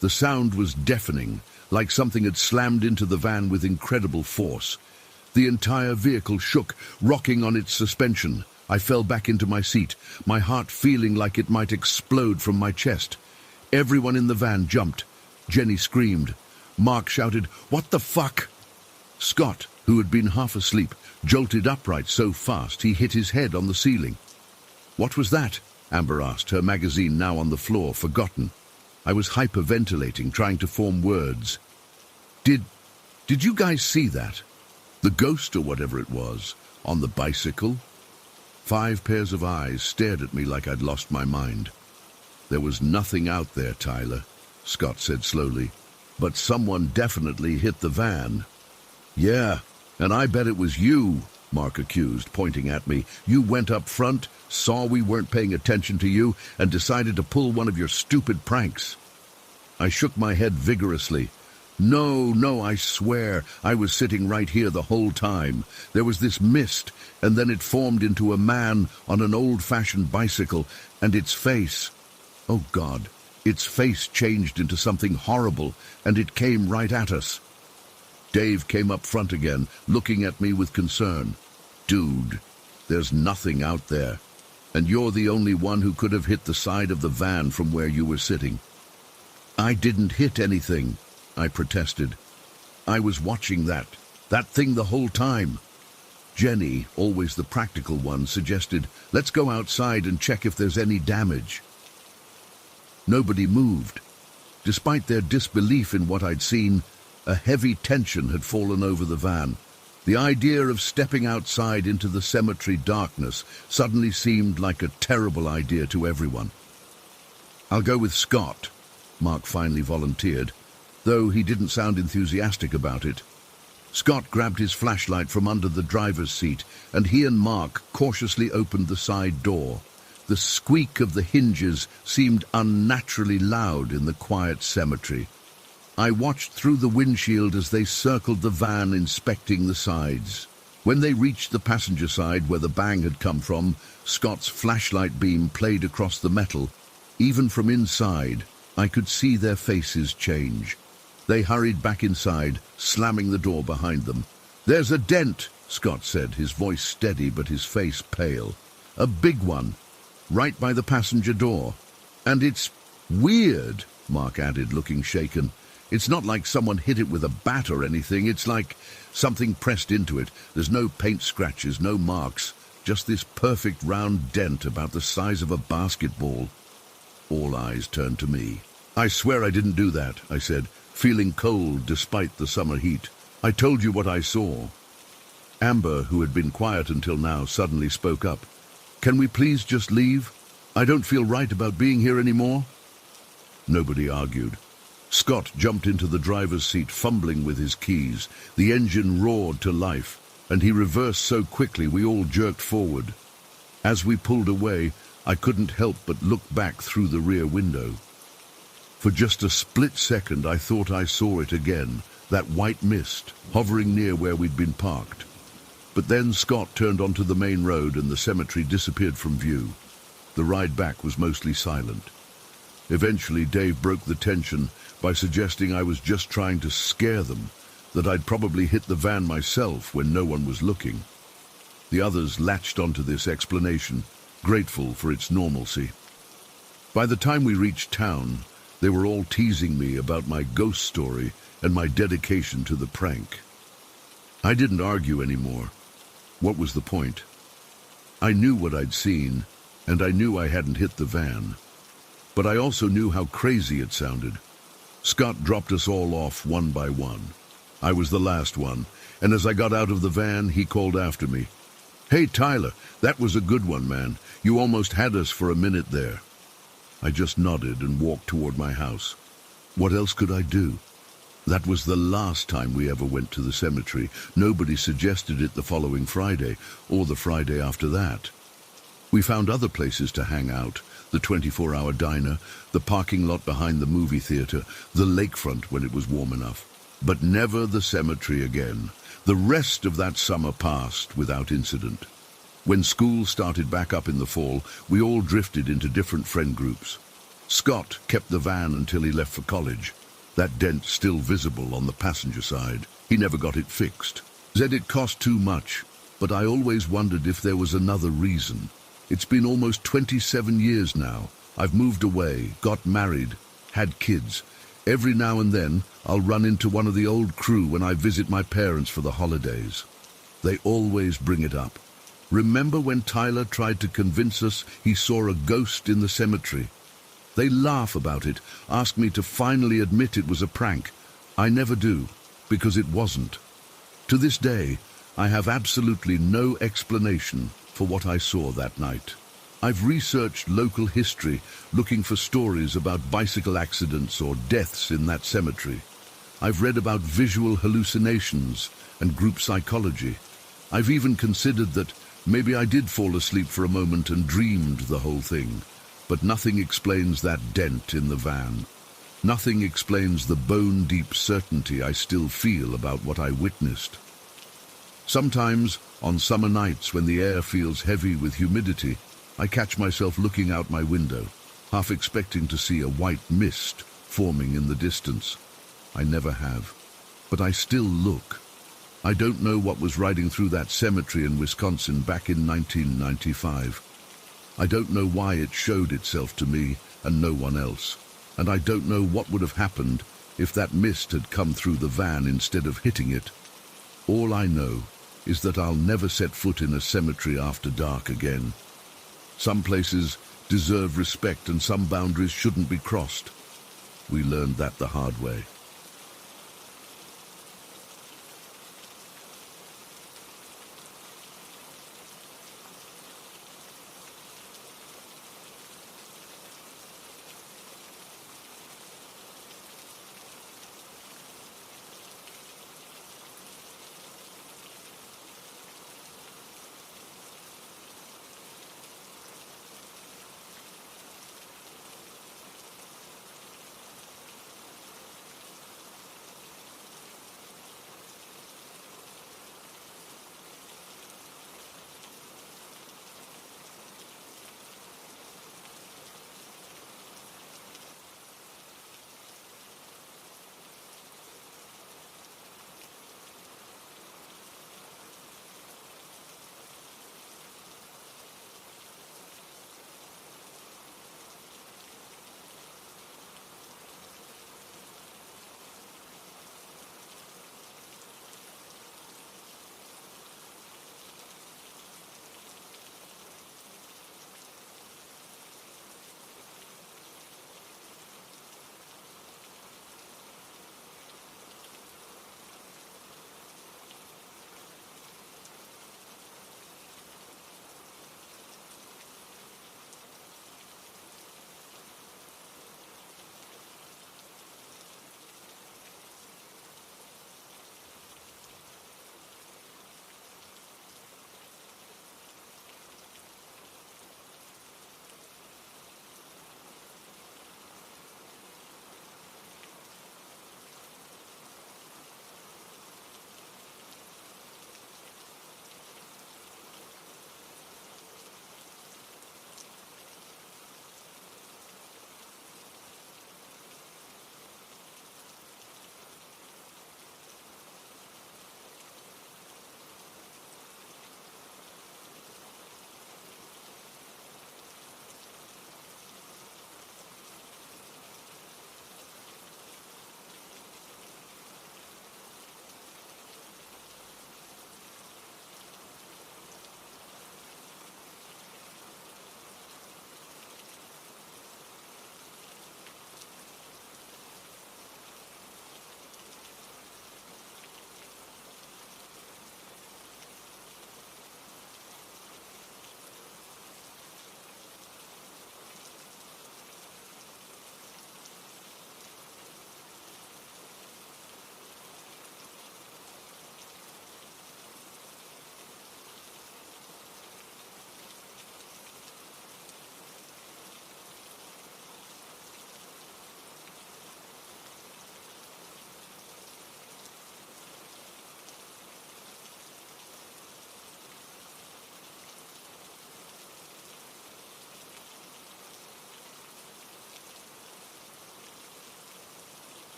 The sound was deafening, like something had slammed into the van with incredible force. The entire vehicle shook, rocking on its suspension. I fell back into my seat, my heart feeling like it might explode from my chest. Everyone in the van jumped. Jenny screamed. Mark shouted, "What the fuck?" Scott, who had been half asleep, jolted upright so fast he hit his head on the ceiling. "What was that?" Amber asked, her magazine now on the floor, forgotten. I was hyperventilating, trying to form words. Did you guys see that? The ghost or whatever it was, on the bicycle?" 5 pairs of eyes stared at me like I'd lost my mind. "There was nothing out there, Tyler," Scott said slowly. "But someone definitely hit the van." "Yeah, and I bet it was you," Mark accused, pointing at me. "You went up front, saw we weren't paying attention to you, and decided to pull one of your stupid pranks." I shook my head vigorously. No, I swear, I was sitting right here the whole time. There was this mist, and then it formed into a man on an old-fashioned bicycle, and its face... Oh, God, its face changed into something horrible, and it came right at us. Dave came up front again, looking at me with concern. "Dude, there's nothing out there, and you're the only one who could have hit the side of the van from where you were sitting." "I didn't hit anything," I protested. "I was watching that thing the whole time." Jenny, always the practical one, suggested, "Let's go outside and check if there's any damage." Nobody moved. Despite their disbelief in what I'd seen, a heavy tension had fallen over the van. The idea of stepping outside into the cemetery darkness suddenly seemed like a terrible idea to everyone. "I'll go with Scott," Mark finally volunteered, though he didn't sound enthusiastic about it. Scott grabbed his flashlight from under the driver's seat, and he and Mark cautiously opened the side door. The squeak of the hinges seemed unnaturally loud in the quiet cemetery. I watched through the windshield as they circled the van, inspecting the sides. When they reached the passenger side where the bang had come from, Scott's flashlight beam played across the metal. Even from inside, I could see their faces change. They hurried back inside, slamming the door behind them. "There's a dent," Scott said, his voice steady but his face pale. "A big one, right by the passenger door. And it's weird," Mark added, looking shaken. "It's not like someone hit it with a bat or anything. It's like something pressed into it. There's no paint scratches, no marks, just this perfect round dent about the size of a basketball." All eyes turned to me. "I swear I didn't do that," I said, feeling cold despite the summer heat. "I told you what I saw." Amber, who had been quiet until now, suddenly spoke up. "Can we please just leave? I don't feel right about being here anymore." Nobody argued. Scott jumped into the driver's seat, fumbling with his keys. The engine roared to life, and he reversed so quickly we all jerked forward. As we pulled away, I couldn't help but look back through the rear window. For just a split second, I thought I saw it again, that white mist hovering near where we'd been parked. But then Scott turned onto the main road and the cemetery disappeared from view. The ride back was mostly silent. Eventually, Dave broke the tension by suggesting I was just trying to scare them, that I'd probably hit the van myself when no one was looking. The others latched onto this explanation, grateful for its normalcy. By the time we reached town, they were all teasing me about my ghost story and my dedication to the prank. I didn't argue anymore. What was the point? I knew what I'd seen, and I knew I hadn't hit the van. But I also knew how crazy it sounded. Scott dropped us all off one by one. I was the last one, and as I got out of the van, he called after me. "Hey, Tyler, that was a good one, man. You almost had us for a minute there." I just nodded and walked toward my house. What else could I do? That was the last time we ever went to the cemetery. Nobody suggested it the following Friday, or the Friday after that. We found other places to hang out, the 24-hour diner, the parking lot behind the movie theater, the lakefront when it was warm enough. But never the cemetery again. The rest of that summer passed without incident. When school started back up in the fall, we all drifted into different friend groups. Scott kept the van until he left for college. That dent still visible on the passenger side. He never got it fixed. Said it cost too much, but I always wondered if there was another reason. It's been almost 27 years now. I've moved away, got married, had kids. Every now and then, I'll run into one of the old crew when I visit my parents for the holidays. They always bring it up. Remember when Tyler tried to convince us he saw a ghost in the cemetery? They laugh about it, ask me to finally admit it was a prank. I never do, because it wasn't. To this day, I have absolutely no explanation for what I saw that night. I've researched local history, looking for stories about bicycle accidents or deaths in that cemetery. I've read about visual hallucinations and group psychology. I've even considered that maybe I did fall asleep for a moment and dreamed the whole thing. But nothing explains that dent in the van. Nothing explains the bone-deep certainty I still feel about what I witnessed. Sometimes, on summer nights when the air feels heavy with humidity, I catch myself looking out my window, half expecting to see a white mist forming in the distance. I never have, but I still look. I don't know what was riding through that cemetery in Wisconsin back in 1995. I don't know why it showed itself to me and no one else, and I don't know what would have happened if that mist had come through the van instead of hitting it. All I know is that I'll never set foot in a cemetery after dark again. Some places deserve respect and some boundaries shouldn't be crossed. We learned that the hard way.